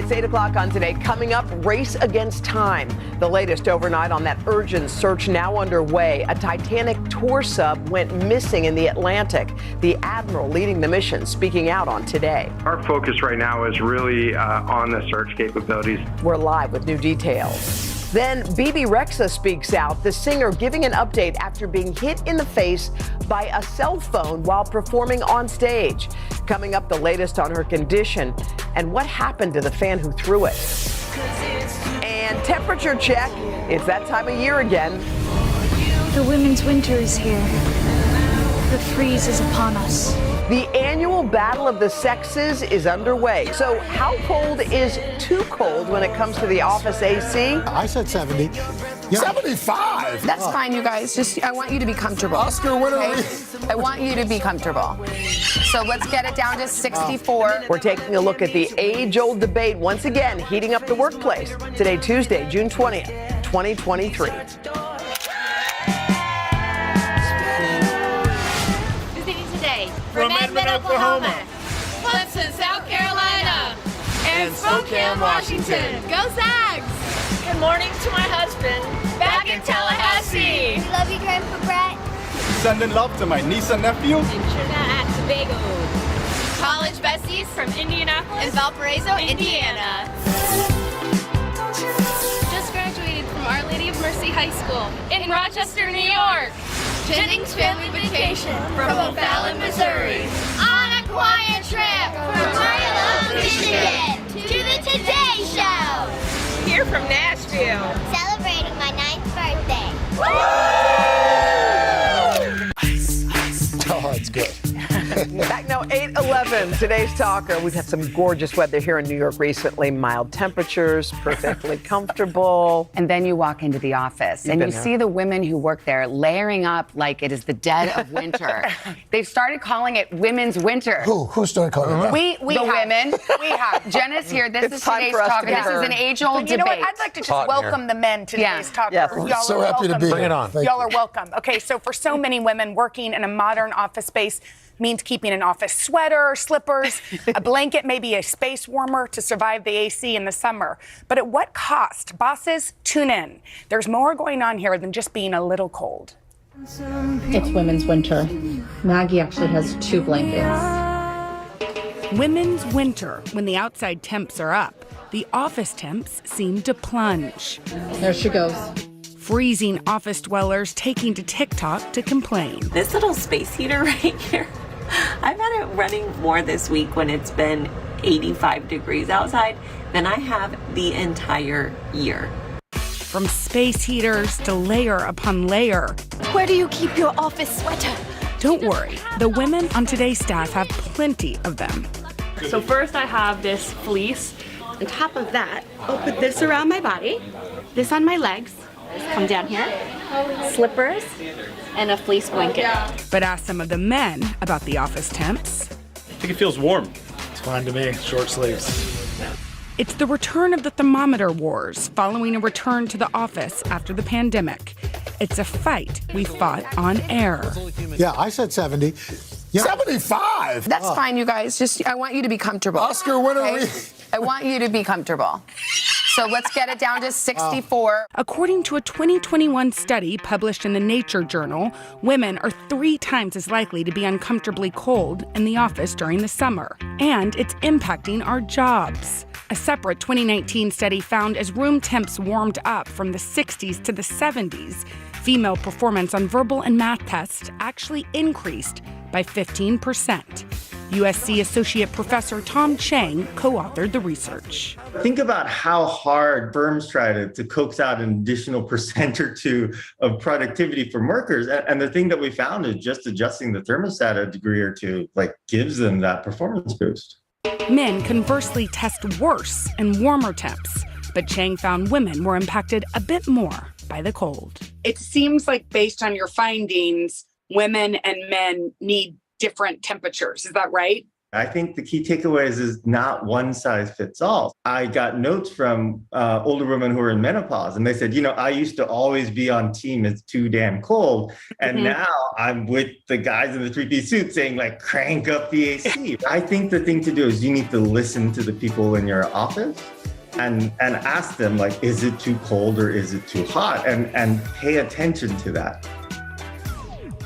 It's 8 o'clock on Today. Coming up, race against time. The latest overnight on that urgent search now underway. A Titanic tour sub went missing in the Atlantic. The admiral leading the mission speaking out on Today. Our focus right now is really on the search capabilities. We're live with new details. Then Bebe Rexha speaks out, the singer giving an update after being hit in the face by a cell phone while performing on stage. Coming up, the latest on her condition and what happened to the fan who threw it. And temperature check. It's that time of year again. The women's winter is here. The freeze is upon us. The annual battle of the sexes is underway. So how cold is too cold when it comes to the office AC? I said 70. Yeah. 75? That's fine, you guys. Just, I want you to be comfortable. Oscar winner. Okay? I want you to be comfortable. So let's get it down to 64. We're taking a look at the age-old debate once again, heating up the workplace. Today, Tuesday, June 20th, 2023. From Edmond, Oklahoma, Clemson, South Carolina, and Spokane, Washington. Go Zags! Good morning to my husband, back in Tallahassee. Love you, Grandpa Brett. Sending love to my niece and nephew. In Trinidad and Tobago. College besties from Indianapolis and Valparaiso, Indiana. Just graduated from Our Lady of Mercy High School in Rochester, New York. Jennings family vacation from O'Fallon, Missouri. On a quiet trip from Maryland, Michigan to the Today Show. Here from Nashville. Celebrating my 9th birthday. Oh, it's good. Back now, 8:11. Today's talker. We've had some gorgeous weather here in New York recently. Mild temperatures, perfectly comfortable. And then you walk into the office and you see the women who work there layering up like it is the dead of winter. They've started calling it women's winter. Who started calling it that? We the women. We have. Jenna's here. This It's is time today's for us to talker. be This is heard. an age-old You know debate. what? I'd like to just Hot in welcome here. the men to today's talker. Yes. Y'all So are happy to welcome. be here. Bring it on. Thank Y'all you. are welcome. Okay, so for so many women, working in a modern office space means keeping an office sweater, slippers, a blanket, maybe a space warmer to survive the AC in the summer. But at what cost? Bosses, tune in. There's more going on here than just being a little cold. It's women's winter. Maggie actually has 2 blankets. Women's winter, when the outside temps are up, the office temps seem to plunge. There she goes. Freezing office dwellers taking to TikTok to complain. This little space heater right here, I've had it running more this week when it's been 85 degrees outside than I have the entire year. From space heaters to layer upon layer. Where do you keep your office sweater? Don't worry, the women on today's staff have plenty of them. So first I have this fleece. On top of that, I'll put this around my body, this on my legs, come down here, slippers, and a fleece blanket. But ask some of the men about the office temps. I think it feels warm. It's fine to me. Short sleeves. It's the return of the thermometer wars following a return to the office after the pandemic. It's a fight we fought on air. Yeah, I said 70. Yeah. 75? That's fine, you guys. Just, I want you to be comfortable. Oscar winner. Okay? I want you to be comfortable. So let's get it down to 64. According to a 2021 study published in the Nature Journal, women are 3 times as likely to be uncomfortably cold in the office during the summer. And it's impacting our jobs. A separate 2019 study found as room temps warmed up from the 60s to the 70s, female performance on verbal and math tests actually increased by 15%. USC Associate Professor Tom Chang co-authored the research. Think about how hard firms try to coax out an additional % or 2 of productivity from workers. And the thing that we found is just adjusting the thermostat a degree or 2, gives them that performance boost. Men conversely test worse in warmer temps, but Chang found women were impacted a bit more by the cold. It seems like based on your findings, women and men need different temperatures. Is that right? I think the key takeaways is not one size fits all. I got notes from older women who are in menopause, and they said, I used to always be on team it's too damn cold. And now I'm with the guys in the three-piece suit saying, like, crank up the AC. I think the thing to do is you need to listen to the people in your office and ask them, like, is it too cold or is it too hot? And pay attention to that.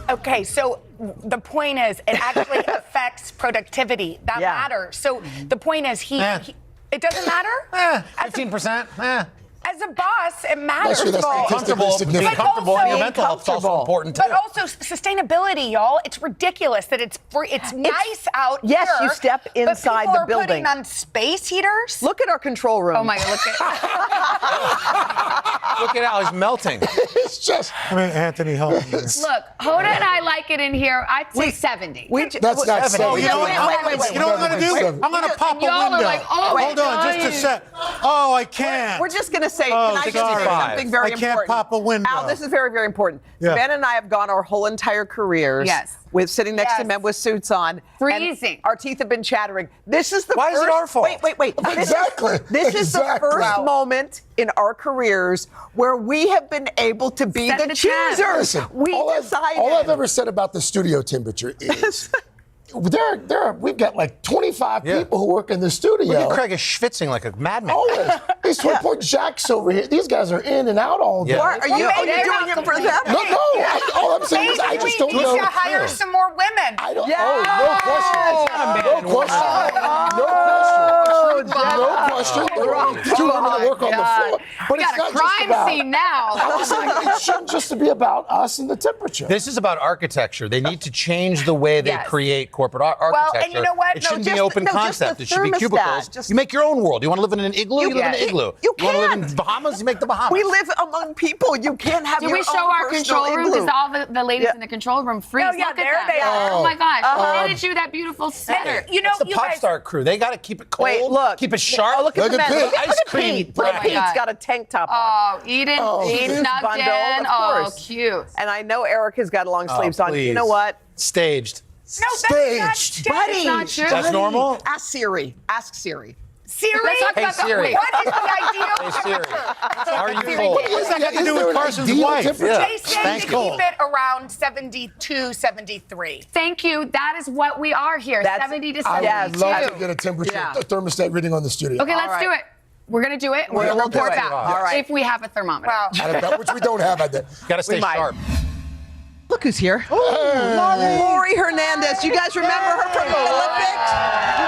Okay, so the point is it actually affects productivity. That matters. So the point is it doesn't matter? 15%? As a boss, it matters. Sure, that's Comfortable, being comfortable, your mental health is also important too. But also sustainability, y'all. It's ridiculous that it's free. It's nice out here. Yes, you step inside but the people are building. putting on space heaters. Look at our control room. Oh my God, Look at how he's melting. It's just, Anthony, help me. Look, Hoda and I like it in here. I'd say 70. That's not 70. You know what I'm going to do? I'm going to pop a Y'all window. are like, Hold on, just a sec. Oh, I can't. We're just going to say, Oh, can I just say 65. something very important? I can't pop a window. Al, this is very, very important. Yeah. Savannah and I have gone our whole entire careers with sitting next to men with suits on. Freezing. Our teeth have been chattering. This is the Why first... is it our fault? Wait. Exactly. This is the first moment in our careers where we have been able to be the choosers. Listen, We decided. all I've ever said about the studio temperature is we've got like 25 people who work in the studio. Look at Craig is schwitzing like a madman. Always. These poor Jacks over here. These guys are in and out all day. Yeah. Are you doing it for them? No. All I'm saying is I just don't know. We need to hire some more women. I don't. No question. There are 2 women that work on the floor. But We it's got not a just crime about. scene now. I'm just saying it shouldn't just be about us and the temperature. This is about architecture. They need to change the way they create corporate architecture. and you know what? It No, shouldn't just be open the concept. It should be thermostat. cubicles. You make your own world. You want to live in an igloo? You live in an igloo. You want to live can. in Bahamas? You make the Bahamas. We live among people. You can't have Do your we show own our personal control room? igloo. Because all the ladies in the control room freeze. Oh, yeah, Look there at they them. are. Oh my gosh. Uh-huh. Who did you that beautiful sweater? You know, It's the you pop guys. star crew. They got to keep it cold. Wait, look. Keep it sharp. Oh, look at the men. Pete. Look at Ice cream. Pete. Look at Oh, my Pete's God. got a tank top on. Oh, Eden snuck bundle, in. of Oh, course. cute. And I know Erica's got long sleeves on. You please. know what? Staged. No, that's Staged. not Buddy. not true. That's normal? Ask Siri. Ask Siri. Siri? Let's talk Hey, about Siri. Wait, What is the ideal Hey, Siri. temperature? Are you cold? What does that got to do with Carson's wife? They say Thank to you. keep it around 72, 73. Thank you. That is what we are here. That's- 70 to I 72. I'd love to get a temperature a thermostat reading on the studio. Okay, let's do it. We're going to do it. We're going to We'll do report it. back. All right. If we have a thermometer. Wow. Out of that, which we don't have at that. Got to stay might. sharp. Look who's here. Lori Hernandez. You guys remember her from the Olympics?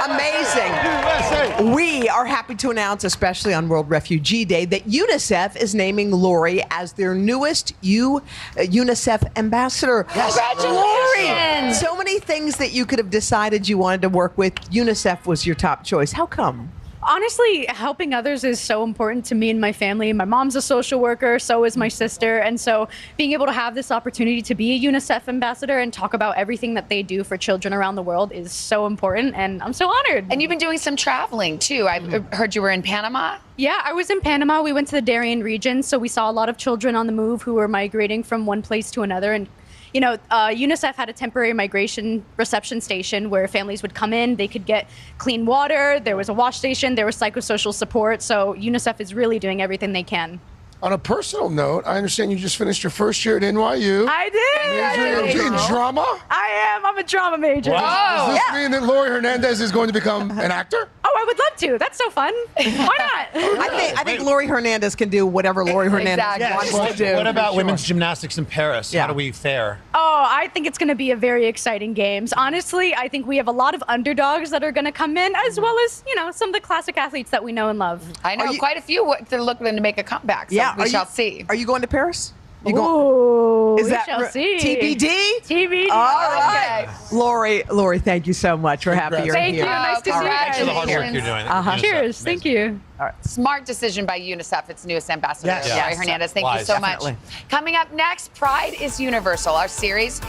Amazing. We are happy to announce, especially on World Refugee Day, that UNICEF is naming Lori as their newest UNICEF ambassador. Lori! So many things that you could have decided you wanted to work with. UNICEF was your top choice. How come? Honestly, helping others is so important to me and my family. My mom's a social worker, so is my sister. And so being able to have this opportunity to be a UNICEF ambassador and talk about everything that they do for children around the world is so important. And I'm so honored. And you've been doing some traveling too. I heard you were in Panama. Yeah, I was in Panama. We went to the Darien region. So we saw a lot of children on the move who were migrating from one place to another. And you know, UNICEF had a temporary migration reception station where families would come in, they could get clean water, there was a wash station, there was psychosocial support. So UNICEF is really doing everything they can. On a personal note, I understand you just finished your first year at NYU. I did. Majoring in drama? I am. I'm a drama major. Does this mean that Lori Hernandez is going to become an actor? Oh, I would love to. That's so fun. Why not? I think Lori Hernandez can do whatever Lori Hernandez wants to do. What about women's gymnastics in Paris? Yeah. How do we fare? Oh, I think it's going to be a very exciting games. Honestly, I think we have a lot of underdogs that are going to come in, as well as, you know, some of the classic athletes that we know and love. I know quite a few that are looking to make a comeback. So we shall see. Are you going to Paris? Ooh, Is we that shall see. TBD? TBD. All right. Lori, thank you so much. We're happy you're Thank here. you. Nice to see you Thanks for the guys. hard work you're doing. Cheers. Thank you. Smart decision by UNICEF, its newest ambassador, Yes. Lori Yes. Hernandez. Thank you Wise. so Definitely. much. Coming up next, Pride is Universal. Our series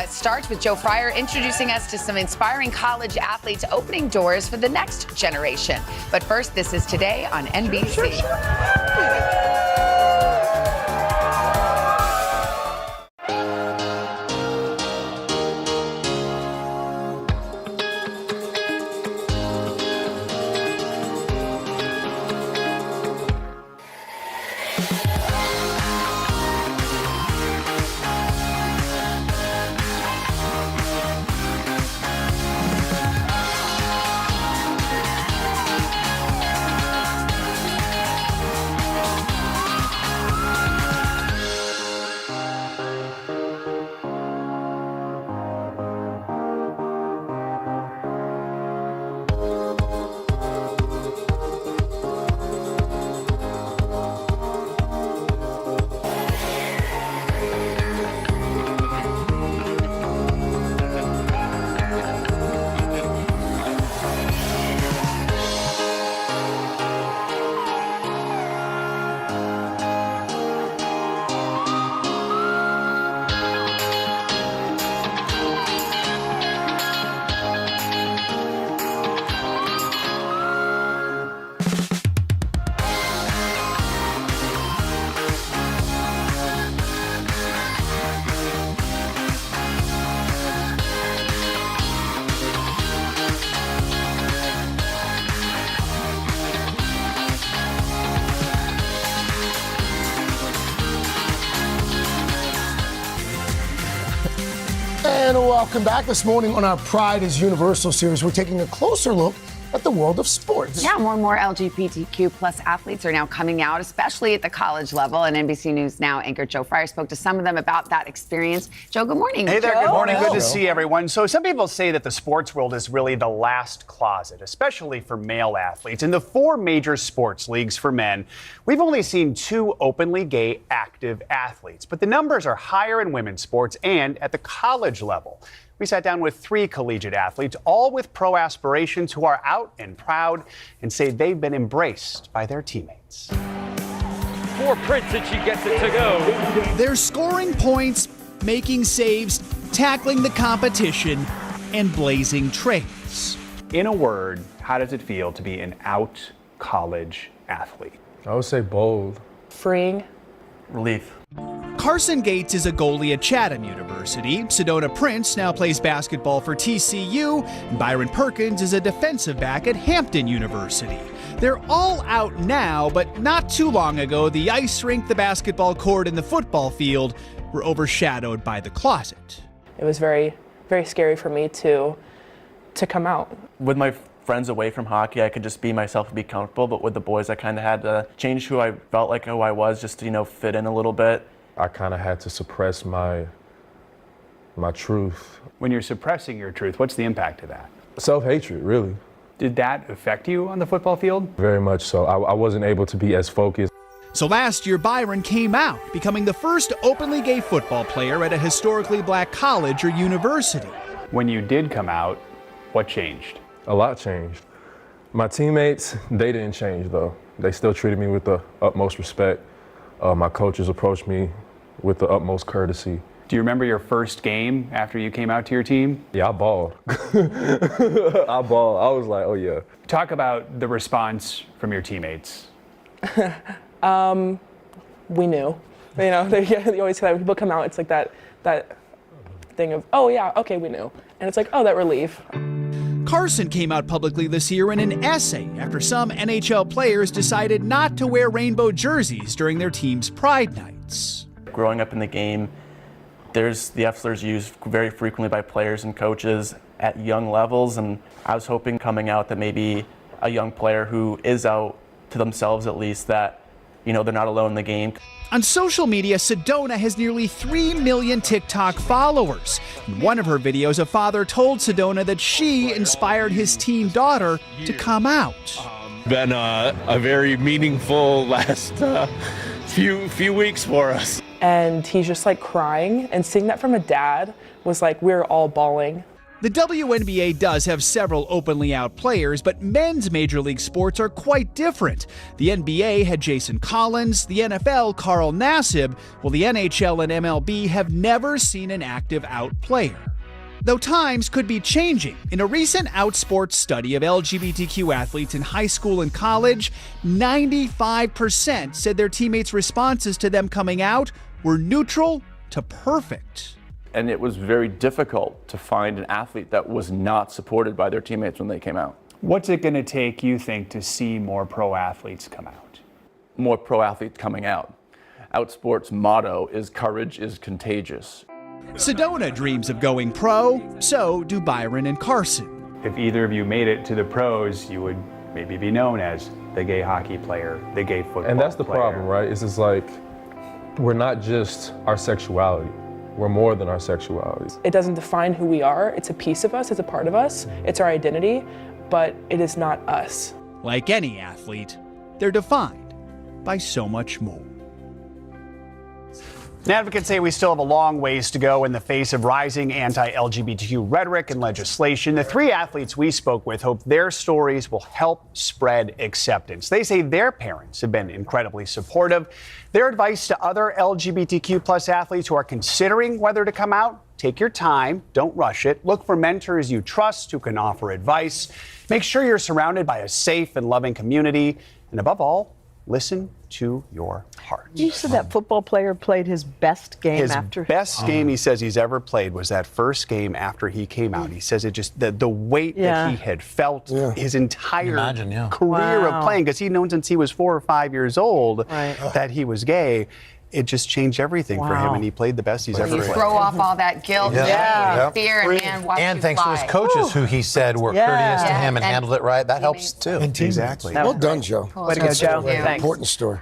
starts with Joe Fryer introducing us to some inspiring college athletes opening doors for the next generation. But first, this is Today on NBC. And welcome back. This morning on our Pride is Universal series, we're taking a closer look at the world of sports. Yeah, more and more LGBTQ plus athletes are now coming out, especially at the college level. And NBC News Now anchor Joe Fryer spoke to some of them about that experience. Joe, good morning. Hey there, Joe. good morning. Good to see everyone. So some people say that the sports world is really the last closet, especially for male athletes. In the 4 major sports leagues for men, we've only seen 2 openly gay active athletes. But the numbers are higher in women's sports and at the college level. We sat down with 3 collegiate athletes, all with pro aspirations, who are out and proud and say they've been embraced by their teammates. For Prince, and she gets it to go. They're scoring points, making saves, tackling the competition, and blazing trails. In a word, how does it feel to be an out college athlete? I would say bold. Freeing. Relief. Carson Gates is a goalie at Chatham University. Sedona Prince now plays basketball for TCU. And Byron Perkins is a defensive back at Hampton University. They're all out now, but not too long ago, the ice rink, the basketball court, and the football field were overshadowed by the closet. It was very, very scary for me to come out. With my friends away from hockey, I could just be myself and be comfortable, but with the boys, I kind of had to change who I felt like who I was just to, fit in a little bit. I kind of had to suppress my truth. When you're suppressing your truth, what's the impact of that? Self-hatred, really. Did that affect you on the football field? Very much so. I wasn't able to be as focused. So last year, Byron came out, becoming the first openly gay football player at a historically black college or university. When you did come out, what changed? A lot changed. My teammates, they didn't change though. They still treated me with the utmost respect. My coaches approached me with the utmost courtesy. Do you remember your first game after you came out to your team? Yeah, I bawled. I bawled. I was like, oh yeah. Talk about the response from your teammates. We knew. They always say that when people come out, it's like that thing of, oh yeah, okay, we knew. And it's like, oh, that relief. Carson came out publicly this year in an essay after some NHL players decided not to wear rainbow jerseys during their team's Pride nights. Growing up in the game, there's the F-slurs used very frequently by players and coaches at young levels, and I was hoping coming out that maybe a young player who is out to themselves at least, that they're not alone in the game. On social media, Sedona has nearly 3 million TikTok followers. In one of her videos, a father told Sedona that she inspired his teen daughter to come out. Been a very meaningful last few weeks for us. And he's just like crying, and seeing that from a dad was like, we're all bawling. The WNBA does have several openly out players, but men's Major League sports are quite different. The NBA had Jason Collins, the NFL Carl Nassib, while the NHL and MLB have never seen an active out player. Though times could be changing. In a recent Outsports study of LGBTQ athletes in high school and college, 95% said their teammates' responses to them coming out were neutral to perfect. And it was very difficult to find an athlete that was not supported by their teammates when they came out. What's it going to take, you think, to see more pro athletes come out? More pro athletes coming out. Outsports' motto is courage is contagious. Sedona dreams of going pro, so do Byron and Carson. If either of you made it to the pros, you would maybe be known as the gay hockey player, the gay football player. And that's the problem, right? It's just like, we're not just our sexuality. We're more than our sexuality. It doesn't define who we are. It's a piece of us. It's a part of us. It's our identity, but it is not us. Like any athlete, they're defined by so much more. Advocates say we still have a long ways to go in the face of rising anti-LGBTQ rhetoric and legislation. The 3 athletes we spoke with hope their stories will help spread acceptance. They say their parents have been incredibly supportive. Their advice to other LGBTQ plus athletes who are considering whether to come out: take your time, don't rush it. Look for mentors you trust who can offer advice. Make sure you're surrounded by a safe and loving community. And above all, listen to your heart. You said that football player played his best game after. His best game he says he's ever played was that first game after he came out. He says it just, the weight that he had felt his entire career of playing, because he'd known since he was 4 or 5 years old that he was gay. it just changed everything for him, and he played the best he's ever You played. throw off all that guilt, shame, and fear, and man, watch And you thanks fly. to his coaches, who he said were courteous to him and handled it right. That helps too. And teammates. Exactly. Well done, Joe. Way to go, Joe. Thanks. Important story.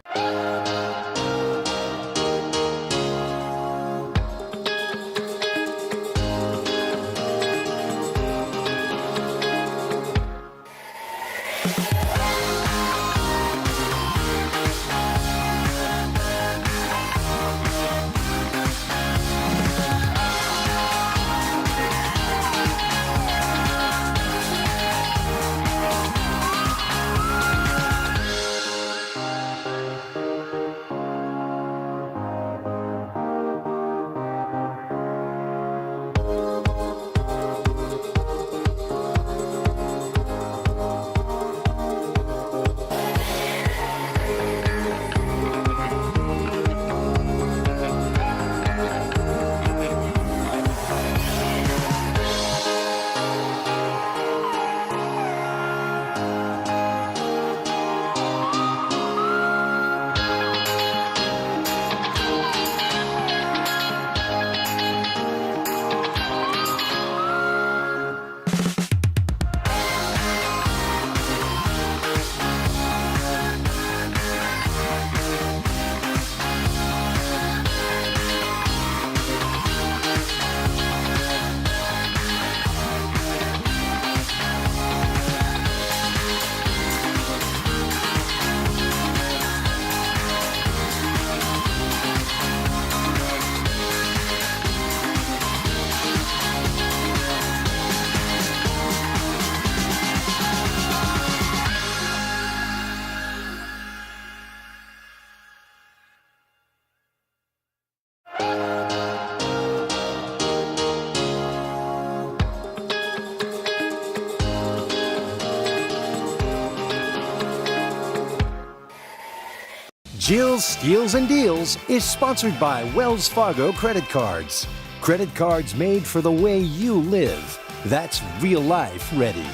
Jill's Steals and Deals is sponsored by Wells Fargo Credit Cards. Credit cards made for the way you live. That's real life ready.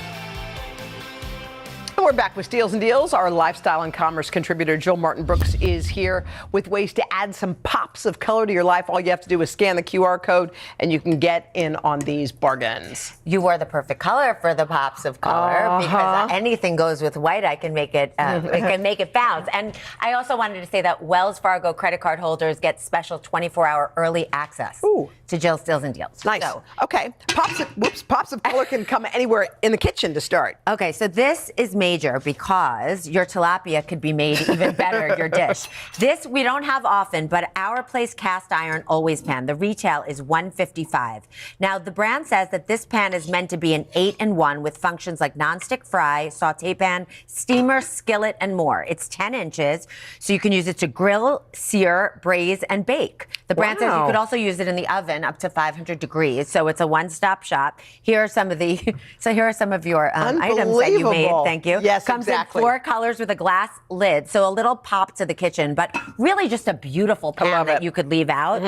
We're back with Steals and Deals. Our lifestyle and commerce contributor, Jill Martin Brooks, is here with ways to add some pops of color to your life. All you have to do is scan the QR code and you can get in on these bargains. You wore the perfect color for the pops of color because anything goes with white. I can make it, it can make it bounce. And I also wanted to say that Wells Fargo credit card holders get special 24-hour early access to Jill's Steals and Deals. Nice. So, okay. Pops of color can come anywhere in the kitchen to start. Okay, so this is major because your tilapia could be made even better, your dish. This we don't have often, but Our Place cast iron always pan. The retail is $155. Now, the brand says that this pan is meant to be an 8-in-1 with functions like nonstick fry, saute pan, steamer, skillet, and more. It's 10 inches, so you can use it to grill, sear, braise, and bake. The brand says you could also use it in the oven up to 500 degrees, so it's a one-stop shop. Here are some of the, here are some of your items that you made. Thank you. Yes, Comes exactly. in 4 colors with a glass lid, so a little pop to the kitchen, but really just a beautiful pan that you could leave out.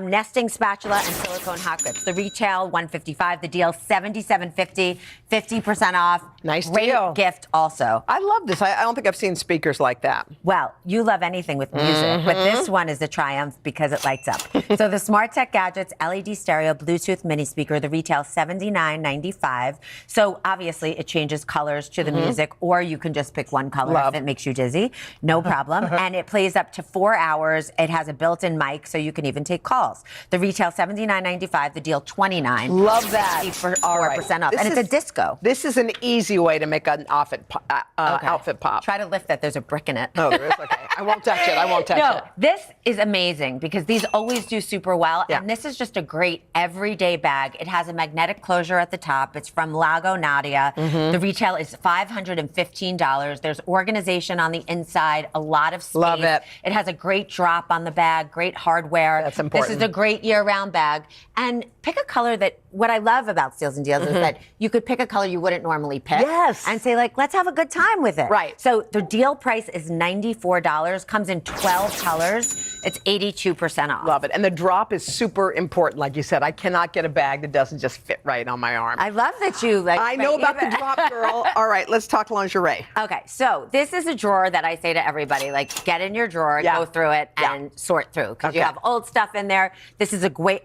Nesting spatula and silicone hot grips. The retail $155, the deal $77.50, 50% off. Nice Great deal. gift also. I love this. I don't think I've seen speakers like that. Well, you love anything with music, but this one is a triumph because it lights up. So the Smart Tech Gadgets LED stereo Bluetooth mini speaker, the retail $79.95. So obviously it changes colors to the music, or you can just pick one color if it makes you dizzy. No problem. And it plays up to 4 hours. It has a built-in mic, so you can even take calls. The retail $79.95, the deal $29. Love that. 4% off. And it's a disco. This is an easy way to make an outfit pop. Try to lift that. There's a brick in it. Oh, there is? Okay. I won't touch it. I won't touch No, it. this is amazing because these always do super well. Yeah. And this is just a great everyday bag. It has a magnetic closure at the top. It's from Lago Nadia. The retail is $515. There's organization on the inside, a lot of space. Love it. It has a great drop on the bag, great hardware. That's important. This is a great year-round bag. And pick a color that what I love about Steals and Deals is that you could pick a color you wouldn't normally pick. Yes. And say, like, let's have a good time with it. Right. So the deal price is $94, comes in 12 colors. It's 82% off. Love it. And the drop is super important. Like you said, I cannot get a bag that doesn't just fit right on my arm. I love that you like. I know about the drop, girl. All right, let's talk lingerie. Okay, so this is a drawer that I say to everybody, like, get in your drawer, go through it, and sort through, because you have old stuff in there. This is a great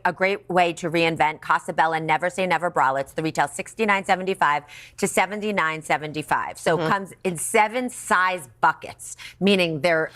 way to reinvent Casabella Never Say Never bralettes. The retail $69.75 to $79.75. So it comes in 7 size buckets, meaning they're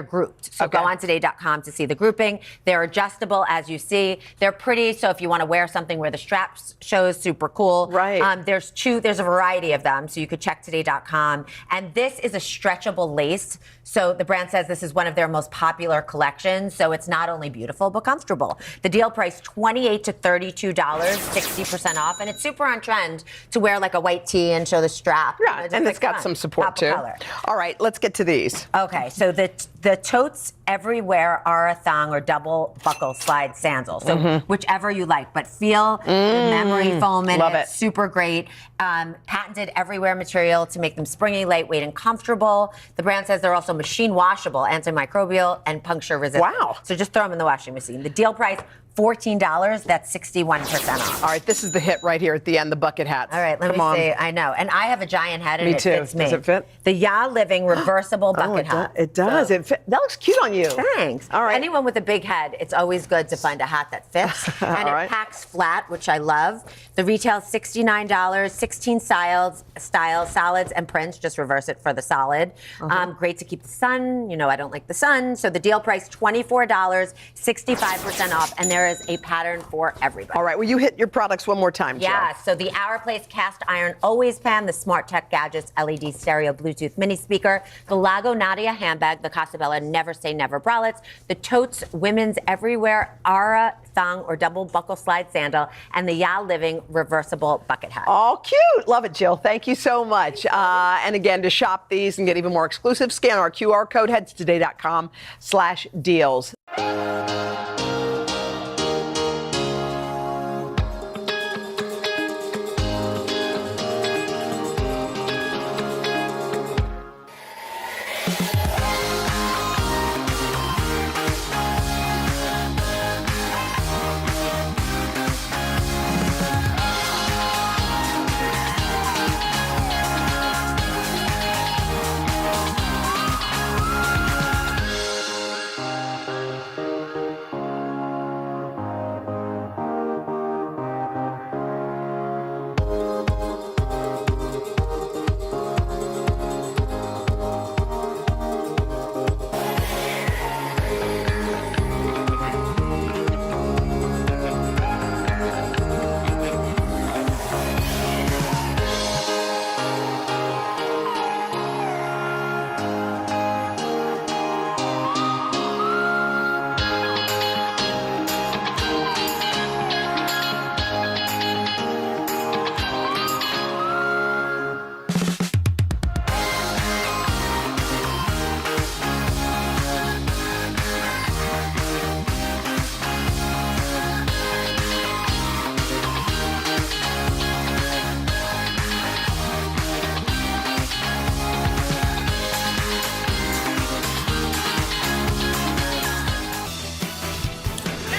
grouped. So go on today.com to see the grouping. They're adjustable, as you see. They're pretty, so if you want to wear something where the straps shows, super cool. Right. There's a variety of them, so you could check today.com. And this is a stretchable lace. So the brand says this is one of their most popular collections. So it's not only beautiful, but comfortable. The deal price, $28 to $32, 60% off. And it's super on trend to wear like a white tee and show the strap. Yeah, and it's got some support too. All right, let's get to these. Okay, so the totes everywhere are a thong or double buckle slide sandals. So whichever you like, but feel the memory foam in Love it. it. Super great. Patented everywhere material to make them springy, lightweight, and comfortable. The brand says they're also machine washable, antimicrobial, and puncture resistant. Wow. So just throw them in the washing machine. The deal price, $14. That's 61% off. All right, this is the hit right here at the end, the bucket hats. All right, let me see. I know. And I have a giant head, and Me it too. fits me. Does it fit? The Ya Living reversible bucket hat. It does. So- That looks cute on you. Thanks. All right. Anyone with a big head, it's always good to find a hat that fits. And All it right. packs flat, which I love. The retail $69, 16 styles, solids, and prints. Just reverse it for the solid. Great to keep the sun. You know, I don't like the sun. So the deal price, $24, 65% off. And there is a pattern for everybody. All right, will you hit your products one more time, Jill? Yeah, so the Our Place cast iron always pan, the Smart Tech Gadgets LED stereo Bluetooth mini speaker, the Lago Nadia handbag, the Casabella Never Say Never bralettes, the Totes Women's Everywhere Ara thong or double buckle slide sandal, and the Ya Living reversible bucket hat. All cute. Love it, Jill. Thank you so much. And again, to shop these and get even more exclusive, scan our QR code, head to today.com/deals.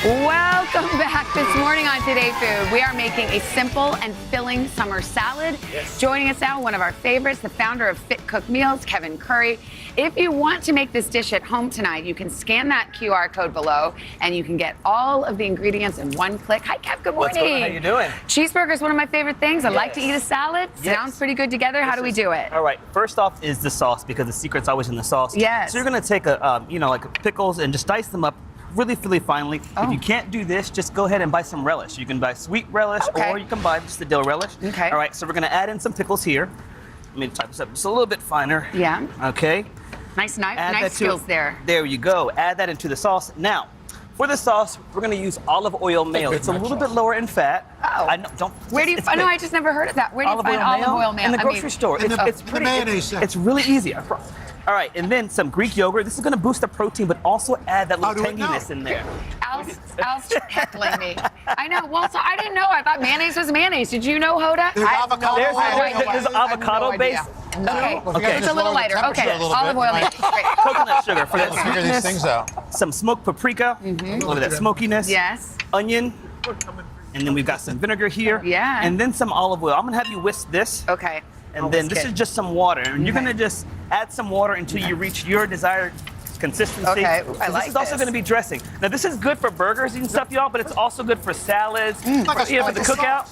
Welcome back this morning on Today Food. We are making a simple and filling summer salad. Joining us now, one of our favorites, the founder of Fit Cook Meals, Kevin Curry. If you want to make this dish at home tonight, you can scan that QR code below and you can get all of the ingredients in one click. Hi, Kev. Good morning. What's going on? How you doing? Cheeseburger is one of my favorite things. I like to eat a salad. Sounds pretty good together. How do we do it? All right. First off is the sauce, because the secret's always in the sauce. Yes. So you're gonna take like pickles and just dice them up really, really finely. If you can't do this, just go ahead and buy some relish. You can buy sweet relish, or you can buy just the dill relish. Okay. All right. So we're gonna add in some pickles here. Let me type this up just a little bit finer. Yeah. Okay. Nice Add that to- skills there. There you go. Add that into the sauce. Now, for the sauce, we're going to use olive oil mayo. It's a little bit lower in fat. Oh. I know, don't. Where do you find? No, I just never heard of that. Where do you find olive oil mayo? In the I grocery mean- store. In It's the pretty. mayonnaise section. It's really easy. All right, and then some Greek yogurt. This is going to boost the protein, but also add that little tanginess in there. Al's heckling me. I know. Well, so I didn't know. I thought mayonnaise was mayonnaise. Did you know, Hoda? There's avocado base. Okay. It's a little lighter. Okay. Olive oil. Great. Coconut sugar for that Let's figure these things out. Some smoked paprika. Look at that smokiness. Yes. Onion. And then we've got some vinegar here. Yeah. And then some olive oil. I'm gonna have you whisk this. Okay. And then this is just some water. And you're gonna just add some water until you reach your desired consistency. Okay, I So like this is also this. going to be dressing. Now this is good for burgers and stuff, y'all, but it's also good for salads. For the cookout.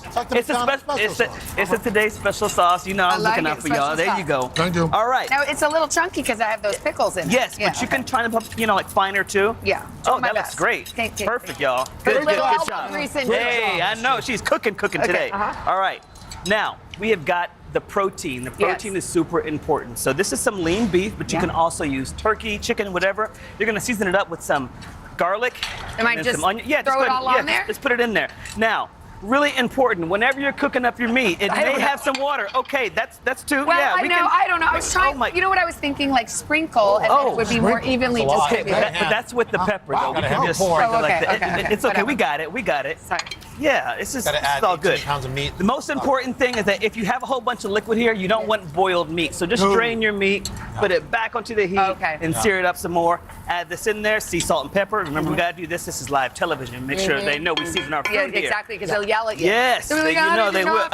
It's a today's special sauce. You know I'm looking out for y'all. There you go. Thank you. All right. Now it's a little chunky because I have those pickles in it. Yes, but you can try to put, like finer too. Yeah. Oh, my that looks best. great. Perfect, y'all. Put a Good little elbow job. grease in Hey, it. I know she's cooking today. All right. Now we have got the protein. The protein is super important. So this is some lean beef, but you can also use turkey, chicken, whatever. You're gonna season it up with some garlic. Am I and just some onion. Yeah, throw just it all on there? Just put it in there. Now, really important, whenever you're cooking up your meat, it may have some water. Okay, that's two. Well, yeah, I don't know. I was trying. You know what I was thinking? Like sprinkle, and then it would be more evenly distributed. But that's with the pepper, though. We can just sprinkle like that. It's okay. We got it. Sorry. Yeah, it's just Gotta add it's all 18 good. pounds of meat. The most important thing is that if you have a whole bunch of liquid here, you don't want boiled meat. So just drain your meat, put it back onto the heat, and sear it up some more. Add this in there, sea salt and pepper. Remember, we gotta do this. This is live television. Make sure they know we season our food Yeah, here. exactly, because they'll yell at you. Yes, So you know they will.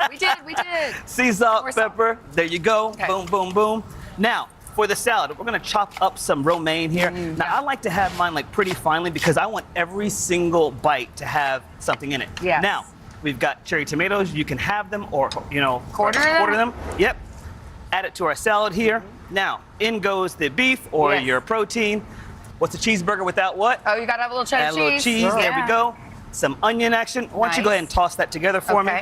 We did. Sea salt, pepper. There you go. Boom, boom, boom. Now, for the salad, we're gonna chop up some romaine here. Now, I like to have mine like pretty finely because I want every single bite to have something in it. Yes. Now, we've got cherry tomatoes. You can have them or, Quarter them. Yep. Add it to our salad here. Now, in goes the beef or your protein. What's a cheeseburger without what? Oh, you gotta have a little cheddar Add a little cheese. There we go. Some onion action. Why don't you go ahead and toss that together for me?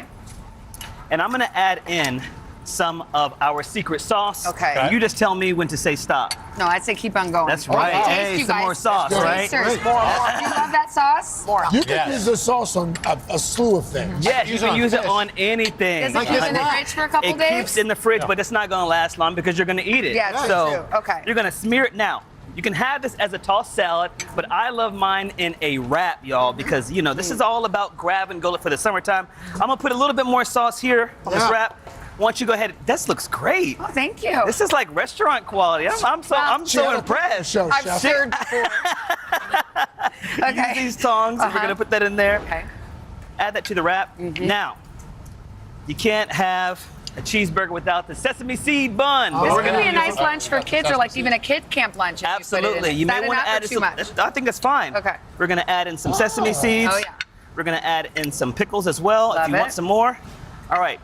And I'm gonna add in some of our secret sauce. Okay. You just tell me when to say stop. No, I'd say keep on going. That's right. Hey, some more sauce, right? More. Do you love that sauce? More. You can use this sauce on a slew of things. Yes, you can use it on anything. Does it keep in the fridge for a couple days? It keeps in the fridge, but it's not gonna last long because you're gonna eat it. Yeah, true, so true. Okay. You're gonna smear it now. You can have this as a tossed salad, but I love mine in a wrap, y'all, because this is all about grab and go for the summertime. I'm gonna put a little bit more sauce here on this wrap. Once you go ahead, this looks great. Oh, thank you. This is like restaurant quality. I'm so impressed. I've shared before. Use these tongs, and we're gonna put that in there. Okay. Add that to the wrap. Now, you can't have a cheeseburger without the sesame seed bun. This could be a nice lunch for kids, or like even a kid camp lunch. Absolutely. You may want to add too much. I think that's fine. Okay. We're gonna add in some sesame seeds. Oh yeah. We're gonna add in some pickles as well if you want some more. All right.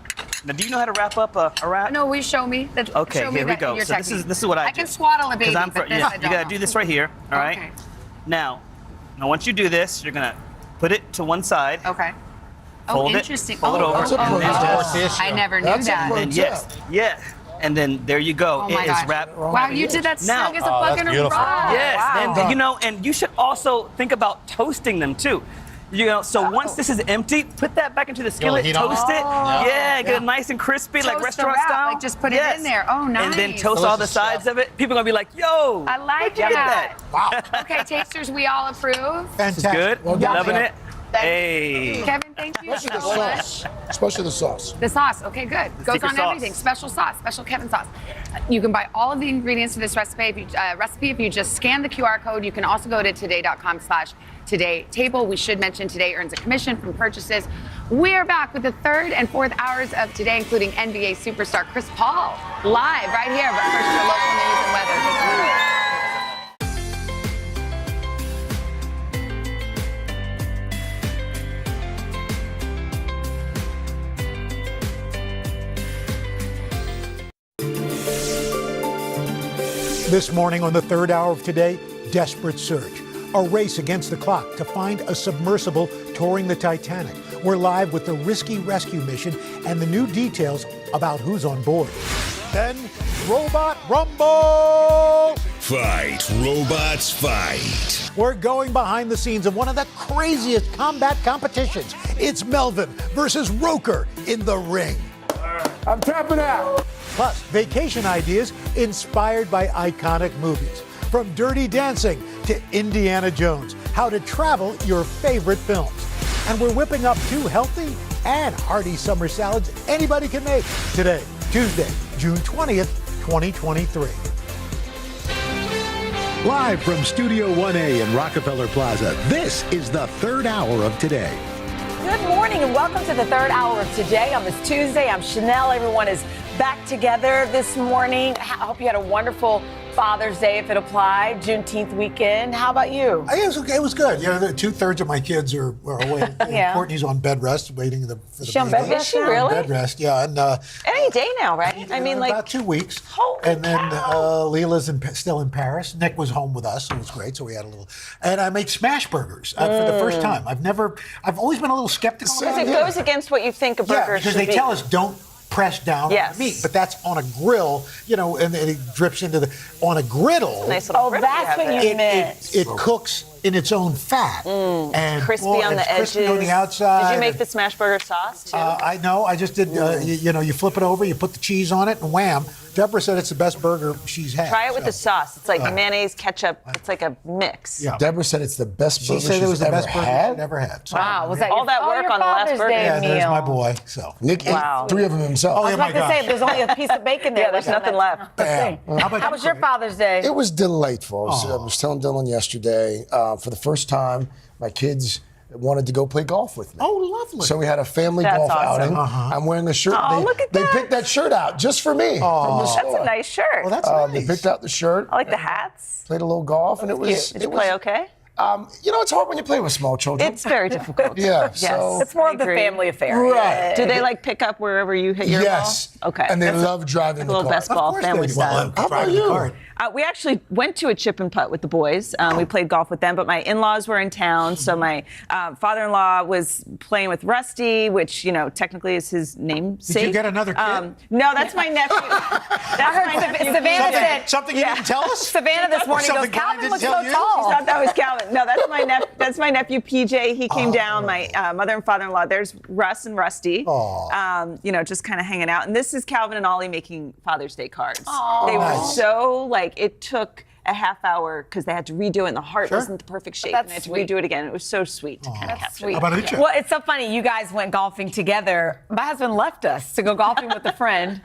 Now, do you know how to wrap up a wrap? No, show me. Okay, show me here we go. So this is what I do. I can swaddle a baby, Because but this I don't you gotta know. do this right here. All right. Okay. Now, once you do this, you're gonna put it to one side. Okay. Fold interesting. Fold it over. I never knew that. And then and then there you go. Oh my it gosh. is wrapped. Wow, you did that now. snug as a bug in a rug. Yes, Wow. and you should also think about toasting them too. So once this is empty, put that back into the skillet, toast it. Yeah, get it nice and crispy, like Toast the restaurant wrap, style. like just put it in there. Oh, nice. And then toast all the sides of it. People are gonna be like, "Yo, I like where'd you get that. Wow. Okay, tasters, we all approve. This is good. Well done. Loving it. Hey. Kevin, thank you Especially the so much. sauce. Especially the sauce. The sauce, okay, good. Goes secret on sauce. everything. Special sauce, special Kevin sauce. You can buy all of the ingredients for this recipe if you just scan the QR code. You can also go to today.com/Today Table. We should mention Today earns a commission from purchases. We're back with the third and fourth hours of Today, including NBA superstar Chris Paul, live right here. But first, your local news and weather. Thank you. This morning on the third hour of Today, desperate search. A race against the clock to find a submersible touring the Titanic. We're live with the risky rescue mission and the new details about who's on board. Then, Robot Rumble! Fight, robots, fight. We're going behind the scenes of one of the craziest combat competitions. It's Melvin versus Roker in the ring. I'm tapping out. Plus, vacation ideas inspired by iconic movies. From Dirty Dancing to Indiana Jones, how to travel your favorite films. And we're whipping up 2 healthy and hearty summer salads anybody can make today, Tuesday, June 20th, 2023. Live from Studio 1A in Rockefeller Plaza, this is the third hour of Today. Good morning and welcome to the third hour of Today on this Tuesday. I'm Chanel. Everyone is back together this morning. I hope you had a wonderful Father's Day, if it applied, Juneteenth weekend. How about you? It was good. You know, 2/3 of my kids are away. Yeah. Courtney's on bed rest, waiting for the She on bed rest? Is she really? Bed rest, yeah. And any day now, right? I mean, like about 2 weeks. Holy and then cow. Leela's still in Paris. Nick was home with us, so it was great. So we had a little. And I made smash burgers for the first time. I've always been a little skeptical. Because it goes against what you think a burger should be. Because they tell us don't press down on the meat, but that's on a grill, you know, and it drips into on a griddle. Nice little griddle. That's what you meant. It cooks in its own fat and crispy on the edges. Crispy on the outside. Did you make the smash burger sauce too? I know. I just did. You flip it over, you put the cheese on it, and wham. Deborah said it's the best burger she's had. Try it with the sauce. It's like mayonnaise, ketchup. It's like a mix. Yeah. Deborah said it's the best burger she said it was the best burger had. she's ever had. So, wow, was that all that work on the last burger? Yeah, there's my boy. So Nick ate 3 of them himself. I was about to say, there's only a piece of bacon there. There's nothing left. How was your Father's Day? It was delightful. I was telling Dylan yesterday, for the first time, my kids wanted to go play golf with me. Oh, lovely. So we had a family golf outing. I'm wearing a shirt. Look at that. They picked that shirt out just for me from the store. That's a nice shirt. Well, that's nice. They picked out the shirt. I like the hats. Played a little golf, and it was. Did you play okay? You know, it's hard when you play with small children. It's very difficult. Yeah. Yes. So It's more of the family affair. Right. Do they like pick up wherever you hit your ball? Okay. And they love driving the car. A little best ball family style. How about you? We actually went to a chip and putt with the boys. We played golf with them, but my in-laws were in town, so my father-in-law was playing with Rusty, which, you know, technically is his namesake. Did you get another kid? No, that's my nephew. Savannah said something you didn't tell us. Savannah this morning goes, Calvin was so tall. She thought that was Calvin. No, that's my nephew PJ. He came down. My mother and father-in-law. There's Russ and Rusty. You know, just kind of hanging out. And this is Calvin and Ollie making Father's Day cards. They were so it took a half hour because they had to redo it and the heart wasn't the perfect shape. And they had to redo it again. It was so sweet to kind of capture that. Well, it's so funny. You guys went golfing together. My husband left us to go golfing with a friend.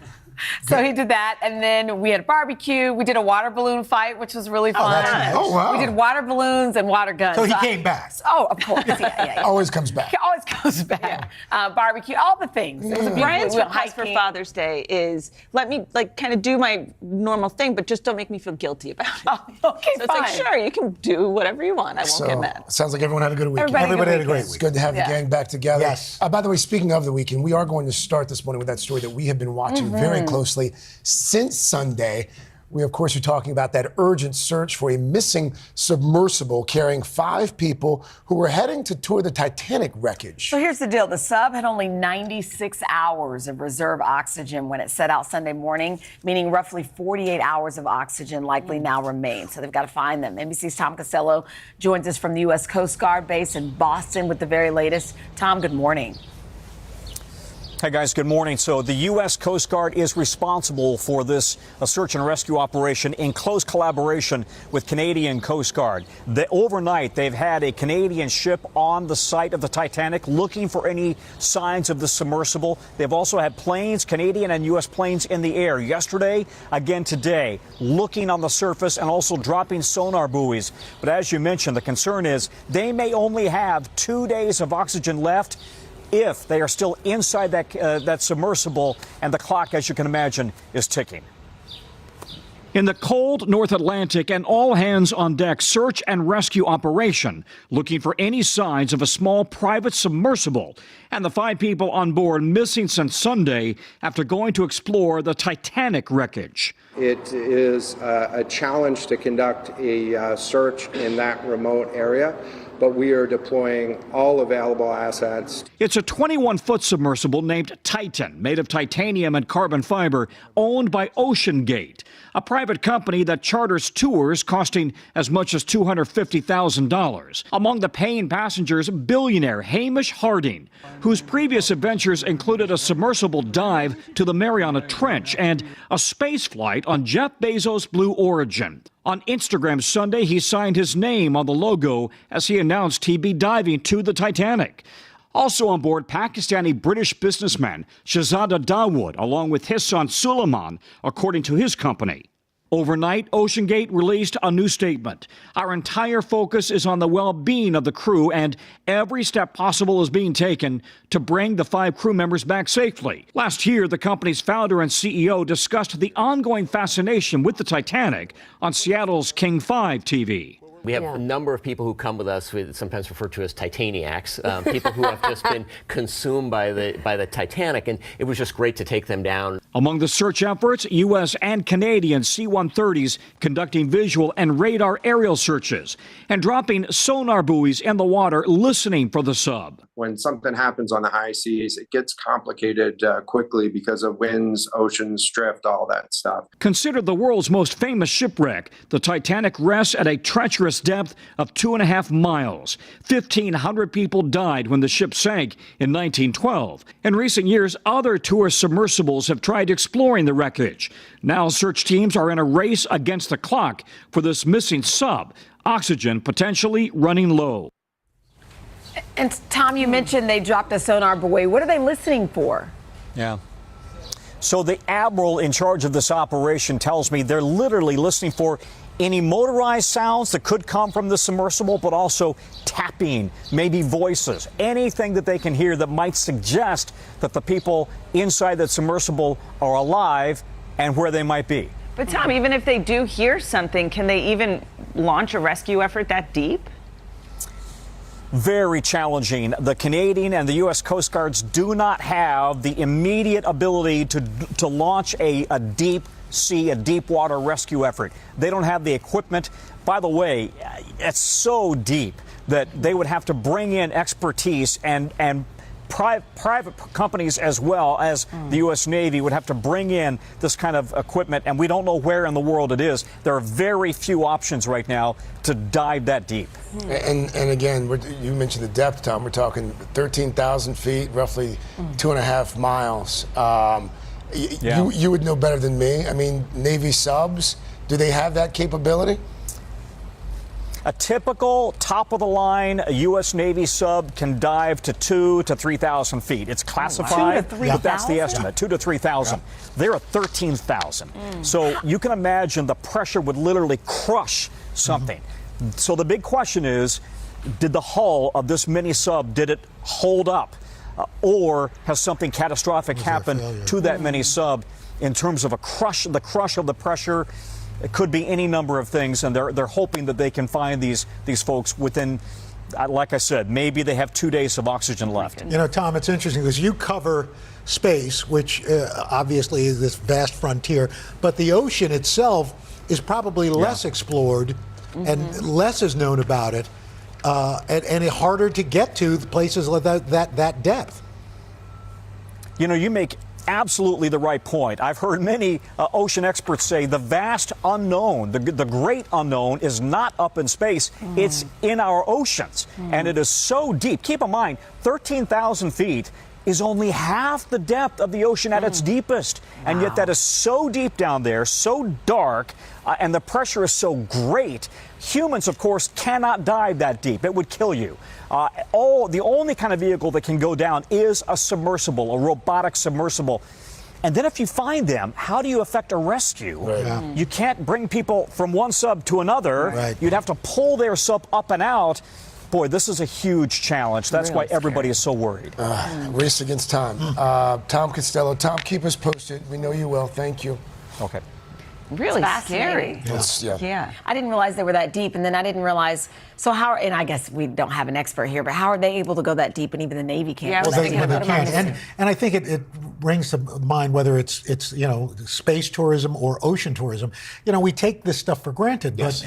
So he did that, and then we had a barbecue. We did a water balloon fight, which was really fun. That's nice. Oh, wow. We did water balloons and water guns. So he came back. Oh, of course. Yeah. Always comes back. He always comes back. Barbecue, all the things. It was a Brian's beautiful request for Father's Day is let me kind of do my normal thing, but just don't make me feel guilty about it. Okay, so it's like, sure, you can do whatever you want. I won't get mad. Sounds like everyone had a good weekend. Everybody had a great week. It's good to have the gang back together. Yes. By the way, speaking of the weekend, we are going to start this morning with that story that we have been watching very closely since Sunday. We, of course, are talking about that urgent search for a missing submersible carrying 5 people who were heading to tour the Titanic wreckage. So here's the deal. The sub had only 96 hours of reserve oxygen when it set out Sunday morning, meaning roughly 48 hours of oxygen likely now remain. So they've got to find them. NBC's Tom Costello joins us from the U.S. Coast Guard base in Boston with the very latest. Tom, good morning. Hey guys, good morning. So the U.S. Coast Guard is responsible for this search and rescue operation in close collaboration with Canadian Coast Guard. Overnight, they've had a Canadian ship on the site of the Titanic looking for any signs of the submersible. They've also had planes, Canadian and U.S. planes in the air yesterday, again today, looking on the surface and also dropping sonar buoys. But as you mentioned, the concern is they may only have 2 days of oxygen left if they are still inside that submersible, and the clock, as you can imagine, is ticking. In the cold North Atlantic, an all-hands-on-deck search and rescue operation looking for any signs of a small private submersible and the 5 people on board missing since Sunday after going to explore the Titanic wreckage. It is a challenge to conduct a search in that remote area. but we are deploying all available assets. It's a 21-foot submersible named Titan, made of titanium and carbon fiber, owned by OceanGate, a private company that charters tours costing as much as $250,000. Among the paying passengers, billionaire Hamish Harding, whose previous adventures included a submersible dive to the Mariana Trench and a space flight on Jeff Bezos' Blue Origin. On Instagram Sunday, he signed his name on the logo as he announced he'd be diving to the Titanic. Also on board, Pakistani-British businessman Shahzada Dawood, along with his son Suleiman, according to his company. Overnight, OceanGate released a new statement. Our entire focus is on the well-being of the crew, and every step possible is being taken to bring the 5 crew members back safely. Last year, the company's founder and CEO discussed the ongoing fascination with the Titanic on Seattle's King 5 TV. We have a number of people who come with us, sometimes referred to as Titaniacs, people who have just been consumed by the Titanic, and it was just great to take them down. Among the search efforts, U.S. and Canadian C-130s conducting visual and radar aerial searches and dropping sonar buoys in the water listening for the sub. When something happens on the high seas, it gets complicated quickly because of winds, oceans, drift, all that stuff. Considered the world's most famous shipwreck, the Titanic rests at a treacherous depth of 2.5 miles. 1,500 people died when the ship sank in 1912. In recent years, other tourist submersibles have tried exploring the wreckage. Now search teams are in a race against the clock for this missing sub, oxygen potentially running low. And Tom, you mentioned they dropped a sonar buoy. What are they listening for? Yeah. So the admiral in charge of this operation tells me they're literally listening for any motorized sounds that could come from the submersible, but also tapping, maybe voices, anything that they can hear that might suggest that the people inside that submersible are alive and where they might be. But Tom, even if they do hear something, can they even launch a rescue effort that deep? Very challenging. The Canadian and the U.S. Coast Guards do not have the immediate ability to launch a deep sea, a deep water rescue effort. They don't have the equipment. By the way, it's so deep that they would have to bring in expertise, and private companies as well as the U.S. Navy would have to bring in this kind of equipment, and we don't know where in the world it is. There are very few options right now to dive that deep. And again, you mentioned the depth, Tom. We're talking 13,000 feet, roughly 2.5 miles. You would know better than me. I mean, Navy subs, do they have that capability? A typical top-of-the-line U.S. Navy sub can dive to 2,000 to 3,000 feet. It's classified, 2,000 to 3,000? but that's the estimate, 2,000 to 3,000. They're at 13,000. So you can imagine the pressure would literally crush something. So the big question is, did the hull of this mini sub, did it hold up? Or has something catastrophic happened to that mini sub in terms of the crush of the pressure? It could be any number of things, and they're hoping that they can find these folks within, like I said, maybe they have 2 days of oxygen left. You know, Tom, it's interesting because you cover space, which obviously is this vast frontier, but the ocean itself is probably less explored and less is known about it, and harder to get to places like that depth. You know, you make absolutely the right point. I've heard many ocean experts say the vast unknown, the great unknown, is not up in space. It's in our oceans, and it is so deep. Keep in mind, 13,000 feet is only half the depth of the ocean at its deepest. And yet that is so deep down there, so dark, and the pressure is so great. Humans, of course, cannot dive that deep. It would kill you. The only kind of vehicle that can go down is a submersible, a robotic submersible. And then if you find them, how do you effect a rescue? You can't bring people from one sub to another. You'd have to pull their sub up and out. Boy, this is a huge challenge. That's why everybody is so worried. Race against time. Tom Costello. Tom, keep us posted. We know you will. Thank you. Okay. Really It's fascinating. scary. Yeah. I didn't realize they were that deep, and then I didn't realize. So how? And I guess we don't have an expert here, but how are they able to go that deep? And even the Navy can't. Yeah, go Well, that they deep? can. And I think it brings to mind whether it's space tourism or ocean tourism. We take this stuff for granted, but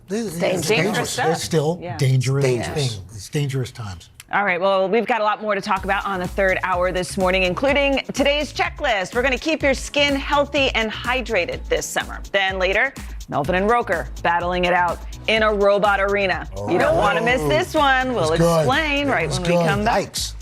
it's dangerous. stuff. It's still Yeah. dangerous Dangerous. thing. It's dangerous times. All right, well, we've got a lot more to talk about on the third hour this morning, including today's checklist. We're going to keep your skin healthy and hydrated this summer. Then later, Melvin and Roker battling it out in a robot arena. You don't want to miss this one. We'll explain right when we come back. Yikes.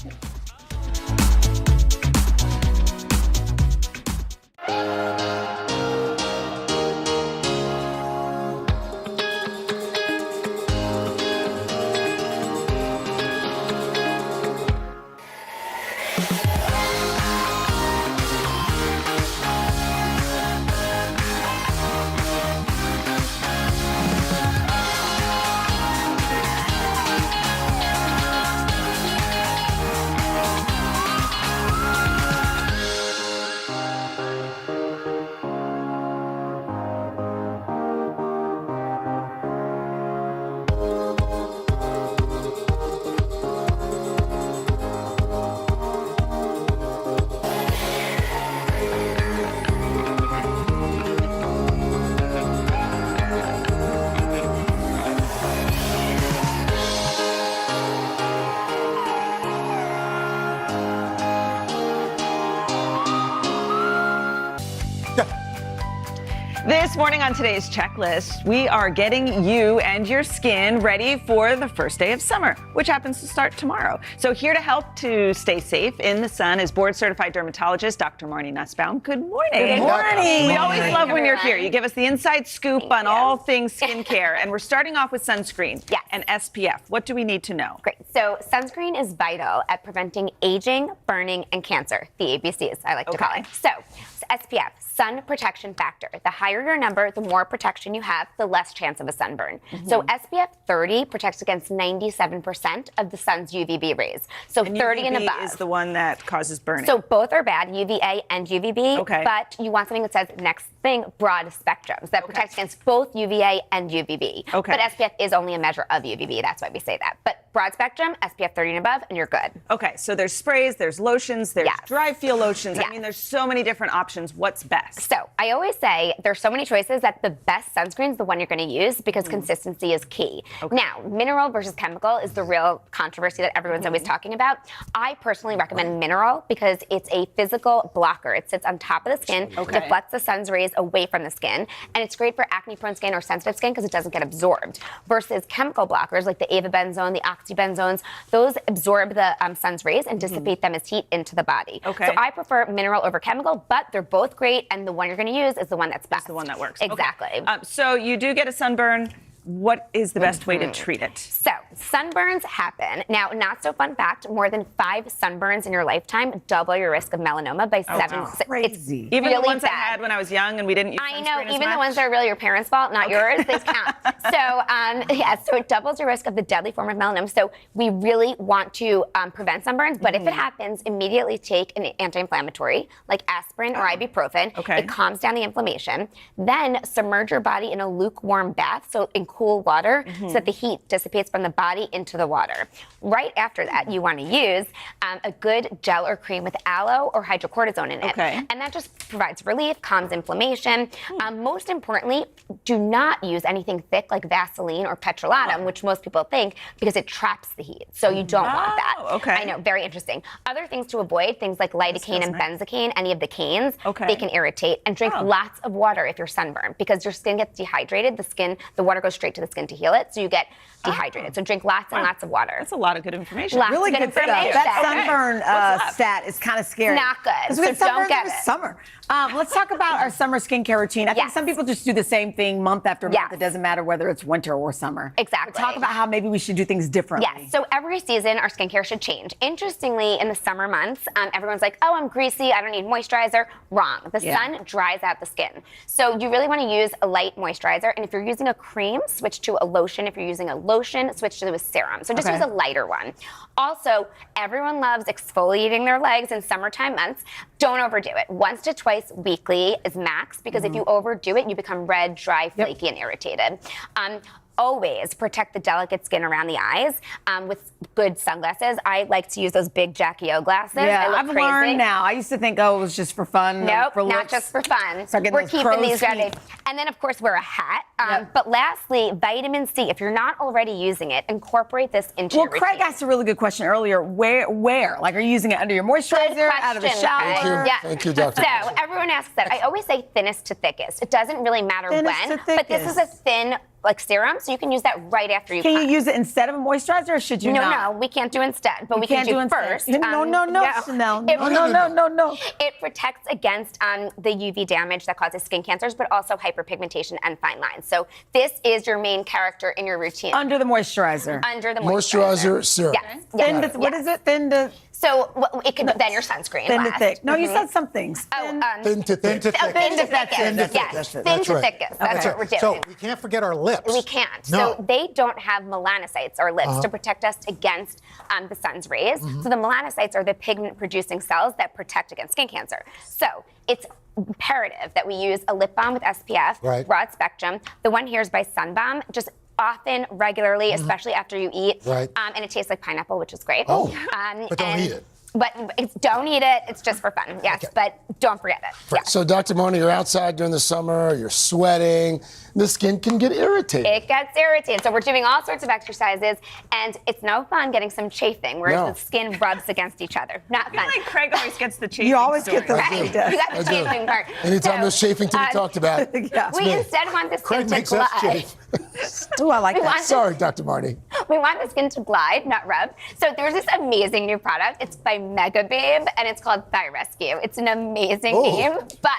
This morning on today's checklist, we are getting you and your skin ready for the first day of summer, which happens to start tomorrow. So here to help to stay safe in the sun is board-certified dermatologist Dr. Marnie Nussbaum. Good morning. Good morning. We always love when you're here. You give us the inside scoop on all things skincare. And we're starting off with sunscreen and SPF. What do we need to know? Great. So sunscreen is vital at preventing aging, burning, and cancer, the ABCs I like to call it. So SPF, sun protection factor. The higher your number, the more protection you have, the less chance of a sunburn. So SPF 30 protects against 97% of the sun's UVB rays. So And 30 UVB and above. is the one that causes burning. So both are bad, UVA and UVB. Okay. But you want something that says next thing, broad spectrums that protects against both UVA and UVB. Okay. But SPF is only a measure of UVB. That's why we say that. But broad spectrum, SPF 30 and above, and you're good. Okay, so there's sprays, there's lotions, there's dry feel lotions. I mean, there's so many different options. What's best? So I always say there's so many choices that the best sunscreen is the one you're going to use because consistency is key. Now, mineral versus chemical is the real controversy that everyone's always talking about. I personally recommend mineral because it's a physical blocker. It sits on top of the skin, deflects the sun's rays away from the skin, and it's great for acne-prone skin or sensitive skin because it doesn't get absorbed. Versus chemical blockers like the avobenzone, the oxybenzones, those absorb the sun's rays and dissipate them as heat into the body. Okay. So I prefer mineral over chemical, but they're both great, and the one you're going to use is the one that's best. The one that works. Exactly. Okay. So you do get a sunburn. What is the best way to treat it? So sunburns happen. Now, not so fun fact, more than 5 sunburns in your lifetime double your risk of melanoma by 7. Wow. It's Even really the ones bad. I had when I was young and we didn't use I sunscreen know, as even the much? ones that are really your parents' fault, not yours, they count. So it doubles your risk of the deadly form of melanoma. So we really want to prevent sunburns, but if it happens, immediately take an anti-inflammatory like aspirin or ibuprofen. Okay. It calms down the inflammation. Then submerge your body in a lukewarm bath, so in cool water, so that the heat dissipates from the body into the water. Right after that, you want to use a good gel or cream with aloe or hydrocortisone in it. Okay. And that just provides relief, calms inflammation. Most importantly, do not use anything thick like Vaseline or petrolatum, which most people think, because it traps the heat. So you don't want that. okay. I know, very interesting. Other things to avoid, things like lidocaine and benzocaine, any of the canes, Okay. they can irritate. And drink lots of water if you're sunburned, because your skin gets dehydrated. The water goes straight to the skin to heal it, so you get dehydrated. So drink lots and lots of water. That's a lot of good information. Lots Really of good stuff. information. That Okay. sunburn What's up? stat is kind of scary. It's not good, 'Cause so we have don't sunburns get every it. summer. Let's talk about our summer skincare routine. I think some people just do the same thing month after month. It doesn't matter whether it's winter or summer. Exactly. But talk about how maybe we should do things differently. Yes, so every season our skincare should change. Interestingly, in the summer months, everyone's like, oh, I'm greasy, I don't need moisturizer. Wrong. The sun dries out the skin. So you really want to use a light moisturizer, and if you're using a cream, switch to a lotion. If you're using a lotion, switch to a serum. So just use a lighter one. Also, everyone loves exfoliating their legs in summertime months. Don't overdo it. Once to twice weekly is max, because if you overdo it, you become red, dry, flaky, and irritated. Always protect the delicate skin around the eyes with good sunglasses. I like to use those big Jackie O glasses. Yeah, I I've look crazy. learned now. I used to think, it was just for fun. Nope, for not looks. just for fun. Start getting We're those keeping crow's these ready. feet. And then, of course, wear a hat. But lastly, vitamin C. If you're not already using it, incorporate this into your routine. Craig asked a really good question earlier. Where? Like, are you using it under your moisturizer, out of the shower? Thank you. Yeah. Thank you, Dr. So everyone asks that. I always say thinnest to thickest. It doesn't really matter Thinnest when, to but this is a thin serum, so you can use that right after you Can cut. you use it instead of a moisturizer, or should you No, not? no, we can't do instead, but We we can can't do do instead. first. No, Chanel. No. It protects against the UV damage that causes skin cancers, but also hyperpigmentation and fine lines. So this is your main character in your routine. Under the moisturizer. Under the Moisturizer serum. Yes. Thin yes. to, what is it? Thin to... So it could then your sunscreen. Thin to last. thick. No, you Mhm. said some things. Thin to thick. Thin to thickest. Thin to Yes, thin That's to right. thickest. That's what we're doing. So we can't forget our lips. We can't. No. So they don't have melanocytes or lips to protect us against the sun's rays. So the melanocytes are the pigment-producing cells that protect against skin cancer. So it's imperative that we use a lip balm with SPF, broad spectrum. The one here is by Sunbalm. Just often, regularly, especially after you eat. Right. And it tastes like pineapple, which is great. Oh, but don't eat it. But don't eat it. It's just for fun. Yes, but don't forget it. Right. So, Dr. Mona, you're outside during the summer, you're sweating, the skin can get irritated. It gets irritated. So we're doing all sorts of exercises, and it's no fun getting some chafing, whereas the skin rubs against each other. Not fun. I feel like Craig always gets the chafing. You always get the Right? You got the I do. chafing part. Anytime So, there's chafing to be talked about. we instead want the skin Craig to makes us glide. chafe. Ooh, I like We that. want Sorry, Dr. Marnie. We want the skin to glide, not rub. So there's this amazing new product. It's by Mega Babe, and it's called Thigh Rescue. It's an amazing name, but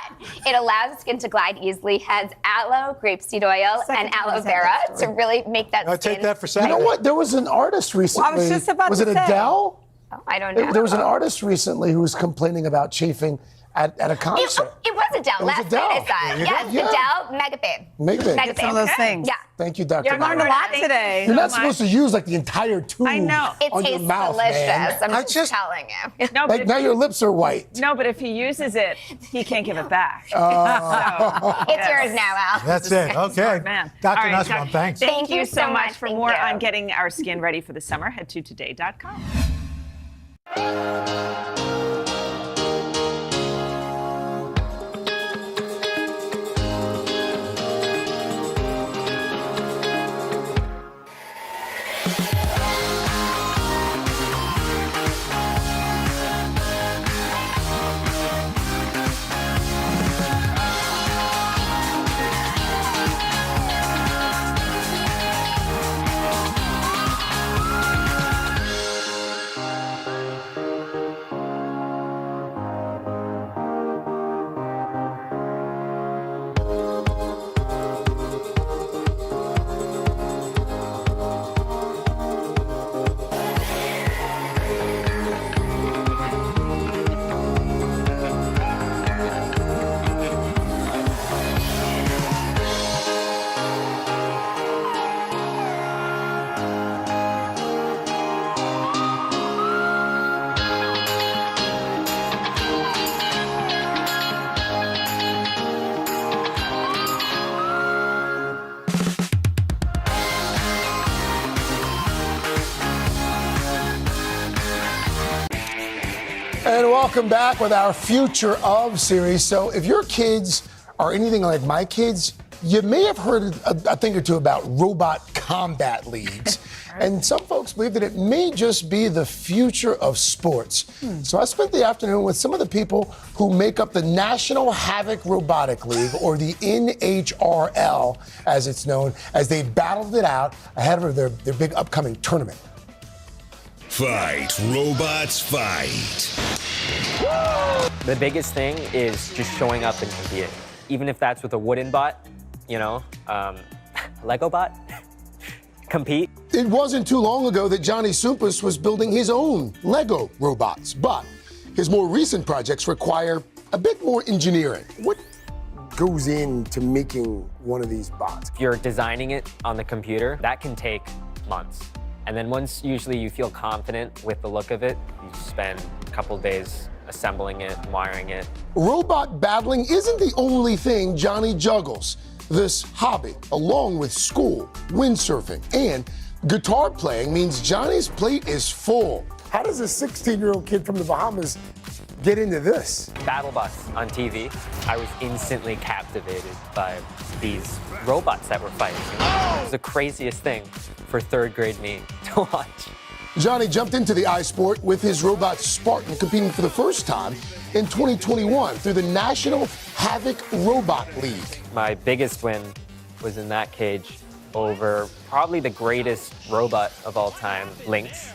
it allows the skin to glide easily. Has aloe, grapeseed oil, and aloe vera to really make that skin. take that for You Saturday. know what? There was an artist recently. I was just about was to it say. Adele? Oh, I don't know. There was an artist recently who was complaining about chafing at a concert. It was Adele. It was Last Adele. night I saw it. There you Yes, go. Yeah. Adele, Mega Babe. Mega Babe. Mega Get some of Babe. those things. Yeah. Thank you, Dr. You learned a Marnie. lot today. You're not supposed to use like the entire tube I know. It on your tastes mouth, delicious. man. I'm just telling you. No, but Like if, now your lips are white. no, but if he uses it, he can't give it back. It's yours now, Al. That's it. Okay. Smart man. Dr. All right, Nussbaum, Doc- thanks. Thank you so much. For Thank more you. on getting our skin ready for the summer, head to today.com. And welcome back with our Future of series. So if your kids are anything like my kids, you may have heard a thing or two about robot combat leagues. And some folks believe that it may just be the future of sports. So I spent the afternoon with some of the people who make up the National Havoc Robotic League, or the NHRL, as it's known, as they battled it out ahead of their big upcoming tournament. Fight, robots, fight. The biggest thing is just showing up and competing. Even if that's with a wooden bot, Lego bot, compete. It wasn't too long ago that Johnny Sumpas was building his own Lego robots, but his more recent projects require a bit more engineering. What goes into making one of these bots? If you're designing it on the computer, that can take months. And then once usually you feel confident with the look of it, you spend a couple days assembling it, wiring it. Robot battling isn't the only thing Johnny juggles. This hobby, along with school, windsurfing, and guitar playing, means Johnny's plate is full. How does a 16-year-old kid from the Bahamas get into this? BattleBots on TV, I was instantly captivated by these robots that were fighting. It was the craziest thing for third grade me to watch. Johnny jumped into the iSport with his robot Spartan, competing for the first time in 2021 through the National Havoc Robot League. My biggest win was in that cage over probably the greatest robot of all time, Lynx.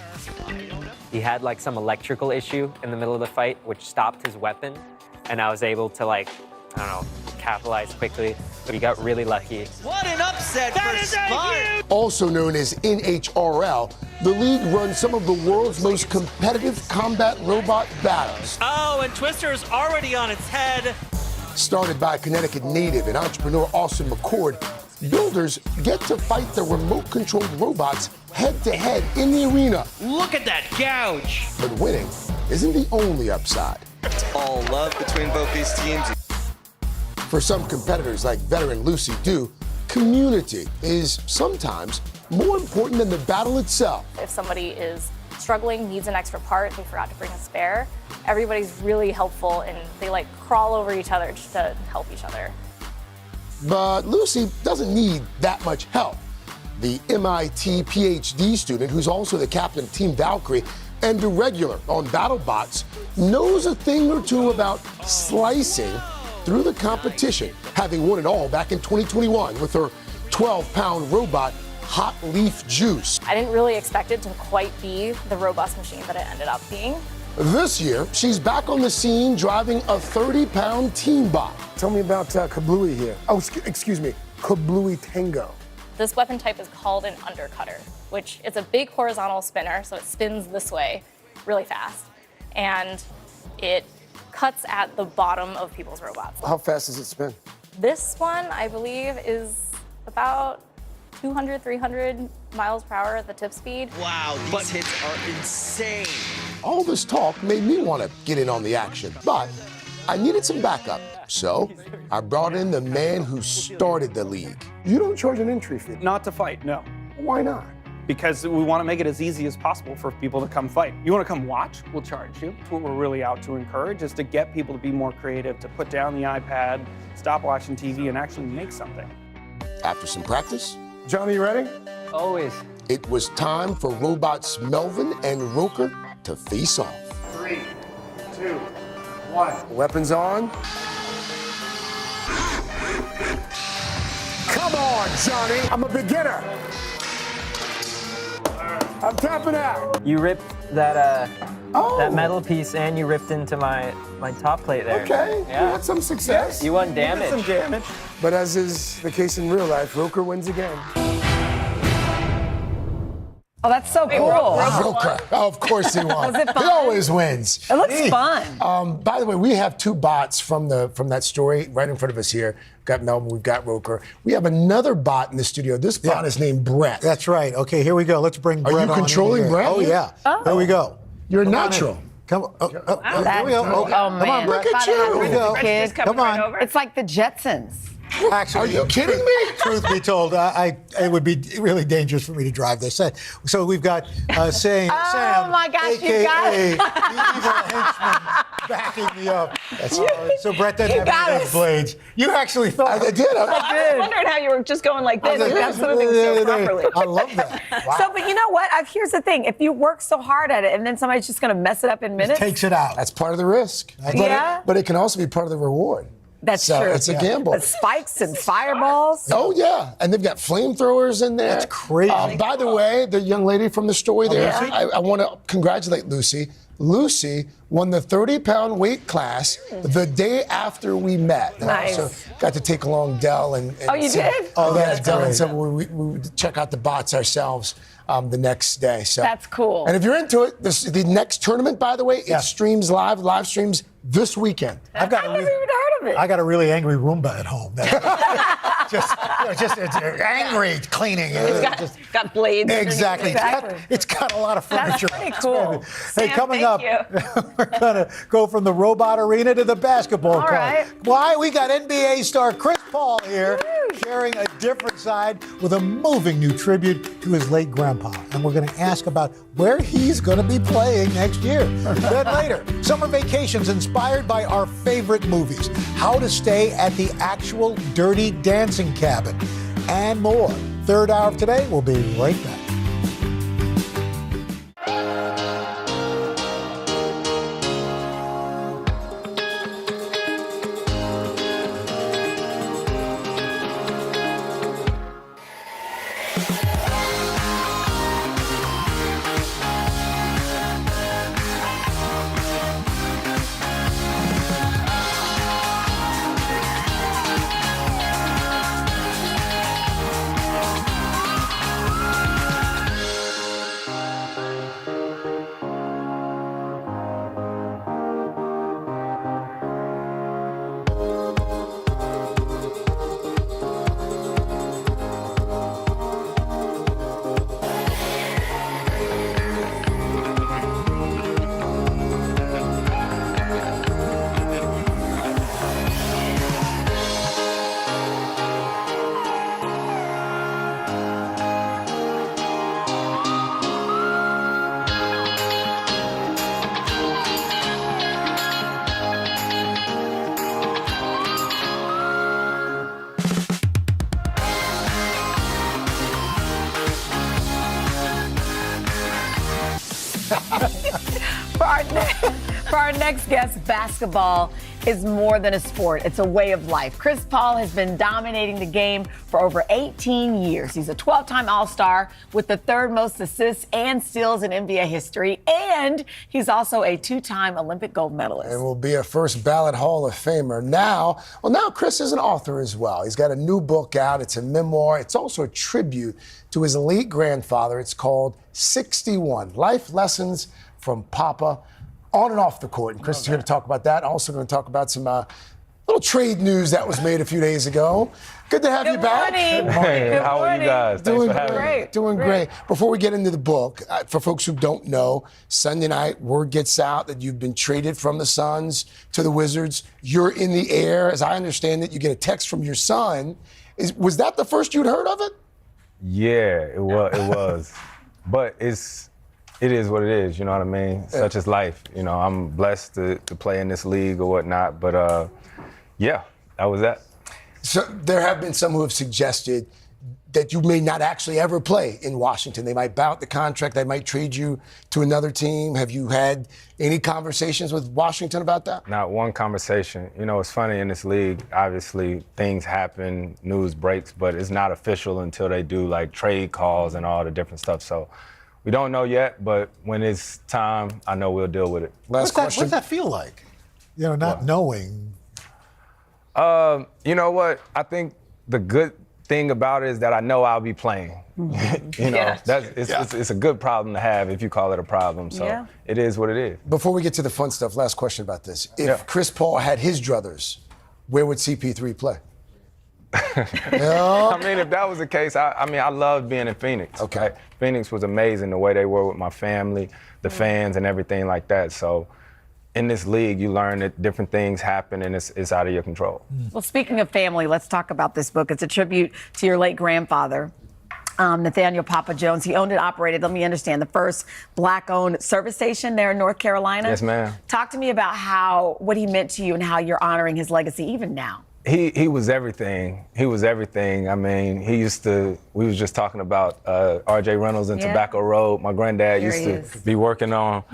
He had like some electrical issue in the middle of the fight, which stopped his weapon, and I was able to capitalize quickly, but he got really lucky. What an upset for Spart! Also known as NHRL, the league runs some of the world's most competitive combat robot battles. Oh, and Twister's already on its head. Started by Connecticut native and entrepreneur Austin McCord, builders get to fight the remote-controlled robots head-to-head in the arena. Look at that gouge! But winning isn't the only upside. It's all love between both these teams. For some competitors like veteran Lucy Dew, community is sometimes more important than the battle itself. If somebody is struggling, needs an extra part, they forgot to bring a spare, everybody's really helpful and they crawl over each other just to help each other. But Lucy doesn't need that much help. The MIT PhD student, who's also the captain of Team Valkyrie and a regular on BattleBots, knows a thing or two about slicing through the competition, having won it all back in 2021 with her 12-pound robot, Hot Leaf Juice. I didn't really expect it to quite be the robust machine that it ended up being. This year, she's back on the scene driving a 30-pound team bot. Tell me about Kablooey here. Oh, excuse me, Kablooey Tango. This weapon type is called an undercutter, which is a big horizontal spinner, so it spins this way really fast. And it cuts at the bottom of people's robots. How fast does it spin? This one, I believe, is about 200, 300 miles per hour at the tip speed. Wow, these hits are insane. All this talk made me want to get in on the action, but I needed some backup. So I brought in the man who started the league. You don't charge an entry fee? Not to fight, no. Why not? Because we want to make it as easy as possible for people to come fight. You want to come watch, we'll charge you. That's what we're really out to encourage, is to get people to be more creative, to put down the iPad, stop watching TV, and actually make something. After some practice, Johnny, you ready? Always. It was time for robots Melvin and Roker to face off. 3, 2, 1. Weapons on. Come on, Johnny. I'm a beginner. I'm tapping out. You ripped that that metal piece and you ripped into my top plate there. Okay, you had some success. Yeah, you won damage. Some damage. But as is the case in real life, Roker wins again. Oh, that's so cool. Roker. Oh, of course he won. Was it fun? He always wins. It looks fun. By the way, we have two bots from that story right in front of us here. We've got Melvin, we've got Roker. We have another bot in the studio. This bot is named Brett. That's right. Okay, here we go. Let's bring Brett on. Are you controlling Brett? Oh, yeah. Oh. Here we go. You're Come natural. On Come on. Here we go. Oh, Come man. on, Brett. Look at you. Here we go. Kid. Come on. It's like the Jetsons. Actually, are you kidding me? Truth be told, it would be really dangerous for me to drive this. So we've got Sam. Oh my gosh, AKA you got it. the evil henchman backing me up. So Brett doesn't have any of those blades. You actually thought I did. I was wondering how you were just going like this. That's moving so properly. I love that. Wow. So, but you know what? Here's the thing. If you work so hard at it and then somebody's just going to mess it up in minutes. Takes it out. That's part of the risk. But it can also be part of the reward. That's true. It's a gamble. With spikes and fireballs. Oh, yeah. And they've got flamethrowers in there. That's crazy. By the way, the young lady from the story there, I want to congratulate Lucy. Lucy won the 30-pound weight class the day after we met. Nice. So got to take along Dell and Oh, you did? Oh, that's Dell great. and so we check out the bots ourselves the next day. So That's cool. And if you're into it, the next tournament, by the way, it streams live streams this weekend. I've got I never even heard of love it. I got a really angry Roomba at home. Just it's angry cleaning. It's got blades. Exactly. It's got a lot of furniture. That's pretty cool. Hey, Sam, coming up, we're going to go from the robot arena to the basketball court. right. Why? We got NBA star Chris Paul here sharing a different side with a moving new tribute to his late grandpa. And we're going to ask about where he's going to be playing next year. Then later, summer vacations inspired by our favorite movies, how to stay at the actual Dirty Dancing cabin, and more. Third hour of Today, we'll be right back. For our next guest, basketball is more than a sport. It's a way of life. Chris Paul has been dominating the game for over 18 years. He's a 12-time All-Star with the third most assists and steals in NBA history. And he's also a 2-time Olympic gold medalist. And will be a first ballot Hall of Famer. Now Chris is an author as well. He's got a new book out. It's a memoir. It's also a tribute to his elite grandfather. It's called 61, Life Lessons from Papa, on and off the court. And Chris is here to talk about that. Also going to talk about some little trade news that was made a few days ago. Good to have you back. Hey, how are you guys? Thanks for having me. Doing great. Before we get into the book, for folks who don't know, Sunday night, word gets out that you've been traded from the Suns to the Wizards. You're in the air. As I understand it, you get a text from your son. Was that the first you'd heard of it? Yeah, it was. But it is what it is, you know what I mean? Such is life. You know, I'm blessed to play in this league or whatnot, but yeah, that was that. So there have been some who have suggested that you may not actually ever play in Washington. They might bout the contract, they might trade you to another team. Have you had any conversations with Washington about that? Not one conversation. You know, it's funny in this league, obviously things happen, news breaks, but it's not official until they do like trade calls and all the different stuff. So we don't know yet, but when it's time, I know we'll deal with it. Last question. What does that feel like? You know, not knowing. You know what? I think the good thing about it is that I know I'll be playing. You know, it's a good problem to have if you call it a problem. So it is what it is. Before we get to the fun stuff, last question about this. If Chris Paul had his druthers, where would CP3 play? I mean, if that was the case, I loved being in Phoenix. Okay. Right? Phoenix was amazing, the way they were with my family, the fans, and everything like that. So in this league, you learn that different things happen and it's out of your control. Well, speaking of family, let's talk about this book. It's a tribute to your late grandfather, Nathaniel Papa Jones. He owned and operated, let me understand, the first Black-owned service station there in North Carolina. Yes, ma'am. Talk to me about what he meant to you and how you're honoring his legacy even now. He was everything. He was everything. I mean, we was just talking about R.J. Reynolds and Tobacco Road. My granddad used to be working on,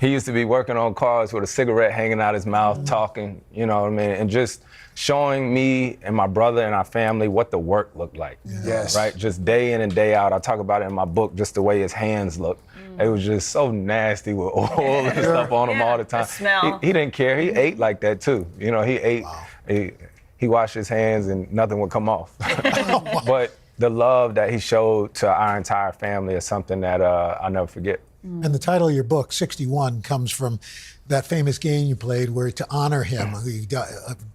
he used to be working on cars with a cigarette hanging out his mouth, talking, you know what I mean? And just showing me and my brother and our family what the work looked like. Yes. Right? Just day in and day out. I talk about it in my book, just the way his hands look. It was just so nasty with oil and stuff on him all the time. The smell. He didn't care. He ate like that too. You know, he ate. Wow. He washed his hands and nothing would come off. But the love that he showed to our entire family is something that I'll never forget. And the title of your book, 61, comes from that famous game you played where, to honor him, who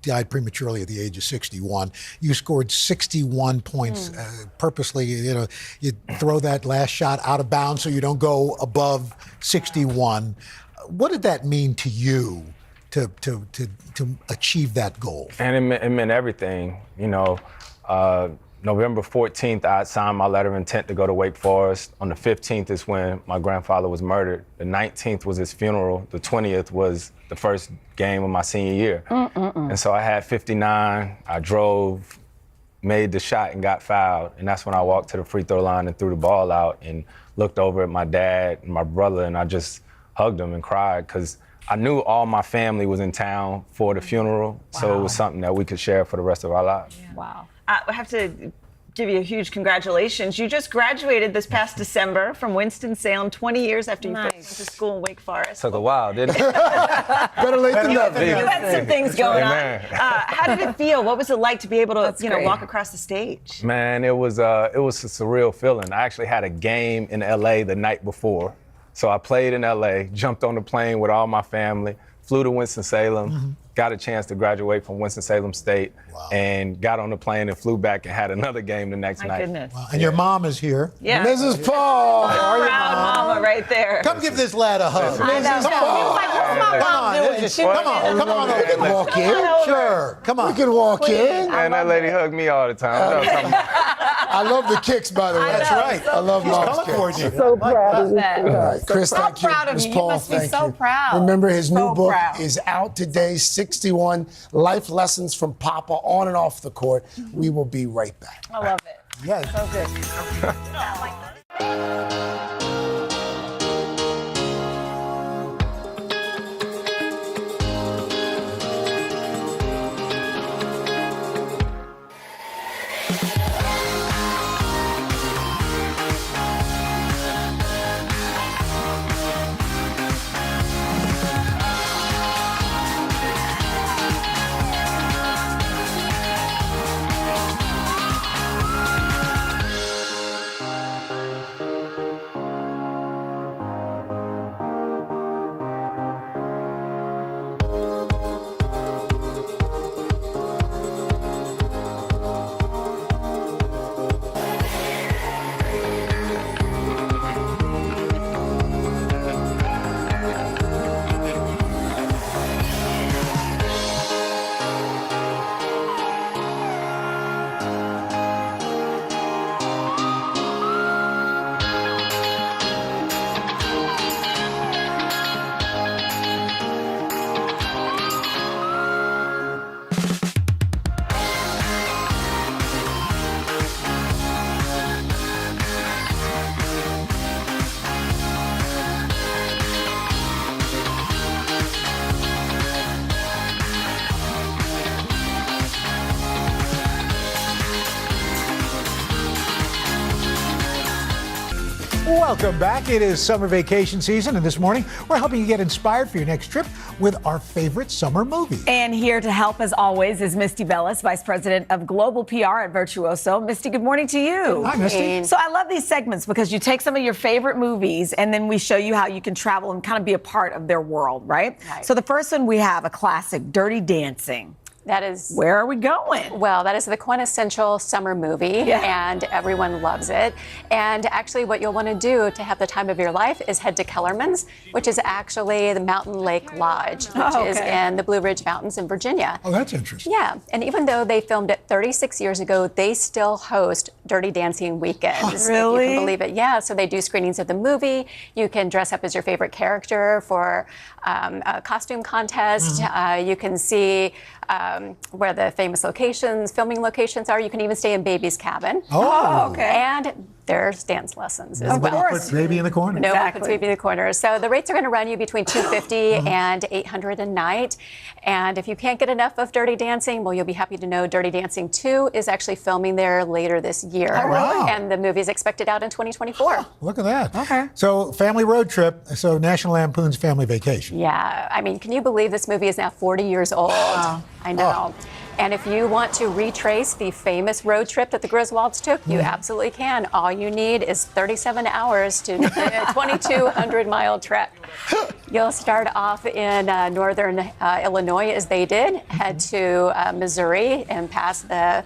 died prematurely at the age of 61, you scored 61 points purposely. You throw that last shot out of bounds so you don't go above 61. What did that mean to you to achieve that goal? And it meant everything. November 14th, I signed my letter of intent to go to Wake Forest. On the 15th is when my grandfather was murdered. The 19th was his funeral. The 20th was the first game of my senior year. And so I had 59. I drove, made the shot, and got fouled. And that's when I walked to the free throw line and threw the ball out and looked over at my dad and my brother, and I just hugged them and cried because I knew all my family was in town for the funeral. So it was something that we could share for the rest of our lives. Yeah. Wow. I have to give you a huge congratulations. You just graduated this past December from Winston-Salem, 20 years after you first went to school in Wake Forest. Took a while, didn't it? Better late than never. You had some things going Amen. on. How did it feel? What was it like to be able to, walk across the stage? Man, it was a surreal feeling. I actually had a game in LA the night before. So I played in LA, jumped on the plane with all my family, flew to Winston-Salem, got a chance to graduate from Winston-Salem State, and got on the plane and flew back and had another game the next night. My goodness. Wow. And your mom is here. Yeah. Mrs. Paul. Proud mama right there. Come give this lad a hug. I know. Mrs. Paul. Like, what's my mom doing? Come on. We can walk in. Sure. Come on. We can walk in. And that lady hugged me all the time. I love the kicks, by the way. That's right. I love mom's kicks. So proud of that. Chris, So thank you. proud of Miss you. You Paul, must be thank so you. proud. Remember, his new So book proud. is out today, 61 Life Lessons from Papa on and off the court. We will be right back. I love it. Yes. So good. Welcome back. It is summer vacation season, and this morning we're helping you get inspired for your next trip with our favorite summer movie. And here to help, as always, is Misty Bellis, Vice President of Global PR at Virtuoso. Misty, good morning to you. Hi, Misty. So I love these segments because you take some of your favorite movies and then we show you how you can travel and kind of be a part of their world, right? So the first one we have, a classic, Dirty Dancing. That is. Where are we going? Well, that is the quintessential summer movie, and everyone loves it. And actually, what you'll want to do to have the time of your life is head to Kellerman's, which is actually the Mountain Lake Lodge, which is in the Blue Ridge Mountains in Virginia. Oh, that's interesting. Yeah, and even though they filmed it 36 years ago, they still host Dirty Dancing weekends. Really? If you can believe it. Yeah, so they do screenings of the movie. You can dress up as your favorite character for a costume contest. You can see where the famous locations, filming locations are. You can even stay in Baby's cabin. Oh, okay. And there's dance lessons as Nobody well. puts baby in the corner. No one puts baby in the corner. So the rates are going to run you between $250 and $800 a night. And if you can't get enough of Dirty Dancing, well, you'll be happy to know Dirty Dancing 2 is actually filming there later this year. Oh, wow. And the movie is expected out in 2024. Look at that. Okay. So family road trip. So National Lampoon's Family Vacation. Yeah, I mean, can you believe this movie is now 40 years old? I know. And if you want to retrace the famous road trip that the Griswolds took, you absolutely can. All you need is 37 hours to a 2,200-mile trek. You'll start off in northern Illinois, as they did, head to Missouri and pass the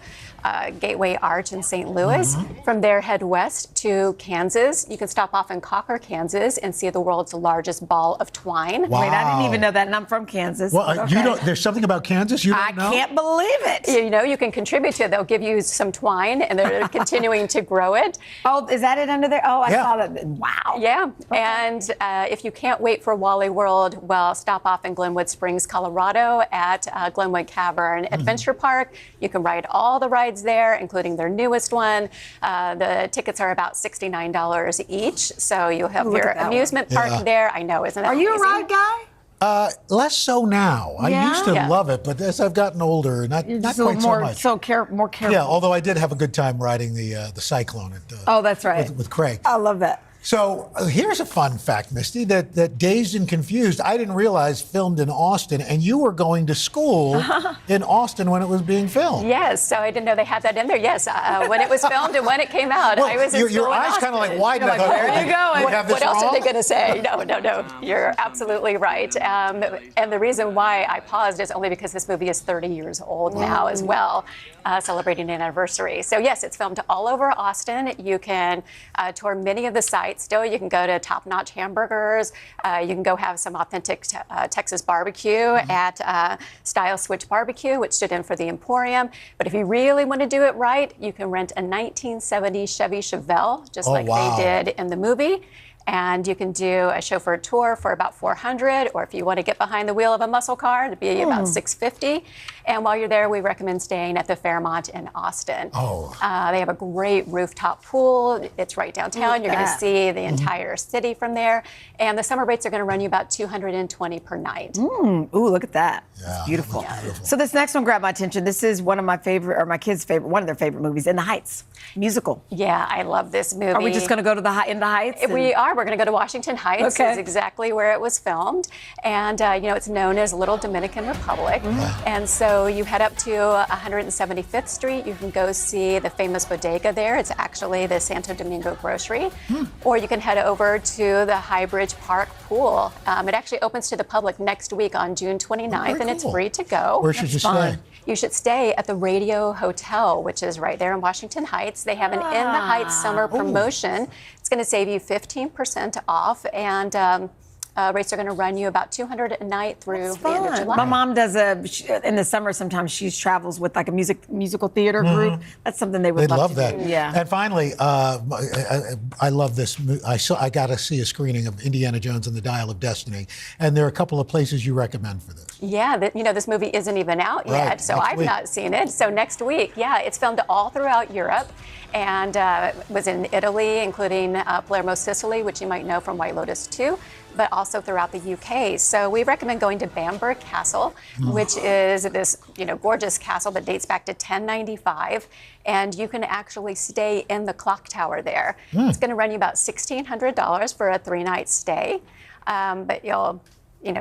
Gateway Arch in St. Louis. From there, head west to Kansas. You can stop off in Cocker, Kansas, and see the world's largest ball of twine. Wait, I didn't even know that, and I'm from Kansas. Well, Okay. you don't. There's something about Kansas you don't know. I can't believe it. You know, you can contribute to it. They'll give you some twine, and they're continuing to grow it. Oh, is that it under there? Oh, I Yeah. saw that. Wow. Yeah, and if you can't wait for Wally World, well, stop off in Glenwood Springs, Colorado at Glenwood Cavern Adventure Park. You can ride all the rides there, including their newest one. The tickets are about $69 each, so you'll have Ooh, look your at that amusement one. park Yeah. there. I know, isn't that Are you a amazing? ride guy? Less so now. I Yeah? used to Yeah. love it, but as I've gotten older, not Just quite so more, much. more careful. Yeah, although I did have a good time riding the Cyclone at, Oh, that's right. with Craig. I love that. So here's a fun fact, Misty, that Dazed and Confused, I didn't realize filmed in Austin, and you were going to school in Austin when it was being filmed. Yes, so I didn't know they had that in there. Yes, when it was filmed and when it came out, Well, I was in your school in eyes kinda like Austin. widened. You're I thought, where oh, are you going? we have this What else are they wrong? going to say? No. You're absolutely right. And the reason why I paused is only because this movie is 30 years old now as well, celebrating an anniversary. So yes, it's filmed all over Austin. You can tour many of the sites. Still, you can go to Top Notch Hamburgers. You can go have some authentic Texas barbecue at Style Switch Barbecue, which stood in for the Emporium. But if you really want to do it right, you can rent a 1970 Chevy Chevelle, just like they did in the movie. And you can do a chauffeur tour for about $400, or if you want to get behind the wheel of a muscle car, it'd be about $650. And while you're there, we recommend staying at the Fairmont in Austin. They have a great rooftop pool. It's right downtown. You're going to see the entire city from there. And the summer rates are going to run you about $220 per night. Ooh, look at that. It's beautiful. So this next one grabbed my attention. This is one of my favorite, or my kids' favorite, one of their favorite movies, In the Heights, musical. Yeah, I love this movie. Are we just going to go to In the Heights? We are. We're going to go to Washington Heights. Okay. Is exactly where it was filmed. And, it's known as Little Dominican Republic. And so you head up to 175th Street. You can go see the famous bodega there. It's actually the Santo Domingo Grocery. Or you can head over to the High Bridge Park pool. It actually opens to the public next week on June 29th, and it's free to go. Where should you stay? You should stay at the Radio Hotel, which is right there in Washington Heights. They have an In the Heights summer promotion. It's going to save you 15% off, and rates are going to run you about $200 a night through the end of July. My mom does in the summer, sometimes she travels with like a musical theater group. That's something they would They'd love love to that. do. Yeah. And finally, I love this. I got to see a screening of Indiana Jones and the Dial of Destiny, and there are a couple of places you recommend for this. Yeah, this movie isn't even out Right, yet, so next I've week. not seen it. So next week, yeah, it's filmed all throughout Europe and was in Italy, including Palermo, Sicily, which you might know from White Lotus 2, but also throughout the UK. So we recommend going to Bamberg Castle, which is this, gorgeous castle that dates back to 1095, and you can actually stay in the clock tower there. It's going to run you about $1,600 for a 3-night stay, but you'll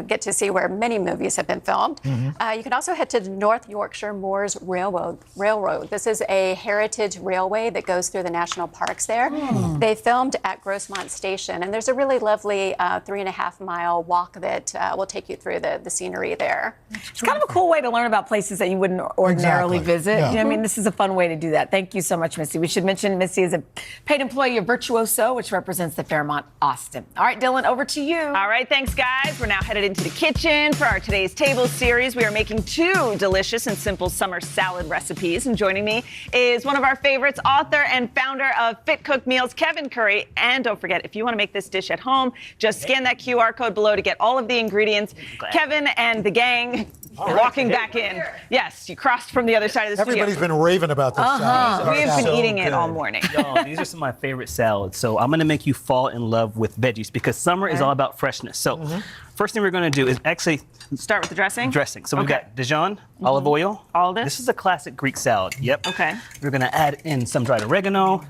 get to see where many movies have been filmed. You can also head to the North Yorkshire Moors Railroad. This is a heritage railway that goes through the national parks there. They filmed at Grossmont Station, and there's a really lovely 3.5-mile walk that will take you through the scenery there. It's kind of a cool way to learn about places that you wouldn't ordinarily visit. Yeah. You know what I mean? This is a fun way to do that. Thank you so much, Missy. We should mention Missy is a paid employee of Virtuoso, which represents the Fairmont Austin. All right, Dylan, over to you. All right, thanks, guys. We're now headed into the kitchen for our Today's Table series. We are making 2 delicious and simple summer salad recipes. And joining me is one of our favorites, author and founder of Fit Cook Meals, Kevin Curry. And don't forget, if you want to make this dish at home, just scan that QR code below to get all of the ingredients. Kevin and the gang walking back in. Yes, you crossed from the other side of the studio. Everybody's been raving about this salad. We have been eating it all morning. Yo, these are some of my favorite salads. So I'm going to make you fall in love with veggies because summer is all about freshness. So first thing we're going to do is actually start with the dressing. So we've got Dijon, olive oil. All this? This is a classic Greek salad. Yep. Okay. We're going to add in some dried oregano,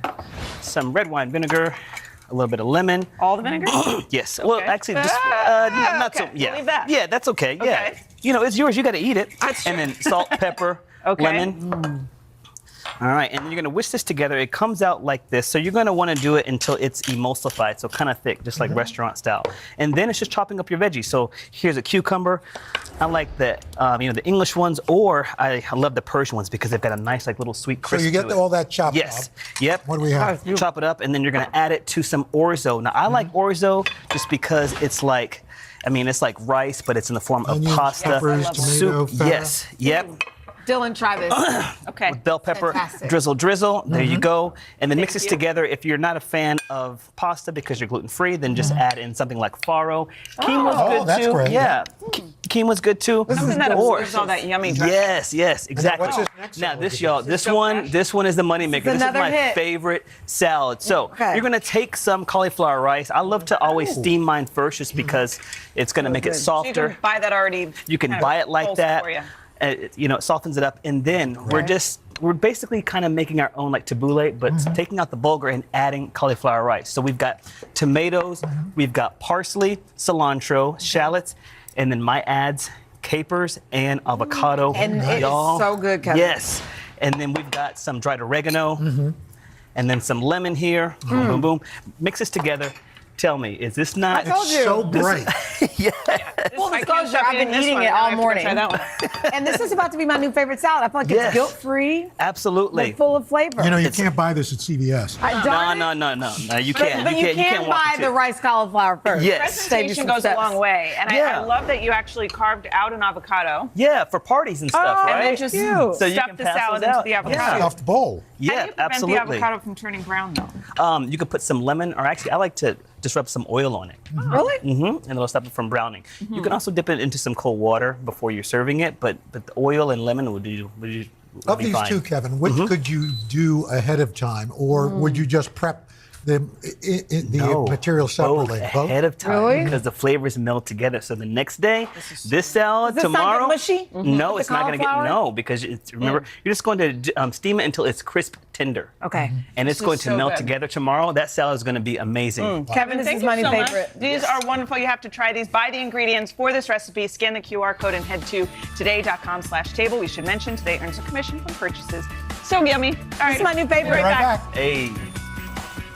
some red wine vinegar, a little bit of lemon. All the vinegar? Yes. Well, actually, just not so. Okay. Yeah. Leave that. Yeah, that's okay. Yeah. Okay. It's yours. You got to eat it. That's and true. then salt, pepper. Okay. lemon. All right, and then you're gonna whisk this together. It comes out like this. So you're gonna wanna do it until it's emulsified, so kind of thick, just like restaurant style. And then it's just chopping up your veggies. So here's a cucumber. I like the, the English ones, or I love the Persian ones because they've got a nice, like little sweet crisp. So you get to it. all that chopped Yes. up. Yep. What do we have? Chop it up, and then you're gonna add it to some orzo. Now I like orzo just because it's like, it's like rice, but it's in the form of Onions, pasta, peppers, tomato, soup. feta. Yes. Yep. Dylan, try this. Okay. With bell pepper, Fantastic. drizzle. There you go. And then mix this together. If you're not a fan of pasta because you're gluten-free, then just add in something like farro. Quinoa's good that's too. great. Yeah. Quinoa's good too. Something that absorbs all that yummy dressing. Yes, exactly. what's this next Now one? this, y'all, this one is the moneymaker. This is another my hit. favorite salad. So Okay. you're gonna take some cauliflower rice. I love to always steam mine first just because it's gonna make it So you softer. can buy that already. You can kind of buy it like wholesome that. for you. It softens it up, and then we're basically kind of making our own like tabbouleh, but taking out the bulgur and adding cauliflower rice. So we've got tomatoes, we've got parsley, cilantro, shallots, and then my adds capers and avocado. And it is y'all. so good, Kevin. Yes, and then we've got some dried oregano, and then some lemon here. Boom, boom, boom. Mix this together. Tell me, is this not I told you. So bright. Full I can't disclosure, stop I've been this eating one, it now I all have to go morning. try that one. And this is about to be my new favorite salad. I feel like Yes. it's guilt-free, Absolutely. but full of flavor. You can't buy this at CVS. No, you can't. But you can't can walk buy into the it. rice cauliflower first. Yes. Save you Presentation some goes a steps. long way. And Yeah. I love that you actually carved out an avocado. Yeah, for parties and stuff, Oh, right? And then just So you stuff can the pass salad those into out. the avocado. Yeah. Stuffed bowl. How do you prevent absolutely. the avocado from turning brown, though? You could put some lemon, or actually, I like to just rub some oil on it. Really? And it'll stop it from browning. You can also dip it into some cold water before you're serving it, but the oil and lemon would be Of be these fine. two, Kevin, which could you do ahead of time, or would you just prep the material separately? Both ahead of time Really? because the flavors melt together. So the next day, this salad Does this not tomorrow. get mushy? No, With it's the not going to get cauliflower? because remember you're just going to steam it until it's crisp tender. Okay. And it's This going is to so melt good. together tomorrow. That salad is going to be amazing. Kevin, this Thank is you my new so much. favorite. These are wonderful. You have to try these. Buy the ingredients for this recipe. Scan the QR code and head to today.com/table. We should mention today earns a commission from purchases. So yummy. All right. This is my new favorite. Right back. Hey.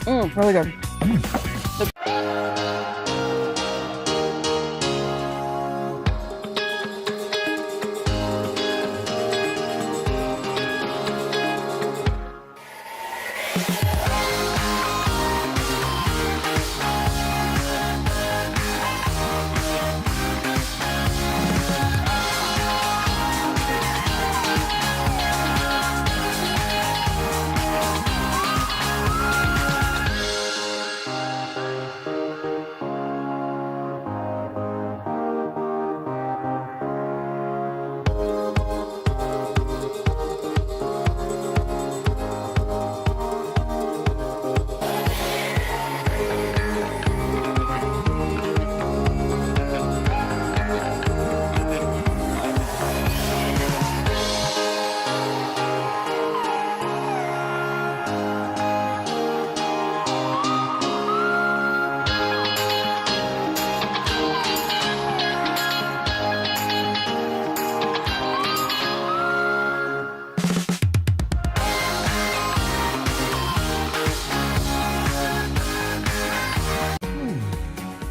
Really good.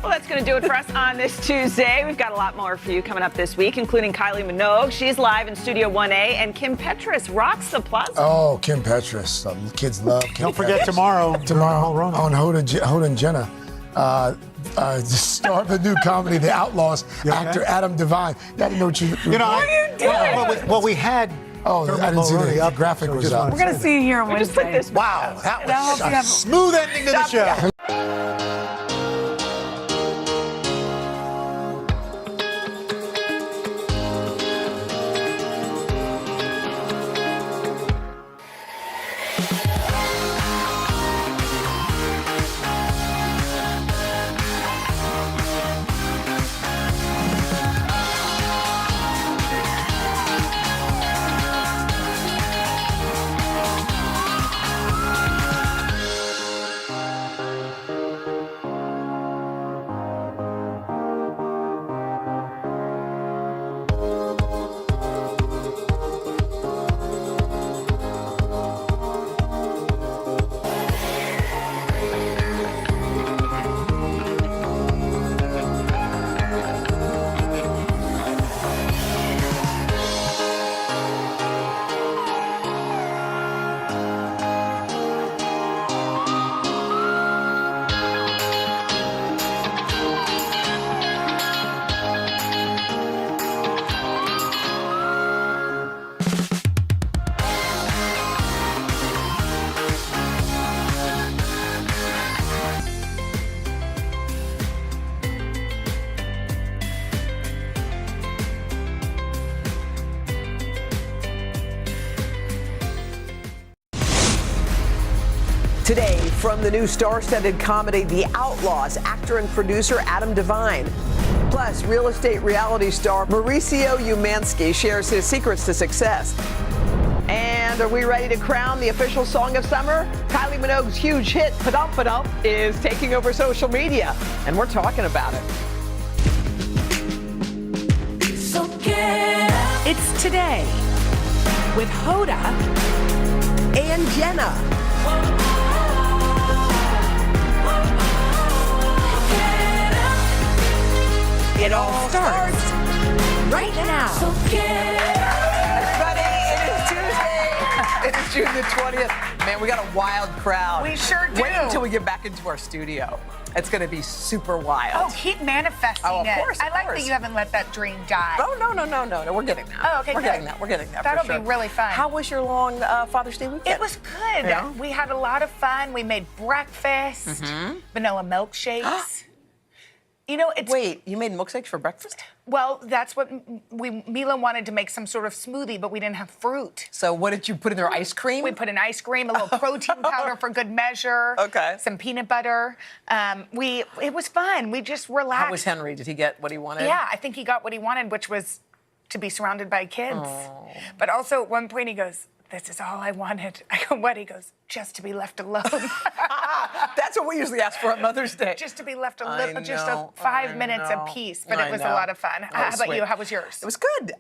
Well, that's going to do it for us on this Tuesday. We've got a lot more for you coming up this week, including Kylie Minogue. She's live in Studio 1A, and Kim Petras rocks the plaza. Oh, Kim Petras. The kids love Kim Don't forget Petras. tomorrow on Hoda and Jenna. The star of the new comedy, The Outlaws, actor Adam Devine. I didn't know what you You know, well, we had. Oh, I didn't see Mulroney the up, graphic so we was just up. wanted We're going to see you here on Wednesday. Wow, that And I hope was you a have- smooth ending to the show. Today, from the new star-studded comedy The Outlaws, actor and producer Adam Devine. Plus, real estate reality star Mauricio Umansky shares his secrets to success. And are we ready to crown the official song of summer? Kylie Minogue's huge hit, Padump Padump, is taking over social media, and we're talking about it. So get up. It's Today with Hoda and Jenna. It all starts right now. So Everybody, it is Tuesday. It is June the 20th. Man, we got a wild crowd. We sure do. Wait until we get back into our studio. It's going to be super wild. Oh, keep manifesting Oh, of it. course, I like that you haven't let that dream die. Oh, no. We're getting that. Oh, okay, We're good. getting that. We're getting that. That'll for sure. be really fun. How was your long Father's Day weekend? It was good. Yeah? We had a lot of fun. We made breakfast, vanilla milkshakes. You know, it's... Wait, you made milkshakes for breakfast? Well, that's what Mila wanted to make some sort of smoothie, but we didn't have fruit. So what did you put in there, ice cream? We put in ice cream, a little protein powder for good measure. Okay. Some peanut butter. It was fun. We just relaxed. How was Henry? Did he get what he wanted? Yeah, I think he got what he wanted, which was to be surrounded by kids. But also at one point he goes, "This is all I wanted." I go, "What?" He goes, "Just to be left alone." That's what we usually ask for on Mother's Day. Just to be left I alone, just know, 5 minutes know. apiece. But I it was know. a lot of fun. That How was about sweet. you? How was yours? It was good.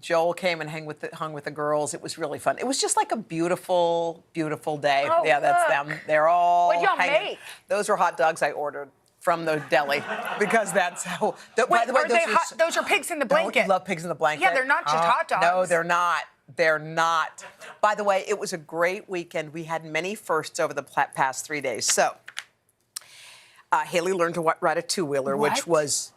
Joel came and hung with the girls. It was really fun. It was just like a beautiful, beautiful day. Oh, yeah, that's look. them. They're all What'd y'all hanging. make? Those are hot dogs I ordered from the deli because that's how. By Wait, the way, are they hot? Those are pigs in the blanket. Don't you love pigs in the blanket? Yeah, they're not just hot dogs. No, they're not. They're not. By the way, it was a great weekend. We had many firsts over the past 3 days. So, Haley learned to ride a two-wheeler, which was,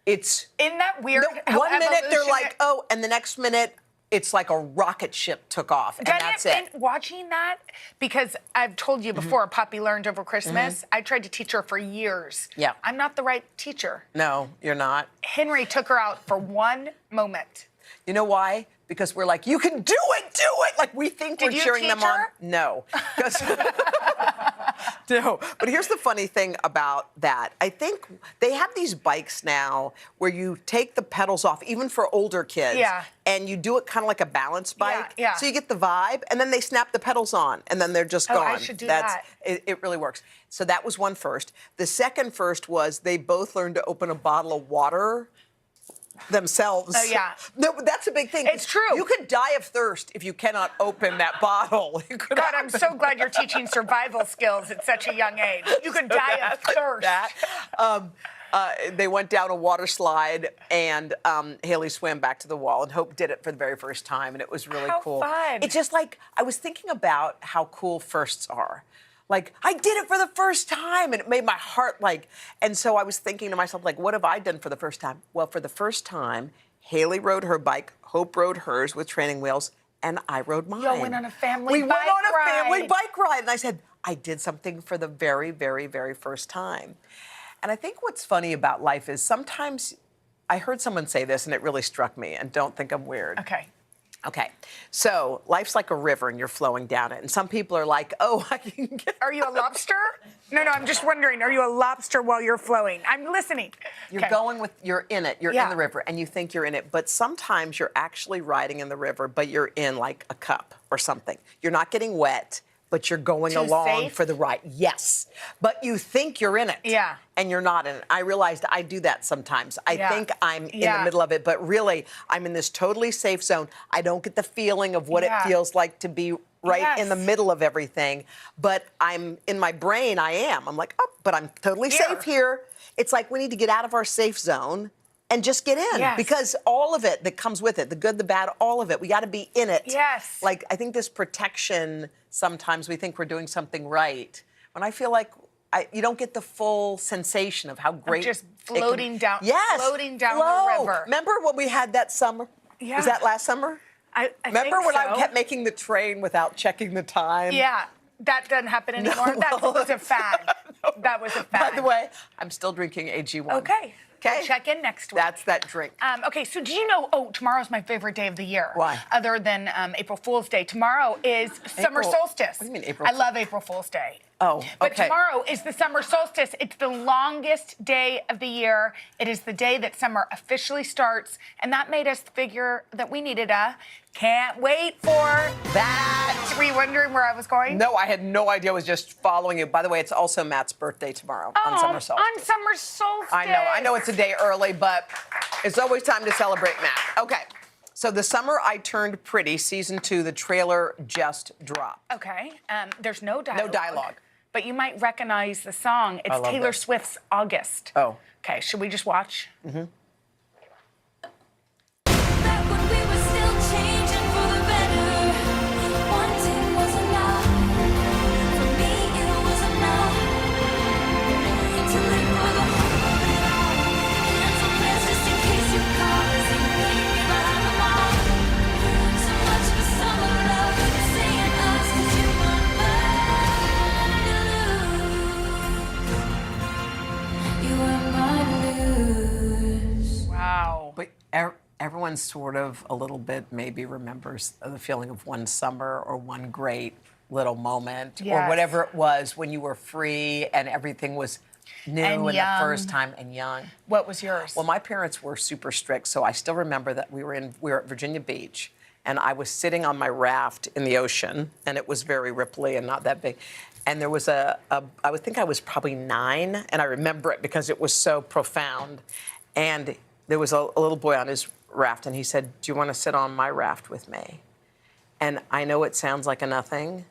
Isn't that weird? No, 1 minute they're like, oh, and the next minute it's like a rocket ship took off, and that's it. And watching that, because I've told you before, Poppy learned over Christmas. I tried to teach her for years. Yeah. I'm not the right teacher. No, you're not. Henry took her out for one moment. You know why? Because we're like, you can do it! Like we think Did we're you cheering teach them on. her? No. 'Cause- No, but here's the funny thing about that. I think they have these bikes now where you take the pedals off, even for older kids. Yeah. And you do it kind of like a balance bike. yeah. So you get the vibe, and then they snap the pedals on, and then they're just Oh, gone. I should do that. It really works. So that was one first. The second first was they both learned to open a bottle of water themselves. Oh, yeah. No, but that's a big thing. It's true. You could die of thirst if you cannot open that bottle. It could God, I'm so glad you're teaching survival skills at such a young age. You could die of thirst. They went down a water slide, and Haley swam back to the wall, and Hope did it for the very first time, and it was really How cool. fun. It's just like, I was thinking about how cool firsts are. Like, I did it for the first time, and it made my heart and so I was thinking to myself, what have I done for the first time? Well, for the first time, Haley rode her bike, Hope rode hers with training wheels, and I rode mine. Y'all went on a family We bike went on a family ride. bike ride, and I said, I did something for the very, very, very first time. And I think what's funny about life is sometimes, I heard someone say this, and it really struck me, and don't think I'm weird. Okay, so life's like a river and you're flowing down it. And some people are like, oh, I can get... Are you a lobster? No, I'm just wondering, are you a lobster while you're flowing? I'm listening. You're you're in it, you're in the river, and you think you're in it. But sometimes you're actually riding in the river, but you're in like a cup or something. You're not getting wet, but you're going Too along safe? for the ride. Yes, but you think you're in it. Yeah. And you're not in it. I realized I do that sometimes. I Yeah. think I'm in Yeah. the middle of it, but really, I'm in this totally safe zone. I don't get the feeling of what Yeah. it feels like to be right in the Yes. middle of everything. But I'm in my brain, I am. I'm like, oh, but I'm totally safe here. It's like we need to get out of our safe zone and just get in. Yes. Because all of it that comes with it, the good, the bad, all of it, we got to be in it. Yes. Like, I think this protection, sometimes we think we're doing something right. When I feel like you don't get the full sensation of how great just it can- floating down, Yes, floating down flow. the river. Remember when we had that summer? Yeah. Was that last summer? I Remember think when I so. kept making the train without checking the time? Yeah, that doesn't happen anymore. That was a fad. That was a fad. By the way, I'm still drinking AG1. Okay. Okay. We'll check in next week. That's that drink. Okay, so did you know, tomorrow's my favorite day of the year. Why? Other than April Fool's Day. Tomorrow is summer April- solstice. What do you mean April I Fool's? love April Fool's Day. Oh, But okay. tomorrow is the summer solstice. It's the longest day of the year. It is the day that summer officially starts. And that made us figure that we needed a can't wait for that. Were you wondering where I was going? No, I had no idea. I was just following you. By the way, it's also Matt's birthday tomorrow on summer solstice. On summer solstice. I know it's a day early, but it's always time to celebrate Matt. Okay. So The Summer I Turned Pretty, season 2, the trailer just dropped. Okay. There's no dialogue. No dialogue. But you might recognize the song. It's I love Taylor this. Swift's August. Oh. Okay, should we just watch? Mm-hmm. Wow. But everyone sort of a little bit maybe remembers the feeling of one summer or one great little moment or Yes. whatever it was when you were free and everything was new And and young. the first time and young. What was yours? Well, my parents were super strict, so I still remember that we were at Virginia Beach, and I was sitting on my raft in the ocean, and it was very ripply and not that big. And there was I would think I was probably 9, and I remember it because it was so profound. And there was a little boy on his raft, and he said, "Do you want to sit on my raft with me?" And I know it sounds like a nothing.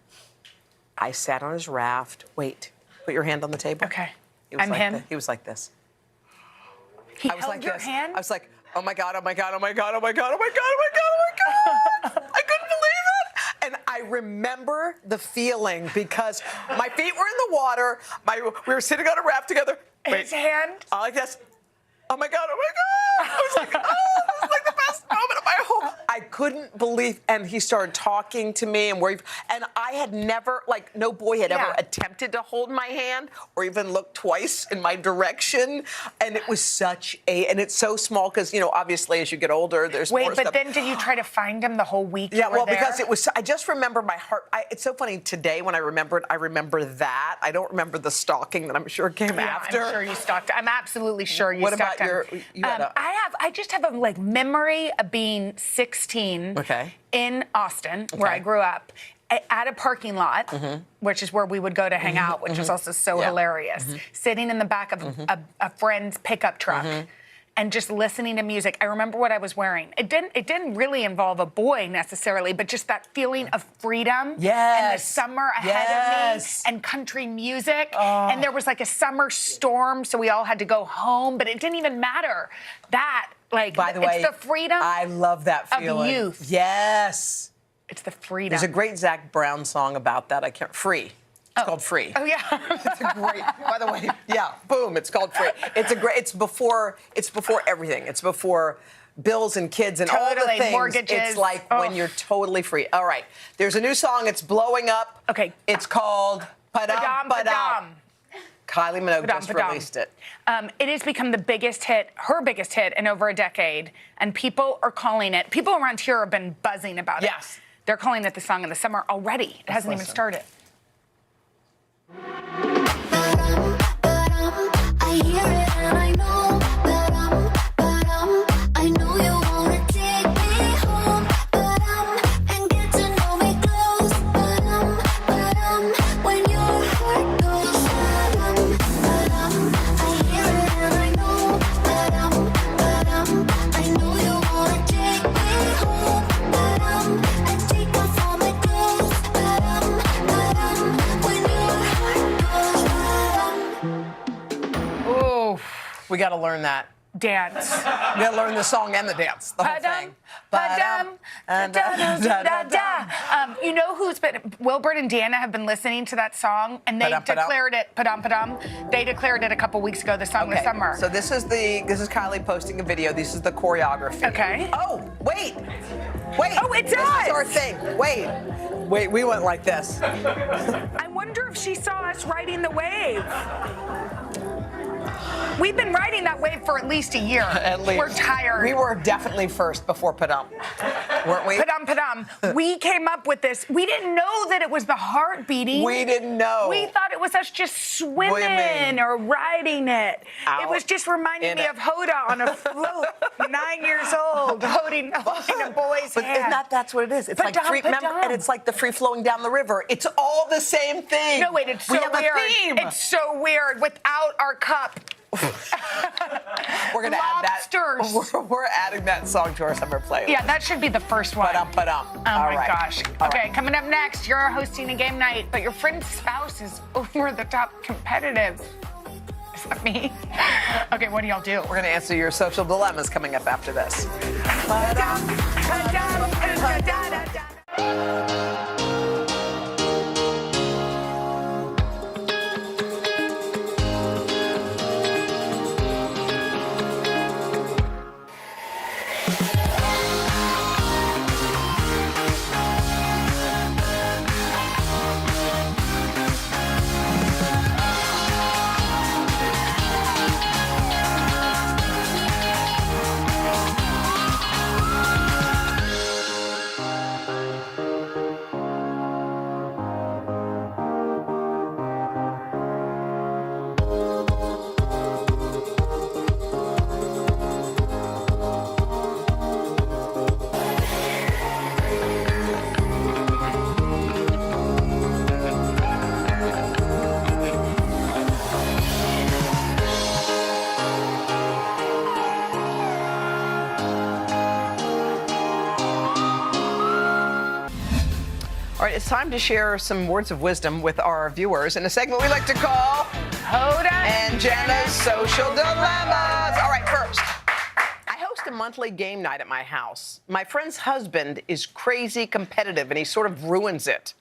I sat on his raft. Wait, put your hand on the table. Okay. He was I'm like him. He was like this. He I was held like your this. hand? I was like, oh my God, oh my God, oh my God, oh my God, oh my God, oh my God, oh my God. I couldn't believe it. And I remember the feeling because my feet were in the water. We were sitting on a raft together. His hand? I like this. Oh my God, oh my God. I was like, oh, this is like the best moment of my whole. I couldn't believe, and he started talking to me, and I had never, like, no boy had ever attempted to hold my hand or even look twice in my direction, and it was and it's so small because, obviously as you get older, there's more Wait, but stuff. then did you try to find him the whole week? Yeah, you were well, there? because it was, I just remember my heart. It's so funny today when I remember it, I remember that. I don't remember the stalking that I'm sure came after. I'm sure you stalked. I'm absolutely sure you What stalked about him. you had I just have a memory of being 16 in Austin, where I grew up, at a parking lot, which is where we would go to hang out, which was also so hilarious. Sitting in the back of a friend's pickup truck. And just listening to music. I remember what I was wearing. It didn't really involve a boy necessarily, but just that feeling of freedom and the summer ahead of me and country music. And there was like a summer storm, so we all had to go home, but it didn't even matter. By the way, it's the freedom. I love that feeling. Of youth. Yes. It's the freedom. There's a great Zach Brown song about that. Free. It's called Free. Oh yeah. It's a great. By the way, yeah, boom. It's called Free. It's before everything. It's before bills and kids and all the Totally, things. mortgages. It's like when you're totally free. All right. There's a new song. It's blowing up. Okay. It's called Padam Padam. Kylie Minogue just Padam. released it. It has become the biggest hit, her biggest hit in over a decade, and people are calling it. People around here have been buzzing about it. Yes. They're calling it the song of the summer already. It hasn't even started. I hear it and I know I know you wanna take me home, and get to know me close, when your heart goes, I hear it and I know you wanna take me home, and take off all my clothes, when your heart goes. Oh, We got to learn that. Dance. We got to learn the song and the dance. The whole thing. You know who's been? Wilbert and Deanna have been listening to that song, and they declared it. Padam Padam. They declared it a couple weeks ago. The song of the summer. So this is Kylie posting a video. This is the choreography. Okay. Oh, wait. Oh, it does. This is our thing. Wait. We went like this. I wonder if she saw us riding the wave. We've been riding that wave for at least a year. At least. We're tired. We were definitely first before Padum, weren't we? Padum. We came up with this. We didn't know that it was the heart beating. We didn't know. We thought it was us just swimming or riding it. Out It was just reminding me of Hoda on a float, 9 years old, holding a boy's But hand. that's what it is. It's like free, remember, and it's like the free flowing down the river. It's all the same thing. No, wait, it's so we have weird. A theme. It's so weird without our cup. We're gonna add that. We're adding that song to our summer playlist. Yeah, that should be the first one. Oh my gosh. Okay, coming up next, you're hosting a game night, but your friend's spouse is over the top competitive. Is that me? Okay, what do y'all do? We're gonna answer your social dilemmas coming up after this. All right, it's time to share some words of wisdom with our viewers in a segment we like to call Hoda and Jenna's Social Dilemmas. All right, first, I host a monthly game night at my house. My friend's husband is crazy competitive and he sort of ruins it.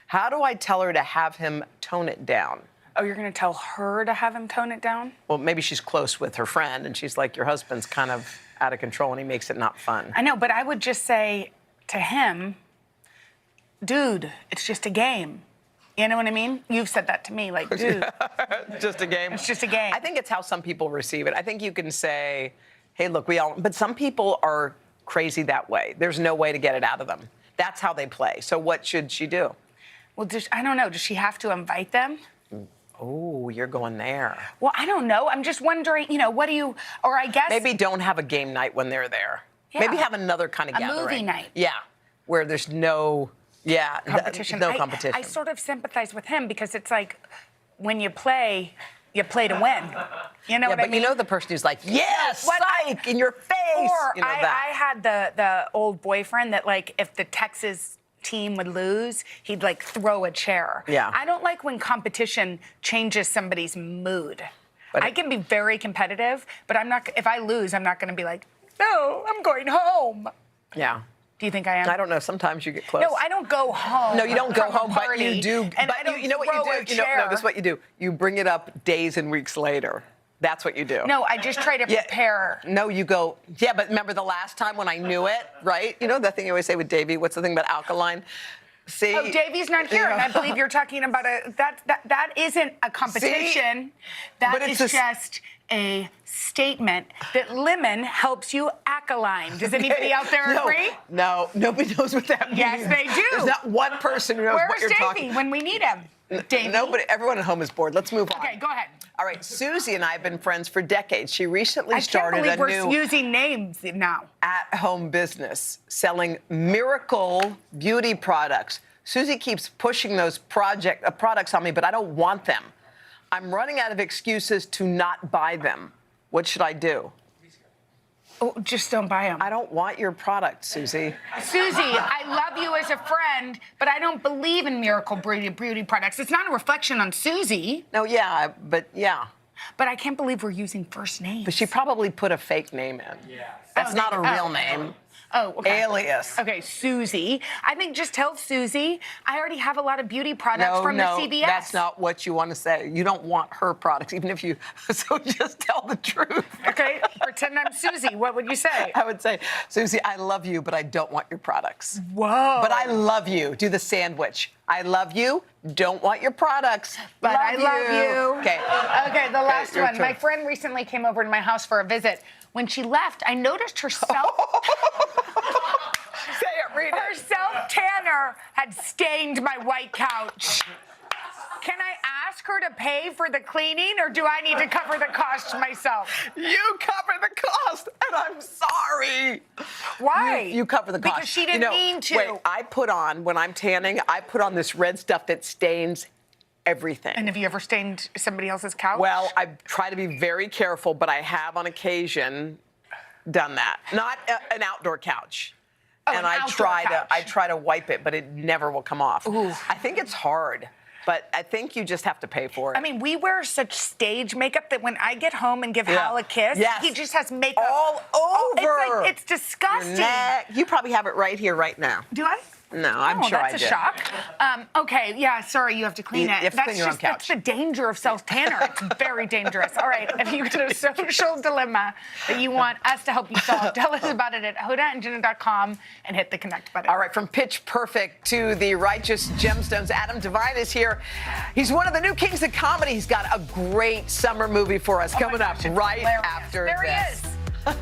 How do I tell her to have him tone it down? Oh, you're going to tell her to have him tone it down? Well, maybe she's close with her friend and she's like, your husband's kind of out of control and he makes it not fun. I know, but I would just say to him, dude, it's just a game. You know what I mean? You've said that to me, like, dude. Just a game? It's just a game. I think it's how some people receive it. I think you can say, hey, look, but some people are crazy that way. There's no way to get it out of them. That's how they play. So what should she do? Well, I don't know. Does she have to invite them? Oh, you're going there. Well, I don't know. I'm just wondering, what do you, or I guess. Maybe don't have a game night when they're there. Yeah. Maybe have another kind of a gathering. movie night. Yeah, where there's no, competition. No competition. I sort of sympathize with him because it's like when you play to win. You know what I mean? But you know the person who's like, yes, psych, in your face. Or you know I had the old boyfriend that, like, if the Texas team would lose, he'd like throw a chair. Yeah. I don't like when competition changes somebody's mood. But I can be very competitive, but I'm not. If I lose, I'm not going to be like, no, I'm going home. Yeah. Do you think I am? I don't know. Sometimes you get close. No, I don't go home. No, you don't go from a home, but party, you do. And But I don't you know what throw you a do? chair. No, this is what you do. You bring it up days and weeks later. That's what you do. No, I just try to prepare. No, you go, yeah, but remember the last time when I knew it, right? You know the thing you always say with Davey, what's the thing about alkaline? See? Oh, Davey's not here, and I believe you're talking about that isn't a competition. That is just a statement that lemon helps you alkaline. Does anybody out there agree? No, nobody knows what that means. Yes, they do. There's not one person who knows what you're Where's talking Davey when we need him? Davey? Nobody, everyone at home is bored. Let's move on. Okay, go ahead. All right, Susie and I have been friends for decades. She recently started I can't believe a we're new using names now. at-home business selling miracle beauty products. Susie keeps pushing those products on me, but I don't want them. I'm running out of excuses to not buy them. What should I do? Oh, just don't buy them. I don't want your product, Susie. Susie, I love you as a friend, but I don't believe in miracle beauty products. It's not a reflection on Susie. No, yeah, but yeah. But I can't believe we're using first names. But she probably put a fake name in. Yeah. That's not a real name. Oh, okay. Alias. Okay, Susie. I think just tell Susie I already have a lot of beauty products from the CVS. That's not what you want to say. You don't want her products, even if you. So just tell the truth. Okay, pretend I'm Susie. What would you say? I would say, Susie, I love you, but I don't want your products. Whoa. But I love you. Do the sandwich. I love you. Don't want your products. But I love you. Okay. Okay, the last your one. turn. My friend recently came over to my house for a visit. When she left, I noticed her self. Say it, read Her self-tanner had stained my white couch. Can I ask her to pay for the cleaning, or do I need to cover the cost myself? You cover the cost, and I'm sorry. Why? You cover the cost. Because she didn't mean to. Wait, I put on, when I'm tanning, I put on this red stuff that stains everything. And have you ever stained somebody else's couch? Well, I try to be very careful, but I have on occasion done that. Not an outdoor couch. Oh, and an outdoor I try to wipe it, but it never will come off. Ooh. I think it's hard, but I think you just have to pay for it. I mean, we wear such stage makeup that when I get home and give Hal a kiss, Yes. he just has makeup all over. Oh, it's disgusting. Your neck. You probably have it right here, right now. Do I? No, I'm sure I that's did. a shock. Okay, yeah, sorry, you have to clean You it. have to That's clean your own just that's couch. the danger of self-tanner. It's very dangerous. All right, if you got a social dilemma that you want us to help you solve, tell us about it at hodaandjenna.com and hit the connect button. All right, from Pitch Perfect to the Righteous Gemstones, Adam Devine is here. He's one of the new kings of comedy. He's got a great summer movie for us coming up right after There this. he is.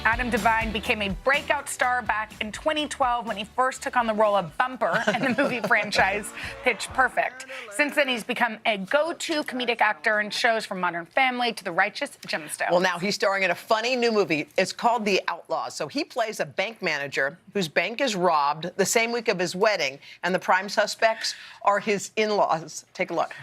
Adam Devine became a breakout star back in 2012 when he first took on the role of Bumper in the movie franchise Pitch Perfect. Since then, he's become a go-to comedic actor in shows from Modern Family to The Righteous Gemstones. Well, now he's starring in a funny new movie. It's called The Outlaws. So he plays a bank manager whose bank is robbed the same week of his wedding, and the prime suspects are his in-laws. Take a look.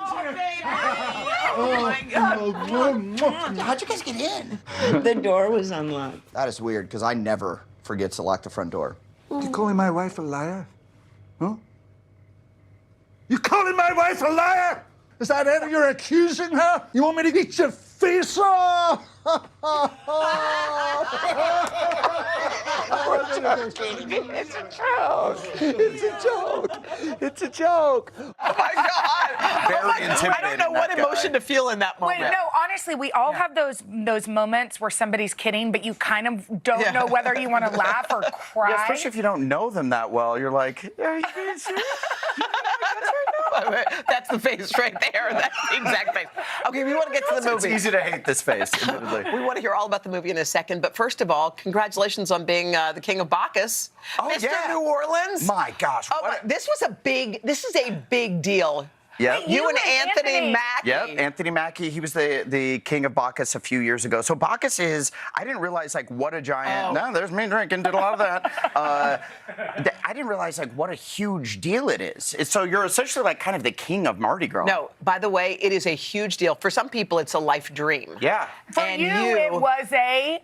Oh my God. How'd you guys get in? The door was unlocked. That is weird, because I never forget to lock the front door. You calling my wife a liar? Huh? You calling my wife a liar? Is that it? You're accusing her? You want me to eat your face off? It's a joke. It's a joke. It's a joke. Oh my God! Very intimidating. I don't know what emotion to feel in that moment. Wait, no, honestly, we all have those moments where somebody's kidding, but you kind of don't know whether you want to laugh or cry. Yeah, especially if you don't know them that well. You're like, yeah, you being serious? That's the face right there. That's the exact face. Okay, we want to get to the movie. It's easy to hate this face, admittedly. We want to hear all about the movie in a second, but first of all, congratulations on being the king of Bacchus, Mr. New Orleans. My gosh. This is a big deal. Yep. You and Anthony Mackie. Yep, Anthony Mackie. He was the king of Bacchus a few years ago. So Bacchus is, I didn't realize like what a giant, no, there's me drinking, did a lot of that. I didn't realize like what a huge deal it is. So you're essentially like kind of the king of Mardi Gras. No, by the way, it is a huge deal. For some people, it's a life dream. Yeah. For you, it was a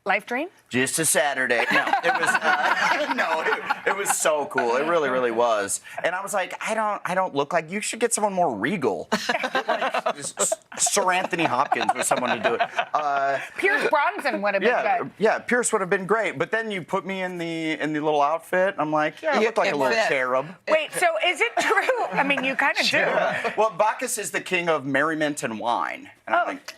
Life dream? Just a Saturday. No, it was it was so cool. It really, really was. And I was like, I don't look like you should get someone more regal. Like, Sir Anthony Hopkins was someone to do it. Pierce Bronson would have been good. Yeah, Pierce would have been great. But then you put me in the little outfit. I'm like, yeah, I look like a little cherub. Wait, so is it true? I mean, you kind of do. Yeah. Well, Bacchus is the king of merriment and wine. And I'm like,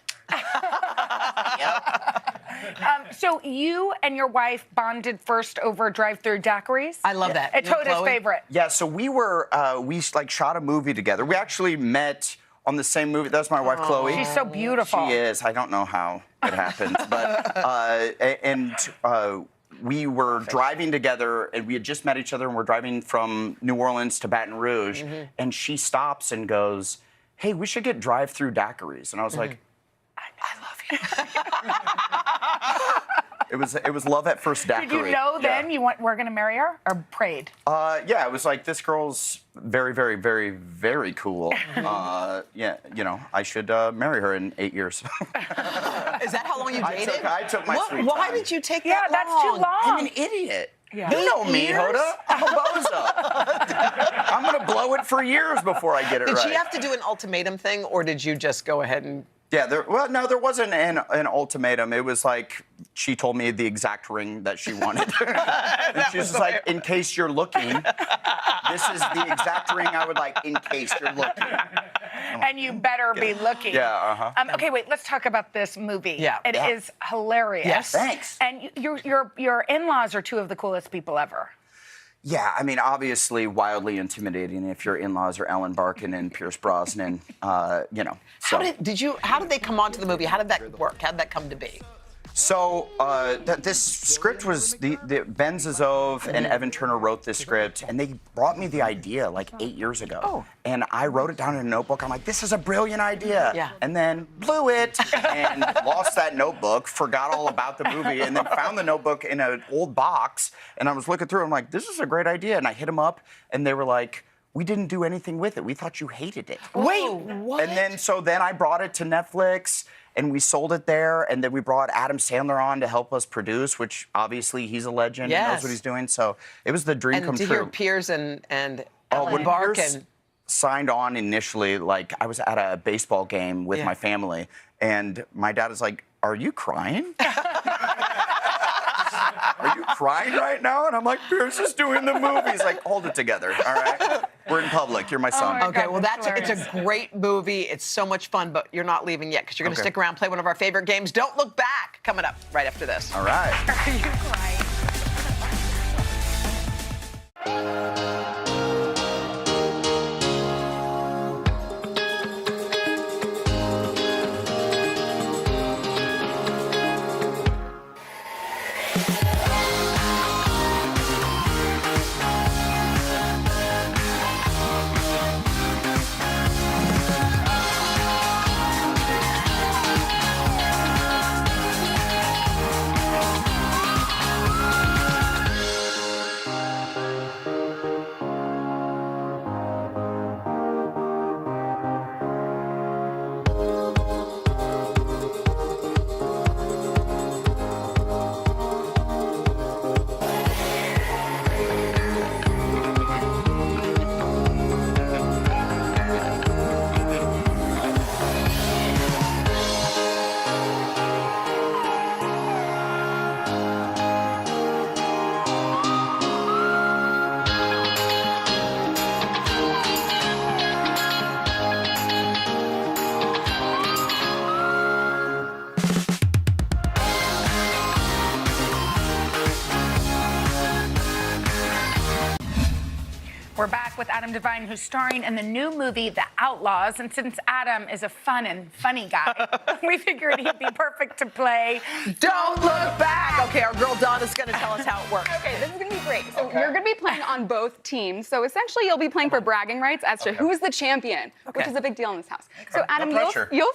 So you and your wife bonded first over drive-through daiquiris? I love that. It's Hoda's favorite. Yeah, so we were, we like shot a movie together. We actually met on the same movie. That's my wife, Chloe. She's so beautiful. She is. I don't know how it happened, but, we were driving together, and we had just met each other, and we're driving from New Orleans to Baton Rouge, and she stops and goes, hey, we should get drive-through daiquiris. And I was like, I love you. It was love at first daiquiri. Did you know then you were going to marry her, or prayed? Yeah, it was like, this girl's very, very, very, very cool. Yeah, you know, I should marry her in 8 years. Is that how long you dated? I took my sweet time. Why did you take that long? That's too long. I'm an idiot. Yeah. You know me, Hoda. I'm a bozo. I'm going to blow it for years before I get it right. Did she have to do an ultimatum thing, or did you just go ahead and... Yeah, there wasn't an ultimatum. It was like, she told me the exact ring that she wanted. And she was just like, in case you're looking, this is the exact ring I would like, in case you're looking. And you better be looking. Yeah, Okay, wait, let's talk about this movie. Yeah. It is hilarious. Yes. Thanks. And your in-laws are two of the coolest people ever. Yeah, I mean, obviously wildly intimidating if your in-laws are Ellen Barkin and Pierce Brosnan, you know. So. How did they come onto the movie? How did that work? How did that come to be? So this script was the Ben Zazov and Evan Turner wrote this script, and they brought me the idea like 8 years ago. Oh. And I wrote it down in a notebook. I'm like, this is a brilliant idea. Yeah. And then blew it and lost that notebook, forgot all about the movie, and then found the notebook in an old box. And I was looking through it. I'm like, this is a great idea. And I hit them up, and they were like, we didn't do anything with it. We thought you hated it. Wait, what? And then I brought it to Netflix, and we sold it there, and then we brought Adam Sandler on to help us produce, which obviously he's a legend and knows what he's doing. So it was the dream come true. And to hear Piers and when Barkin. Pierce signed on initially, like I was at a baseball game with my family, and my dad is like, "Are you crying? Are you crying right now?" And I'm like, "Pierce is doing the movie." He's like, "Hold it together, all right? We're in public. You're my son." Okay, well, it's a great movie. It's so much fun, but you're not leaving yet because you're going to stick around, play one of our favorite games. Don't Look Back, coming up right after this. All right. Are you crying? We're back with Adam Devine, who's starring in the new movie, The Outlaws. And since Adam is a fun and funny guy, we figured he'd be perfect to play Don't Look Back. Okay, our girl Donna's going to tell us how it works. Okay, this is going to be great. So you're going to be playing on both teams. So essentially, you'll be playing for bragging rights as to who's the champion, which is a big deal in this house. So Adam, you'll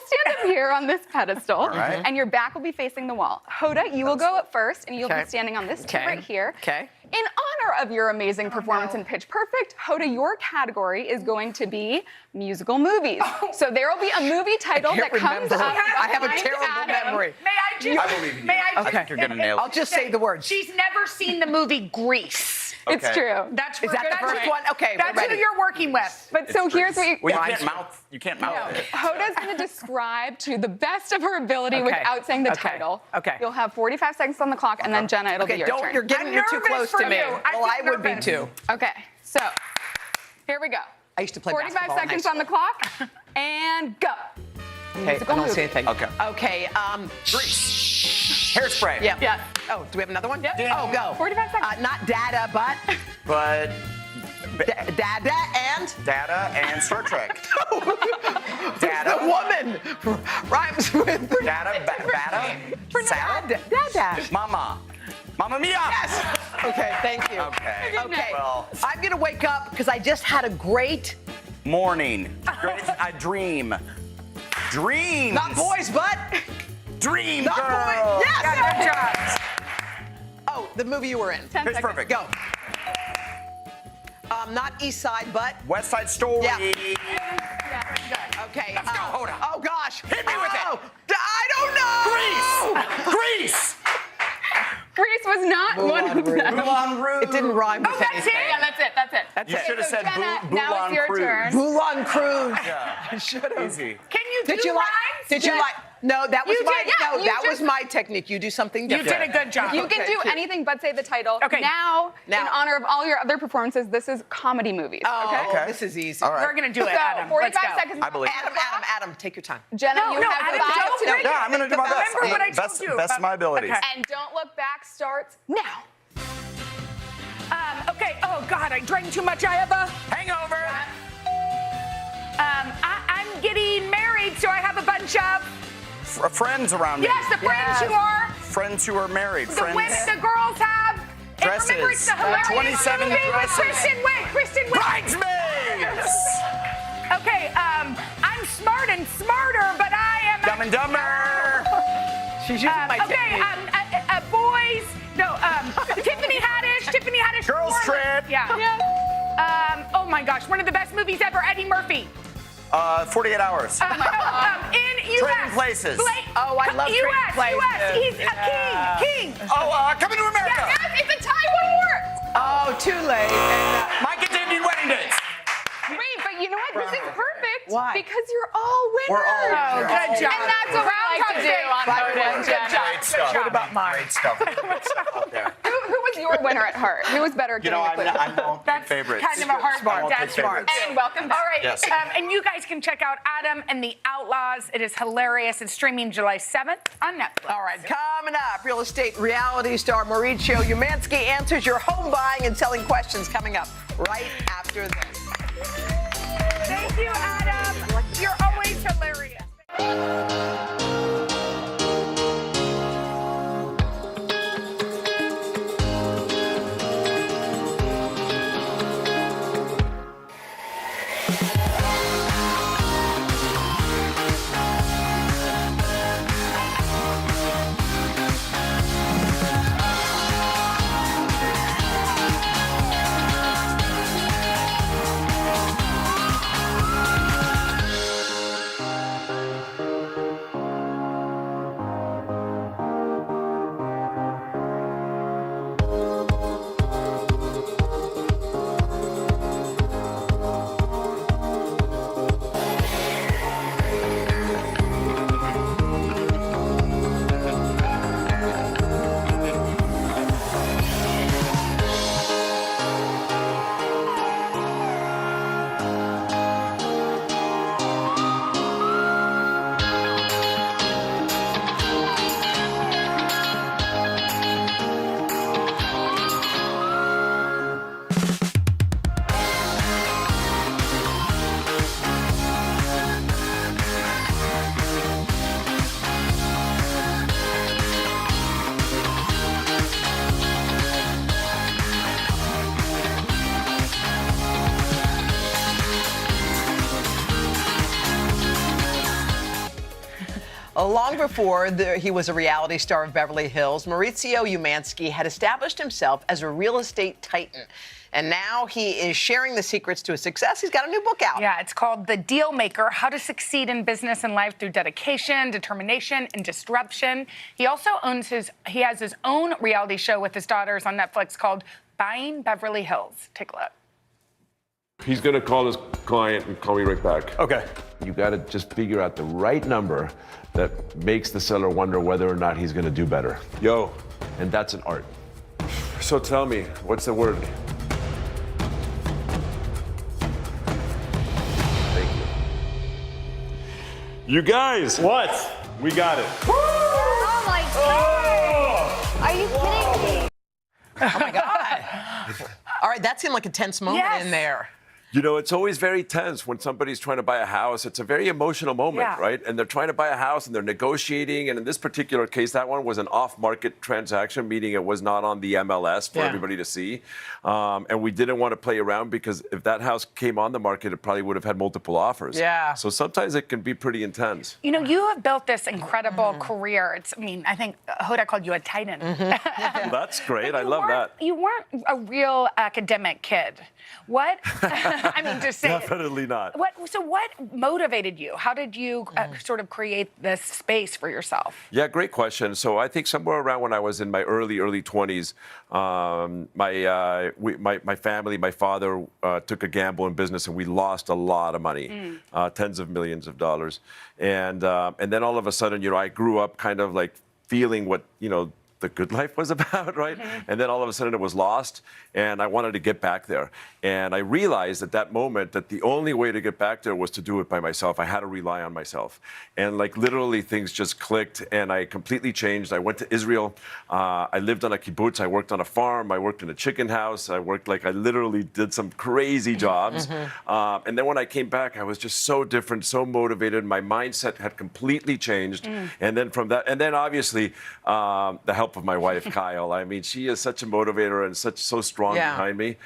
stand up here on this pedestal, and your back will be facing the wall. Hoda, you will go up first, and you'll be standing on this tee right here. Okay. In winner of your amazing performance in Pitch Perfect, Hoda, your category is going to be musical movies. So there will be a movie title that comes up. I have a behind terrible Adam. memory. May I just? I believe in you. May I I think you're gonna nail it. I'll just say the words. She's never seen the movie Grease. It's Okay. true. That's Is that the that's first who- one? Okay, That's we're ready. who you're working with. But so here's what Well, you can't mouth it. Hoda's going to describe to the best of her ability Okay. without saying the Okay. title. Okay. You'll have 45 seconds on the clock, and then Jenna, it'll be your turn. You're getting I'm too nervous close for to me. you. I Well, I feel would be nervous. too. Okay, so here we go. I used to play 45 basketball in high seconds on the clock, and go. Okay, Musical I don't movie. see anything. Okay. Okay, Hairspray. Yeah. Yeah. Oh, do we have another one? Yep. Oh, go. 45 seconds. Not data, but But dada and Data and Star Trek. Data. the woman rhymes with Data. Bata. Salad. dada. Mama. Mamma mia. Yes. Okay, thank you. Okay. Okay. Well, I'm gonna wake up because I just had a great, morning. A dream. Dreams. not boys, but Dream not girl. boys. Yes. Yeah, good job. Oh, the movie you were in. 10 Pitch seconds. Perfect. Go. Not East Side, but West Side Story. Yeah. okay. Let's go, hold on. Oh gosh. Hit me with it. Oh, I don't know. Grease. Grease was not one of them. Moulin Rouge. It didn't rhyme with Oh, that's anything. it? Yeah, that's it. You should have So said Jenna, now Moulin it's your Rouge. turn. Moulin Rouge. Yeah. I should have. Easy. Can you Did do you like? rhymes? Did you Yes. like? No, that was You my. did, yeah, no, you that was just- my technique. You do something You different. did a good job. You can do cute. anything but say the title. Okay. Now, in Now. honor of all your other performances, this is comedy movies. Oh, okay? this is easy. All right. We're gonna do it, So, Adam. 45 Let's go. seconds. I believe. Adam, take your time. Jenna, No, you no, have Adam, 5 don't to do it. Yeah, I'm gonna do my best. Remember what I told Best you. of my abilities. Okay. And don't look back starts now. Okay. Oh God, I drank too much. I have a. Hangover. I'm getting married, so I have a bunch of. Friends around me. Yes, the friends who are. Friends who are married. The Friends. women, the girls have. Dresses. And remember, it's the hilarious 27 movie with dresses. Kristen Wiig. Bridesmaids. Okay. I'm smart and smarter, but I am. Dumb and Dumber. She's using my Okay. technique. Boys. No. Tiffany Haddish. Girls Trip. Yeah. Oh my gosh, one of the best movies ever. Eddie Murphy. 48 hours. In U.S. Trading Places. Oh, I love Trading Places. U.S. He's a king. Coming to America. Yes, it's a tie. One more. Oh, too late. My continued wedding dates. Wait, but you know what? This is perfect. Why? Because you're all winners. We're all Oh, winners. good job. And that's what we like to do on Hoda and Jenna. Great stuff. What about mine? Great stuff. Out there. Who was your winner at heart? Who was better at You know, getting the I won't pick favorites. Kind of a hard I one. won't That's pick smart. favorites. And welcome back. All right. Yes. And you guys can check out Adam and the Outlaws. It is hilarious. It's streaming July 7th on Netflix. All right, coming up, real estate reality star Mauricio Umansky answers your home buying and selling questions coming up right after this. Thank you, Adam. You're always hilarious. Long before he was a reality star of Beverly Hills, Maurizio Umansky had established himself as a real estate titan. And now he is sharing the secrets to his success. He's got a new book out. Yeah, it's called The Deal Maker, How to Succeed in Business and Life Through Dedication, Determination, and Disruption. He also he has his own reality show with his daughters on Netflix called Buying Beverly Hills. Take a look. He's going to call his client and call me right back. Okay. You got to just figure out the right number that makes the seller wonder whether or not he's going to do better. Yo. And that's an art. So tell me, what's the word? You guys! What? We got it. Oh my God! Are you kidding me? Oh my God. All right, that seemed like a tense moment in there. You know, it's always very tense when somebody's trying to buy a house. It's a very emotional moment, Yeah. right? And they're trying to buy a house and they're negotiating. And in this particular case, that one was an off-market transaction, meaning it was not on the MLS for everybody to see. And we didn't want to play around because if that house came on the market, it probably would have had multiple offers. Yeah. So sometimes it can be pretty intense. You know, you have built this incredible career. I think Hoda called you a titan. That's great. I love that. You weren't a real academic kid. What? I mean, just say Definitely not. What motivated you? How did you sort of create this space for yourself? Yeah, great question. So I think somewhere around when I was in my early 20s, my family, my father took a gamble in business and we lost a lot of money, tens of millions of dollars. And then all of a sudden, you know, I grew up kind of like feeling what, you know, the good life was about, right? And then all of a sudden it was lost and I wanted to get back there. And I realized at that moment that the only way to get back there was to do it by myself. I had to rely on myself. And like literally things just clicked and I completely changed. I went to Israel. I lived on a kibbutz. I worked on a farm. I worked in a chicken house. I literally did some crazy jobs. And then when I came back, I was just so different, so motivated. My mindset had completely changed. And then from that, and then obviously the help of my wife, Kyle. I mean, she is such a motivator and so strong behind me.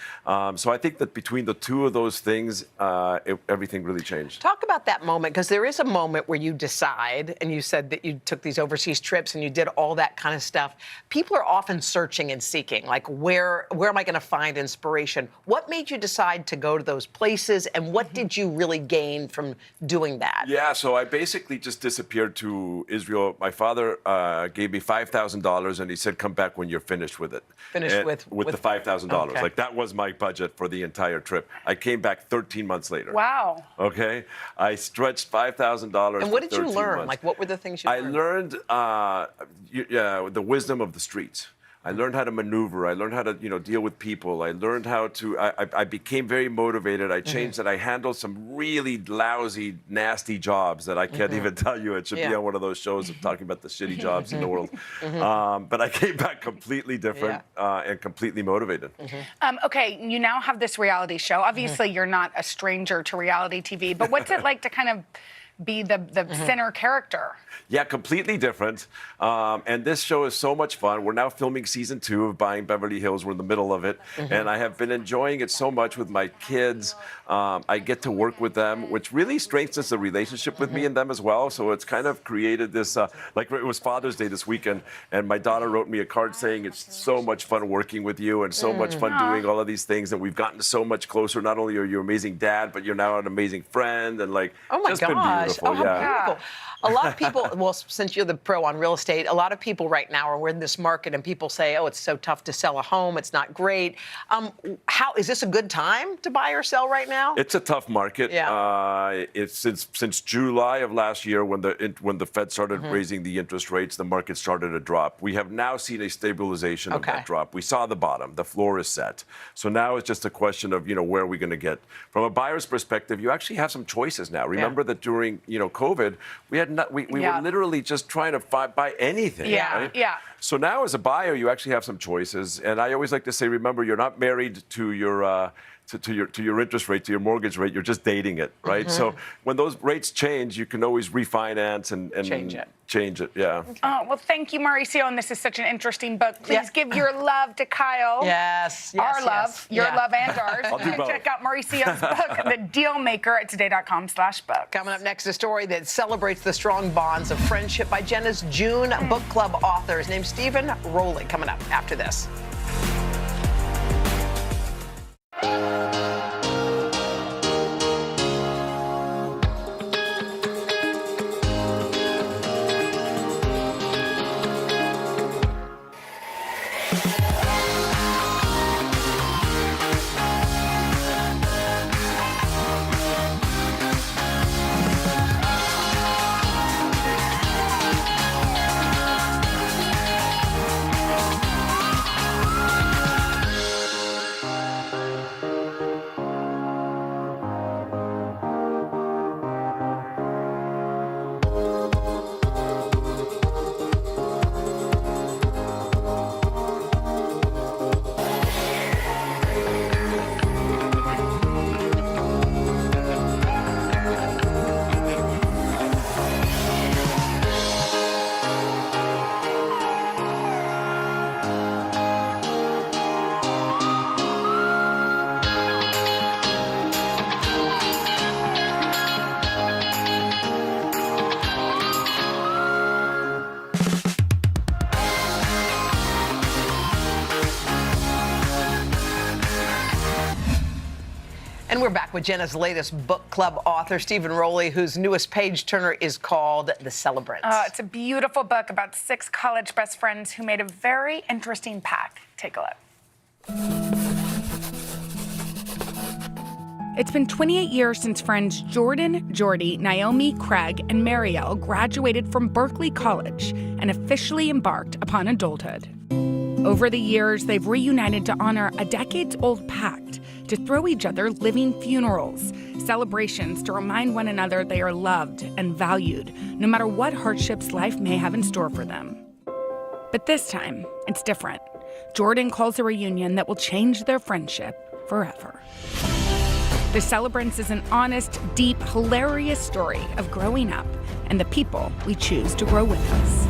So I think that between the two of those things, everything really changed. Talk about that moment, because there is a moment where you decide, and you said that you took these overseas trips and you did all that kind of stuff. People are often searching and seeking, like, where am I going to find inspiration? What made you decide to go to those places, and what did you really gain from doing that? Yeah, so I basically just disappeared to Israel. My father gave me $5,000, and he said, come back when you're finished with it. Finished with the $5,000. Okay. Like, that was my budget for the entire trip. I came back 13 months later. Wow. Okay? I stretched $5,000. And what did you learn? Months. Like, what were the things you learned? I learned the wisdom of the streets. I learned how to maneuver. I learned how to, deal with people. I learned how to. I became very motivated. I changed that. I handled some really lousy, nasty jobs that I can't even tell you. It should be on one of those shows of talking about the shitty jobs in the world. But I came back completely different and completely motivated. Okay, you now have this reality show. Obviously, you're not a stranger to reality TV, but what's it like to kind of be the center character? Yeah, completely different. And this show is so much fun. We're now filming season 2 of Buying Beverly Hills. We're in the middle of it. And I have been enjoying it so much with my kids. I get to work with them, which really strengthens the relationship with me and them as well. So it's kind of created this, like it was Father's Day this weekend, and my daughter wrote me a card saying it's so much fun working with you and so much fun doing all of these things. And we've gotten so much closer. Not only are you an amazing dad, but you're now an amazing friend. And like, oh my just gosh. been beautiful. Oh, how beautiful. A lot of people, well, since you're the pro on real estate, a lot of people right now are in this market and people say, oh, it's so tough to sell a home. It's not great. How is this a good time to buy or sell right now? It's a tough market. Yeah. It's since July of last year when the Fed started raising the interest rates, the market started to drop. We have now seen a stabilization of that drop. We saw the bottom. The floor is set. So now it's just a question of, where are we going to get? From a buyer's perspective, you actually have some choices now. Remember that during, COVID, we were literally just trying to buy anything. Right? Yeah. So now as a buyer, you actually have some choices. And I always like to say, remember, you're not married to your to your interest rate, to your mortgage rate. You're just dating it, right? So when those rates change, you can always refinance and change it. Yeah. Oh, well, thank you, Mauricio. And this is such an interesting book. Please give your love to Kyle. Our love, your love and ours. I'll do both. Check out Mauricio's book, The Deal Maker, at today.com/book. Coming up next, a story that celebrates the strong bonds of friendship by Jenna's June book club authors named Stephen Rowley. Coming up after this. And we're back with Jenna's latest book club author, Stephen Rowley, whose newest page-turner is called The Celebrants. It's a beautiful book about 6 college best friends who made a very interesting pact. Take a look. It's been 28 years since friends Jordan, Jordy, Naomi, Craig, and Marielle graduated from Berkeley College and officially embarked upon adulthood. Over the years, they've reunited to honor a decades-old pact to throw each other living funerals, celebrations to remind one another they are loved and valued, no matter what hardships life may have in store for them. But this time, it's different. Jordan calls a reunion that will change their friendship forever. The Celebrants is an honest, deep, hilarious story of growing up and the people we choose to grow with us.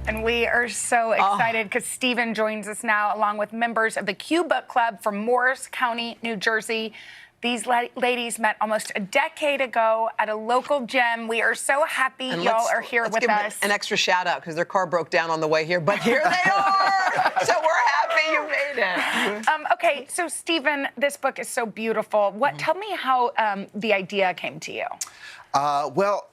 And we are so excited because Stephen joins us now along with members of the Q Book Club from Morris County, New Jersey. These ladies met almost a decade ago at a local gym. We are so happy y'all are here with us. An extra shout out because their car broke down on the way here, but here they are. So we're happy you made it. Okay, so Stephen, this book is so beautiful. Tell me how the idea came to you. Well,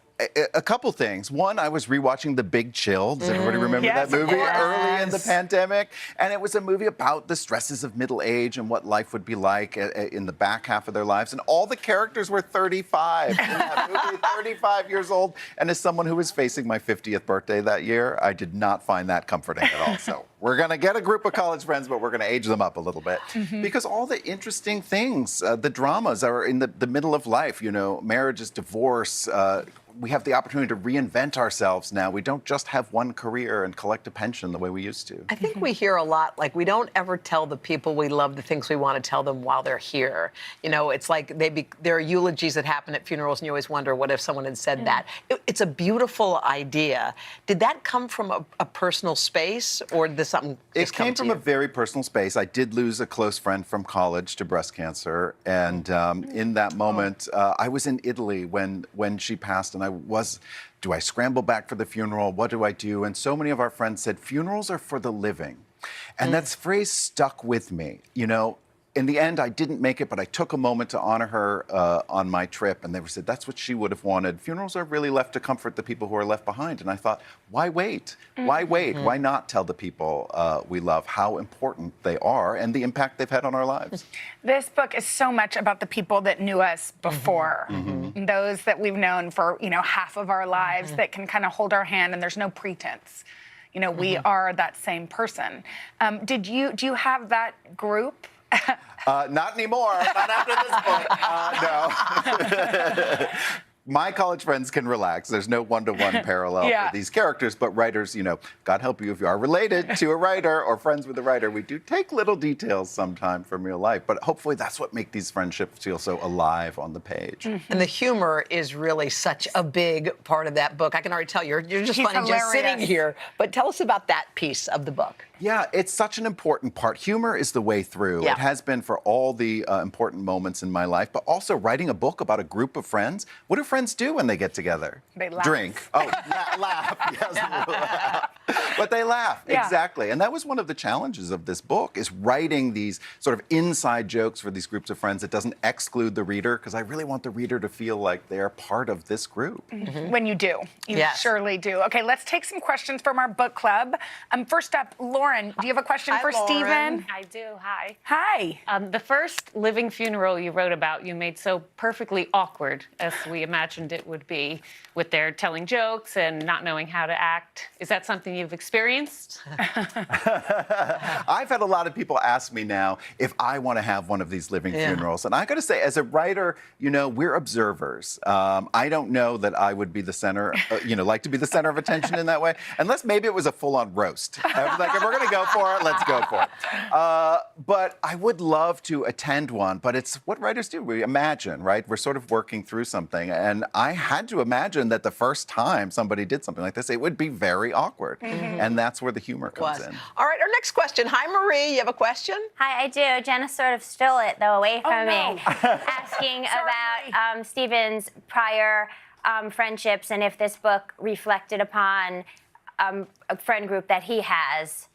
a couple things. One, I was rewatching The Big Chill. Does everybody remember that movie? Early in the pandemic. And it was a movie about the stresses of middle age and what life would be like in the back half of their lives. And all the characters were 35 in that movie, 35 years old. And as someone who was facing my 50th birthday that year, I did not find that comforting at all. So we're going to get a group of college friends, but we're going to age them up a little bit. Because all the interesting things, the dramas are in the middle of life, you know, marriages, divorce, we have the opportunity to reinvent ourselves now. We don't just have one career and collect a pension the way we used to. I think we hear a lot, like, we don't ever tell the people we love the things we want to tell them while they're here. You know, it's like there are eulogies that happen at funerals, and you always wonder, what if someone had said that? It's a beautiful idea. Did that come from a personal space, or did something just come to you? It came from a very personal space. I did lose a close friend from college to breast cancer, and in that moment, I was in Italy when she passed, and do I scramble back for the funeral? What do I do? And so many of our friends said, funerals are for the living. And that phrase stuck with me. You know, in the end, I didn't make it, but I took a moment to honor her on my trip. And they said, that's what she would have wanted. Funerals are really left to comfort the people who are left behind. And I thought, why wait? Why wait? Why not tell the people we love how important they are and the impact they've had on our lives? This book is so much about the people that knew us before, those that we've known for, you know, half of our lives that can kind of hold our hand and there's no pretense. You know, we are that same person. Do you have that group? Not anymore. Not after this book. No. my college friends can relax. There's no one-to-one parallel Yeah. for these characters, but writers, God help you if you are related to a writer or friends with a writer. We do take little details sometime from real life, but hopefully that's what makes these friendships feel so alive on the page. And the humor is really such a big part of that book. I can already tell you're just He's funny just sitting hilarious. here. But tell us about that piece of the book. Yeah, it's such an important part. Humor is the way through. Yeah. It has been for all the important moments in my life, but also writing a book about a group of friends. What do friends do when they get together? They laugh. Drink. Oh, laugh. Yes, laugh. But they laugh, Yeah. exactly. And that was one of the challenges of this book, is writing these sort of inside jokes for these groups of friends that doesn't exclude the reader, because I really want the reader to feel like they're part of this group. When you do. You Yes. surely do. Okay, let's take some questions from our book club. First up, Lauren, do you have a question Hi, for Lauren. Stephen? I do. Hi. Hi. The first living funeral you wrote about, you made so perfectly awkward as we imagined it would be, with their telling jokes and not knowing how to act. Is that something you've experienced? I've had a lot of people ask me now if I want to have one of these living funerals. And I got to say, as a writer, we're observers. I don't know that I would be the center, like to be the center of attention in that way, unless maybe it was a full-on roast. I was like, if we're going to go for it, let's go for it. But I would love to attend one, but it's what writers do. We imagine, right? We're sort of working through something. And I had to imagine that the first time somebody did something like this, it would be very awkward. And that's where the humor comes in. All right, our next question. Hi, Marie. You have a question? Hi, I do. Jenna sort of stole it, though, away from no. me, asking about Stephen's prior friendships and if this book reflected upon a friend group that he has.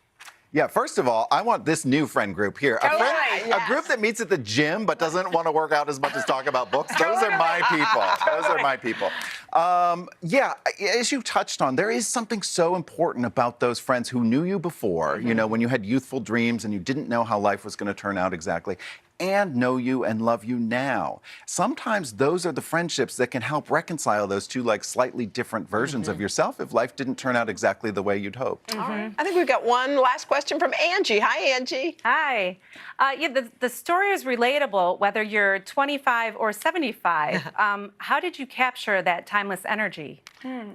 Yeah, first of all, I want this new friend group here. A group that meets at the gym but doesn't want to work out as much as talk about books. Those are my people. Those are my people. Yeah, as you touched on, there is something so important about those friends who knew you before, when you had youthful dreams and you didn't know how life was going to turn out exactly, and know you and love you now. Sometimes those are the friendships that can help reconcile those two slightly different versions of yourself if life didn't turn out exactly the way you'd hoped. All right. I think we've got one last question from Angie. Hi, Angie. Hi. The story is relatable, whether you're 25 or 75. How did you capture that timeless energy?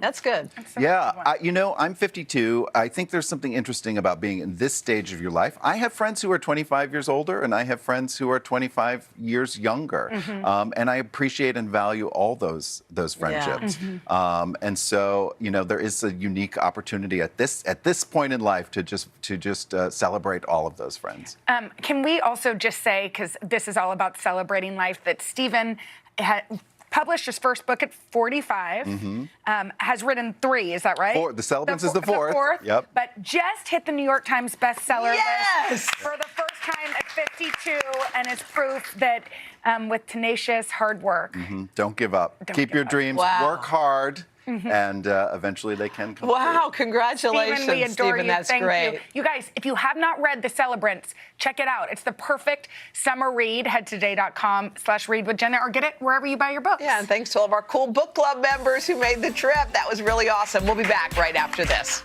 That's good. Yeah, I'm 52. I think there's something interesting about being in this stage of your life. I have friends who are 25 years older, and I have friends who are 25 years younger. And I appreciate and value all those friendships. And so, there is a unique opportunity at this point in life to just celebrate all of those friends. Can we also just say, because this is all about celebrating life, that Stephen published his first book at 45, has written 3, is that right? The Celebrants is the fourth. Yep. But just hit the New York Times bestseller list for the first time at 52, and is proof that with tenacious hard work. Don't give up. Keep your dreams. Wow. Work hard. And eventually they can come Wow, congratulations, Stephen, we adore Stephen. you. That's Thank great. you. You guys, if you have not read The Celebrants, check it out. It's the perfect summer read. Head to today.com/read with Jenna, or get it wherever you buy your books. Yeah, and thanks to all of our cool book club members who made the trip. That was really awesome. We'll be back right after this.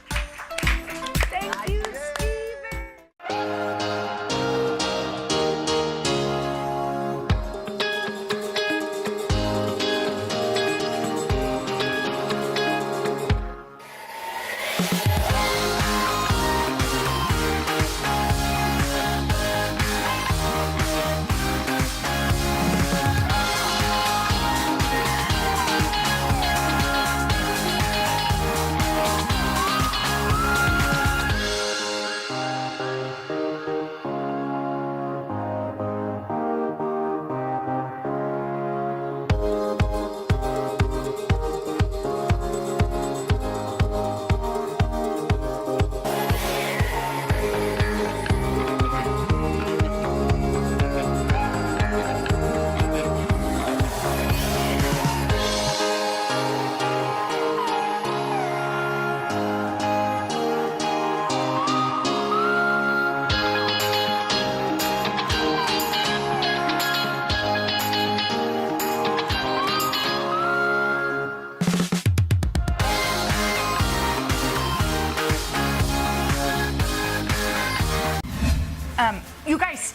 Thank you, Stephen.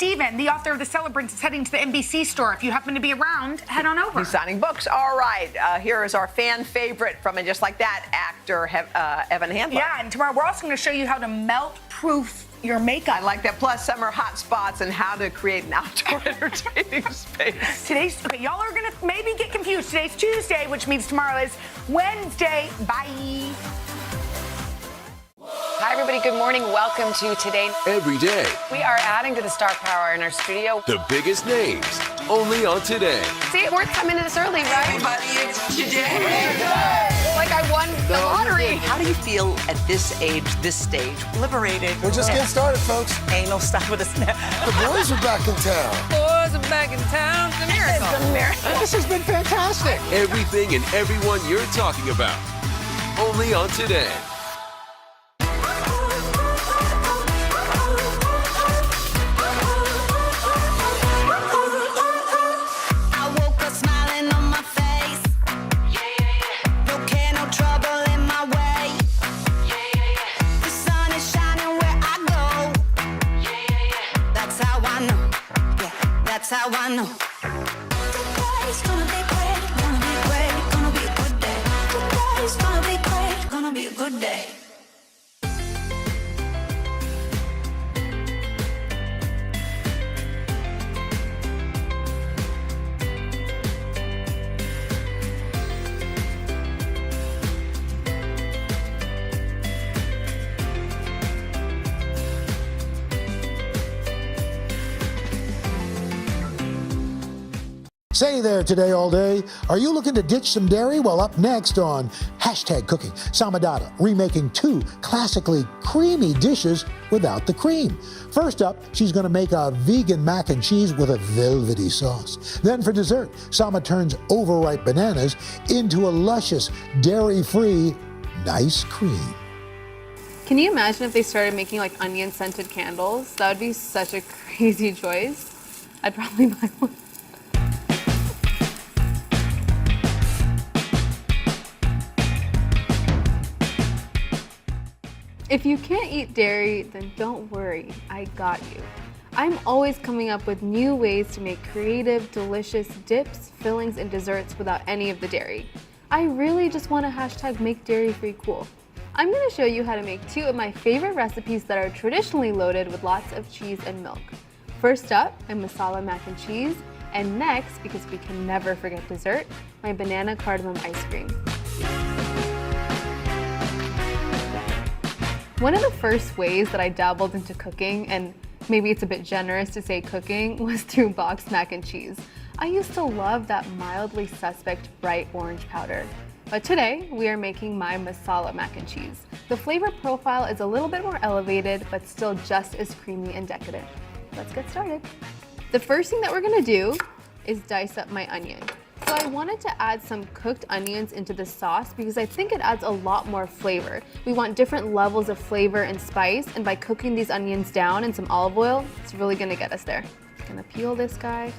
Steven, the author of The Celebrants, is heading to the NBC store. If you happen to be around, head on over. He's signing books. All right. Here is our fan favorite from And Just Like That actor, Evan Handler. Yeah, and tomorrow we're also going to show you how to melt-proof your makeup. I like that. Plus summer hot spots and how to create an outdoor entertaining space. Okay, y'all are going to maybe get confused. Today's Tuesday, which means tomorrow is Wednesday. Bye. Hi, everybody. Good morning. Welcome to Today. Every day, We are adding to the star power in our studio. the biggest names, only on Today. See, it worth coming to this early, right? Everybody, it's Today. Like I won the lottery. How do you feel at this age, this stage? Liberated. We're just getting started, folks. Anal stop with a snap. The boys are back in town. Boys are back in town. It's a miracle. It's a miracle. This has been fantastic. Everything and everyone you're talking about, only on Today. I woke up smiling on my face. No care, no trouble in my way. The sun is shining where I go. That's how I know. Yeah, that's how I know. Today's gonna be great, gonna be great, gonna be a good day. Today's gonna be great, gonna be a good day. Say there Today all day. Are you looking to ditch some dairy? Well, up next on Hashtag Cooking, Samadata remaking 2 classically creamy dishes without the cream. First up, she's going to make a vegan mac and cheese with a velvety sauce. Then for dessert, Sama turns overripe bananas into a luscious dairy-free nice cream. Can you imagine if they started making like onion scented candles? That would be such a crazy choice. I'd probably buy one. If you can't eat dairy, then don't worry, I got you. I'm always coming up with new ways to make creative, delicious dips, fillings, and desserts without any of the dairy. I really just want to hashtag make dairy free cool. I'm going to show you how to make 2 of my favorite recipes that are traditionally loaded with lots of cheese and milk. First up, my masala mac and cheese, and next, because we can never forget dessert, my banana cardamom ice cream. One of the first ways that I dabbled into cooking, and maybe it's a bit generous to say cooking, was through boxed mac and cheese. I used to love that mildly suspect bright orange powder. But today, we are making my masala mac and cheese. The flavor profile is a little bit more elevated, but still just as creamy and decadent. Let's get started. The first thing that we're gonna do is dice up my onion. So I wanted to add some cooked onions into the sauce because I think it adds a lot more flavor. We want different levels of flavor and spice, and by cooking these onions down in some olive oil, it's really gonna get us there. I'm gonna peel this guy.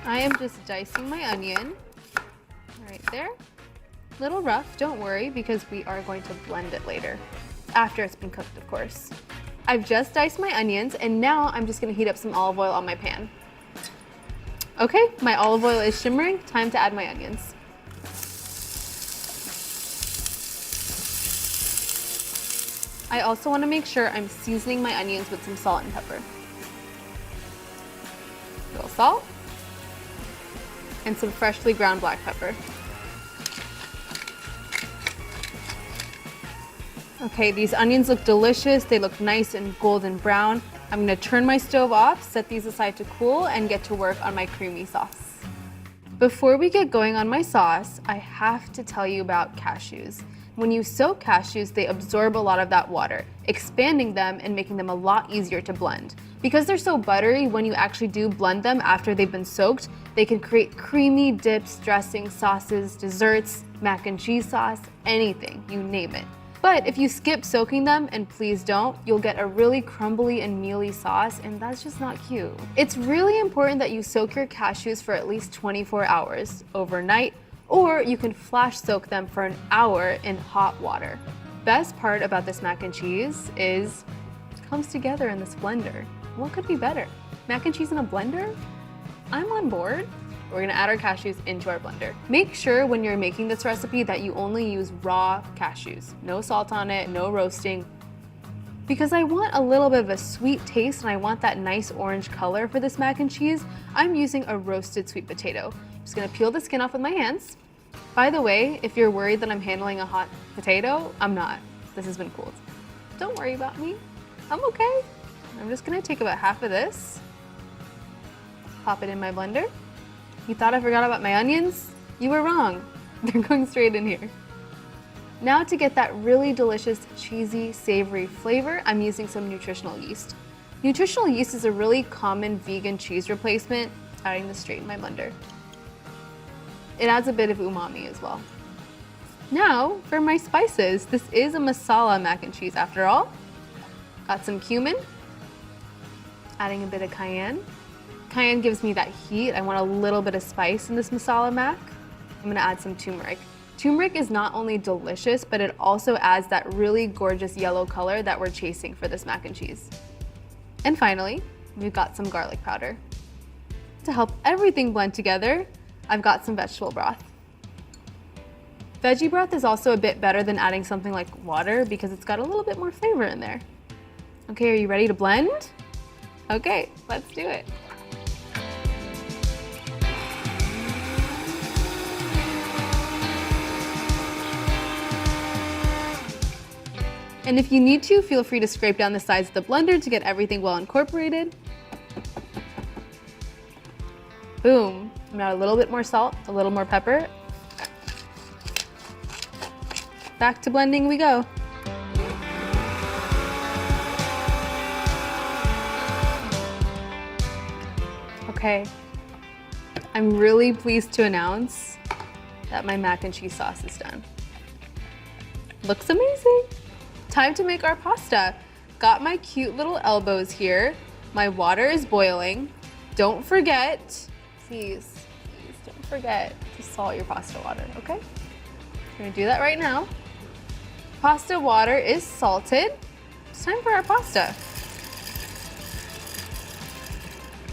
I am just dicing my onion right there. Little rough, don't worry, because we are going to blend it later. After it's been cooked, of course. I've just diced my onions, and now I'm just gonna heat up some olive oil on my pan. Okay, my olive oil is shimmering. Time to add my onions. I also want to make sure I'm seasoning my onions with some salt and pepper. A little salt. And some freshly ground black pepper. Okay, these onions look delicious. They look nice and golden brown. I'm gonna turn my stove off, set these aside to cool, and get to work on my creamy sauce. Before we get going on my sauce, I have to tell you about cashews. When you soak cashews, they absorb a lot of that water, expanding them and making them a lot easier to blend. Because they're so buttery, when you actually do blend them after they've been soaked, they can create creamy dips, dressings, sauces, desserts, mac and cheese sauce, anything, you name it. But if you skip soaking them, and please don't, you'll get a really crumbly and mealy sauce, and that's just not cute. It's really important that you soak your cashews for at least 24 hours overnight, or you can flash soak them for an hour in hot water. Best part about this mac and cheese is it comes together in this blender. What could be better? Mac and cheese in a blender? I'm on board. We're gonna add our cashews into our blender. Make sure when you're making this recipe that you only use raw cashews. No salt on it, no roasting. Because I want a little bit of a sweet taste and I want that nice orange color for this mac and cheese, I'm using a roasted sweet potato. I'm just gonna peel the skin off with my hands. By the way, if you're worried that I'm handling a hot potato, I'm not. This has been cooled. Don't worry about me. I'm okay. I'm just gonna take about half of this, pop it in my blender. You thought I forgot about my onions? You were wrong. They're going straight in here. Now to get that really delicious, cheesy, savory flavor, I'm using some nutritional yeast. Nutritional yeast is a really common vegan cheese replacement. Adding this straight in my blender. It adds a bit of umami as well. Now for my spices. This is a masala mac and cheese after all. Got some cumin. Adding a bit of cayenne. Cayenne gives me that heat. I want a little bit of spice in this masala mac. I'm gonna add some turmeric. Turmeric is not only delicious, but it also adds that really gorgeous yellow color that we're chasing for this mac and cheese. And finally, we've got some garlic powder. To help everything blend together, I've got some vegetable broth. Veggie broth is also a bit better than adding something like water because it's got a little bit more flavor in there. Okay, are you ready to blend? Okay, let's do it. And if you need to, feel free to scrape down the sides of the blender to get everything well incorporated. Boom. I'm gonna add a little bit more salt, a little more pepper. Back to blending we go. Okay. I'm really pleased to announce that my mac and cheese sauce is done. Looks amazing. Time to make our pasta. Got my cute little elbows here. My water is boiling. Don't forget, please don't forget to salt your pasta water, okay? We're gonna do that right now. Pasta water is salted. It's time for our pasta.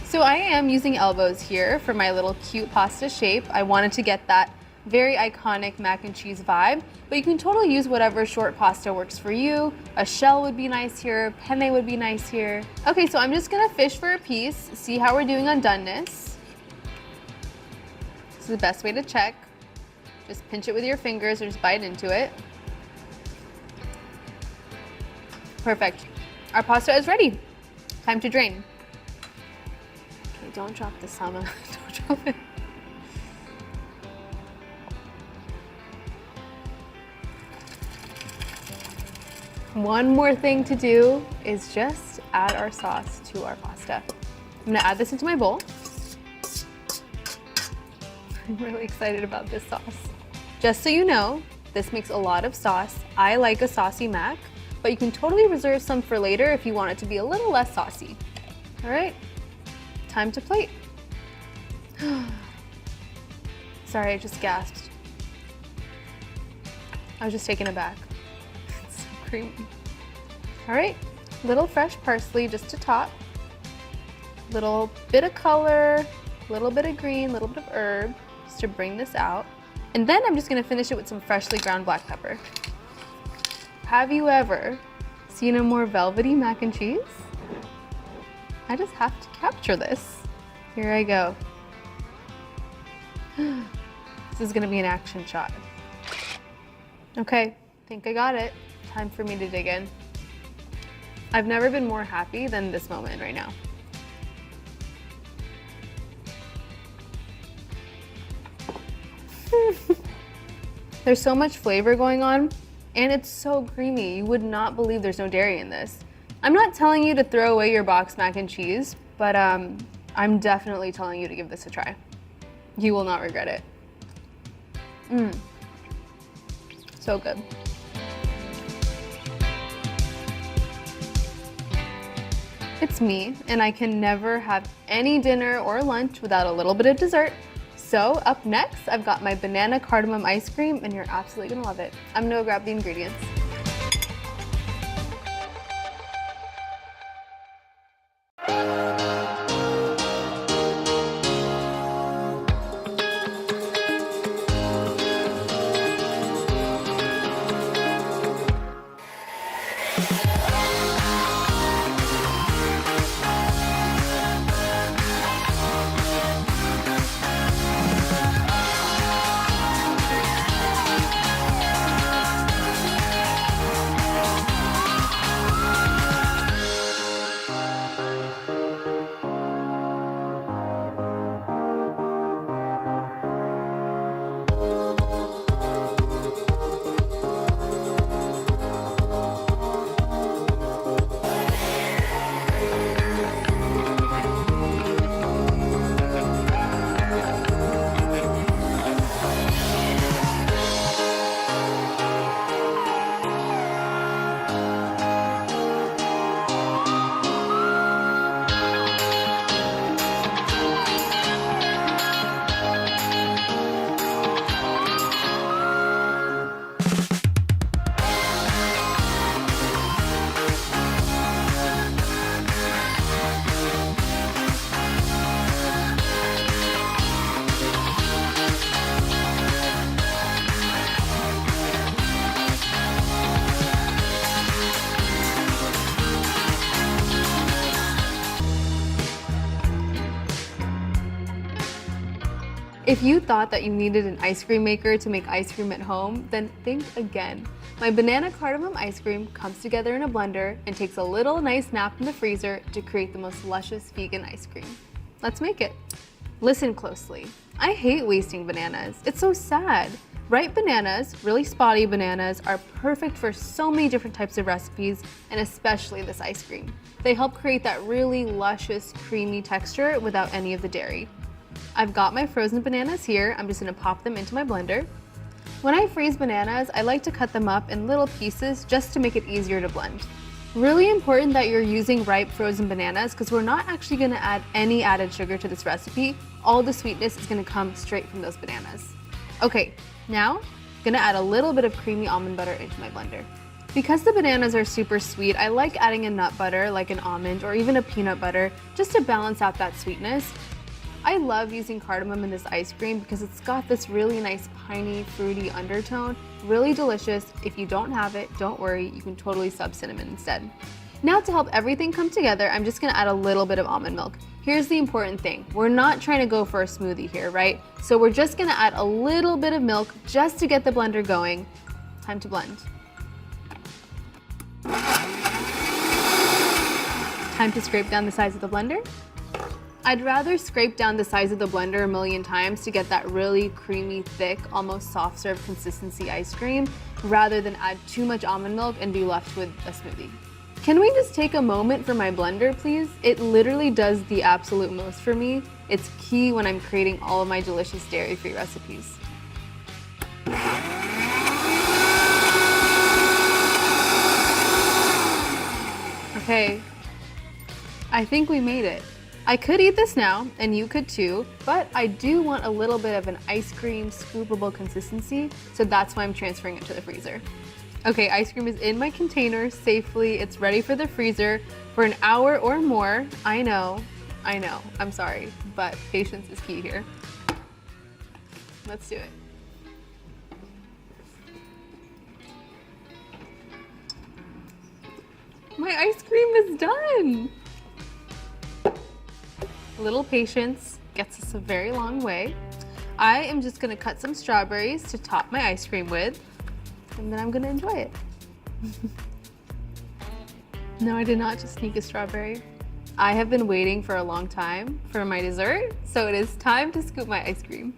So I am using elbows here for my little cute pasta shape. I wanted to get that very iconic mac and cheese vibe, but you can totally use whatever short pasta works for you. A shell would be nice here, penne would be nice here. Okay, so I'm just gonna fish for a piece, see how we're doing on doneness. This is the best way to check. Just pinch it with your fingers or just bite into it. Perfect. Our pasta is ready. Time to drain. Okay, don't drop the sama. Don't drop it. One more thing to do is just add our sauce to our pasta. I'm gonna add this into my bowl. I'm really excited about this sauce. Just so you know, this makes a lot of sauce. I like a saucy mac, but you can totally reserve some for later if you want it to be a little less saucy. All right, time to plate. Sorry, I just gasped. I was just taken aback. It's so creamy. All right, little fresh parsley just to top. Little bit of color, little bit of green, little bit of herb, just to bring this out. And then I'm just gonna finish it with some freshly ground black pepper. Have you ever seen a more velvety mac and cheese? I just have to capture this. Here I go. This is gonna be an action shot. Okay, think I got it. Time for me to dig in. I've never been more happy than this moment right now. There's so much flavor going on, and it's so creamy. You would not believe there's no dairy in this. I'm not telling you to throw away your box mac and cheese, but I'm definitely telling you to give this a try. You will not regret it. So good. It's me, and I can never have any dinner or lunch without a little bit of dessert. So up next, I've got my banana cardamom ice cream, and you're absolutely gonna love it. I'm gonna go grab the ingredients. If you thought that you needed an ice cream maker to make ice cream at home, then think again. My banana cardamom ice cream comes together in a blender and takes a little nice nap in the freezer to create the most luscious vegan ice cream. Let's make it. Listen closely. I hate wasting bananas. It's so sad. Ripe bananas, really spotty bananas, are perfect for so many different types of recipes, and especially this ice cream. They help create that really luscious, creamy texture without any of the dairy. I've got my frozen bananas here. I'm just gonna pop them into my blender. When I freeze bananas, I like to cut them up in little pieces just to make it easier to blend. Really important that you're using ripe frozen bananas because we're not actually gonna add any added sugar to this recipe. All the sweetness is gonna come straight from those bananas. Okay, now I'm gonna add a little bit of creamy almond butter into my blender. Because the bananas are super sweet, I like adding a nut butter like an almond or even a peanut butter just to balance out that sweetness. I love using cardamom in this ice cream because it's got this really nice piney, fruity undertone. Really delicious. If you don't have it, don't worry, you can totally sub cinnamon instead. Now to help everything come together, I'm just gonna add a little bit of almond milk. Here's the important thing. We're not trying to go for a smoothie here, right? So we're just gonna add a little bit of milk just to get the blender going. Time to blend. Time to scrape down the sides of the blender. I'd rather scrape down the size of the blender a million times to get that really creamy, thick, almost soft serve consistency ice cream, rather than add too much almond milk and be left with a smoothie. Can we just take a moment for my blender, please? It literally does the absolute most for me. It's key when I'm creating all of my delicious dairy-free recipes. Okay, I think we made it. I could eat this now, and you could too, but I do want a little bit of an ice cream scoopable consistency, so that's why I'm transferring it to the freezer. Okay, ice cream is in my container safely. It's ready for the freezer for an hour or more. I know, I'm sorry, but patience is key here. Let's do it. My ice cream is done. A little patience gets us a very long way. I am just gonna cut some strawberries to top my ice cream with, and then I'm gonna enjoy it. No, I did not just sneak a strawberry. I have been waiting for a long time for my dessert, so it is time to scoop my ice cream.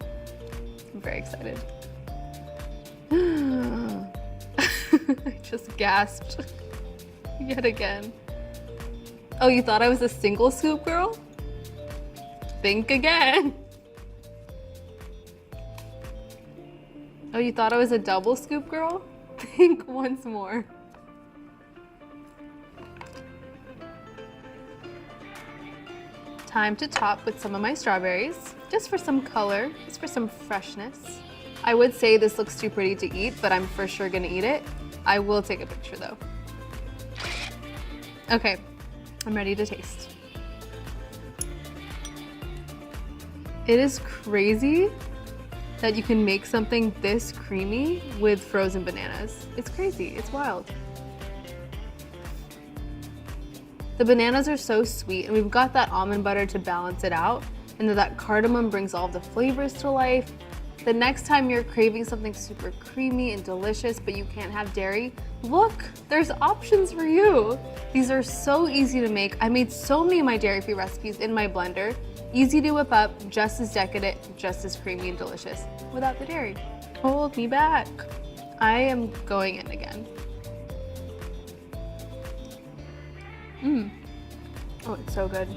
I'm very excited. I just gasped yet again. Oh, you thought I was a single scoop girl? Think again. Oh, you thought I was a double scoop girl? Think once more. Time to top with some of my strawberries, just for some color, just for some freshness. I would say this looks too pretty to eat, but I'm for sure gonna eat it. I will take a picture though. Okay, I'm ready to taste. It is crazy that you can make something this creamy with frozen bananas. It's crazy, it's wild. The bananas are so sweet, and we've got that almond butter to balance it out, and then that cardamom brings all the flavors to life. The next time you're craving something super creamy and delicious, but you can't have dairy, look, there's options for you. These are so easy to make. I made so many of my dairy-free recipes in my blender. Easy to whip up, just as decadent, just as creamy and delicious, without the dairy. Hold me back. I am going in again. Oh, it's so good.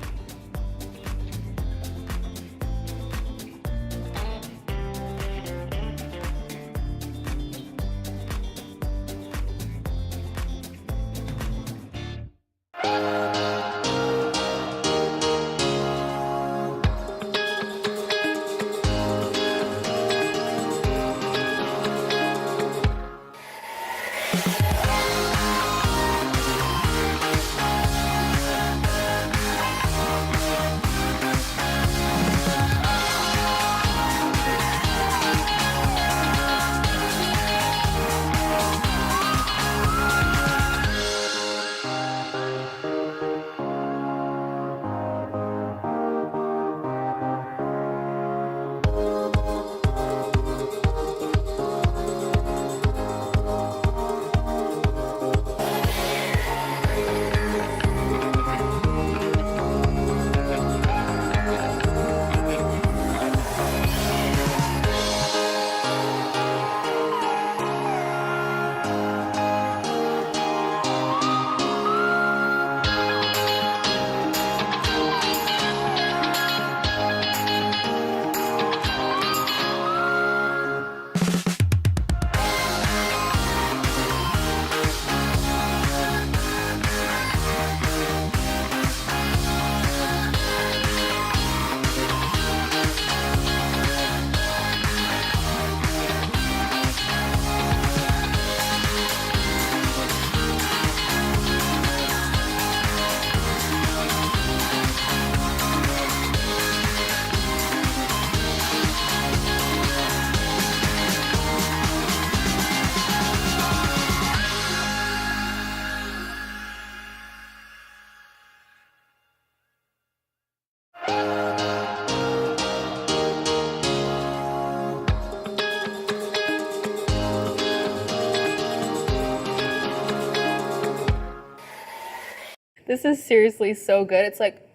This is seriously so good. It's like,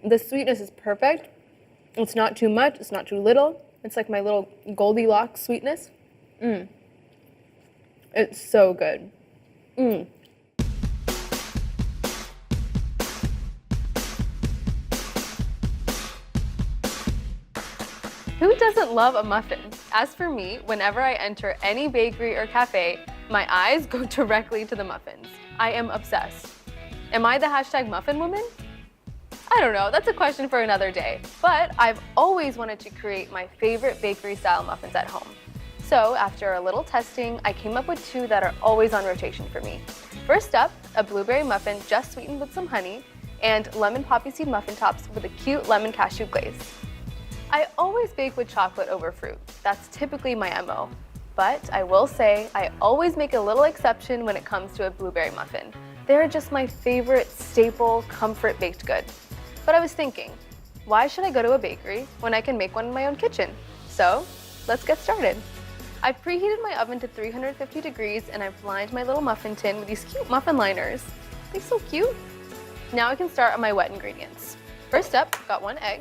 the sweetness is perfect. It's not too much, it's not too little. It's like my little Goldilocks sweetness. It's so good. Who doesn't love a muffin? As for me, whenever I enter any bakery or cafe, my eyes go directly to the muffins. I am obsessed. Am I the hashtag muffin woman? I don't know, that's a question for another day. But I've always wanted to create my favorite bakery style muffins at home. So after a little testing, I came up with 2 that are always on rotation for me. First up, a blueberry muffin just sweetened with some honey, and lemon poppy seed muffin tops with a cute lemon cashew glaze. I always bake with chocolate over fruit. That's typically my MO. But I will say, I always make a little exception when it comes to a blueberry muffin. They're just my favorite staple comfort baked good. But I was thinking, why should I go to a bakery when I can make one in my own kitchen? So let's get started. I've preheated my oven to 350 degrees and I've lined my little muffin tin with these cute muffin liners. They're so cute. Now I can start on my wet ingredients. First up, got 1 egg.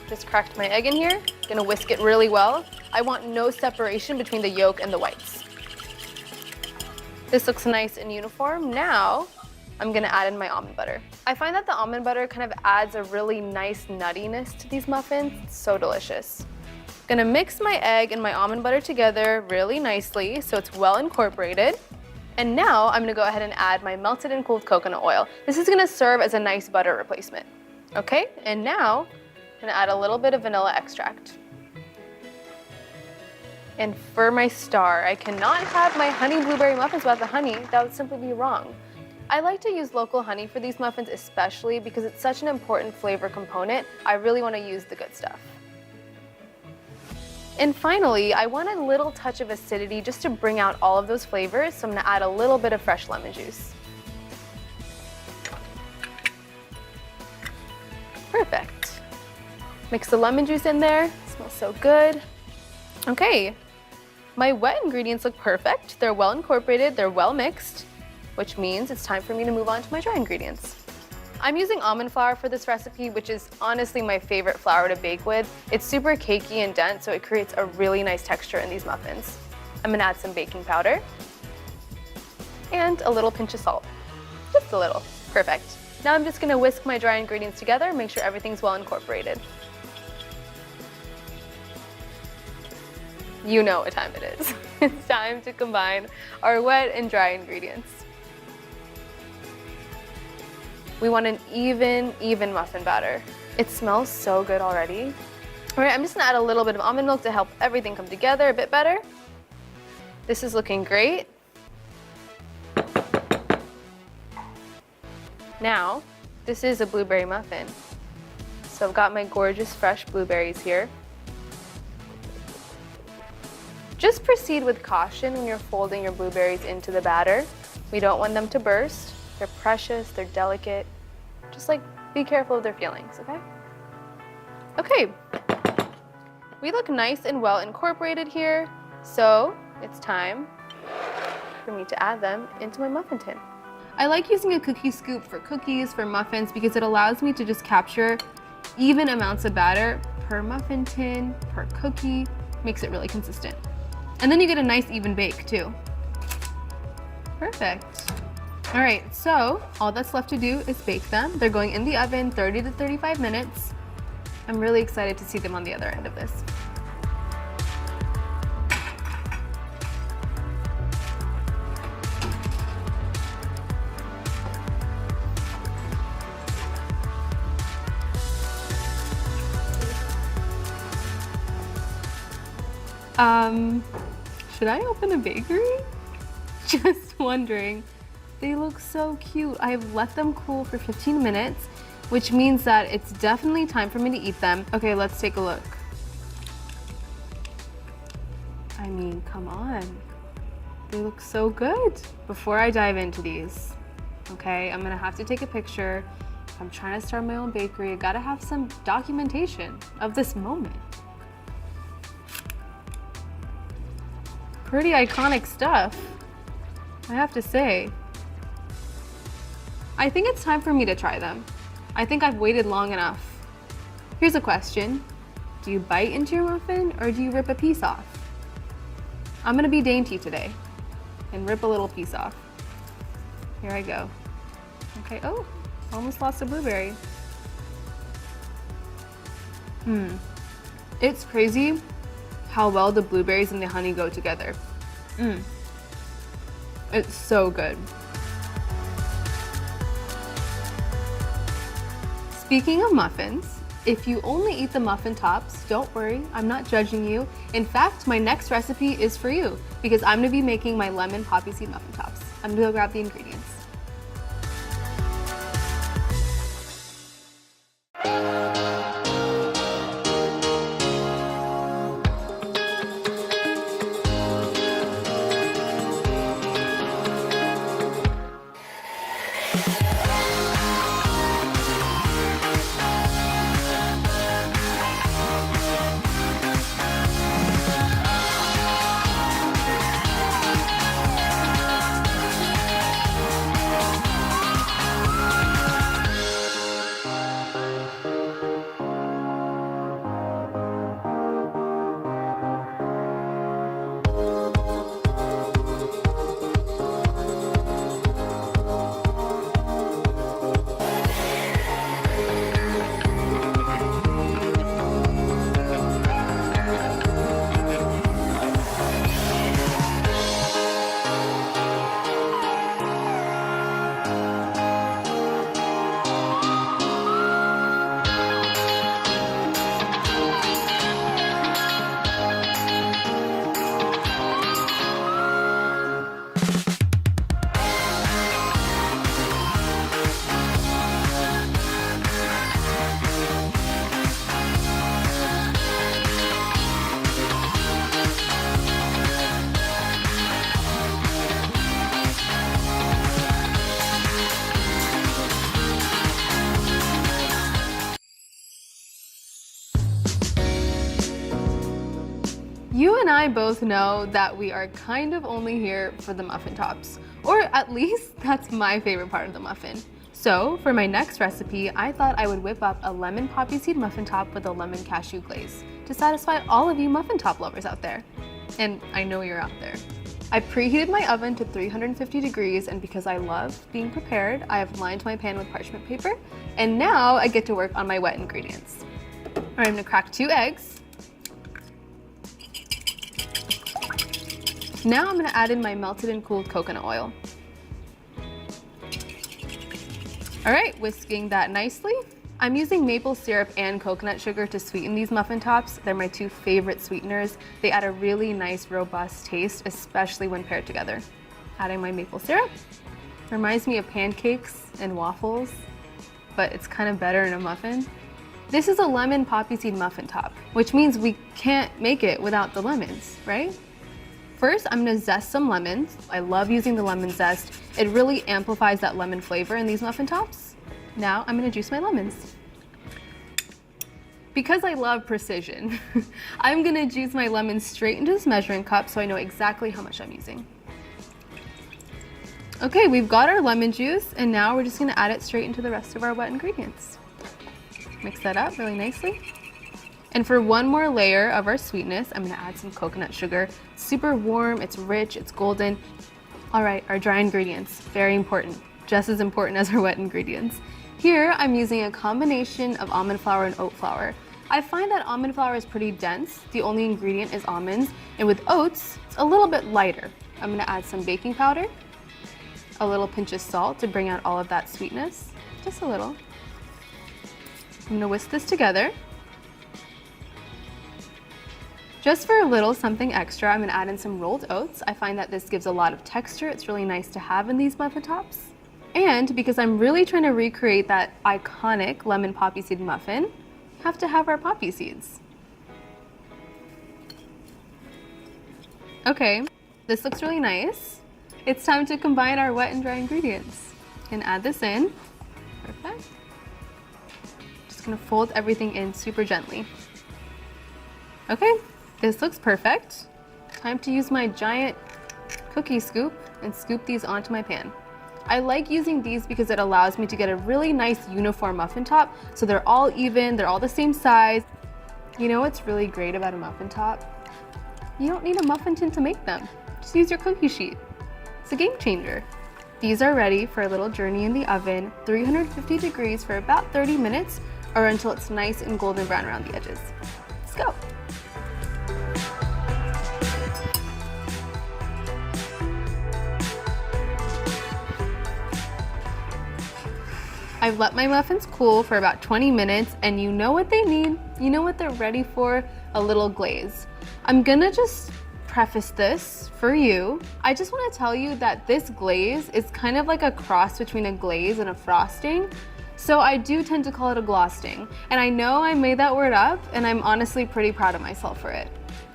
Just cracked my egg in here. Gonna whisk it really well. I want no separation between the yolk and the whites. This looks nice and uniform. Now, I'm gonna add in my almond butter. I find that the almond butter kind of adds a really nice nuttiness to these muffins. It's so delicious. Gonna mix my egg and my almond butter together really nicely so it's well incorporated. And now I'm gonna go ahead and add my melted and cooled coconut oil. This is gonna serve as a nice butter replacement. Okay, and now I'm gonna add a little bit of vanilla extract. And for my star, I cannot have my honey blueberry muffins without the honey. That would simply be wrong. I like to use local honey for these muffins, especially because it's such an important flavor component. I really want to use the good stuff. And finally, I want a little touch of acidity just to bring out all of those flavors, so I'm gonna add a little bit of fresh lemon juice. Perfect. Mix the lemon juice in there. It smells so good. Okay, my wet ingredients look perfect. They're well incorporated, they're well mixed, which means it's time for me to move on to my dry ingredients. I'm using almond flour for this recipe, which is honestly my favorite flour to bake with. It's super cakey and dense, so it creates a really nice texture in these muffins. I'm gonna add some baking powder and a little pinch of salt. Just a little. Perfect. Now I'm just gonna whisk my dry ingredients together, make sure everything's well incorporated. You know what time it is. It's time to combine our wet and dry ingredients. We want an even muffin batter. It smells so good already. All right, I'm just gonna add a little bit of almond milk to help everything come together a bit better. This is looking great. Now, this is a blueberry muffin. So I've got my gorgeous fresh blueberries here. Just proceed with caution when you're folding your blueberries into the batter. We don't want them to burst. They're precious, they're delicate. Just like, be careful of their feelings, okay? Okay, we look nice and well incorporated here, so it's time for me to add them into my muffin tin. I like using a cookie scoop for cookies, for muffins, because it allows me to just capture even amounts of batter per muffin tin, per cookie, makes it really consistent. And then you get a nice even bake too. Perfect. All right, so all that's left to do is bake them. They're going in the oven 30 to 35 minutes. I'm really excited to see them on the other end of this. Should I open a bakery? Just wondering. They look so cute. I have let them cool for 15 minutes, which means that it's definitely time for me to eat them. Okay, let's take a look. I mean, come on. They look so good. Before I dive into these, okay, I'm gonna have to take a picture. If I'm trying to start my own bakery, I gotta have some documentation of this moment. Pretty iconic stuff, I have to say. I think it's time for me to try them. I think I've waited long enough. Here's a question. Do you bite into your muffin or do you rip a piece off? I'm gonna be dainty today and rip a little piece off. Here I go. Okay, oh, almost lost a blueberry. It's crazy how well the blueberries and the honey go together. It's so good. Speaking of muffins, if you only eat the muffin tops, don't worry, I'm not judging you. In fact, my next recipe is for you because I'm gonna be making my lemon poppy seed muffin tops. I'm gonna go grab the ingredients. You and I both know that we are kind of only here for the muffin tops, or at least that's my favorite part of the muffin. So for my next recipe, I thought I would whip up a lemon poppy seed muffin top with a lemon cashew glaze to satisfy all of you muffin top lovers out there. And I know you're out there. I preheated my oven to 350 degrees, and because I love being prepared, I have lined my pan with parchment paper, and now I get to work on my wet ingredients. All right, I'm gonna crack 2 eggs. Now I'm gonna add in my melted and cooled coconut oil. All right, whisking that nicely. I'm using maple syrup and coconut sugar to sweeten these muffin tops. They're my 2 favorite sweeteners. They add a really nice, robust taste, especially when paired together. Adding my maple syrup. Reminds me of pancakes and waffles, but it's kind of better in a muffin. This is a lemon poppy seed muffin top, which means we can't make it without the lemons, right? First, I'm gonna zest some lemons. I love using the lemon zest. It really amplifies that lemon flavor in these muffin tops. Now I'm gonna juice my lemons. Because I love precision, I'm gonna juice my lemons straight into this measuring cup so I know exactly how much I'm using. Okay, we've got our lemon juice, and now we're just gonna add it straight into the rest of our wet ingredients. Mix that up really nicely. And for one more layer of our sweetness, I'm gonna add some coconut sugar. It's super warm, it's rich, it's golden. All right, our dry ingredients, very important, just as important as our wet ingredients. Here, I'm using a combination of almond flour and oat flour. I find that almond flour is pretty dense. The only ingredient is almonds, and with oats, it's a little bit lighter. I'm gonna add some baking powder, a little pinch of salt to bring out all of that sweetness, just a little. I'm gonna whisk this together. Just for a little something extra, I'm gonna add in some rolled oats. I find that this gives a lot of texture. It's really nice to have in these muffin tops. And because I'm really trying to recreate that iconic lemon poppy seed muffin, you have to have our poppy seeds. Okay, this looks really nice. It's time to combine our wet and dry ingredients. And add this in. Perfect. Just gonna fold everything in super gently. Okay. This looks perfect. Time to use my giant cookie scoop and scoop these onto my pan. I like using these because it allows me to get a really nice uniform muffin top, so they're all even, they're all the same size. You know what's really great about a muffin top? You don't need a muffin tin to make them. Just use your cookie sheet. It's a game changer. These are ready for a little journey in the oven, 350 degrees for about 30 minutes, or until it's nice and golden brown around the edges. Let's go. I've let my muffins cool for about 20 minutes, and you know what they need. You know what they're ready for? A little glaze. I'm gonna just preface this for you. I just wanna tell you that this glaze is kind of like a cross between a glaze and a frosting. So I do tend to call it a glosting. And I know I made that word up, and I'm honestly pretty proud of myself for it.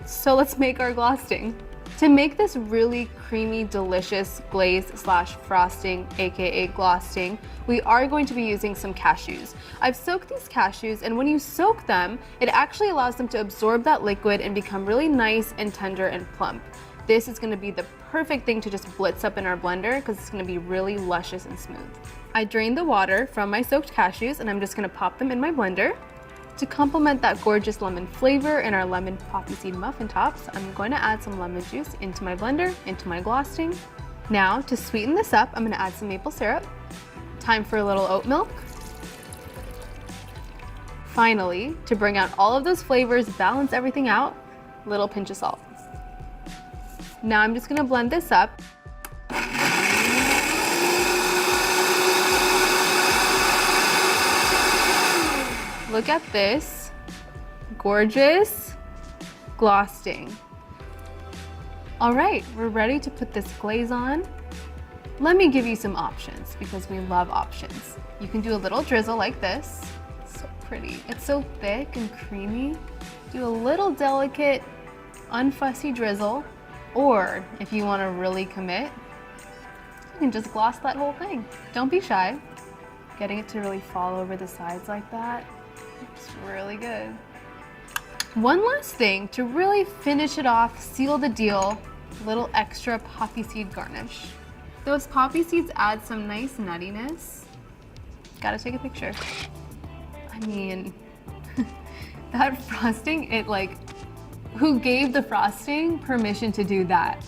So let's make our glosting. To make this really creamy, delicious glaze slash frosting, aka glosting, we are going to be using some cashews. I've soaked these cashews, and when you soak them, it actually allows them to absorb that liquid and become really nice and tender and plump. This is gonna be the perfect thing to just blitz up in our blender because it's gonna be really luscious and smooth. I drained the water from my soaked cashews, and I'm just gonna pop them in my blender. To complement that gorgeous lemon flavor in our lemon poppy seed muffin tops, I'm going to add some lemon juice into my blender, into my glosting. Now, to sweeten this up, I'm going to add some maple syrup. Time for a little oat milk. Finally, to bring out all of those flavors, balance everything out, a little pinch of salt. Now I'm just going to blend this up. Look at this gorgeous glosting. All right, we're ready to put this glaze on. Let me give you some options because we love options. You can do a little drizzle like this. So pretty. It's so thick and creamy. Do a little delicate, unfussy drizzle, or if you want to really commit, you can just gloss that whole thing. Don't be shy. Getting it to really fall over the sides like that. It's really good. One last thing to really finish it off, seal the deal, a little extra poppy seed garnish. Those poppy seeds add some nice nuttiness. Gotta take a picture. I mean, that frosting, it like, who gave the frosting permission to do that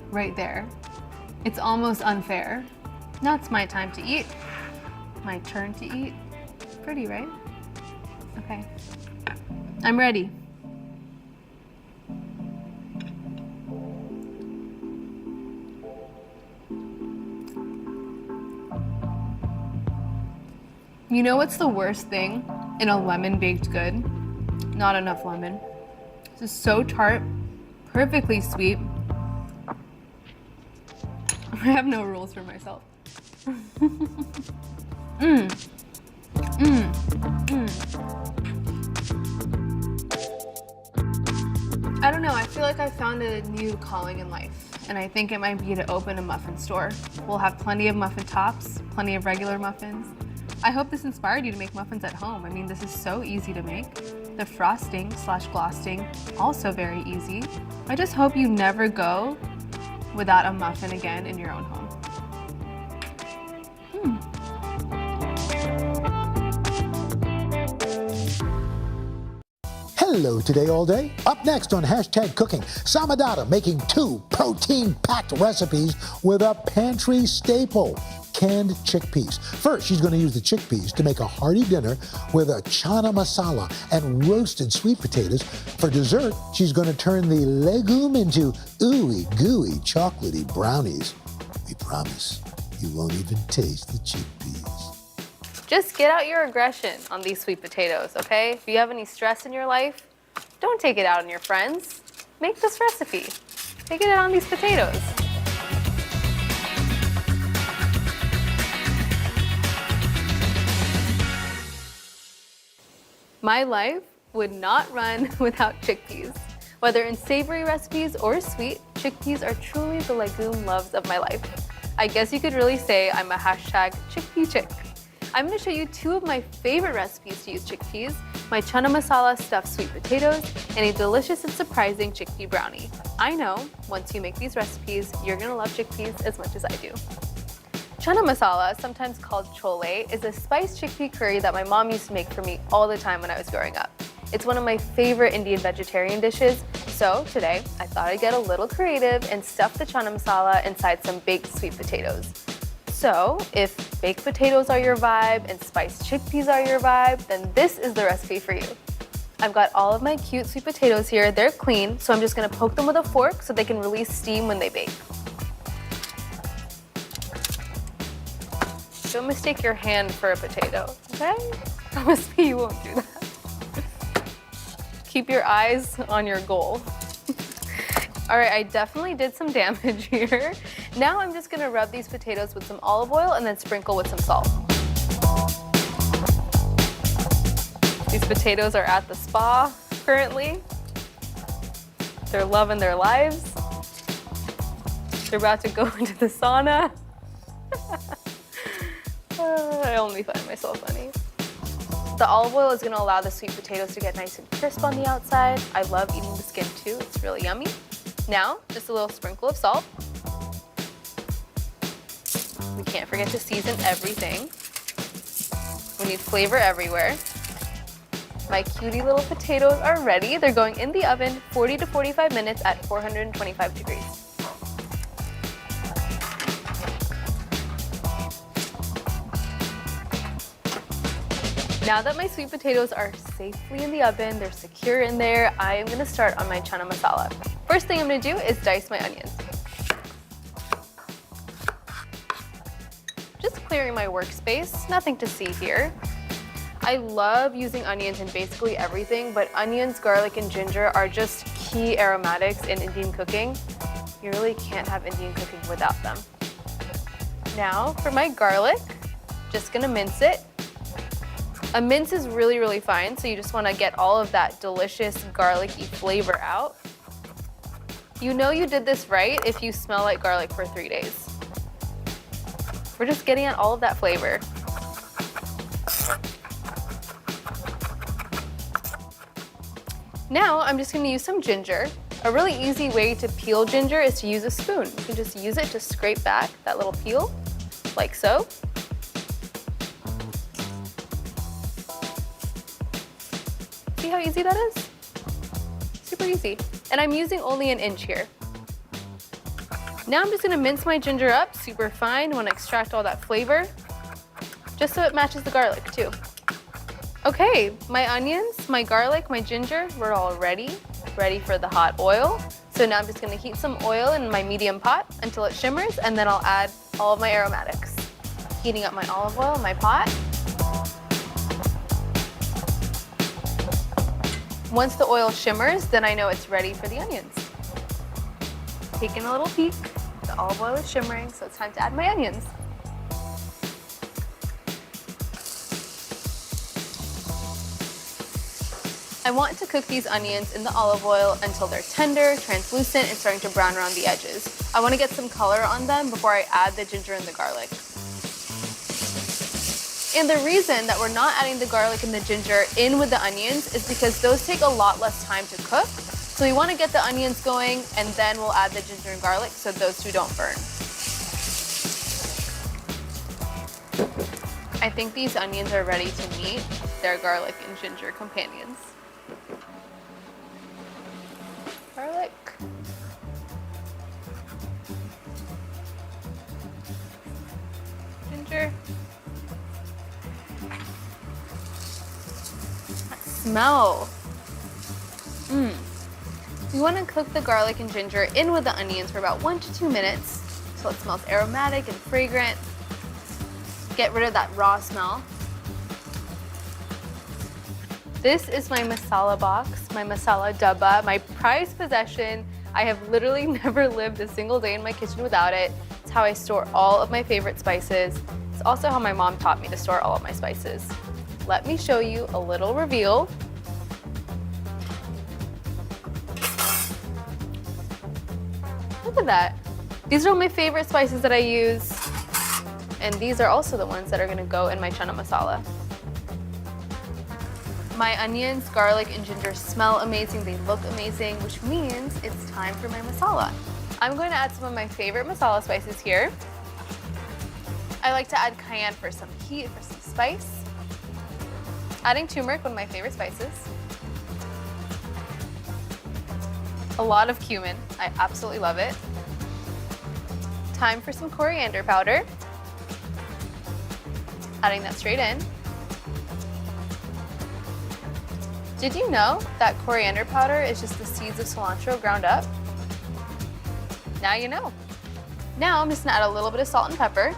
right there? It's almost unfair. Now it's my time to eat. My turn to eat. Pretty, right? Okay, I'm ready. You know what's the worst thing in a lemon baked good? Not enough lemon. This is so tart, perfectly sweet. I have no rules for myself. I don't know, I feel like I found a new calling in life, and I think it might be to open a muffin store. We'll have plenty of muffin tops, plenty of regular muffins. I hope this inspired you to make muffins at home. I mean, this is so easy to make. The frosting slash glosting, also very easy. I just hope you never go without a muffin again in your own home. Hello today, all day. Up next on Hashtag Cooking, Samadata making 2 protein-packed recipes with a pantry staple, canned chickpeas. First, she's going to use the chickpeas to make a hearty dinner with a chana masala and roasted sweet potatoes. For dessert, she's going to turn the legume into ooey gooey chocolatey brownies. We promise you won't even taste the chickpeas. Just get out your aggression on these sweet potatoes, okay? If you have any stress in your life, don't take it out on your friends. Make this recipe. Take it out on these potatoes. My life would not run without chickpeas. Whether in savory recipes or sweet, chickpeas are truly the legume loves of my life. I guess you could really say I'm a hashtag chickpea chick. I'm going to show you 2 of my favorite recipes to use chickpeas, my chana masala stuffed sweet potatoes, and a delicious and surprising chickpea brownie. I know, once you make these recipes, you're going to love chickpeas as much as I do. Chana masala, sometimes called chole, is a spiced chickpea curry that my mom used to make for me all the time when I was growing up. It's one of my favorite Indian vegetarian dishes, so today I thought I'd get a little creative and stuff the chana masala inside some baked sweet potatoes. So if baked potatoes are your vibe and spiced chickpeas are your vibe, then this is the recipe for you. I've got all of my cute sweet potatoes here. They're clean, so I'm just gonna poke them with a fork so they can release steam when they bake. Don't mistake your hand for a potato, okay? Promise me you won't do that. Keep your eyes on your goal. All right, I definitely did some damage here. Now I'm just gonna rub these potatoes with some olive oil and then sprinkle with some salt. These potatoes are at the spa currently. They're loving their lives. They're about to go into the sauna. I only find myself funny. The olive oil is gonna allow the sweet potatoes to get nice and crisp on the outside. I love eating the skin too, it's really yummy. Now, just a little sprinkle of salt. We can't forget to season everything. We need flavor everywhere. My cutie little potatoes are ready. They're going in the oven 40 to 45 minutes at 425 degrees. Now that my sweet potatoes are safely in the oven, they're secure in there, I am gonna start on my chana masala. First thing I'm gonna do is dice my onions. Just clearing my workspace, nothing to see here. I love using onions in basically everything, but onions, garlic, and ginger are just key aromatics in Indian cooking. You really can't have Indian cooking without them. Now for my garlic, just gonna mince it. A mince is really, really fine, so you just wanna get all of that delicious garlicky flavor out. You know you did this right if you smell like garlic for 3 days. We're just getting at all of that flavor. Now I'm just gonna use some ginger. A really easy way to peel ginger is to use a spoon. You can just use it to scrape back that little peel, like so. See how easy that is? Super easy. And I'm using only an inch here. Now I'm just gonna mince my ginger up super fine. I wanna extract all that flavor, just so it matches the garlic too. Okay, my onions, my garlic, my ginger, we're all ready for the hot oil. So now I'm just gonna heat some oil in my medium pot until it shimmers, and then I'll add all of my aromatics. Heating up my olive oil in my pot. Once the oil shimmers, then I know it's ready for the onions. Taking a little peek, the olive oil is shimmering, so it's time to add my onions. I want to cook these onions in the olive oil until they're tender, translucent, and starting to brown around the edges. I want to get some color on them before I add the ginger and the garlic. And the reason that we're not adding the garlic and the ginger in with the onions is because those take a lot less time to cook. So we want to get the onions going, and then we'll add the ginger and garlic so those two don't burn. I think these onions are ready to meet their garlic and ginger companions. Garlic. Ginger. Smell. We want to cook the garlic and ginger in with the onions for about 1 to 2 minutes so it smells aromatic and fragrant. Get rid of that raw smell. This is my masala box, my masala dabba, my prized possession. I have literally never lived a single day in my kitchen without it. It's how I store all of my favorite spices. It's also how my mom taught me to store all of my spices. Let me show you a little reveal. Look at that. These are all my favorite spices that I use. And these are also the ones that are gonna go in my chana masala. My onions, garlic, and ginger smell amazing. They look amazing, which means it's time for my masala. I'm going to add some of my favorite masala spices here. I like to add cayenne for some heat, for some spice. Adding turmeric, one of my favorite spices. A lot of cumin, I absolutely love it. Time for some coriander powder. Adding that straight in. Did you know that coriander powder is just the seeds of cilantro ground up? Now you know. Now I'm just gonna add a little bit of salt and pepper.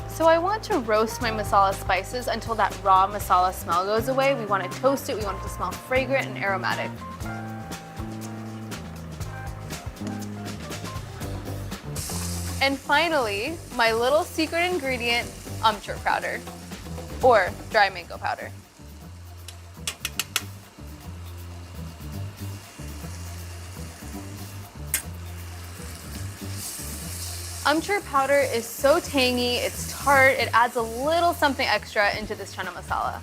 So I want to roast my masala spices until that raw masala smell goes away. We want to toast it, we want it to smell fragrant and aromatic. And finally, my little secret ingredient, amchur powder, or dry mango powder. Amchur powder is so tangy, it's tart, it adds a little something extra into this chana masala.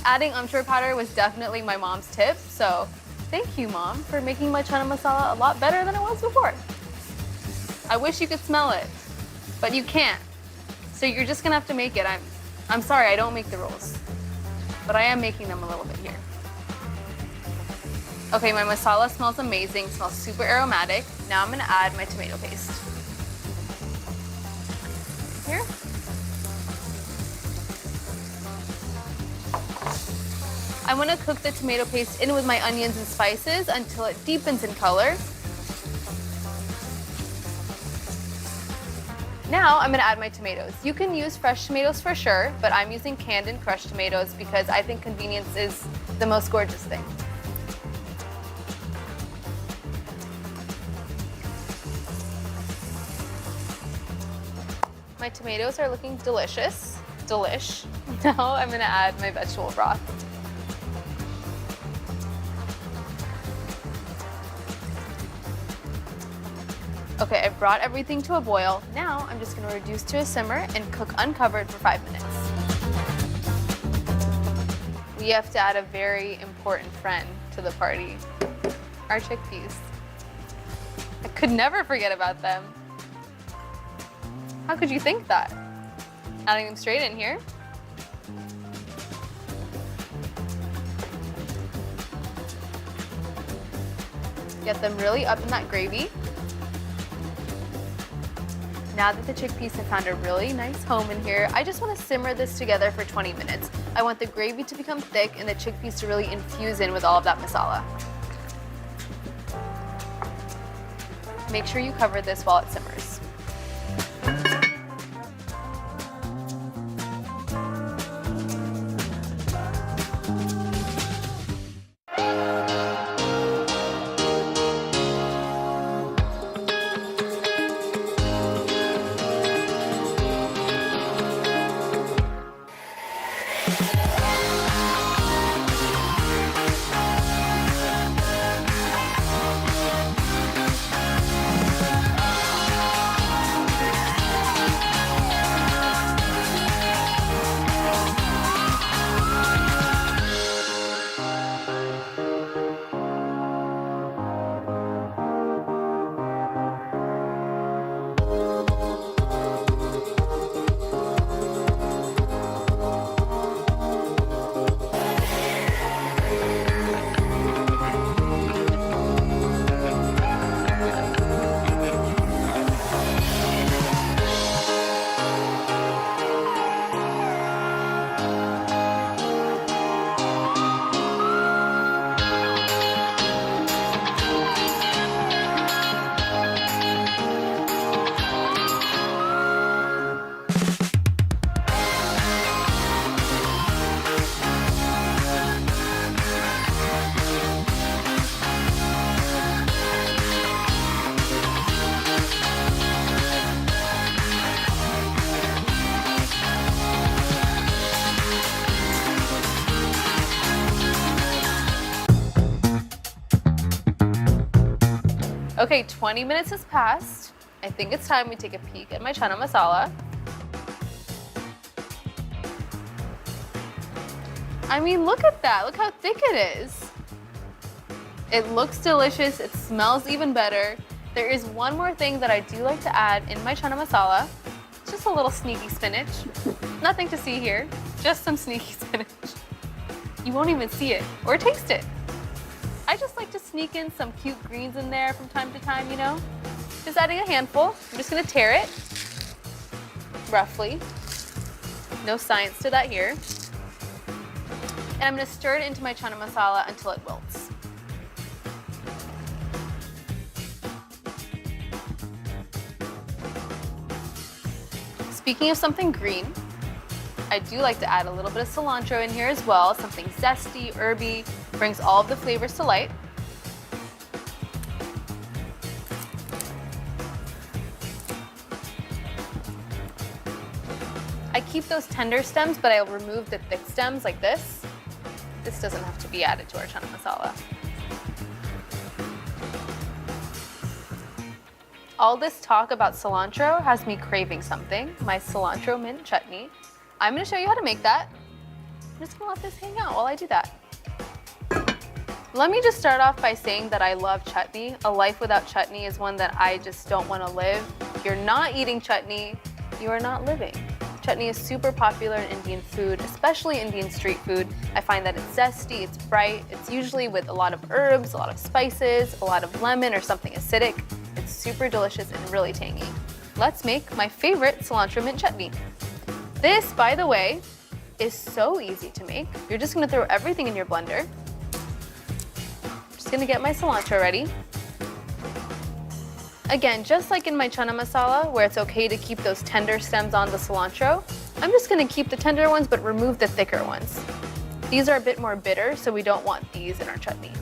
Adding amchur powder was definitely my mom's tip, so thank you, Mom, for making my chana masala a lot better than it was before. I wish you could smell it, but you can't. So you're just gonna have to make it. I'm sorry, I don't make the rules, but I am making them a little bit here. Okay, my masala smells amazing, smells super aromatic. Now I'm gonna add my tomato paste. Here. I wanna cook the tomato paste in with my onions and spices until it deepens in color. Now I'm gonna add my tomatoes. You can use fresh tomatoes for sure, but I'm using canned and crushed tomatoes because I think convenience is the most gorgeous thing. My tomatoes are looking delicious. Delish. Now I'm gonna add my vegetable broth. Okay, I've brought everything to a boil. Now I'm just gonna reduce to a simmer and cook uncovered for 5 minutes. We have to add a very important friend to the party, our chickpeas. I could never forget about them. How could you think that? Adding them straight in here. Get them really up in that gravy. Now that the chickpeas have found a really nice home in here, I just want to simmer this together for 20 minutes. I want the gravy to become thick and the chickpeas to really infuse in with all of that masala. Make sure you cover this while it simmers. Okay, 20 minutes has passed. I think it's time we take a peek at my chana masala. I mean, look at that. Look how thick it is. It looks delicious. It smells even better. There is one more thing that I do like to add in my chana masala. Just a little sneaky spinach. Nothing to see here, just some sneaky spinach. You won't even see it or taste it. I just like to sneak in some cute greens in there from time to time, you know? Just adding a handful. I'm just gonna tear it, roughly. No science to that here. And I'm gonna stir it into my chana masala until it wilts. Speaking of something green, I do like to add a little bit of cilantro in here as well. Something zesty, herby, brings all of the flavors to light. I keep those tender stems, but I'll remove the thick stems like this. This doesn't have to be added to our chana masala. All this talk about cilantro has me craving something, my cilantro mint chutney. I'm gonna show you how to make that. I'm just gonna let this hang out while I do that. Let me just start off by saying that I love chutney. A life without chutney is one that I just don't wanna live. If you're not eating chutney, you are not living. Chutney is super popular in Indian food, especially Indian street food. I find that it's zesty, it's bright, it's usually with a lot of herbs, a lot of spices, a lot of lemon or something acidic. It's super delicious and really tangy. Let's make my favorite cilantro mint chutney. This, by the way, is so easy to make. You're just gonna throw everything in your blender. Just gonna get my cilantro ready. Again, just like in my chana masala, where it's okay to keep those tender stems on the cilantro, I'm just gonna keep the tender ones but remove the thicker ones. These are a bit more bitter, so we don't want these in our chutney.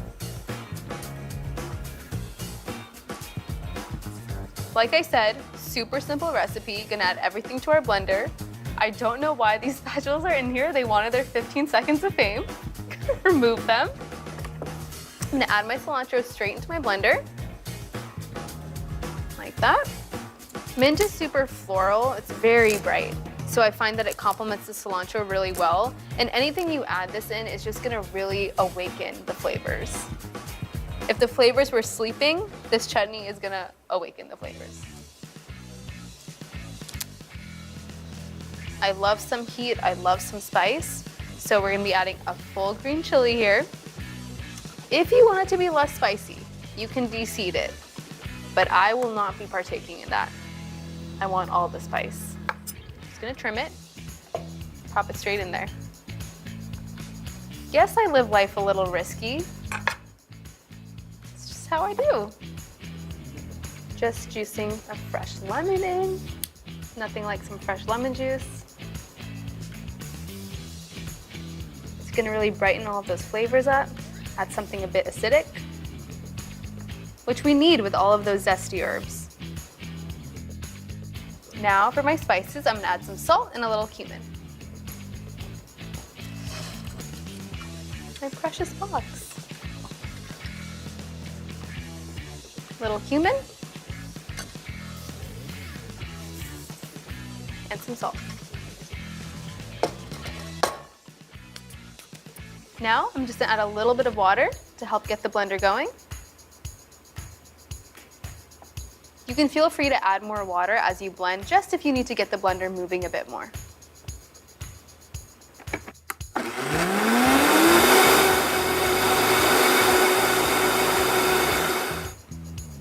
Like I said, super simple recipe, gonna add everything to our blender. I don't know why these spatulas are in here. They wanted their 15 seconds of fame. Remove them. I'm gonna add my cilantro straight into my blender. Like that. Mint is super floral, it's very bright. So I find that it complements the cilantro really well. And anything you add this in is just gonna really awaken the flavors. If the flavors were sleeping, this chutney is gonna awaken the flavors. I love some heat, I love some spice. So we're gonna be adding a full green chili here. If you want it to be less spicy, you can de-seed it, but I will not be partaking in that. I want all the spice. Just gonna trim it, pop it straight in there. Yes, I live life a little risky. It's just how I do. Just juicing a fresh lemon in. Nothing like some fresh lemon juice. It's gonna really brighten all of those flavors up. Add something a bit acidic, which we need with all of those zesty herbs. Now for my spices, I'm gonna add some salt and a little cumin. My precious box. Little cumin. And some salt. Now I'm just gonna add a little bit of water to help get the blender going. You can feel free to add more water as you blend, just if you need to get the blender moving a bit more.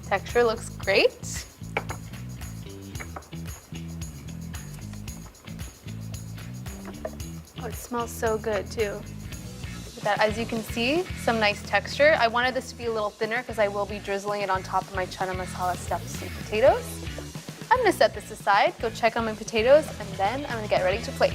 Texture looks great. Oh, it smells so good too. That, as you can see, some nice texture. I wanted this to be a little thinner because I will be drizzling it on top of my chana masala stuffed sweet potatoes. I'm gonna set this aside, go check on my potatoes, and then I'm gonna get ready to plate.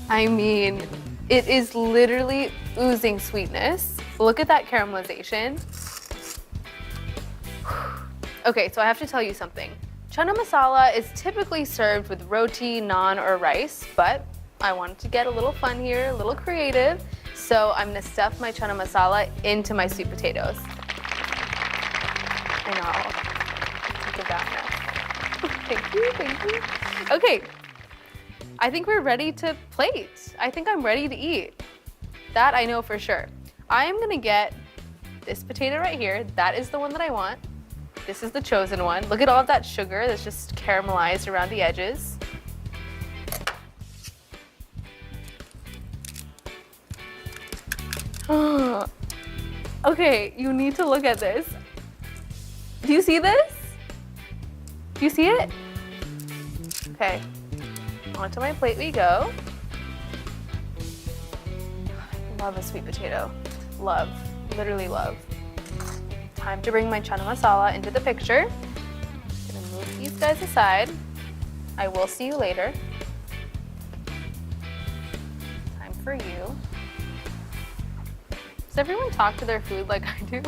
I mean, it is literally oozing sweetness. Look at that caramelization. Okay, so I have to tell you something. Chana masala is typically served with roti, naan, or rice, but I wanted to get a little fun here, a little creative, so I'm gonna stuff my chana masala into my sweet potatoes. And I'll take a bath now. Thank you, thank you. Okay, I think we're ready to plate. I think I'm ready to eat. That I know for sure. I am gonna get this potato right here. That is the one that I want. This is the chosen one. Look at all of that sugar that's just caramelized around the edges. Okay, you need to look at this. Do you see this? Do you see it? Okay, onto my plate we go. Love a sweet potato. Love, literally love. Time to bring my chana masala into the picture. Gonna move these guys aside. I will see you later. Time for you. Does everyone talk to their food like I do?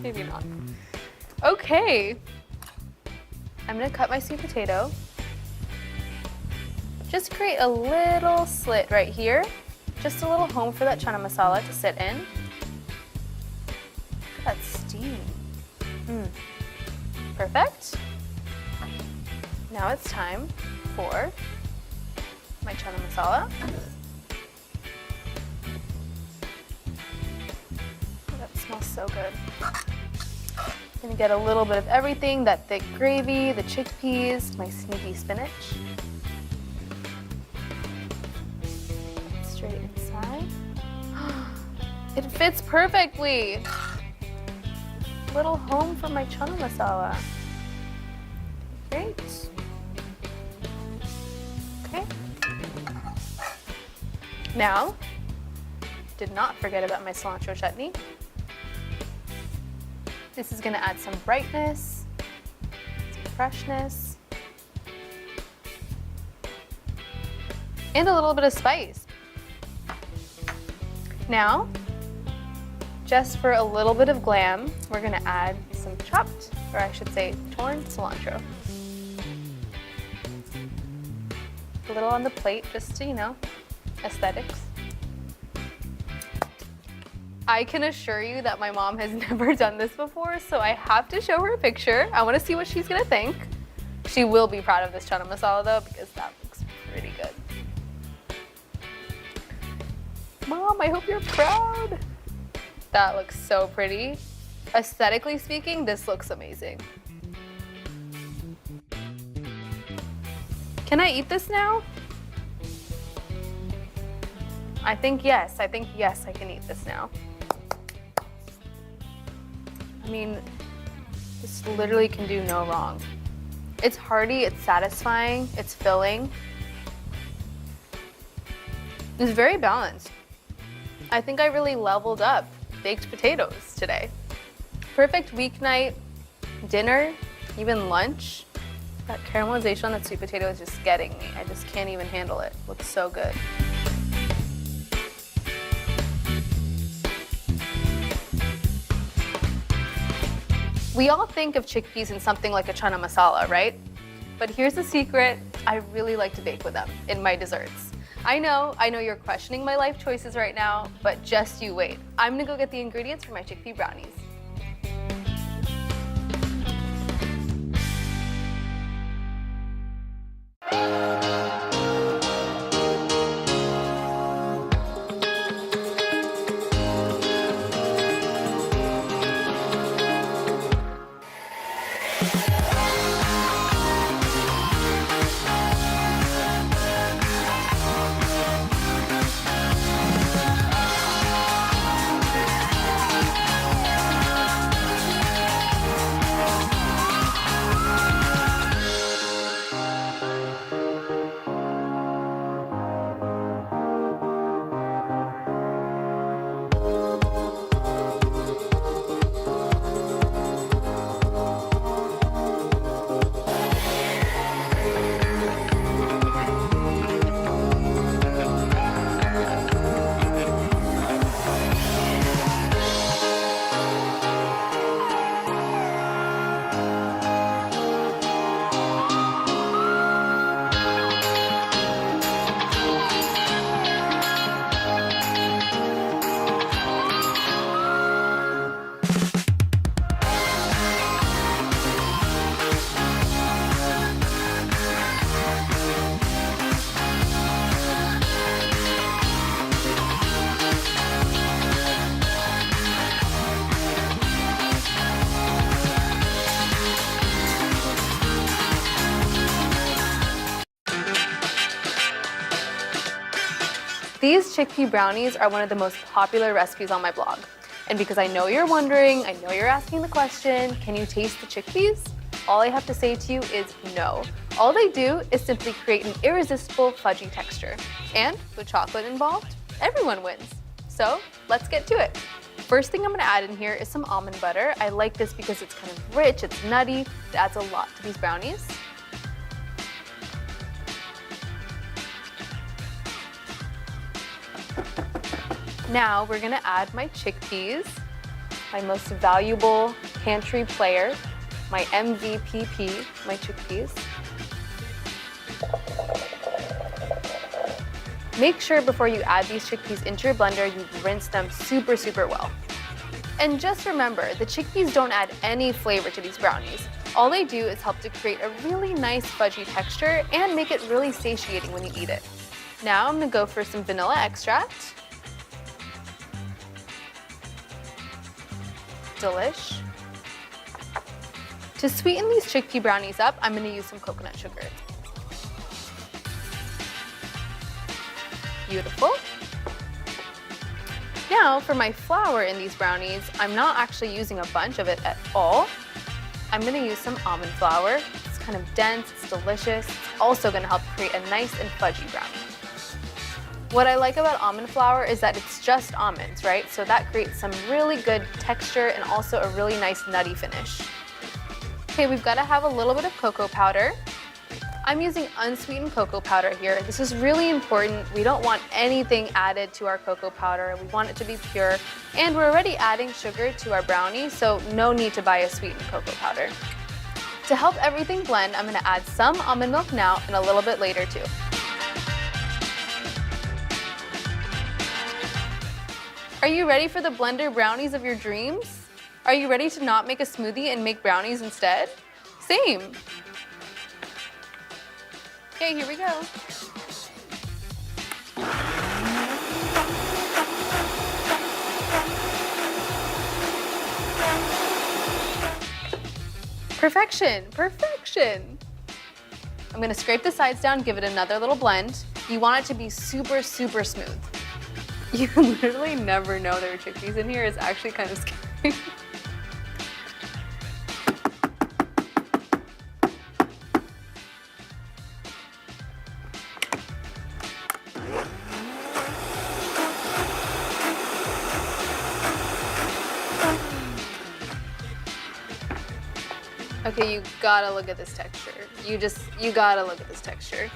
Maybe not. Okay. I'm gonna cut my sweet potato. Just create a little slit right here. Just a little home for that chana masala to sit in. Look at that steam. Perfect. Now it's time for my chana masala. That smells so good. Gonna get a little bit of everything, that thick gravy, the chickpeas, my sneaky spinach. Straight inside. It fits perfectly. Little home for my chana masala. Great. Okay. Now, did not forget about my cilantro chutney. This is gonna add some brightness, some freshness, and a little bit of spice. Now, just for a little bit of glam, we're gonna add some chopped, or I should say torn cilantro. A little on the plate, just to, you know, aesthetics. I can assure you that my mom has never done this before, so I have to show her a picture. I wanna see what she's gonna think. She will be proud of this chana masala though, because that looks pretty good. Mom, I hope you're proud. That looks so pretty. Aesthetically speaking, this looks amazing. Can I eat this now? I think yes, I can eat this now. I mean, this literally can do no wrong. It's hearty, it's satisfying, it's filling. It's very balanced. I think I really leveled up baked potatoes today. Perfect weeknight, dinner, even lunch. That caramelization on that sweet potato is just getting me. I just can't even handle it. Looks so good. We all think of chickpeas in something like a chana masala, right? But here's the secret. I really like to bake with them in my desserts. I know you're questioning my life choices right now, but just you wait. I'm gonna go get the ingredients for my chickpea brownies. These chickpea brownies are one of the most popular recipes on my blog. And because I know you're wondering, I know you're asking the question, can you taste the chickpeas? All I have to say to you is no. All they do is simply create an irresistible fudgy texture. And with chocolate involved, everyone wins. So let's get to it. First thing I'm gonna add in here is some almond butter. I like this because it's kind of rich, it's nutty, it adds a lot to these brownies. Now we're gonna add my chickpeas, my most valuable pantry player, my MVP, my chickpeas. Make sure before you add these chickpeas into your blender, you rinse them super, super well. And just remember, the chickpeas don't add any flavor to these brownies. All they do is help to create a really nice fudgy texture and make it really satiating when you eat it. Now I'm gonna go for some vanilla extract. Delish. To sweeten these chickpea brownies up, I'm gonna use some coconut sugar. Beautiful. Now for my flour in these brownies, I'm not actually using a bunch of it at all. I'm gonna use some almond flour. It's kind of dense, it's delicious. It's also gonna help create a nice and fudgy brownie. What I like about almond flour is that it's just almonds, right? So that creates some really good texture and also a really nice nutty finish. Okay, we've gotta have a little bit of cocoa powder. I'm using unsweetened cocoa powder here. This is really important. We don't want anything added to our cocoa powder. We want it to be pure. And we're already adding sugar to our brownie, so no need to buy a sweetened cocoa powder. To help everything blend, I'm gonna add some almond milk now and a little bit later too. Are you ready for the blender brownies of your dreams? Are you ready to not make a smoothie and make brownies instead? Same. Okay, here we go. Perfection, perfection. I'm gonna scrape the sides down, give it another little blend. You want it to be super, super smooth. You literally never know there are chickpeas in here. It's actually kind of scary. Okay, you gotta look at this texture. You gotta look at this texture.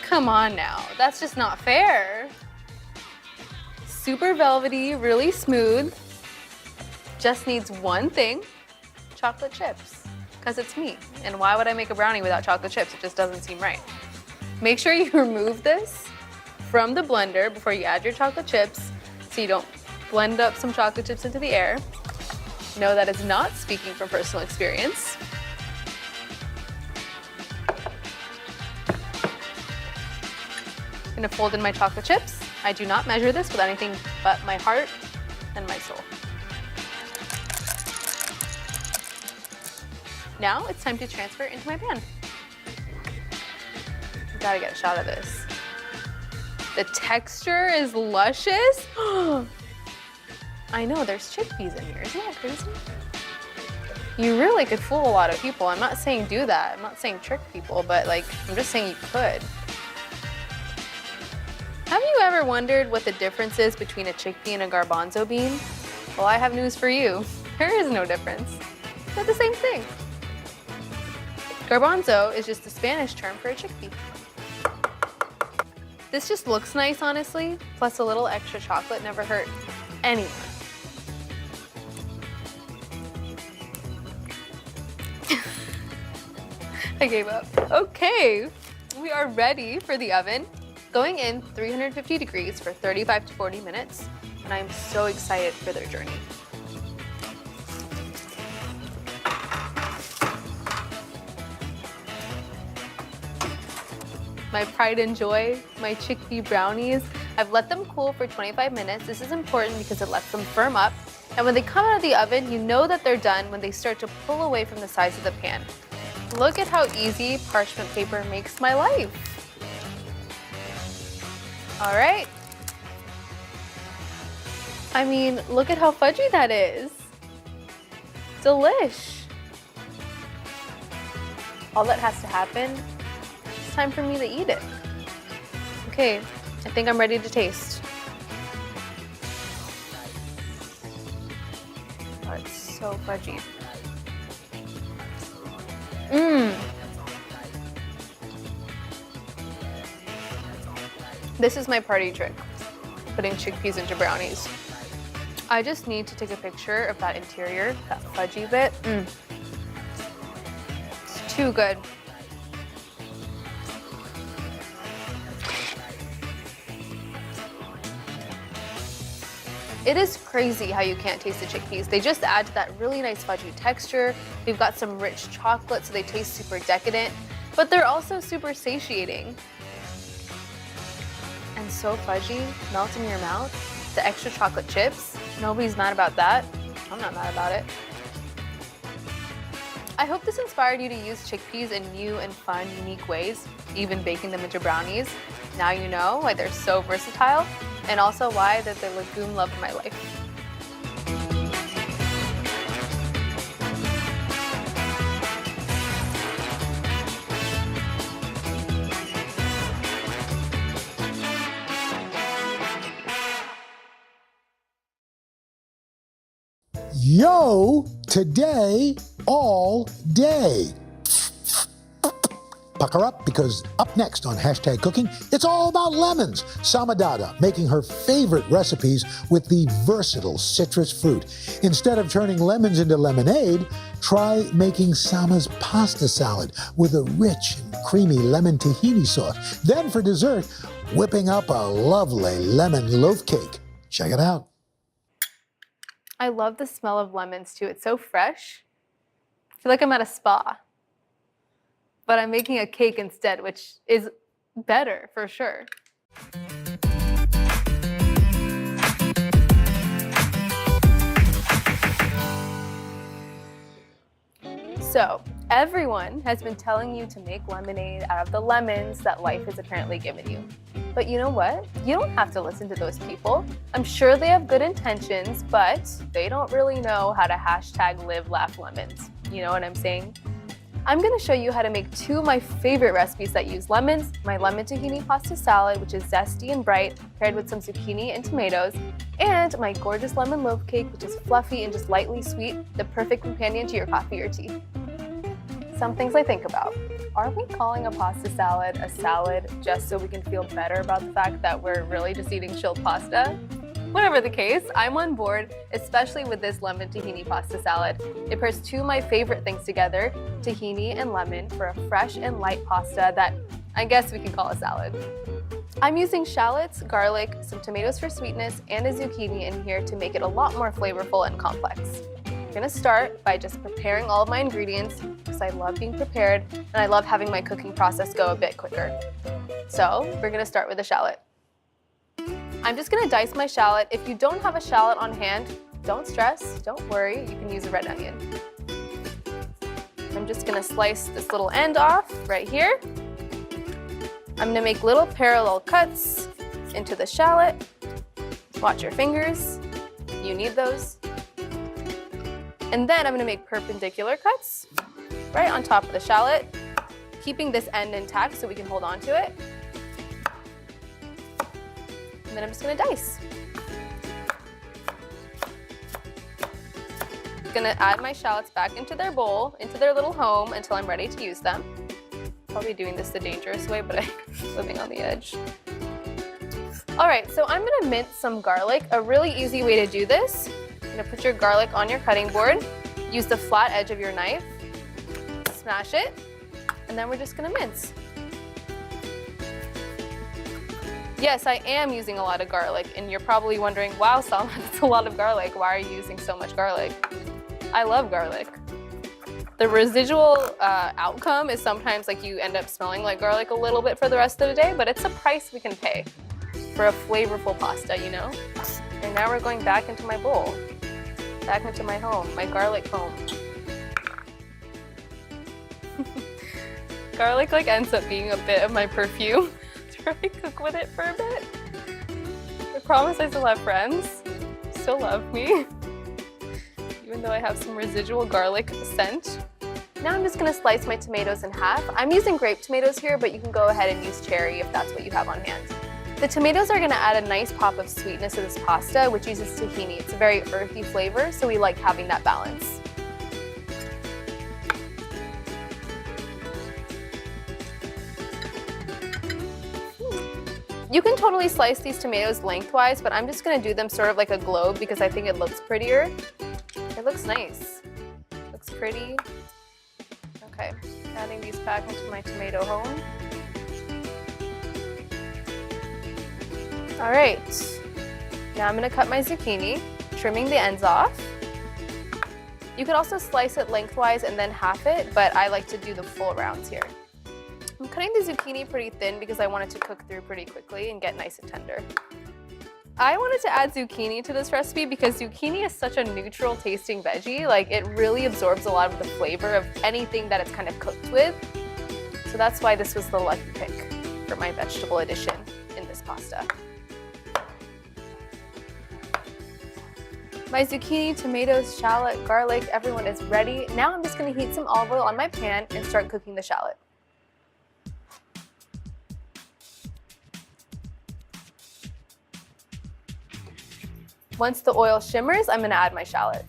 Come on now, that's just not fair. Super velvety, really smooth. Just needs one thing, chocolate chips, because it's me. And why would I make a brownie without chocolate chips? It just doesn't seem right. Make sure you remove this from the blender before you add your chocolate chips so you don't blend up some chocolate chips into the air. No, that is not speaking from personal experience. I'm gonna fold in my chocolate chips. I do not measure this with anything but my heart and my soul. Now it's time to transfer into my pan. Gotta get a shot of this. The texture is luscious. I know, there's chickpeas in here. Isn't that crazy? You really could fool a lot of people. I'm not saying do that. I'm not saying trick people, but like, I'm just saying you could. Have you ever wondered what the difference is between a chickpea and a garbanzo bean? Well, I have news for you. There is no difference. They're the same thing. Garbanzo is just the Spanish term for a chickpea. This just looks nice, honestly, plus a little extra chocolate never hurt anyone. I gave up. Okay, we are ready for the oven. Going in 350 degrees for 35 to 40 minutes, and I'm so excited for their journey. My pride and joy, my chickpea brownies. I've let them cool for 25 minutes. This is important because it lets them firm up. And when they come out of the oven, you know that they're done when they start to pull away from the sides of the pan. Look at how easy parchment paper makes my life. All right. I mean, look at how fudgy that is. Delish. All that has to happen, it's time for me to eat it. Okay, I think I'm ready to taste. Oh, it's so fudgy. Mmm. This is my party trick, putting chickpeas into brownies. I just need to take a picture of that interior, that fudgy bit. It's too good. It is crazy how you can't taste the chickpeas. They just add to that really nice fudgy texture. They've got some rich chocolate, so they taste super decadent, but they're also super satiating. And so fudgy, melts in your mouth. The extra chocolate chips, nobody's mad about that. I'm not mad about it. I hope this inspired you to use chickpeas in new and fun, unique ways, even baking them into brownies. Now you know why they're so versatile, and also why they're the legume love of my life. Yo, today, all day. Pucker up, because up next on Hashtag Cooking, it's all about lemons. Sama Dada making her favorite recipes with the versatile citrus fruit. Instead of turning lemons into lemonade, try making Sama's pasta salad with a rich and creamy lemon tahini sauce. Then for dessert, whipping up a lovely lemon loaf cake. Check it out. I love the smell of lemons too. It's so fresh. I feel like I'm at a spa. But I'm making a cake instead, which is better for sure. So, everyone has been telling you to make lemonade out of the lemons that life has apparently given you. But you know what? You don't have to listen to those people. I'm sure they have good intentions, but they don't really know how to hashtag live, laugh, lemons. You know what I'm saying? I'm gonna show you how to make two of my favorite recipes that use lemons, my lemon tahini pasta salad, which is zesty and bright, paired with some zucchini and tomatoes, and my gorgeous lemon loaf cake, which is fluffy and just lightly sweet, the perfect companion to your coffee or tea. Some things I think about. Are we calling a pasta salad a salad just so we can feel better about the fact that we're really just eating chilled pasta? Whatever the case, I'm on board, especially with this lemon tahini pasta salad. It pairs two of my favorite things together, tahini and lemon, for a fresh and light pasta that I guess we can call a salad. I'm using shallots, garlic, some tomatoes for sweetness, and a zucchini in here to make it a lot more flavorful and complex. I'm gonna start by just preparing all of my ingredients because I love being prepared and I love having my cooking process go a bit quicker. So we're gonna start with the shallot. I'm just gonna dice my shallot. If you don't have a shallot on hand, don't stress, don't worry, you can use a red onion. I'm just gonna slice this little end off right here. I'm gonna make little parallel cuts into the shallot. Watch your fingers, you need those. And then I'm gonna make perpendicular cuts right on top of the shallot, keeping this end intact so we can hold on to it. And then I'm just gonna dice. Gonna add my shallots back into their bowl, into their little home until I'm ready to use them. Probably doing this the dangerous way, but I'm living on the edge. All right, so I'm gonna mince some garlic. A really easy way to do this, you're gonna put your garlic on your cutting board, use the flat edge of your knife, smash it, and then we're just gonna mince. Yes, I am using a lot of garlic, and you're probably wondering, wow, Salma, that's a lot of garlic. Why are you using so much garlic? I love garlic. The residual outcome is sometimes like you end up smelling like garlic a little bit for the rest of the day, but it's a price we can pay for a flavorful pasta, you know? And now we're going back into my bowl, back into my home, my garlic home. Garlic like ends up being a bit of my perfume. I cook with it for a bit. promise I still have friends. Still love me. Even though I have some residual garlic scent. Now I'm just gonna slice my tomatoes in half. I'm using grape tomatoes here, but you can go ahead and use cherry if that's what you have on hand. The tomatoes are gonna add a nice pop of sweetness to this pasta, which uses tahini. It's a very earthy flavor, so we like having that balance. You can totally slice these tomatoes lengthwise, but I'm just gonna do them sort of like a globe because I think it looks prettier. It looks nice. Looks pretty. Okay, adding these back into my tomato home. All right, now I'm gonna cut my zucchini, trimming the ends off. You could also slice it lengthwise and then half it, but I like to do the full rounds here. I'm cutting the zucchini pretty thin because I want it to cook through pretty quickly and get nice and tender. I wanted to add zucchini to this recipe because zucchini is such a neutral tasting veggie. Like, it really absorbs a lot of the flavor of anything that it's kind of cooked with. So that's why this was the lucky pick for my vegetable addition in this pasta. My zucchini, tomatoes, shallot, garlic, everyone is ready. Now I'm just gonna heat some olive oil on my pan and start cooking the shallot. Once the oil shimmers, I'm gonna add my shallot.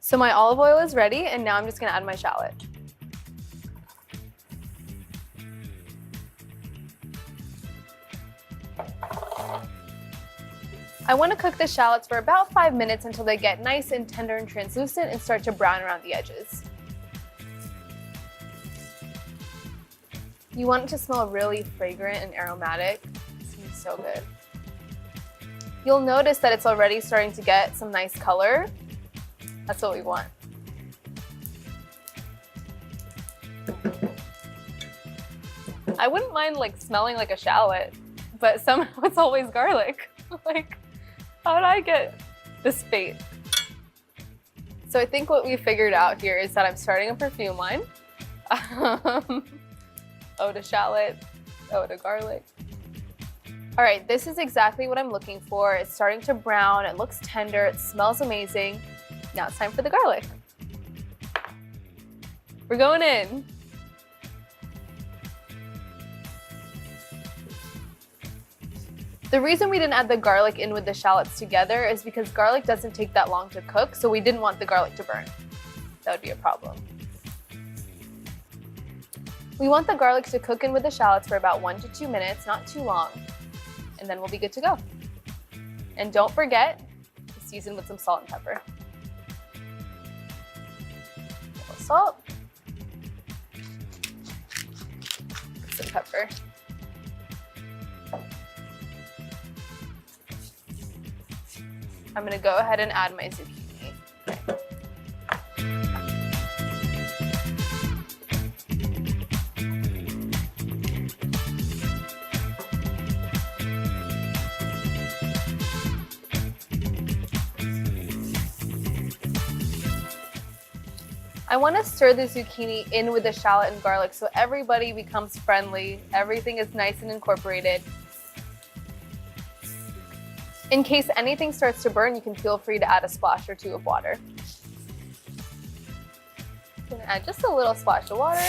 So my olive oil is ready, and now I'm just gonna add my shallot. I wanna cook the shallots for about 5 minutes until they get nice and tender and translucent and start to brown around the edges. You want it to smell really fragrant and aromatic. It smells so good. You'll notice that it's already starting to get some nice color. That's what we want. I wouldn't mind like smelling like a shallot, but somehow it's always garlic. Like, how did I get this fate? So I think what we figured out here is that I'm starting a perfume line. Eau de shallot, eau de garlic. All right, this is exactly what I'm looking for. It's starting to brown, it looks tender, it smells amazing. Now it's time for the garlic. We're going in. The reason we didn't add the garlic in with the shallots together is because garlic doesn't take that long to cook, so we didn't want the garlic to burn. That would be a problem. We want the garlic to cook in with the shallots for about 1 to 2 minutes, not too long. And then we'll be good to go. And don't forget to season with some salt and pepper. A little salt. Some pepper. I'm gonna go ahead and add my zucchini. I want to stir the zucchini in with the shallot and garlic so everybody becomes friendly, everything is nice and incorporated. In case anything starts to burn, you can feel free to add a splash or two of water. I'm gonna add just a little splash of water.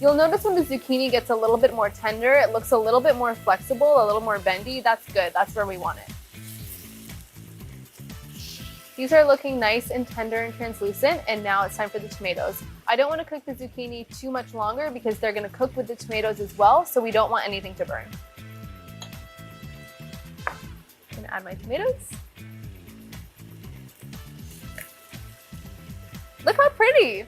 You'll notice when the zucchini gets a little bit more tender, it looks a little bit more flexible, a little more bendy. That's good, that's where we want it. These are looking nice and tender and translucent, and now it's time for the tomatoes. I don't want to cook the zucchini too much longer because they're going to cook with the tomatoes as well, so we don't want anything to burn. I'm going to add my tomatoes. Look how pretty!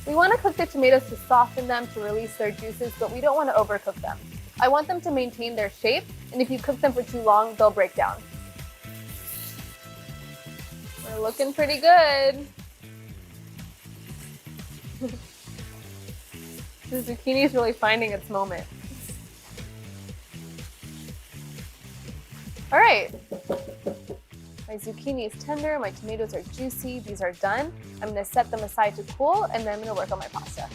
We want to cook the tomatoes to soften them, to release their juices, but we don't want to overcook them. I want them to maintain their shape, and if you cook them for too long, they'll break down. We're looking pretty good. The zucchini is really finding its moment. All right. My zucchini is tender, my tomatoes are juicy, these are done. I'm gonna set them aside to cool, and then I'm gonna work on my pasta.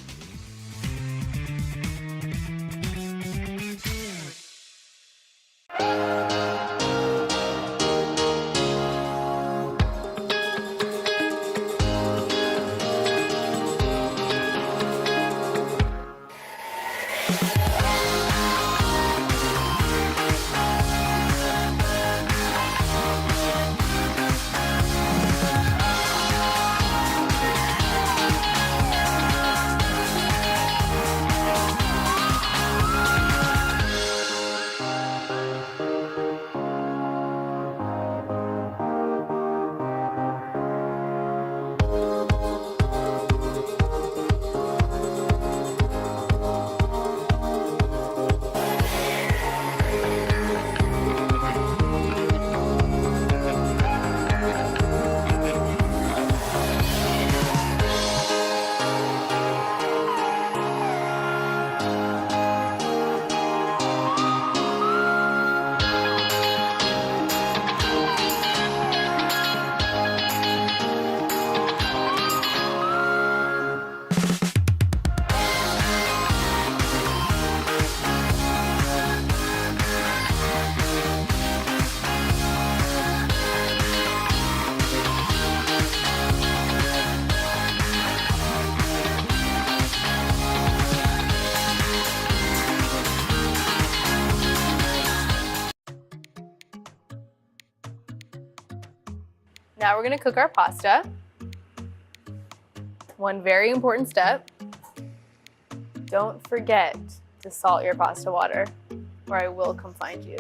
Now we're gonna cook our pasta. One very important step. Don't forget to salt your pasta water, or I will come find you.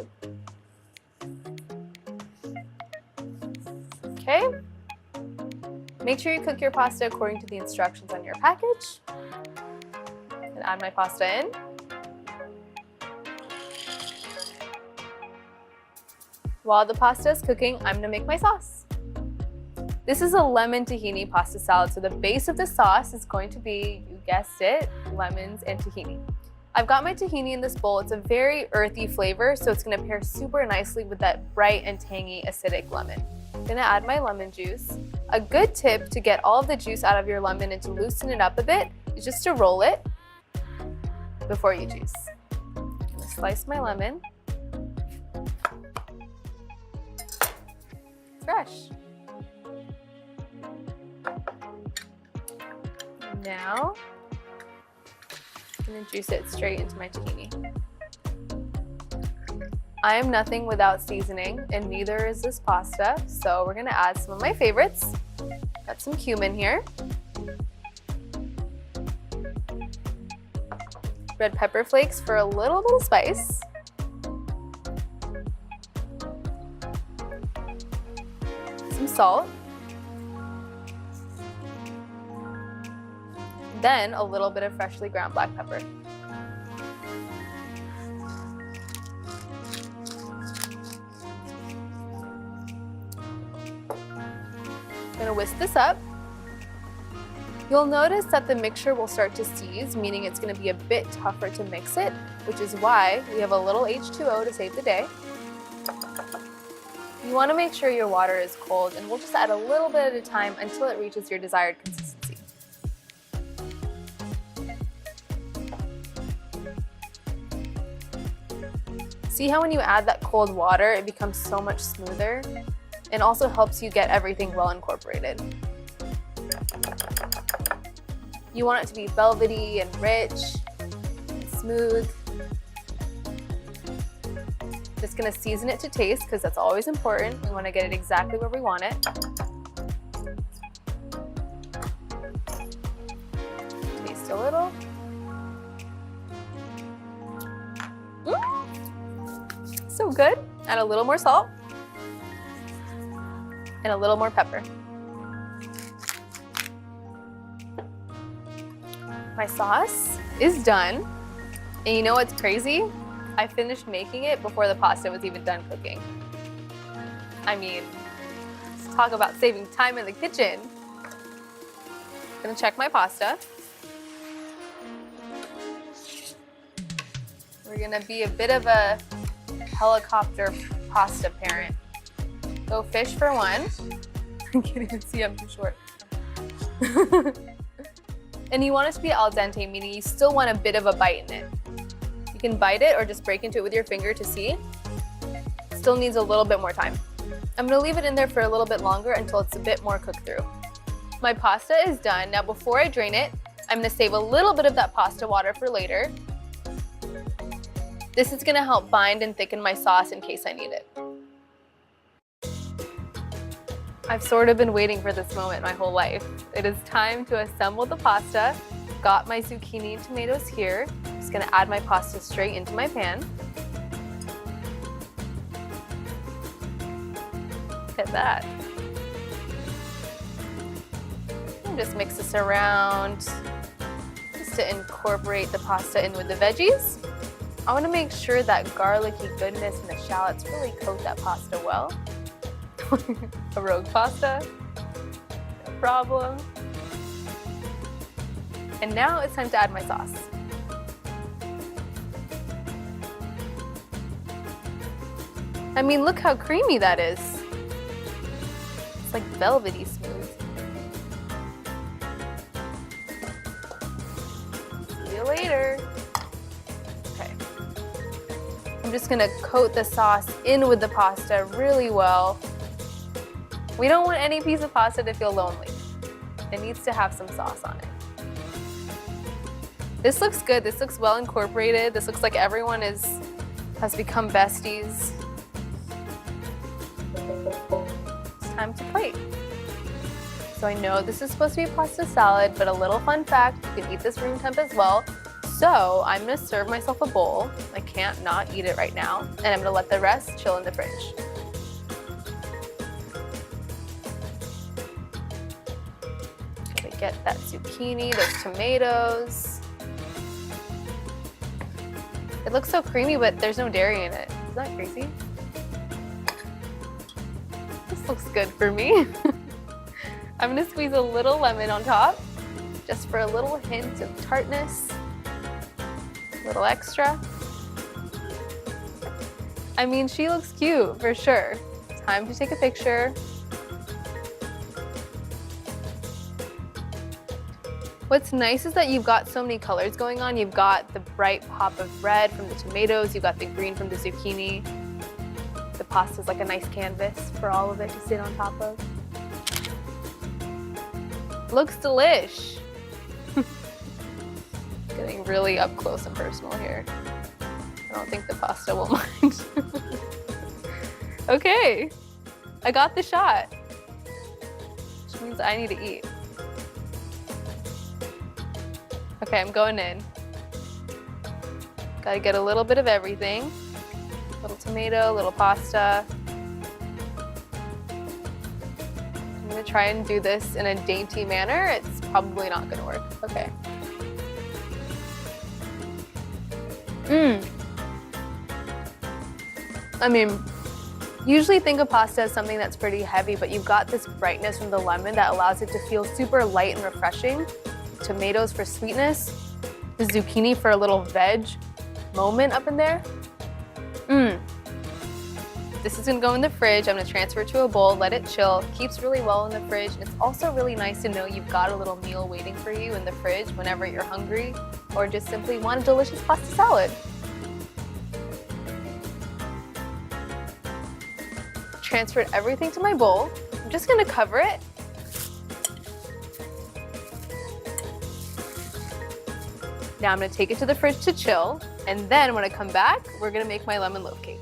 Okay. Make sure you cook your pasta according to the instructions on your package. And add my pasta in. While the pasta is cooking, I'm gonna make my sauce. This is a lemon tahini pasta salad, so the base of the sauce is going to be, you guessed it, lemons and tahini. I've got my tahini in this bowl. It's a very earthy flavor, so it's gonna pair super nicely with that bright and tangy acidic lemon. I'm gonna add my lemon juice. A good tip to get all of the juice out of your lemon and to loosen it up a bit is just to roll it before you juice. I'm gonna slice my lemon. Fresh. Now, I'm gonna juice it straight into my tahini. I am nothing without seasoning, and neither is this pasta, so we're gonna add some of my favorites. Got some cumin here. Red pepper flakes for a little bit of spice. Some salt. Then a little bit of freshly ground black pepper. I'm gonna whisk this up. You'll notice that the mixture will start to seize, meaning it's gonna be a bit tougher to mix it, which is why we have a little H2O to save the day. You wanna make sure your water is cold, and we'll just add a little bit at a time until it reaches your desired consistency. See how when you add that cold water, it becomes so much smoother, and also helps you get everything well incorporated. You want it to be velvety and rich, and smooth. Just gonna season it to taste, because that's always important. We wanna get it exactly where we want it. Taste a little. So good. Add a little more salt and a little more pepper. My sauce is done. And you know what's crazy? I finished making it before the pasta was even done cooking. I mean, let's talk about saving time in the kitchen. I'm gonna check my pasta. We're gonna be a bit of a helicopter pasta parent. Go fish for one. I can't even see, I'm too short. And you want it to be al dente, meaning you still want a bit of a bite in it. You can bite it or just break into it with your finger to see. Still needs a little bit more time. I'm gonna leave it in there for a little bit longer until it's a bit more cooked through. My pasta is done. Now before I drain it, I'm gonna save a little bit of that pasta water for later. This is gonna help bind and thicken my sauce in case I need it. I've sort of been waiting for this moment my whole life. It is time to assemble the pasta. Got my zucchini and tomatoes here. Just gonna add my pasta straight into my pan. Look at that. And just mix this around just to incorporate the pasta in with the veggies. I wanna make sure that garlicky goodness and the shallots really coat that pasta well. A rogue pasta, no problem. And now it's time to add my sauce. I mean, look how creamy that is. It's like velvety smooth. See you later. Okay. I'm just gonna coat the sauce in with the pasta really well. We don't want any piece of pasta to feel lonely. It needs to have some sauce on it. This looks good. This looks well incorporated. This looks like everyone has become besties. It's time to plate. So I know this is supposed to be a pasta salad, but a little fun fact, you can eat this room temp as well. So I'm gonna serve myself a bowl. I can't not eat it right now. And I'm gonna let the rest chill in the fridge. Get that zucchini, those tomatoes. It looks so creamy, but there's no dairy in it. Isn't that crazy? This looks good for me. I'm gonna squeeze a little lemon on top, just for a little hint of tartness. A little extra. I mean, she looks cute, for sure. Time to take a picture. What's nice is that you've got so many colors going on. You've got the bright pop of red from the tomatoes. You've got the green from the zucchini. The pasta's like a nice canvas for all of it to sit on top of. Looks delish. Getting really up close and personal here. I don't think the pasta will mind. Okay, I got the shot, which means I need to eat. Okay, I'm going in. Gotta get a little bit of everything. Little tomato, little pasta. I'm gonna try and do this in a dainty manner. It's probably not gonna work. Okay. I mean, usually think of pasta as something that's pretty heavy, but you've got this brightness from the lemon that allows it to feel super light and refreshing. Tomatoes for sweetness, the zucchini for a little veg moment up in there. This is gonna go in the fridge. I'm gonna transfer it to a bowl, let it chill. Keeps really well in the fridge. And it's also really nice to know you've got a little meal waiting for you in the fridge whenever you're hungry or just simply want a delicious pasta salad. Transferred everything to my bowl. I'm just gonna cover it. Now I'm gonna take it to the fridge to chill, and then when I come back, we're gonna make my lemon loaf cake.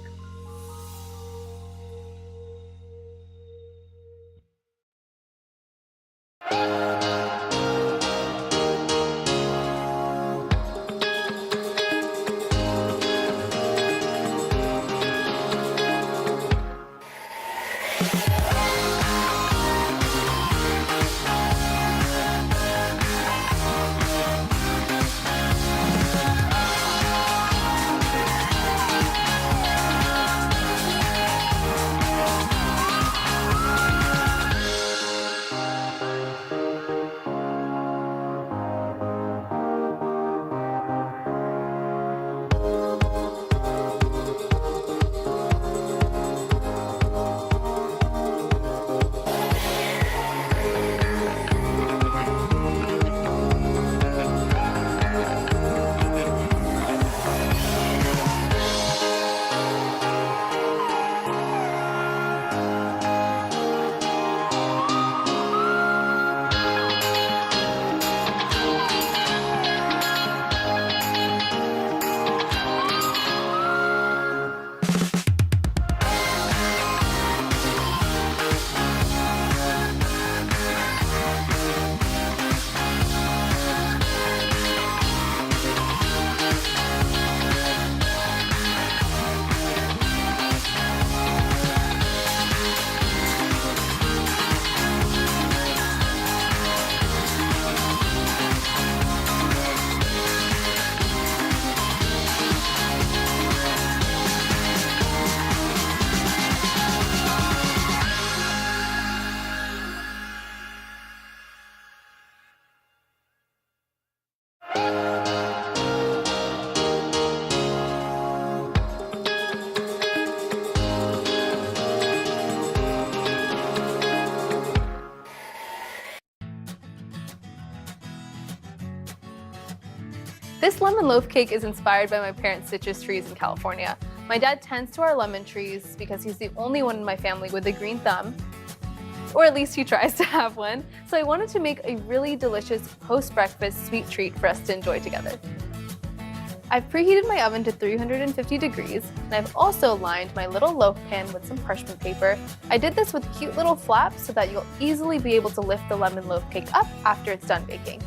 lemon loaf cake is inspired by my parents' citrus trees in California. My dad tends to our lemon trees because he's the only one in my family with a green thumb, or at least he tries to have one. So I wanted to make a really delicious post-breakfast sweet treat for us to enjoy together. I've preheated my oven to 350 degrees, and I've also lined my little loaf pan with some parchment paper. I did this with cute little flaps so that you'll easily be able to lift the lemon loaf cake up after it's done baking.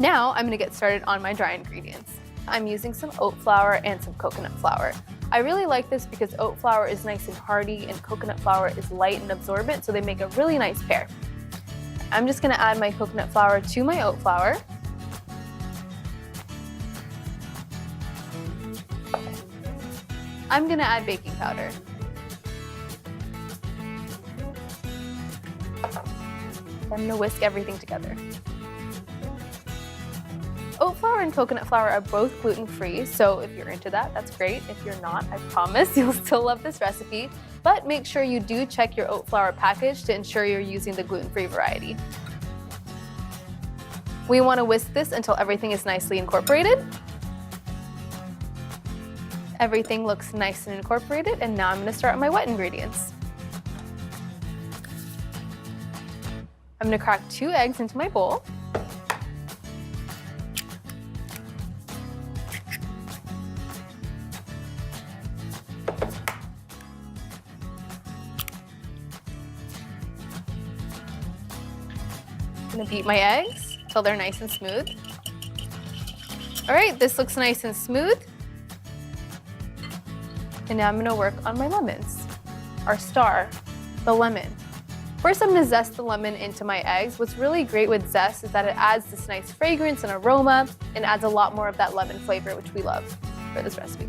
Now I'm gonna get started on my dry ingredients. I'm using some oat flour and some coconut flour. I really like this because oat flour is nice and hearty and coconut flour is light and absorbent, so they make a really nice pair. I'm just gonna add my coconut flour to my oat flour. I'm gonna add baking powder. I'm gonna whisk everything together. Oat flour and coconut flour are both gluten-free, so if you're into that, that's great. If you're not, I promise you'll still love this recipe, but make sure you do check your oat flour package to ensure you're using the gluten-free variety. We wanna whisk this until everything is nicely incorporated. Everything looks nice and incorporated, and now I'm gonna start on my wet ingredients. I'm gonna crack 2 eggs into my bowl. I'm gonna beat my eggs until they're nice and smooth. All right, this looks nice and smooth. And now I'm gonna work on my lemons. Our star, the lemon. First, I'm gonna zest the lemon into my eggs. What's really great with zest is that it adds this nice fragrance and aroma and adds a lot more of that lemon flavor, which we love for this recipe.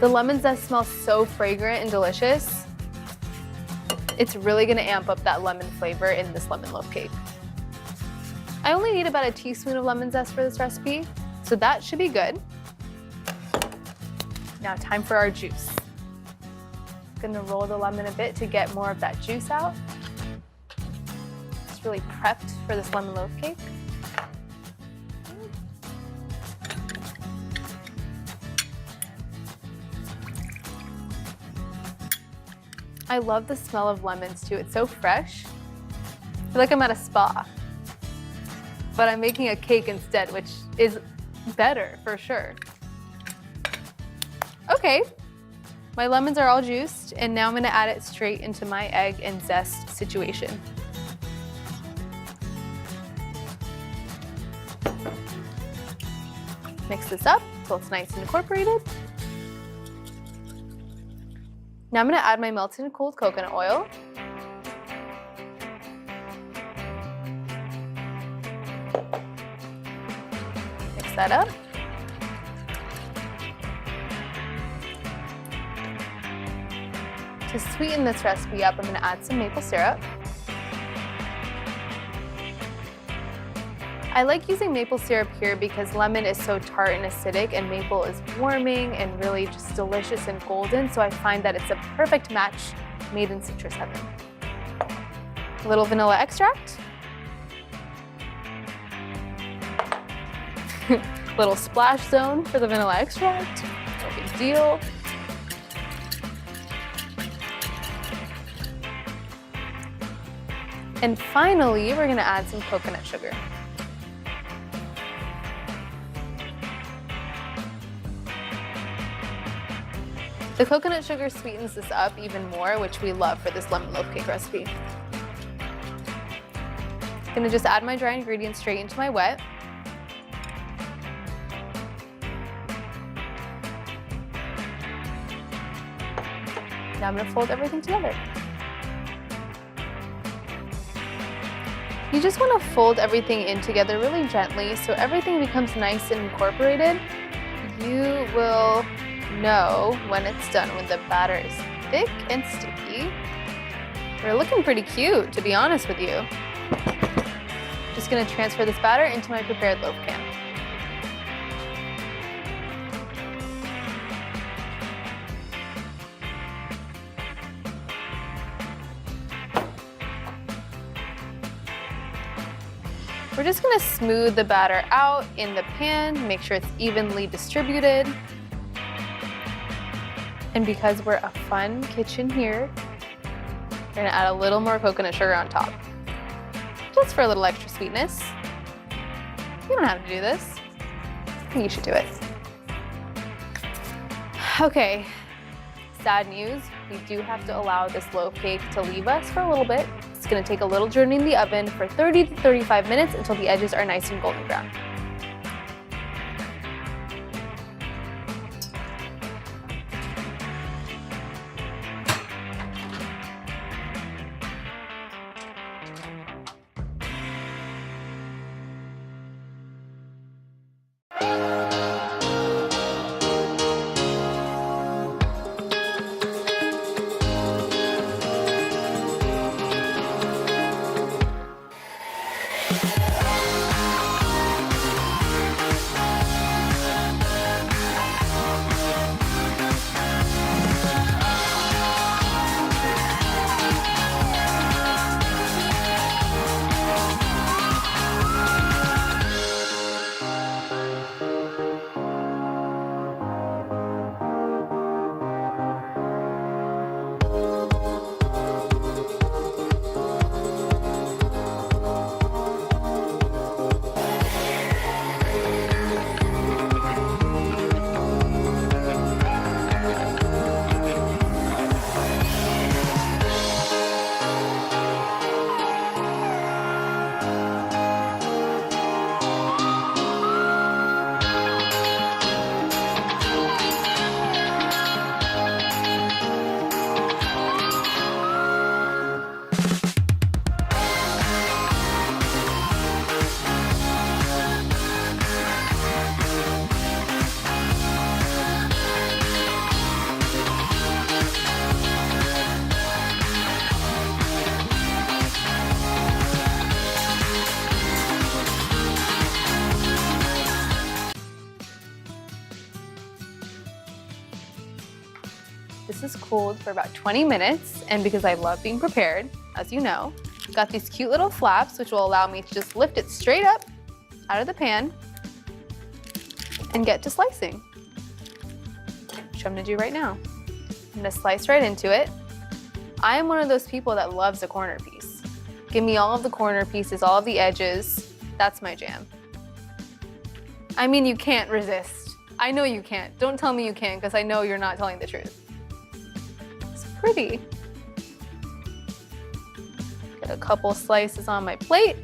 The lemon zest smells so fragrant and delicious. It's really gonna amp up that lemon flavor in this lemon loaf cake. I only need about a teaspoon of lemon zest for this recipe, so that should be good. Now time for our juice. Gonna roll the lemon a bit to get more of that juice out. It's really prepped for this lemon loaf cake. I love the smell of lemons too. It's so fresh. I feel like I'm at a spa. But I'm making a cake instead, which is better for sure. Okay, my lemons are all juiced, and now I'm gonna add it straight into my egg and zest situation. Mix this up until it's nice and incorporated. Now I'm gonna add my melted and cooled coconut oil. Mix that up. To sweeten this recipe up, I'm gonna add some maple syrup. I like using maple syrup here because lemon is so tart and acidic and maple is warming and really just delicious and golden, so I find that it's a perfect match made in citrus heaven. A little vanilla extract. Little splash zone for the vanilla extract, no big deal. And finally, we're gonna add some coconut sugar. The coconut sugar sweetens this up even more, which we love for this lemon loaf cake recipe. I'm gonna just add my dry ingredients straight into my wet. Now I'm gonna fold everything together. You just wanna fold everything in together really gently so everything becomes nice and incorporated. You will know when it's done, when the batter is thick and sticky. We're looking pretty cute, to be honest with you. Just gonna transfer this batter into my prepared loaf pan. We're just gonna smooth the batter out in the pan, make sure it's evenly distributed. And because we're a fun kitchen here, we're gonna add a little more coconut sugar on top. Just for a little extra sweetness. You don't have to do this. You should do it. Okay, sad news. We do have to allow this loaf cake to leave us for a little bit. It's gonna take a little journey in the oven for 30 to 35 minutes until the edges are nice and golden brown. This is cooled for about 20 minutes, and because I love being prepared, as you know, got these cute little flaps which will allow me to just lift it straight up out of the pan and get to slicing, which I'm gonna do right now. I'm gonna slice right into it. I am one of those people that loves a corner piece. Give me all of the corner pieces, all of the edges. That's my jam. I mean, you can't resist. I know you can't. Don't tell me you can't, because I know you're not telling the truth. It's pretty. Get a couple slices on my plate.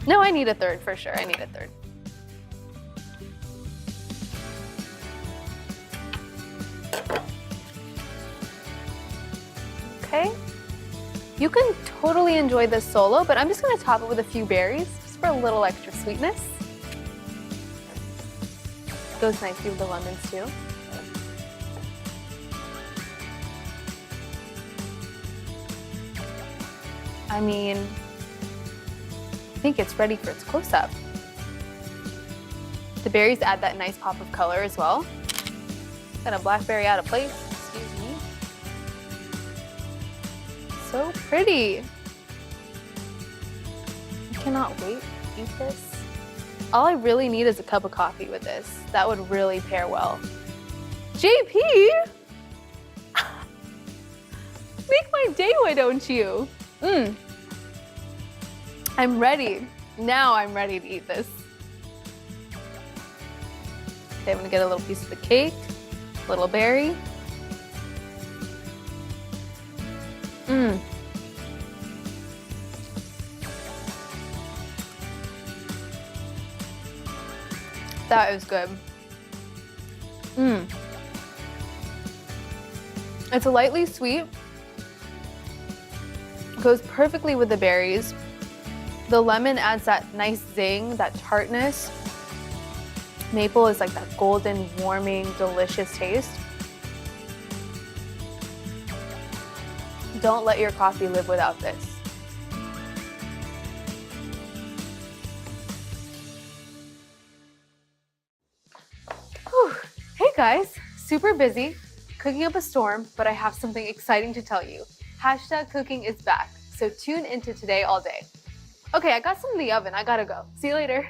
No, I need a third for sure. I need a third. Okay. You can totally enjoy this solo, but I'm just gonna top it with a few berries, just for a little extra sweetness. Goes nicely with the lemons too. I mean, I think it's ready for its close-up. The berries add that nice pop of color as well. Got a blackberry out of place, excuse me. So pretty. I cannot wait to eat this. All I really need is a cup of coffee with this. That would really pair well. JP! Make my day, why don't you? I'm ready. Now I'm ready to eat this. Okay, I'm gonna get a little piece of the cake, a little berry. That is good. It's lightly sweet. Goes perfectly with the berries. The lemon adds that nice zing, that tartness. Maple is like that golden, warming, delicious taste. Don't let your coffee live without this. Whew. Hey guys, super busy, cooking up a storm, but I have something exciting to tell you. Hashtag cooking is back, so tune into Today All Day. Okay, I got some in the oven. I gotta go. See you later.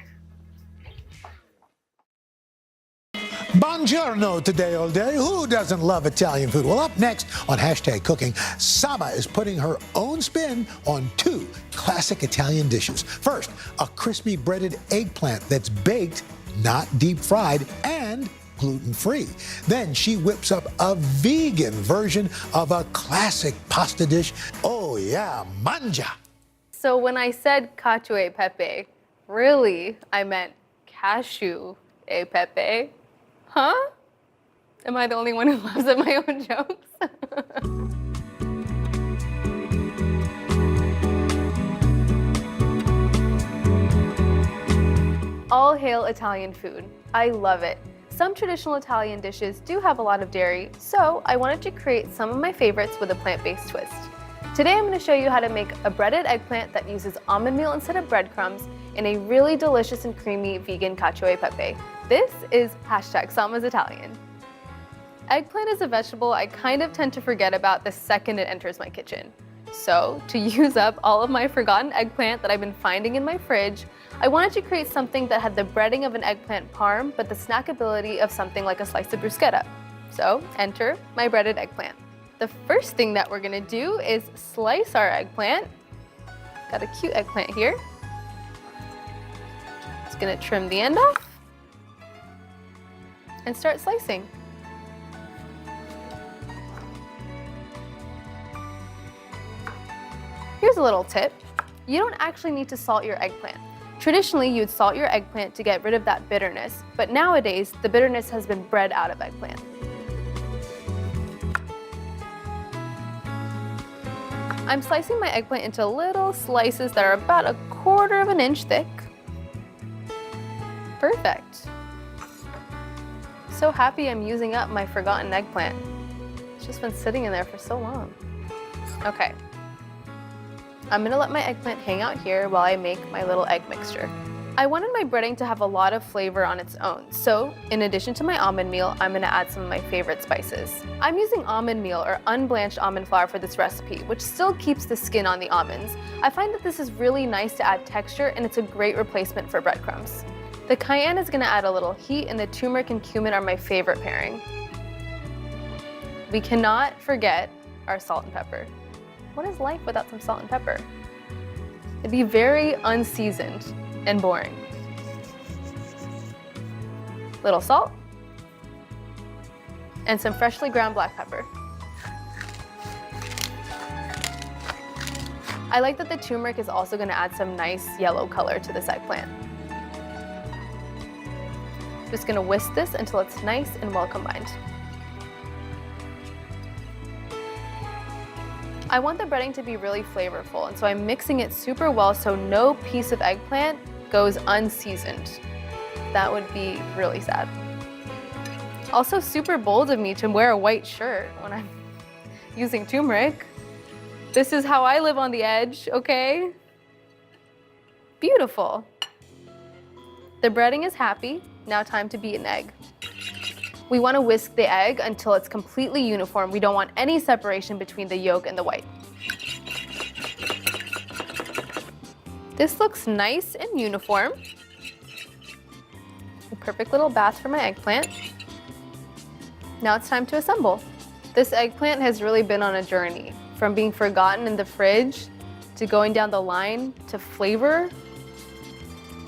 Buongiorno Today All Day. Who doesn't love Italian food? Well, up next on Hashtag Cooking, Saba is putting her own spin on 2 classic Italian dishes. First, a crispy breaded eggplant that's baked, not deep fried, and gluten-free. Then she whips up a vegan version of a classic pasta dish. Oh yeah, mangia. So when I said cacio e pepe, really, I meant cashew e pepe. Huh? Am I the only one who laughs at my own jokes? All hail Italian food. I love it. Some traditional Italian dishes do have a lot of dairy, so I wanted to create some of my favorites with a plant-based twist. Today I'm going to show you how to make a breaded eggplant that uses almond meal instead of breadcrumbs in a really delicious and creamy vegan cacio e pepe. This is Hashtag Sama's Italian. Eggplant is a vegetable I kind of tend to forget about the second it enters my kitchen. So, to use up all of my forgotten eggplant that I've been finding in my fridge, I wanted to create something that had the breading of an eggplant parm, but the snackability of something like a slice of bruschetta. So, enter my breaded eggplant. The first thing that we're gonna do is slice our eggplant. Got a cute eggplant here. Just gonna trim the end off and start slicing. Here's a little tip. You don't actually need to salt your eggplant. Traditionally, you'd salt your eggplant to get rid of that bitterness, but nowadays, the bitterness has been bred out of eggplant. I'm slicing my eggplant into little slices that are about 1/4 of an inch thick. Perfect. So happy I'm using up my forgotten eggplant. It's just been sitting in there for so long. Okay. I'm gonna let my eggplant hang out here while I make my little egg mixture. I wanted my breading to have a lot of flavor on its own, so in addition to my almond meal, I'm gonna add some of my favorite spices. I'm using almond meal or unblanched almond flour for this recipe, which still keeps the skin on the almonds. I find that this is really nice to add texture, and it's a great replacement for breadcrumbs. The cayenne is gonna add a little heat, and the turmeric and cumin are my favorite pairing. We cannot forget our salt and pepper. What is life without some salt and pepper? It'd be very unseasoned and boring. Little salt and some freshly ground black pepper. I like that the turmeric is also going to add some nice yellow color to this eggplant. Just going to whisk this until it's nice and well combined. I want the breading to be really flavorful, and so I'm mixing it super well so no piece of eggplant goes unseasoned. That would be really sad. Also super bold of me to wear a white shirt when I'm using turmeric. This is how I live on the edge, okay? Beautiful. The breading is happy. Now time to beat an egg. We want to whisk the egg until it's completely uniform. We don't want any separation between the yolk and the white. This looks nice and uniform. A perfect little bath for my eggplant. Now it's time to assemble. This eggplant has really been on a journey, from being forgotten in the fridge to going down the line to flavor.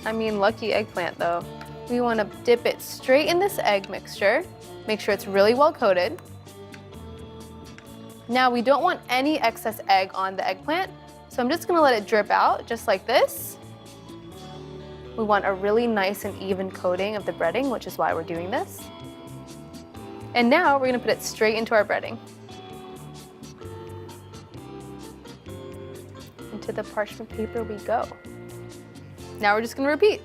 I mean, lucky eggplant though. We want to dip it straight in this egg mixture. Make sure it's really well coated. Now we don't want any excess egg on the eggplant, so I'm just going to let it drip out just like this. We want a really nice and even coating of the breading, which is why we're doing this. And now we're going to put it straight into our breading. Into the parchment paper we go. Now we're just going to repeat.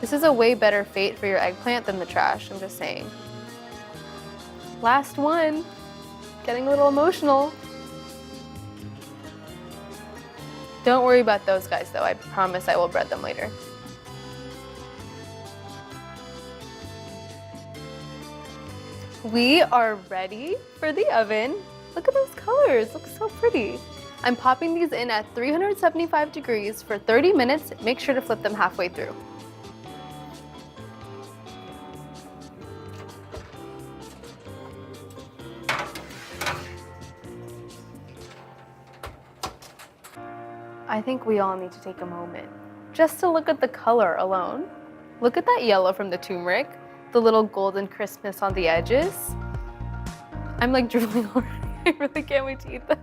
This is a way better fate for your eggplant than the trash, I'm just saying. Last one. Getting a little emotional. Don't worry about those guys though, I promise I will bread them later. We are ready for the oven. Look at those colors, look so pretty. I'm popping these in at 375 degrees for 30 minutes. Make sure to flip them halfway through. I think we all need to take a moment just to look at the color alone. Look at that yellow from the turmeric, the little golden crispness on the edges. I'm like drooling already. I really can't wait to eat them.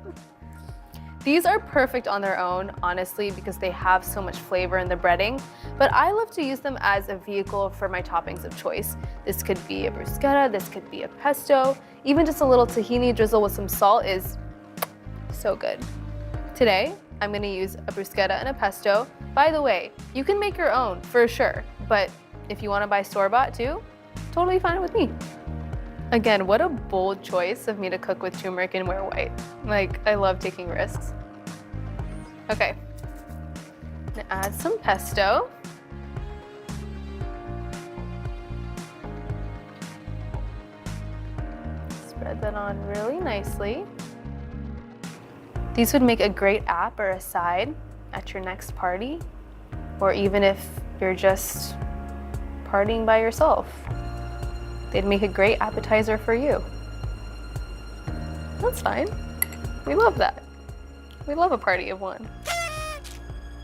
These are perfect on their own, honestly, because they have so much flavor in the breading, but I love to use them as a vehicle for my toppings of choice. This could be a bruschetta, this could be a pesto, even just a little tahini drizzle with some salt is so good. Today, I'm gonna use a bruschetta and a pesto. By the way, you can make your own for sure, but if you wanna buy store-bought too, totally fine with me. Again, what a bold choice of me to cook with turmeric and wear white. Like, I love taking risks. Okay, I'm gonna add some pesto. Spread that on really nicely. These would make a great app or a side at your next party, or even if you're just partying by yourself. They'd make a great appetizer for you. That's fine. We love that. We love a party of one.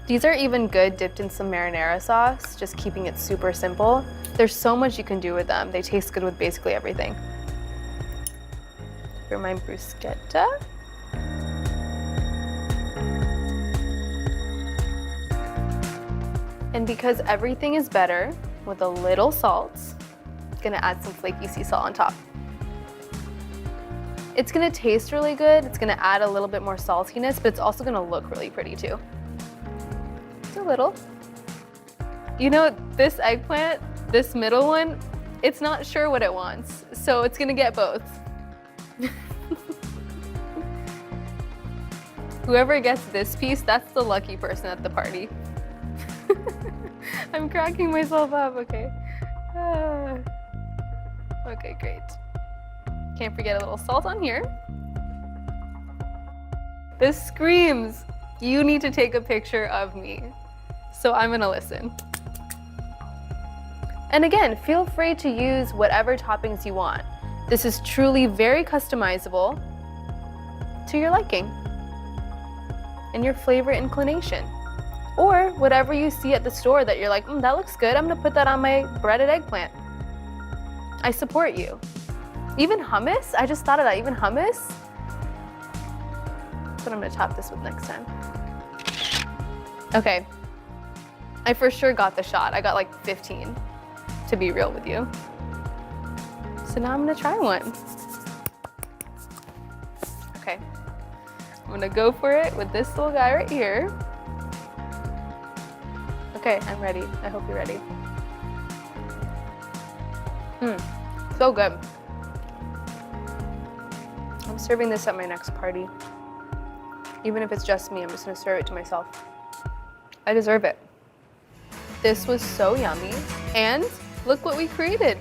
These are even good dipped in some marinara sauce, just keeping it super simple. There's so much you can do with them. They taste good with basically everything. For my bruschetta. And because everything is better with a little salt, I'm gonna add some flaky sea salt on top. It's gonna taste really good. It's gonna add a little bit more saltiness, but it's also gonna look really pretty too. Just a little. You know, this eggplant, this middle one, it's not sure what it wants, so it's gonna get both. Whoever gets this piece, that's the lucky person at the party. I'm cracking myself up, okay. Okay, great. Can't forget a little salt on here. This screams, you need to take a picture of me. So I'm gonna listen. And again, feel free to use whatever toppings you want. This is truly very customizable to your liking and your flavor inclination. Or whatever you see at the store that you're like, that looks good, I'm gonna put that on my breaded eggplant. I support you. Even hummus, I just thought of that, even hummus. That's what I'm gonna top this with next time. Okay, I for sure got the shot. I got like 15, to be real with you. So now I'm gonna try one. Okay, I'm gonna go for it with this little guy right here. Okay, I'm ready. I hope you're ready. So good. I'm serving this at my next party. Even if it's just me, I'm just gonna serve it to myself. I deserve it. This was so yummy. And look what we created.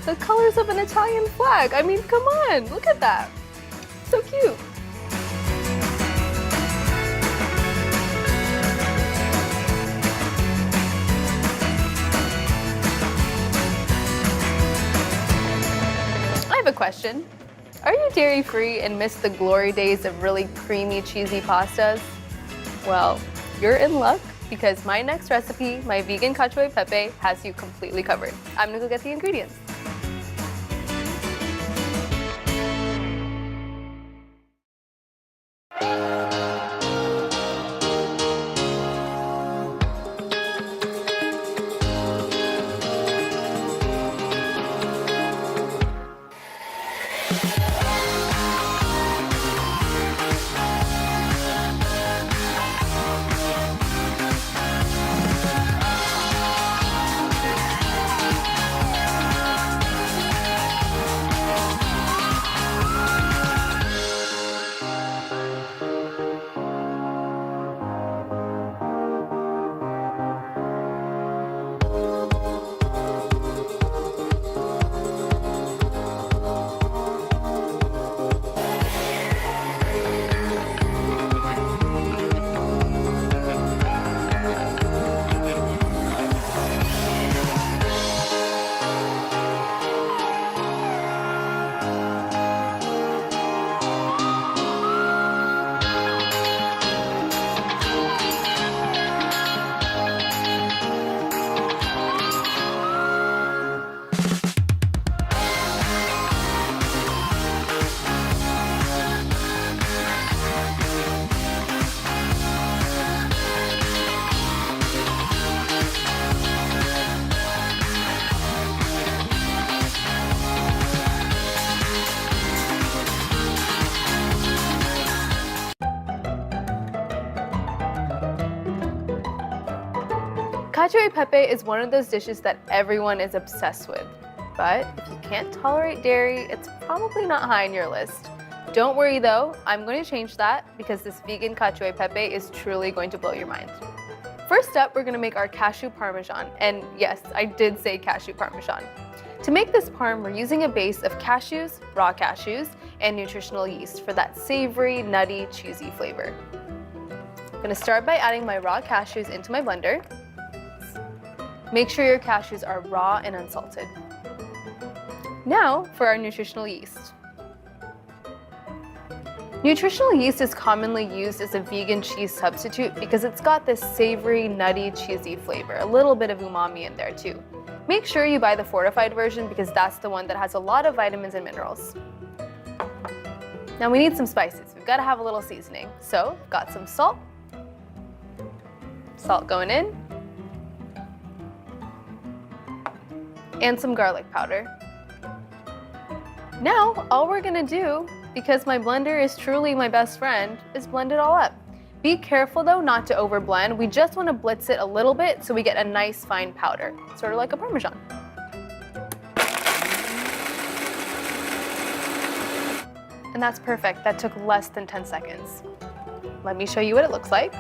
The colors of an Italian flag. I mean, come on, look at that. So cute. I have a question. Are you dairy-free and miss the glory days of really creamy, cheesy pastas? Well, you're in luck because my next recipe, my vegan cacio e pepe, has you completely covered. I'm gonna go get the ingredients. e pepe is one of those dishes that everyone is obsessed with. But if you can't tolerate dairy, it's probably not high on your list. Don't worry though, I'm going to change that because this vegan cacio e pepe is truly going to blow your mind. First up, we're going to make our cashew parmesan. And yes, I did say cashew parmesan. To make this parm, we're using a base of cashews, raw cashews, and nutritional yeast for that savory, nutty, cheesy flavor. I'm going to start by adding my raw cashews into my blender. Make sure your cashews are raw and unsalted. Now for our nutritional yeast. Nutritional yeast is commonly used as a vegan cheese substitute because it's got this savory, nutty, cheesy flavor, a little bit of umami in there too. Make sure you buy the fortified version because that's the one that has a lot of vitamins and minerals. Now we need some spices. We've got to have a little seasoning. So, got some salt. Salt going in. And some garlic powder. Now, all we're gonna do, because my blender is truly my best friend, is blend it all up. Be careful though not to overblend. We just want to blitz it a little bit so we get a nice fine powder, sort of like a Parmesan. And that's perfect. That took less than 10 seconds. Let me show you what it looks like.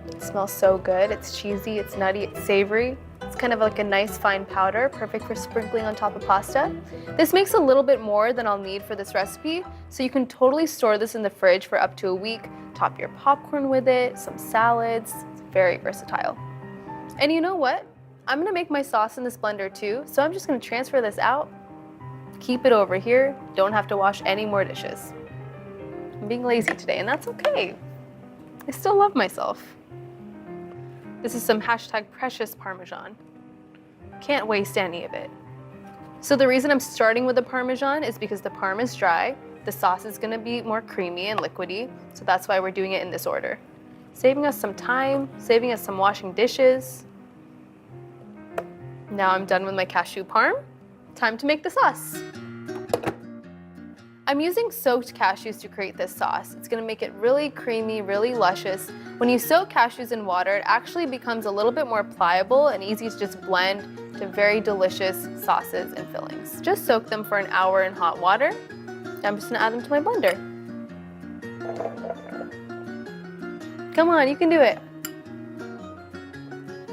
It smells so good. It's cheesy, it's nutty, it's savory. It's kind of like a nice fine powder, perfect for sprinkling on top of pasta. This makes a little bit more than I'll need for this recipe, so you can totally store this in the fridge for up to a week, top your popcorn with it, some salads. It's very versatile. And you know what? I'm gonna make my sauce in this blender too, so I'm just gonna transfer this out, keep it over here, don't have to wash any more dishes. I'm being lazy today, and that's okay. I still love myself. This is some #precious Parmesan. Can't waste any of it. So the reason I'm starting with the Parmesan is because the parm is dry, the sauce is gonna be more creamy and liquidy, so that's why we're doing it in this order. Saving us some time, saving us some washing dishes. Now I'm done with my cashew parm. Time to make the sauce. I'm using soaked cashews to create this sauce. It's gonna make it really creamy, really luscious. When you soak cashews in water, it actually becomes a little bit more pliable and easy to just blend to very delicious sauces and fillings. Just soak them for an hour in hot water. I'm just gonna add them to my blender. Come on, you can do it.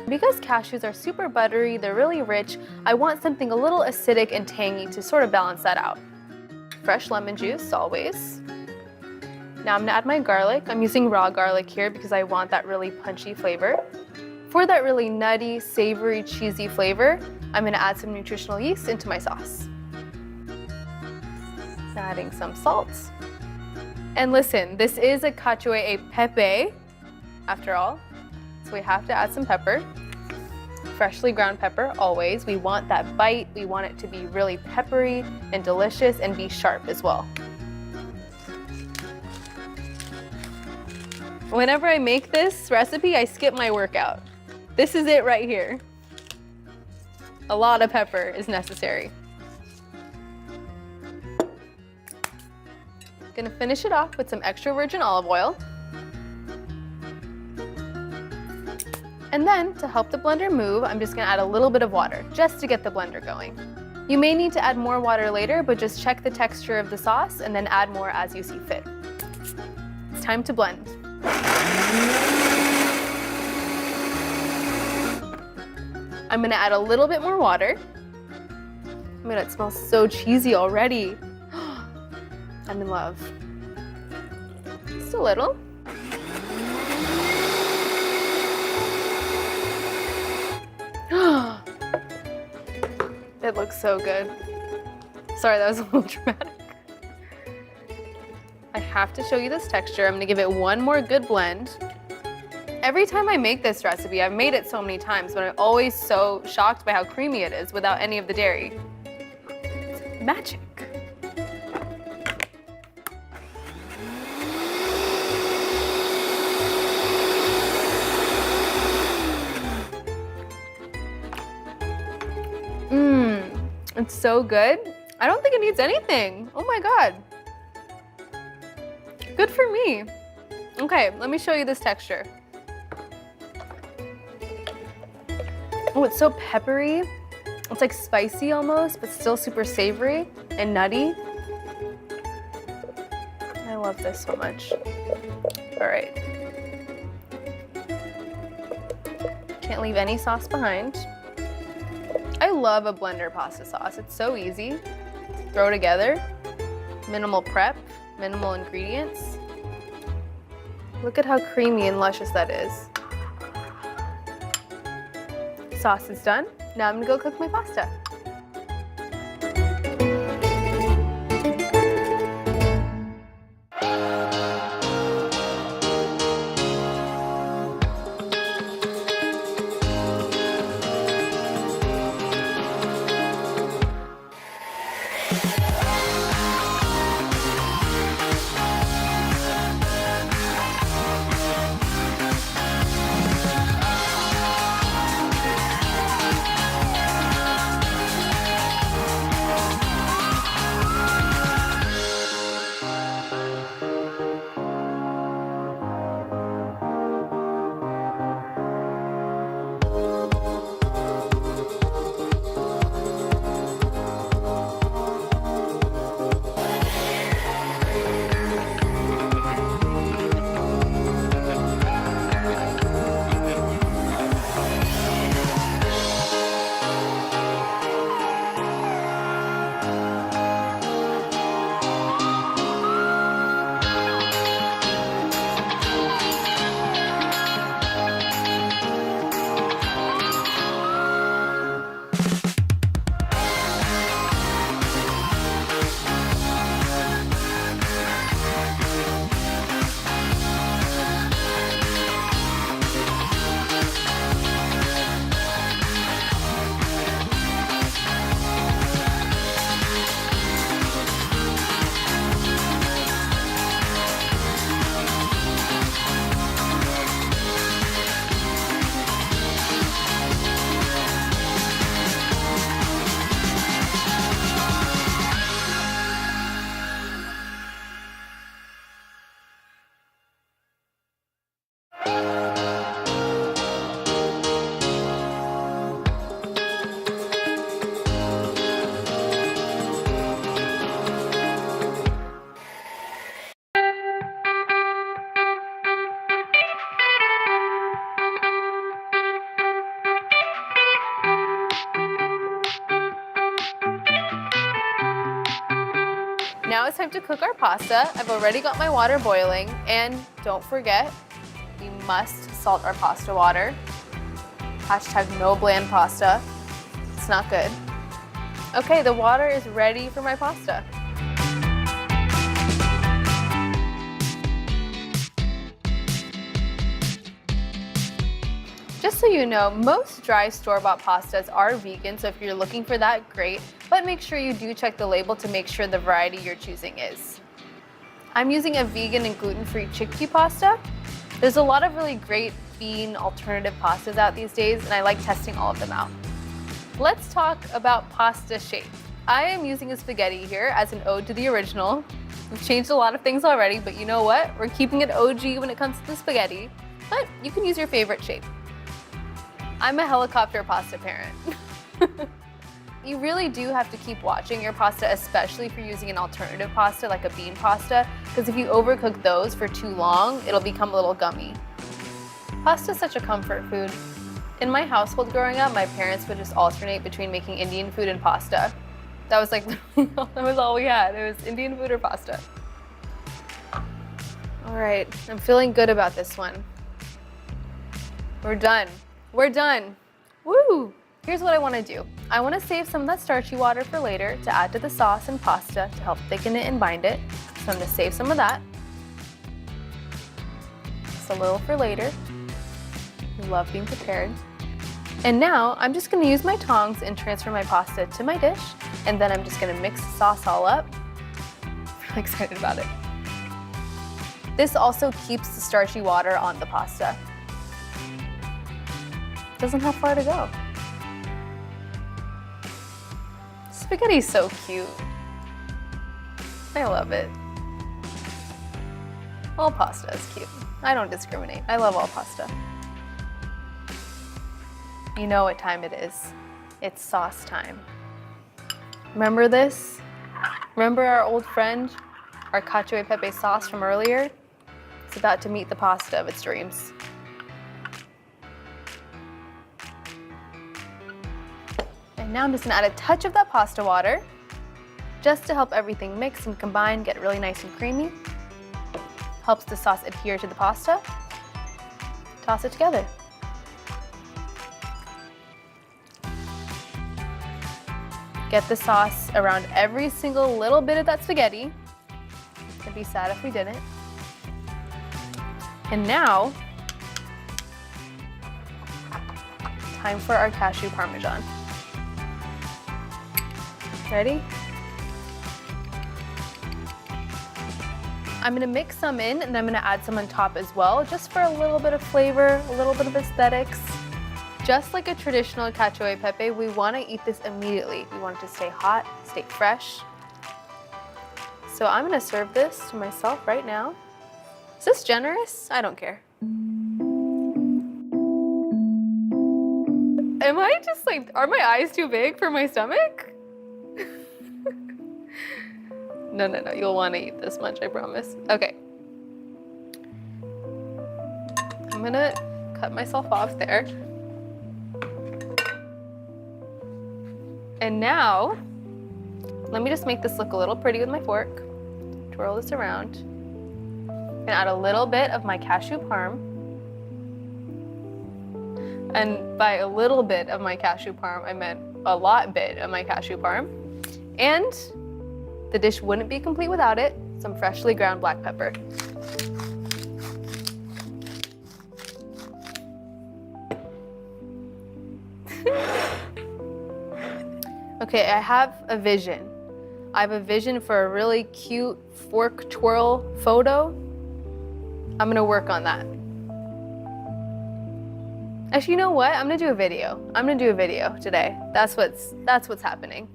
Because cashews are super buttery, they're really rich, I want something a little acidic and tangy to sort of balance that out. Fresh lemon juice, always. Now I'm gonna add my garlic. I'm using raw garlic here because I want that really punchy flavor. For that really nutty, savory, cheesy flavor, I'm gonna add some nutritional yeast into my sauce. Adding some salt. And listen, this is a cacio e pepe, after all, so we have to add some pepper. Freshly ground pepper, always. We want that bite. We want it to be really peppery and delicious and be sharp as well. Whenever I make this recipe, I skip my workout. This is it right here. A lot of pepper is necessary. Gonna finish it off with some extra virgin olive oil. And then, to help the blender move, I'm just gonna add a little bit of water, just to get the blender going. You may need to add more water later, but just check the texture of the sauce and then add more as you see fit. It's time to blend. I'm gonna add a little bit more water. Oh my God, it smells so cheesy already. I'm in love. Just a little. It looks so good. Sorry, that was a little dramatic. I have to show you this texture. I'm gonna give it one more good blend. Every time I make this recipe, I've made it so many times, but I'm always so shocked by how creamy it is without any of the dairy. It's magic. It's so good. I don't think it needs anything. Oh my God. Good for me. Okay, let me show you this texture. Oh, it's so peppery. It's like spicy almost, but still super savory and nutty. I love this so much. All right. Can't leave any sauce behind. I love a blender pasta sauce. It's so easy. Throw together. Minimal prep, minimal ingredients. Look at how creamy and luscious that is. Sauce is done. Now I'm gonna go cook my pasta. Now it's time to cook our pasta. I've already got my water boiling, and don't forget, we must salt our pasta water. Hashtag no bland pasta. It's not good. Okay, the water is ready for my pasta. Just so you know, most dry store-bought pastas are vegan, so if you're looking for that, great. But make sure you do check the label to make sure the variety you're choosing is. I'm using a vegan and gluten-free chickpea pasta. There's a lot of really great bean alternative pastas out these days, and I like testing all of them out. Let's talk about pasta shape. I am using a spaghetti here as an ode to the original. We've changed a lot of things already, but you know what? We're keeping it OG when it comes to the spaghetti, but you can use your favorite shape. I'm a helicopter pasta parent. You really do have to keep watching your pasta, especially if you're using an alternative pasta like a bean pasta, because if you overcook those for too long, it'll become a little gummy. Pasta is such a comfort food. In my household growing up, my parents would just alternate between making Indian food and pasta. That was like, that was all we had. It was Indian food or pasta. All right, I'm feeling good about this one. We're done. We're done. Woo! Here's what I want to do. I want to save some of that starchy water for later to add to the sauce and pasta to help thicken it and bind it. So I'm going to save some of that. Just a little for later. I love being prepared. And now I'm just going to use my tongs and transfer my pasta to my dish. And then I'm just going to mix the sauce all up. I'm really excited about it. This also keeps the starchy water on the pasta. Doesn't have far to go. Spaghetti's so cute. I love it. All pasta is cute. I don't discriminate. I love all pasta. You know what time it is. It's sauce time. Remember this? Remember our old friend, our cacio e pepe sauce from earlier? It's about to meet the pasta of its dreams. And now I'm just gonna add a touch of that pasta water just to help everything mix and combine, get really nice and creamy. Helps the sauce adhere to the pasta. Toss it together. Get the sauce around every single little bit of that spaghetti. I'd be sad if we didn't. And now, time for our cashew parmesan. Ready? I'm gonna mix some in and I'm gonna add some on top as well, just for a little bit of flavor, a little bit of aesthetics. Just like a traditional cacio e pepe, we wanna eat this immediately. We want it to stay hot, stay fresh. So I'm gonna serve this to myself right now. Is this generous? I don't care. Am I just like, are my eyes too big for my stomach? No, you'll wanna eat this much, I promise. Okay. I'm gonna cut myself off there. And now, let me just make this look a little pretty with my fork. Twirl this around. And add a little bit of my cashew parm. And by a little bit of my cashew parm, I meant a lot bit of my cashew parm. And the dish wouldn't be complete without it, some freshly ground black pepper. Okay, I have a vision. I have a vision for a really cute fork twirl photo. I'm gonna work on that. Actually, you know what? I'm gonna do a video. I'm gonna do a video today. That's what's happening.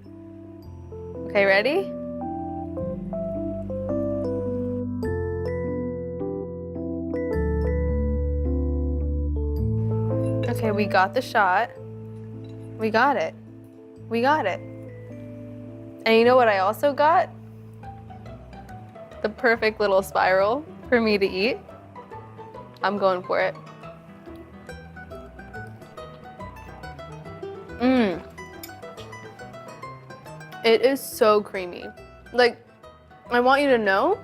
Okay, ready? Okay, we got the shot. We got it. We got it. And you know what I also got? The perfect little spiral for me to eat. I'm going for it. Mmm. It is so creamy. Like, I want you to know,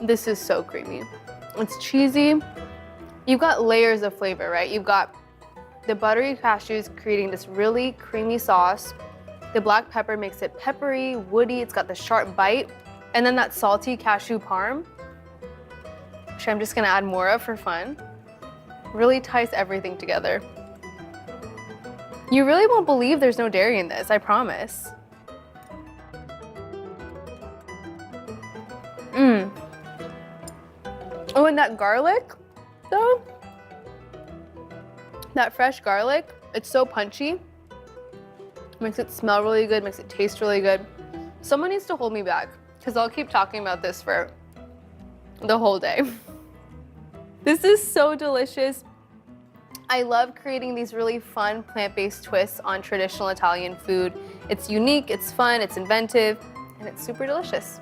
this is so creamy. It's cheesy. You've got layers of flavor, right? You've got the buttery cashews creating this really creamy sauce. The black pepper makes it peppery, woody, it's got the sharp bite. And then that salty cashew parm, which I'm just gonna add more of for fun, really ties everything together. You really won't believe there's no dairy in this, I promise. Mmm. Oh, and that garlic, though, that fresh garlic, it's so punchy. Makes it smell really good, makes it taste really good. Someone needs to hold me back, because I'll keep talking about this for the whole day. This is so delicious. I love creating these really fun plant-based twists on traditional Italian food. It's unique, it's fun, it's inventive, and it's super delicious.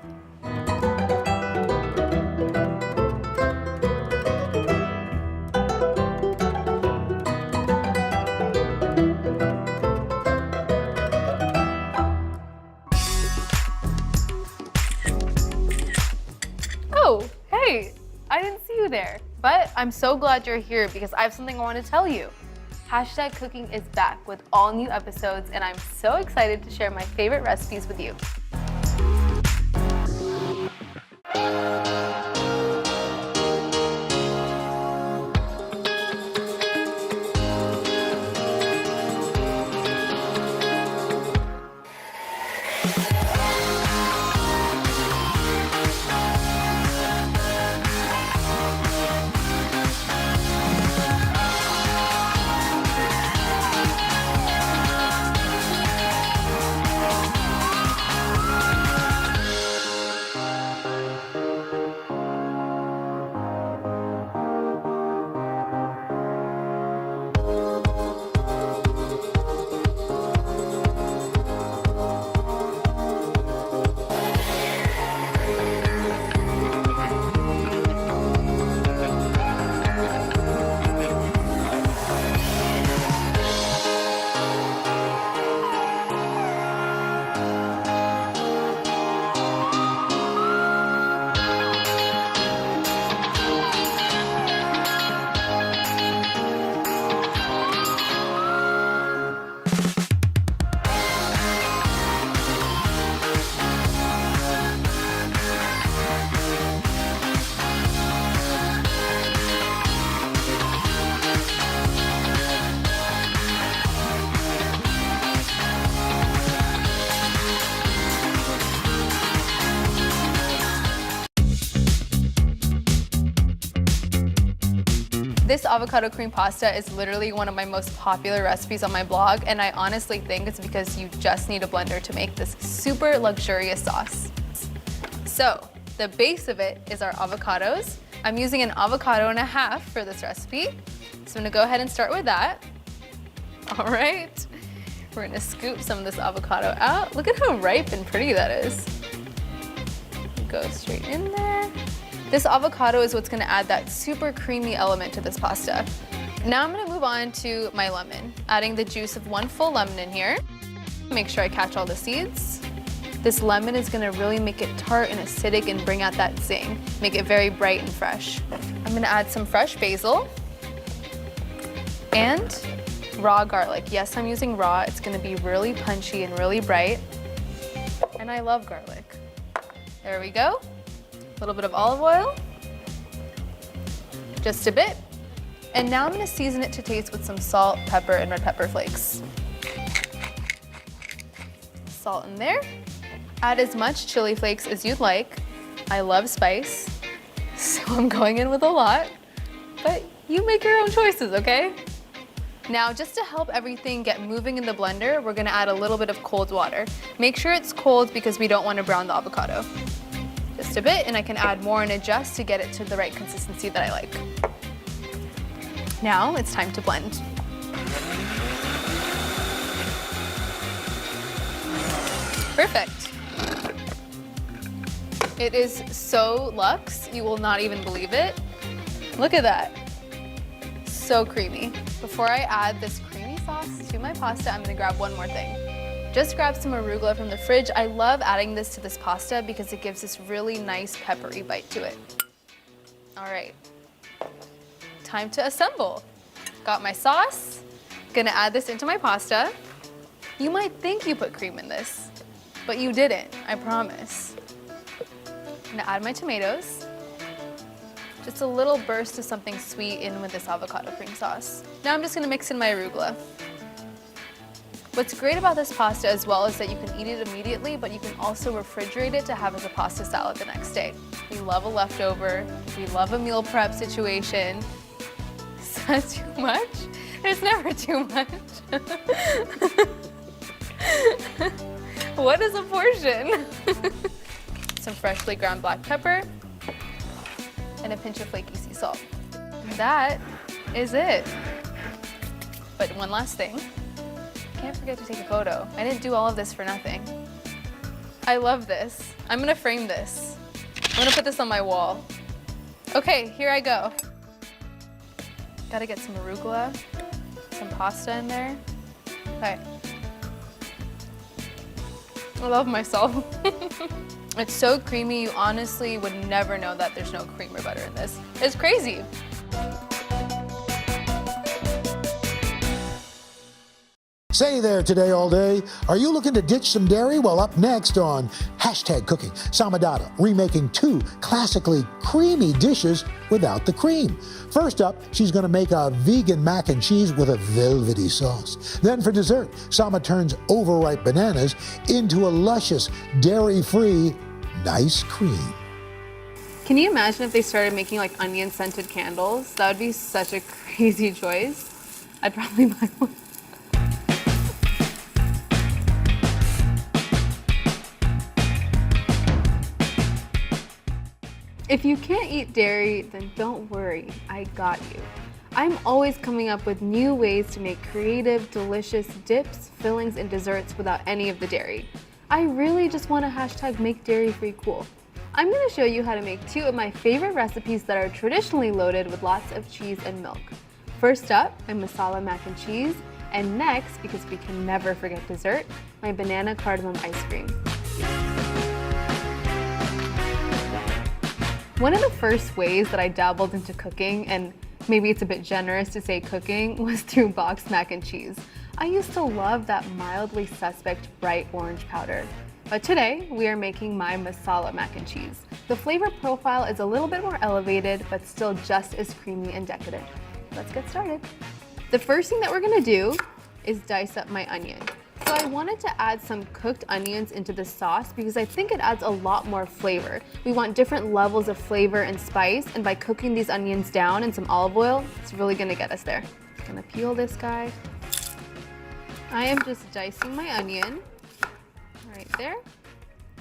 Oh, hey, I didn't see you there. But I'm so glad you're here because I have something I want to tell you. Hashtag Cooking is back with all new episodes, and I'm so excited to share my favorite recipes with you. avocado cream pasta is literally one of my most popular recipes on my blog, and I honestly think it's because you just need a blender to make this super luxurious sauce. So, the base of it is our avocados. I'm using an avocado and a half for this recipe, so I'm gonna go ahead and start with that. All right, we're gonna scoop some of this avocado out. Look at how ripe and pretty that is. Go straight in there. This avocado is what's gonna add that super creamy element to this pasta. Now I'm gonna move on to my lemon, adding the juice of 1 full lemon in here. Make sure I catch all the seeds. This lemon is gonna really make it tart and acidic and bring out that zing, make it very bright and fresh. I'm gonna add some fresh basil and raw garlic. Yes, I'm using raw. It's gonna be really punchy and really bright. And I love garlic. There we go. A little bit of olive oil, just a bit. And now I'm gonna season it to taste with some salt, pepper, and red pepper flakes. Salt in there. Add as much chili flakes as you'd like. I love spice, so I'm going in with a lot, but you make your own choices, okay? Now, just to help everything get moving in the blender, we're gonna add a little bit of cold water. Make sure it's cold because we don't wanna brown the avocado. Just a bit, and I can add more and adjust to get it to the right consistency that I like. Now, it's time to blend. Perfect. It is so luxe, you will not even believe it. Look at that. So creamy. Before I add this creamy sauce to my pasta, I'm gonna grab one more thing. Just grab some arugula from the fridge. I love adding this to this pasta because it gives this really nice peppery bite to it. All right, time to assemble. Got my sauce, gonna add this into my pasta. You might think you put cream in this, but you didn't, I promise. I'm gonna add my tomatoes. Just a little burst of something sweet in with this avocado cream sauce. Now I'm just gonna mix in my arugula. What's great about this pasta as well is that you can eat it immediately, but you can also refrigerate it to have as a pasta salad the next day. We love a leftover. We love a meal prep situation. Is that too much? There's never too much. What is a portion? Some freshly ground black pepper and a pinch of flaky sea salt. That is it. But one last thing. Can't forget to take a photo. I didn't do all of this for nothing. I love this. I'm gonna frame this. I'm gonna put this on my wall. Okay, here I go. Gotta get some arugula, some pasta in there. Okay. I love myself. It's so creamy, you honestly would never know that there's no cream or butter in this. It's crazy. Say there today all day. Are you looking to ditch some dairy? Well, up next on #Cooking, Samadata remaking 2 classically creamy dishes without the cream. First up, she's going to make a vegan mac and cheese with a velvety sauce. Then for dessert, Sama turns overripe bananas into a luscious dairy-free nice cream. Can you imagine if they started making like onion-scented candles? That would be such a crazy choice. I'd probably buy one. If you can't eat dairy, then don't worry, I got you. I'm always coming up with new ways to make creative, delicious dips, fillings, and desserts without any of the dairy. I really just want to #make dairy free cool. I'm going to show you how to make 2 of my favorite recipes that are traditionally loaded with lots of cheese and milk. First up, my masala mac and cheese, and next, because we can never forget dessert, my banana cardamom ice cream. One of the first ways that I dabbled into cooking, and maybe it's a bit generous to say cooking, was through boxed mac and cheese. I used to love that mildly suspect bright orange powder. But today, we are making my masala mac and cheese. The flavor profile is a little bit more elevated, but still just as creamy and decadent. Let's get started. The first thing that we're gonna do is dice up my onion. So I wanted to add some cooked onions into the sauce because I think it adds a lot more flavor. We want different levels of flavor and spice, and by cooking these onions down in some olive oil, it's really gonna get us there. I'm gonna peel this guy. I am just dicing my onion right there.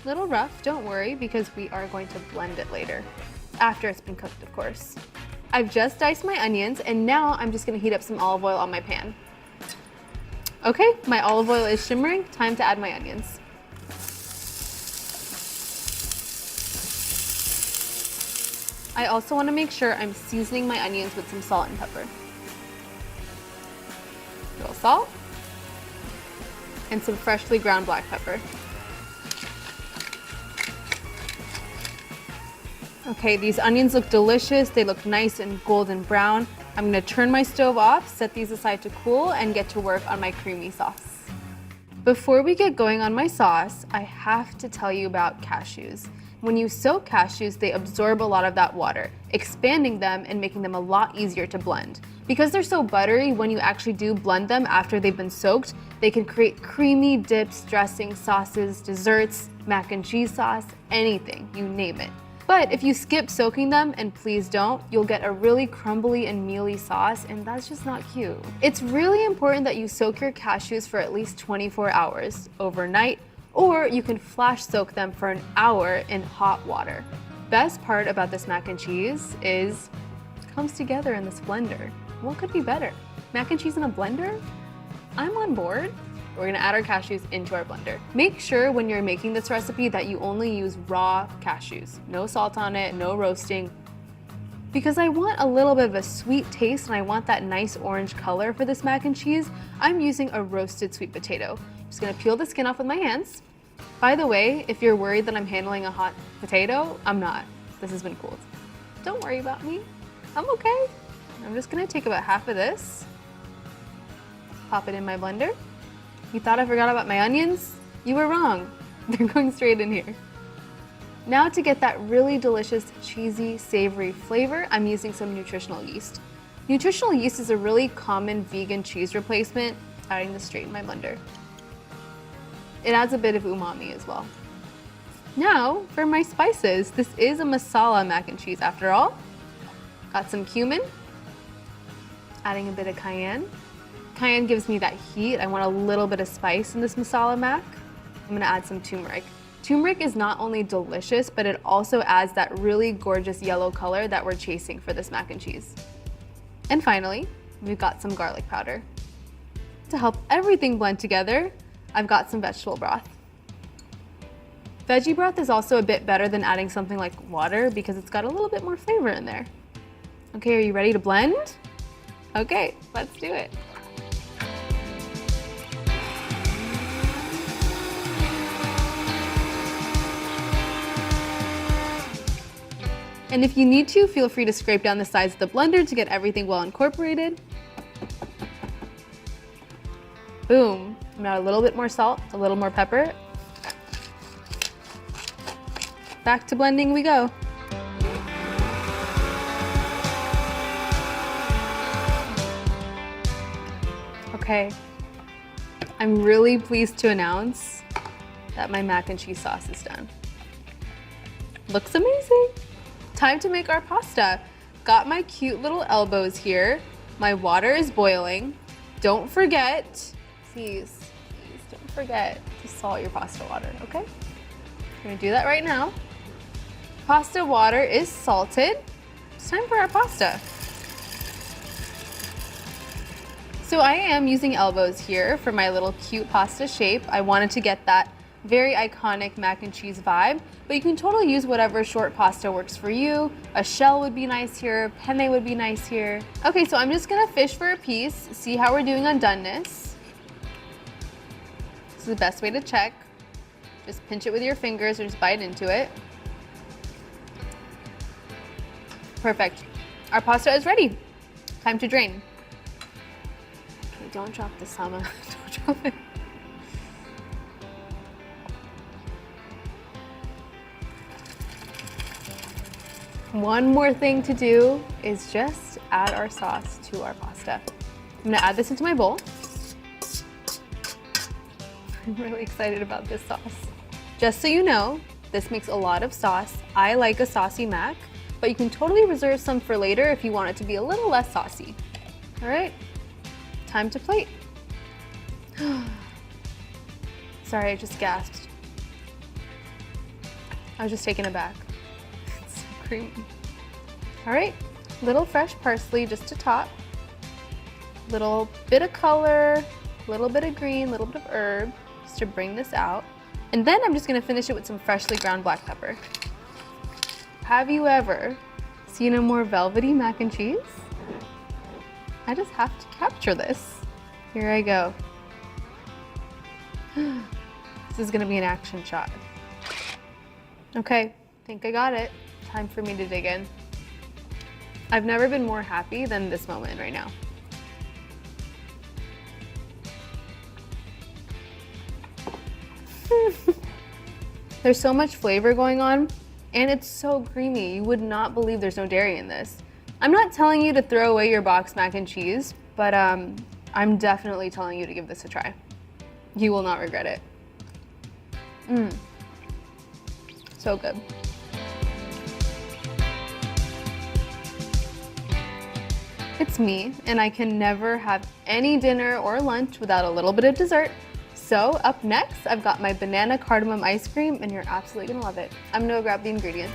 Little rough, don't worry, because we are going to blend it later. After it's been cooked, of course. I've just diced my onions, and now I'm just gonna heat up some olive oil on my pan. Okay, my olive oil is shimmering. Time to add my onions. I also want to make sure I'm seasoning my onions with some salt and pepper. A little salt. And some freshly ground black pepper. Okay, these onions look delicious. They look nice and golden brown. I'm gonna turn my stove off, set these aside to cool, and get to work on my creamy sauce. Before we get going on my sauce, I have to tell you about cashews. When you soak cashews, they absorb a lot of that water, expanding them and making them a lot easier to blend. Because they're so buttery, when you actually do blend them after they've been soaked, they can create creamy dips, dressings, sauces, desserts, mac and cheese sauce, anything, you name it. But if you skip soaking them, and please don't, you'll get a really crumbly and mealy sauce, and that's just not cute. It's really important that you soak your cashews for at least 24 hours overnight, or you can flash soak them for an hour in hot water. Best part about this mac and cheese is it comes together in this blender. What could be better? Mac and cheese in a blender? I'm on board. We're gonna add our cashews into our blender. Make sure when you're making this recipe that you only use raw cashews. No salt on it, no roasting. Because I want a little bit of a sweet taste and I want that nice orange color for this mac and cheese, I'm using a roasted sweet potato. I'm just gonna peel the skin off with my hands. By the way, if you're worried that I'm handling a hot potato, I'm not. This has been cooled. Don't worry about me. I'm okay. I'm just gonna take about half of this, pop it in my blender. You thought I forgot about my onions? You were wrong. They're going straight in here. Now to get that really delicious, cheesy, savory flavor, I'm using some nutritional yeast. Nutritional yeast is a really common vegan cheese replacement. Adding this straight in my blender. It adds a bit of umami as well. Now for my spices. This is a masala mac and cheese after all. Got some cumin. Adding a bit of cayenne. Cayenne gives me that heat. I want a little bit of spice in this masala mac. I'm gonna add some turmeric. Turmeric is not only delicious, but it also adds that really gorgeous yellow color that we're chasing for this mac and cheese. And finally, we've got some garlic powder. To help everything blend together, I've got some vegetable broth. Veggie broth is also a bit better than adding something like water because it's got a little bit more flavor in there. Okay, are you ready to blend? Okay, let's do it. And if you need to, feel free to scrape down the sides of the blender to get everything well incorporated. Boom. I'm gonna add a little bit more salt, a little more pepper. Back to blending we go. Okay. I'm really pleased to announce that my mac and cheese sauce is done. Looks amazing. Time to make our pasta. Got my cute little elbows here. My water is boiling. Don't forget, please don't forget to salt your pasta water, okay? We're gonna do that right now. Pasta water is salted. It's time for our pasta. So I am using elbows here for my little cute pasta shape. I wanted to get that very iconic mac and cheese vibe, but you can totally use whatever short pasta works for you. A shell would be nice here, penne would be nice here. Okay, so I'm just gonna fish for a piece, see how we're doing on doneness. This is the best way to check. Just pinch it with your fingers or just bite into it. Perfect. Our pasta is ready. Time to drain. Okay, don't drop the sama. Don't drop it. One more thing to do is just add our sauce to our pasta. I'm gonna add this into my bowl. I'm really excited about this sauce. Just so you know, this makes a lot of sauce. I like a saucy mac, but you can totally reserve some for later if you want it to be a little less saucy. All right, time to plate. Sorry, I just gasped. I was just taken aback. It's so creamy. All right, little fresh parsley just to top. Little bit of color, little bit of green, little bit of herb, just to bring this out. And then I'm just gonna finish it with some freshly ground black pepper. Have you ever seen a more velvety mac and cheese? I just have to capture this. Here I go. This is gonna be an action shot. Okay, think I got it. Time for me to dig in. I've never been more happy than this moment right now. There's so much flavor going on, and it's so creamy. You would not believe there's no dairy in this. I'm not telling you to throw away your box mac and cheese, but I'm definitely telling you to give this a try. You will not regret it. So good. It's me, and I can never have any dinner or lunch without a little bit of dessert. So up next, I've got my banana cardamom ice cream, and you're absolutely gonna love it. I'm gonna go grab the ingredients.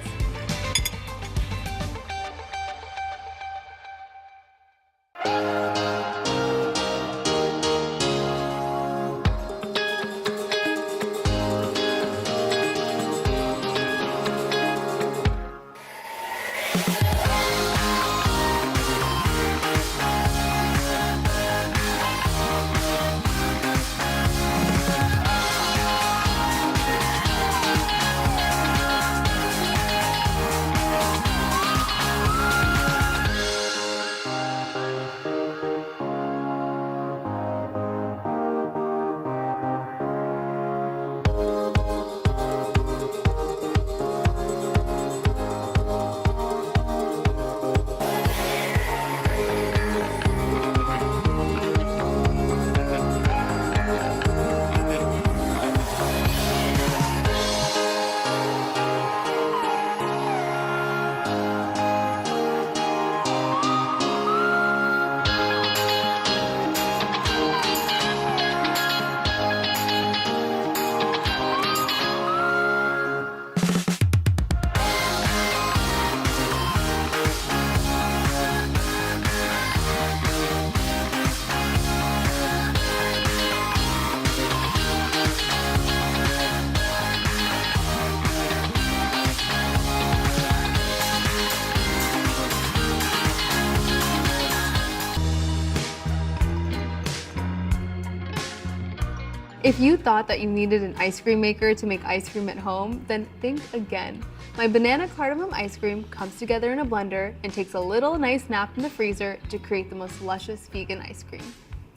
If you thought that you needed an ice cream maker to make ice cream at home, then think again. My banana cardamom ice cream comes together in a blender and takes a little nice nap in the freezer to create the most luscious vegan ice cream.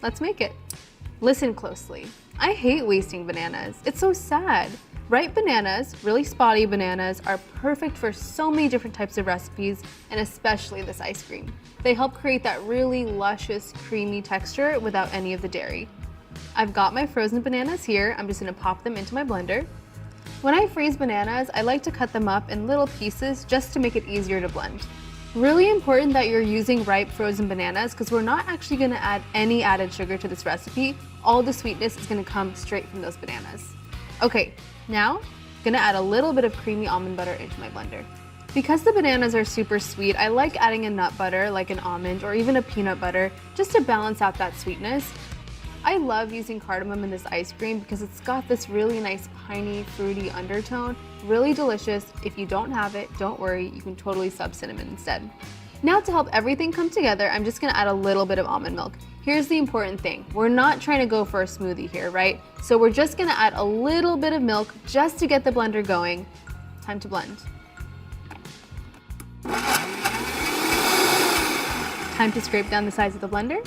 Let's make it. Listen closely. I hate wasting bananas. It's so sad. Ripe bananas, really spotty bananas, are perfect for so many different types of recipes, and especially this ice cream. They help create that really luscious, creamy texture without any of the dairy. I've got my frozen bananas here. I'm just gonna pop them into my blender. When I freeze bananas, I like to cut them up in little pieces just to make it easier to blend. Really important that you're using ripe frozen bananas because we're not actually gonna add any added sugar to this recipe. All the sweetness is gonna come straight from those bananas. Okay, now, gonna add a little bit of creamy almond butter into my blender. Because the bananas are super sweet, I like adding a nut butter like an almond or even a peanut butter just to balance out that sweetness. I love using cardamom in this ice cream because it's got this really nice piney, fruity undertone. Really delicious. If you don't have it, don't worry, you can totally sub cinnamon instead. Now to help everything come together, I'm just gonna add a little bit of almond milk. Here's the important thing. We're not trying to go for a smoothie here, right? So we're just gonna add a little bit of milk just to get the blender going. Time to blend. Time to scrape down the sides of the blender.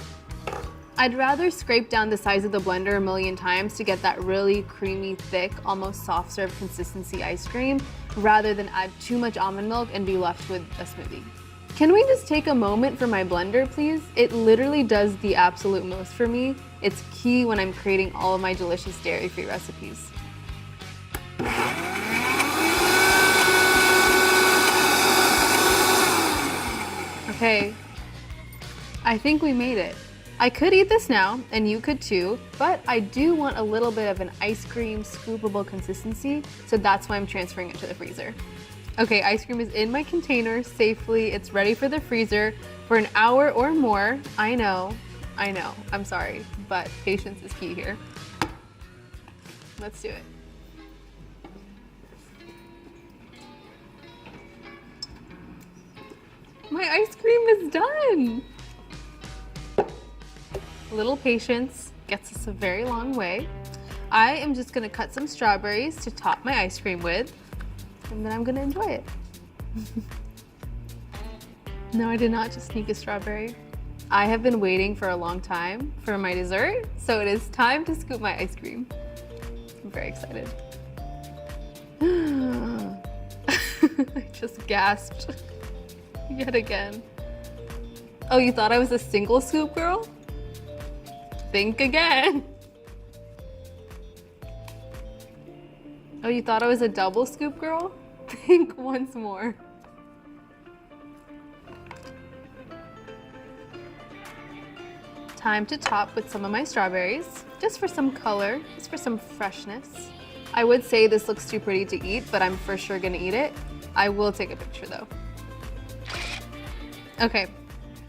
I'd rather scrape down the size of the blender a million times to get that really creamy, thick, almost soft serve consistency ice cream, rather than add too much almond milk and be left with a smoothie. Can we just take a moment for my blender, please? It literally does the absolute most for me. It's key when I'm creating all of my delicious dairy-free recipes. Okay, I think we made it. I could eat this now, and you could too, but I do want a little bit of an ice cream scoopable consistency, so that's why I'm transferring it to the freezer. Okay, ice cream is in my container safely. It's ready for the freezer for an hour or more. I know, I'm sorry, but patience is key here. Let's do it. My ice cream is done. A little patience gets us a very long way. I am just gonna cut some strawberries to top my ice cream with, and then I'm gonna enjoy it. No, I did not just sneak a strawberry. I have been waiting for a long time for my dessert, so it is time to scoop my ice cream. I'm very excited. I just gasped yet again. Oh, you thought I was a single scoop girl? Think again. Oh, you thought I was a double scoop girl? Think once more. Time to top with some of my strawberries, just for some color, just for some freshness. I would say this looks too pretty to eat, but I'm for sure gonna eat it. I will take a picture though. Okay,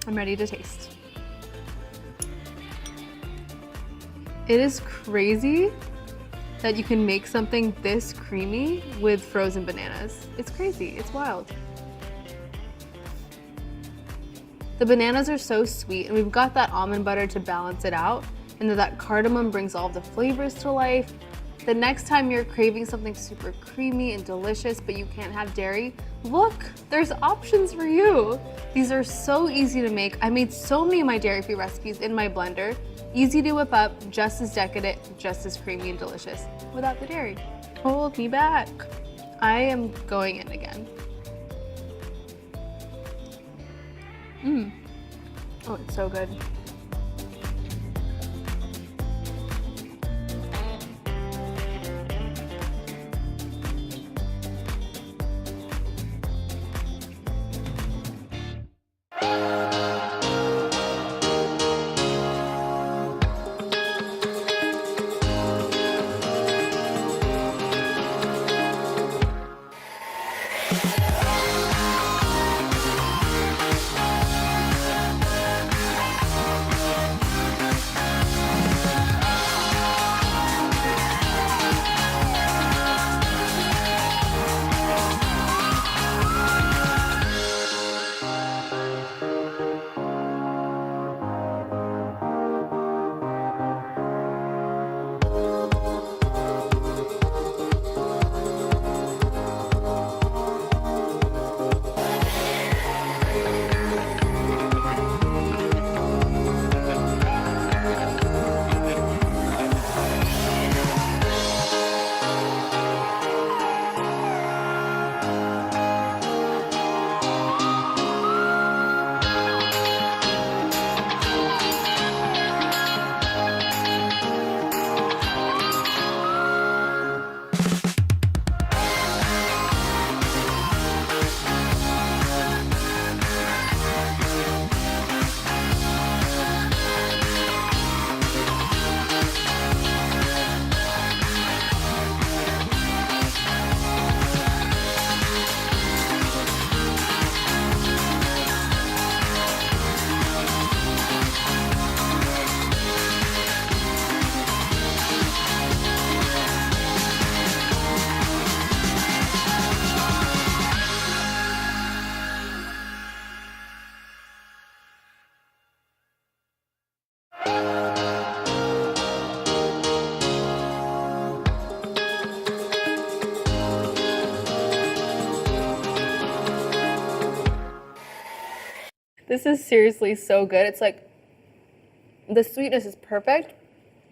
I'm ready to taste. It is crazy that you can make something this creamy with frozen bananas. It's crazy, it's wild. The bananas are so sweet, and we've got that almond butter to balance it out, and that cardamom brings all the flavors to life. The next time you're craving something super creamy and delicious, but you can't have dairy, look, there's options for you. These are so easy to make. I made so many of my dairy-free recipes in my blender. Easy to whip up, just as decadent, just as creamy and delicious, without the dairy. Hold me back. I am going in again. Oh, it's so good. This is seriously so good. It's like, the sweetness is perfect.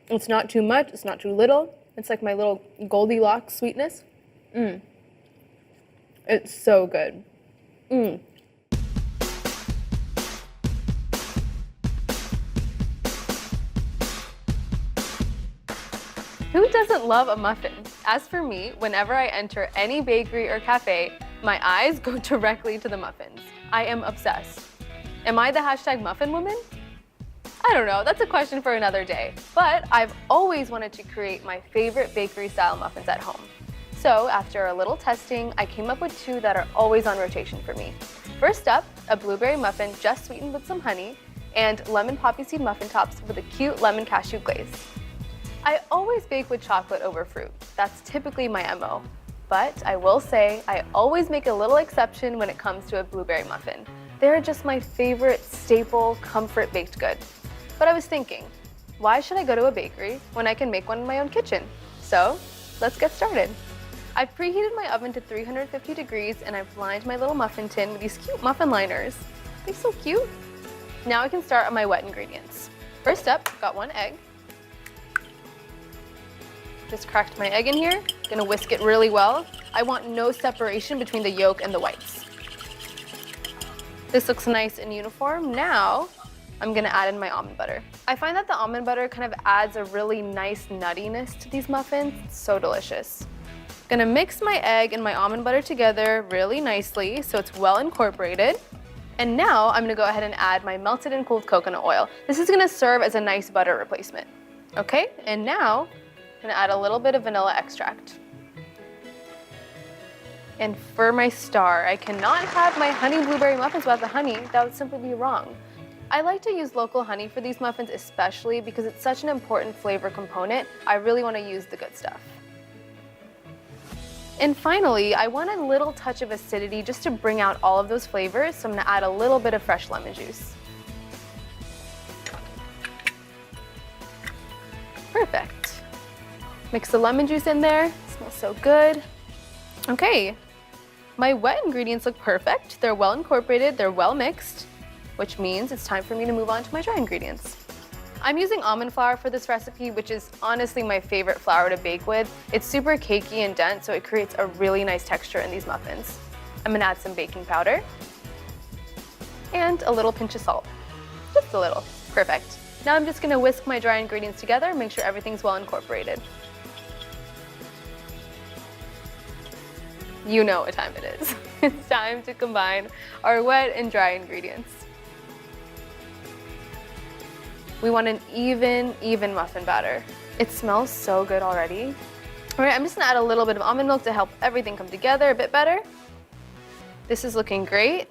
It's not too much, it's not too little. It's like my little Goldilocks sweetness. It's so good. Who doesn't love a muffin? As for me, whenever I enter any bakery or cafe, my eyes go directly to the muffins. I am obsessed. Am I the hashtag muffin woman? I don't know, that's a question for another day. But I've always wanted to create my favorite bakery style muffins at home. So after a little testing, I came up with 2 that are always on rotation for me. First up, a blueberry muffin just sweetened with some honey, and lemon poppy seed muffin tops with a cute lemon cashew glaze. I always bake with chocolate over fruit. That's typically my MO. But I will say, I always make a little exception when it comes to a blueberry muffin. They're just my favorite staple comfort baked good. But I was thinking, why should I go to a bakery when I can make one in my own kitchen? So let's get started. I've preheated my oven to 350 degrees and I've lined my little muffin tin with these cute muffin liners. They're so cute. Now I can start on my wet ingredients. First up, got 1 egg. Just cracked my egg in here. Gonna whisk it really well. I want no separation between the yolk and the whites. This looks nice and uniform. Now, I'm gonna add in my almond butter. I find that the almond butter kind of adds a really nice nuttiness to these muffins. It's so delicious. Gonna mix my egg and my almond butter together really nicely so it's well incorporated. And now I'm gonna go ahead and add my melted and cooled coconut oil. This is gonna serve as a nice butter replacement. Okay, and now I'm gonna add a little bit of vanilla extract. And for my star, I cannot have my honey blueberry muffins without the honey. That would simply be wrong. I like to use local honey for these muffins, especially because it's such an important flavor component. I really want to use the good stuff. And finally, I want a little touch of acidity just to bring out all of those flavors, so I'm gonna add a little bit of fresh lemon juice. Perfect. Mix the lemon juice in there, it smells so good. Okay, my wet ingredients look perfect. They're well incorporated, they're well mixed, which means it's time for me to move on to my dry ingredients. I'm using almond flour for this recipe, which is honestly my favorite flour to bake with. It's super cakey and dense, so it creates a really nice texture in these muffins. I'm gonna add some baking powder and a little pinch of salt. Just a little, perfect. Now I'm just gonna whisk my dry ingredients together, make sure everything's well incorporated. You know what time it is. It's time to combine our wet and dry ingredients. We want an even muffin batter. It smells so good already. All right, I'm just gonna add a little bit of almond milk to help everything come together a bit better. This is looking great.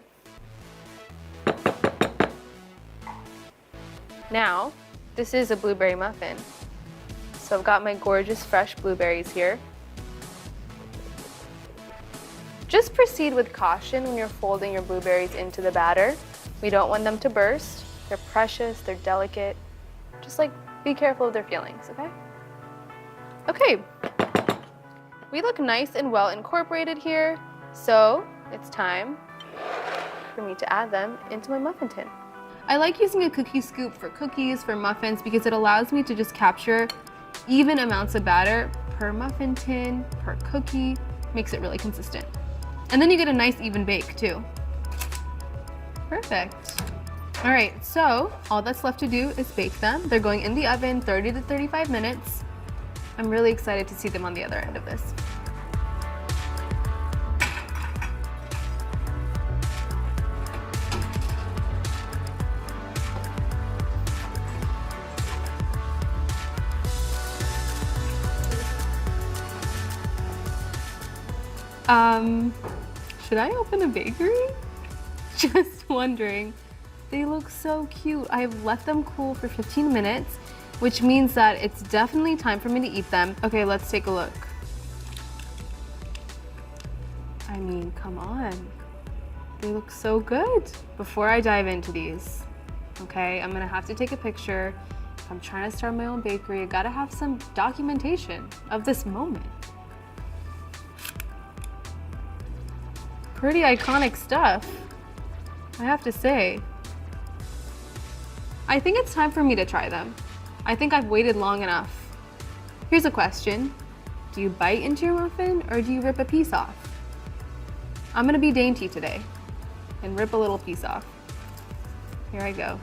Now, this is a blueberry muffin. So I've got my gorgeous fresh blueberries here. Just proceed with caution when you're folding your blueberries into the batter. We don't want them to burst. They're precious, they're delicate. Just like, be careful of their feelings, okay? Okay, we look nice and well incorporated here, so it's time for me to add them into my muffin tin. I like using a cookie scoop for cookies, for muffins, because it allows me to just capture even amounts of batter per muffin tin, per cookie, makes it really consistent. And then you get a nice even bake too. Perfect. All right, so all that's left to do is bake them. They're going in the oven 30 to 35 minutes. I'm really excited to see them on the other end of this. Should I open a bakery? Just wondering. They look so cute. I've left them cool for 15 minutes, which means that it's definitely time for me to eat them. Okay, let's take a look. I mean, come on. They look so good. Before I dive into these, okay, I'm gonna have to take a picture. If I'm trying to start my own bakery, I gotta have some documentation of this moment. Pretty iconic stuff, I have to say. I think it's time for me to try them. I think I've waited long enough. Here's a question. Do you bite into your muffin or do you rip a piece off? I'm gonna be dainty today and rip a little piece off. Here I go.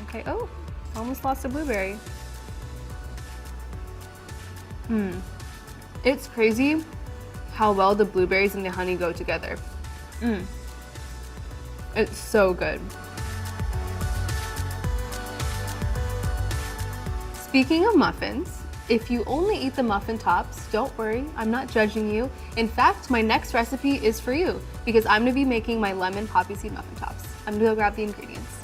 Okay, oh, almost lost a blueberry. It's crazy how well the blueberries and the honey go together. It's so good. Speaking of muffins, if you only eat the muffin tops, don't worry, I'm not judging you. In fact, my next recipe is for you because I'm gonna be making my lemon poppy seed muffin tops. I'm gonna go grab the ingredients.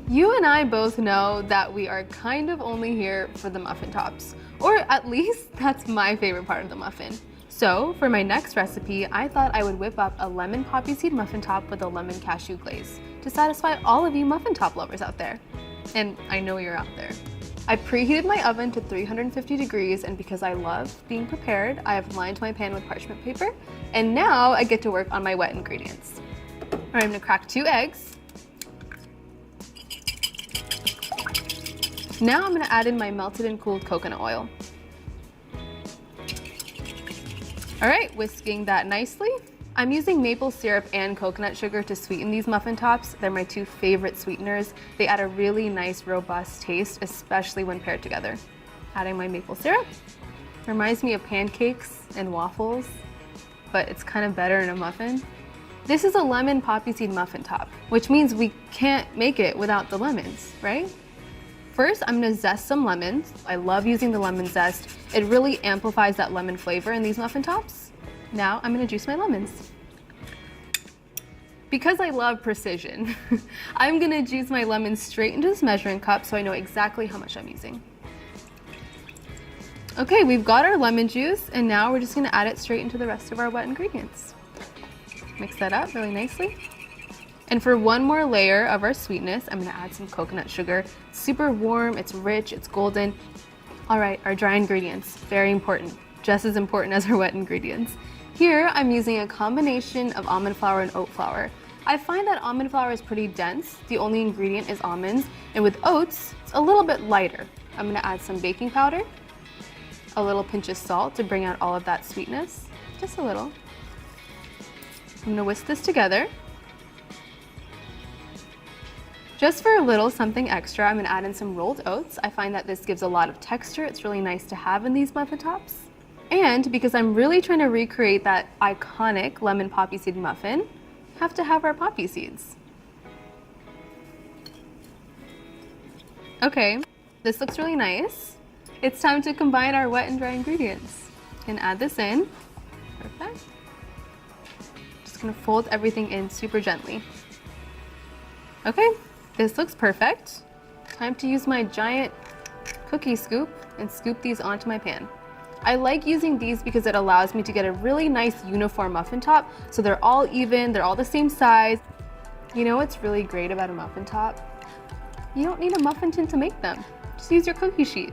You and I both know that we are kind of only here for the muffin tops, or at least that's my favorite part of the muffin. So for my next recipe, I thought I would whip up a lemon poppy seed muffin top with a lemon cashew glaze to satisfy all of you muffin top lovers out there. And I know you're out there. I preheated my oven to 350 degrees, and because I love being prepared, I have lined my pan with parchment paper, and now I get to work on my wet ingredients. All right, I'm gonna crack 2 eggs. Now I'm gonna add in my melted and cooled coconut oil. All right, whisking that nicely. I'm using maple syrup and coconut sugar to sweeten these muffin tops. They're my 2 favorite sweeteners. They add a really nice, robust taste, especially when paired together. Adding my maple syrup. Reminds me of pancakes and waffles, but it's kind of better in a muffin. This is a lemon poppy seed muffin top, which means we can't make it without the lemons, right? First, I'm gonna zest some lemons. I love using the lemon zest. It really amplifies that lemon flavor in these muffin tops. Now I'm gonna juice my lemons. Because I love precision, I'm gonna juice my lemons straight into this measuring cup so I know exactly how much I'm using. Okay, we've got our lemon juice, and now we're just gonna add it straight into the rest of our wet ingredients. Mix that up really nicely. And for one more layer of our sweetness, I'm gonna add some coconut sugar. It's super warm, it's rich, it's golden. All right, our dry ingredients, very important, just as important as our wet ingredients. Here, I'm using a combination of almond flour and oat flour. I find that almond flour is pretty dense. The only ingredient is almonds, and with oats, it's a little bit lighter. I'm gonna add some baking powder, a little pinch of salt to bring out all of that sweetness, just a little. I'm gonna whisk this together. Just for a little something extra, I'm gonna add in some rolled oats. I find that this gives a lot of texture. It's really nice to have in these muffin tops. And because I'm really trying to recreate that iconic lemon poppy seed muffin, have to have our poppy seeds. Okay, this looks really nice. It's time to combine our wet and dry ingredients. And add this in. Perfect. Just gonna fold everything in super gently. Okay. This looks perfect. Time to use my giant cookie scoop and scoop these onto my pan. I like using these because it allows me to get a really nice uniform muffin top, so they're all even, they're all the same size. You know what's really great about a muffin top? You don't need a muffin tin to make them. Just use your cookie sheet.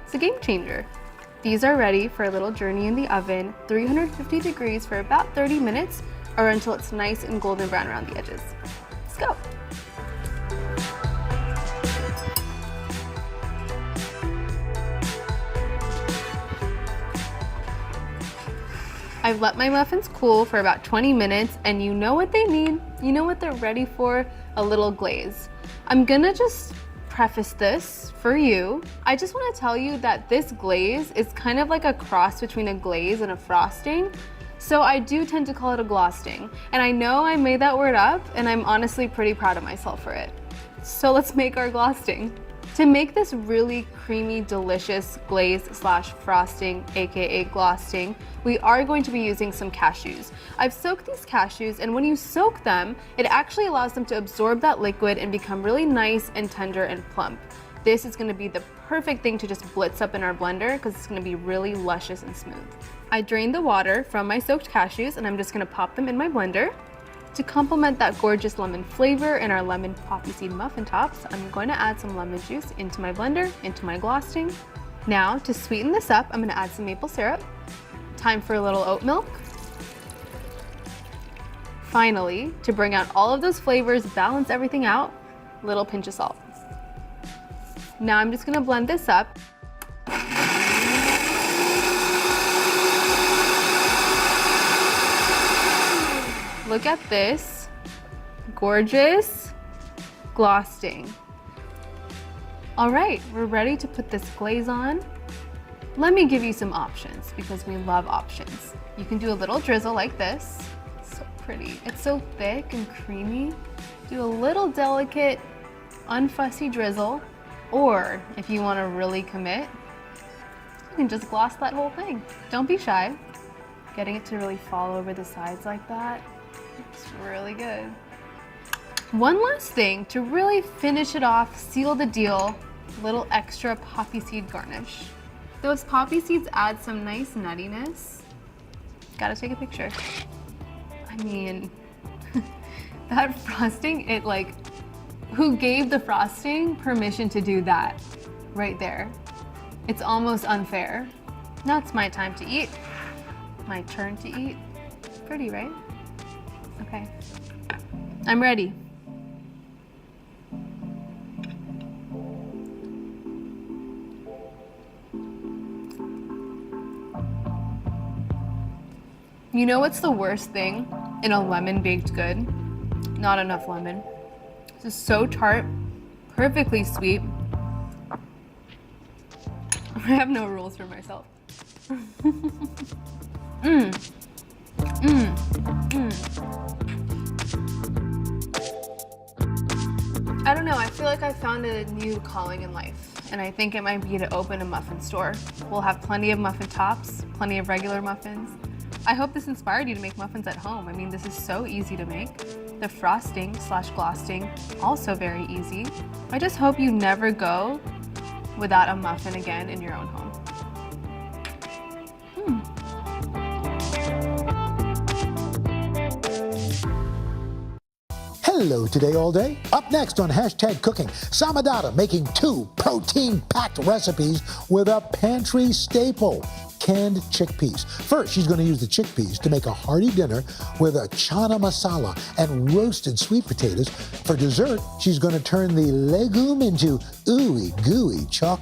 It's a game changer. These are ready for a little journey in the oven, 350 degrees for about 30 minutes. or until it's nice and golden brown around the edges. Let's go. I've let my muffins cool for about 20 minutes, and you know what they need. You know what they're ready for? A little glaze. I'm gonna just preface this for you. I just want to tell you that this glaze is kind of like a cross between a glaze and a frosting. So I do tend to call it a glosting. And I know I made that word up, and I'm honestly pretty proud of myself for it. So let's make our glosting. To make this really creamy, delicious glaze slash frosting, aka glosting, we are going to be using some cashews. I've soaked these cashews, and when you soak them, it actually allows them to absorb that liquid and become really nice and tender and plump. This is going to be the perfect thing to just blitz up in our blender because it's going to be really luscious and smooth. I drained the water from my soaked cashews, and I'm just going to pop them in my blender. To complement that gorgeous lemon flavor in our lemon poppy seed muffin tops, I'm going to add some lemon juice into my blender, into my glosting. Now, to sweeten this up, I'm going to add some maple syrup. Time for a little oat milk. Finally, to bring out all of those flavors, balance everything out, a little pinch of salt. Now I'm just going to blend this up. Look at this gorgeous glosting. All right, we're ready to put this glaze on. Let me give you some options because we love options. You can do a little drizzle like this. So pretty. It's so thick and creamy. Do a little delicate, unfussy drizzle, or if you want to really commit, you can just gloss that whole thing. Don't be shy. Getting it to really fall over the sides like that. It's really good. One last thing to really finish it off, seal the deal, a little extra poppy seed garnish. Those poppy seeds add some nice nuttiness. Gotta take a picture. I mean, that frosting, it like, who gave the frosting permission to do that right there? It's almost unfair. Now it's my time to eat. My turn to eat. Pretty, right? Okay, I'm ready. You know what's the worst thing in a lemon baked good? Not enough lemon. This is so tart, perfectly sweet. I have no rules for myself. I don't know, I feel like I found a new calling in life, and I think it might be to open a muffin store. We'll have plenty of muffin tops, plenty of regular muffins. I hope this inspired you to make muffins at home. I mean, this is so easy to make. The frosting slash glosting, also very easy. I just hope you never go without a muffin again in your own home. Hello, Today All Day. Up next on Hashtag Cooking, Samadata making 2 protein-packed recipes with a pantry staple, canned chickpeas. First, she's going to use the chickpeas to make a hearty dinner with a chana masala and roasted sweet potatoes. For dessert, she's going to turn the legume into ooey gooey chocolate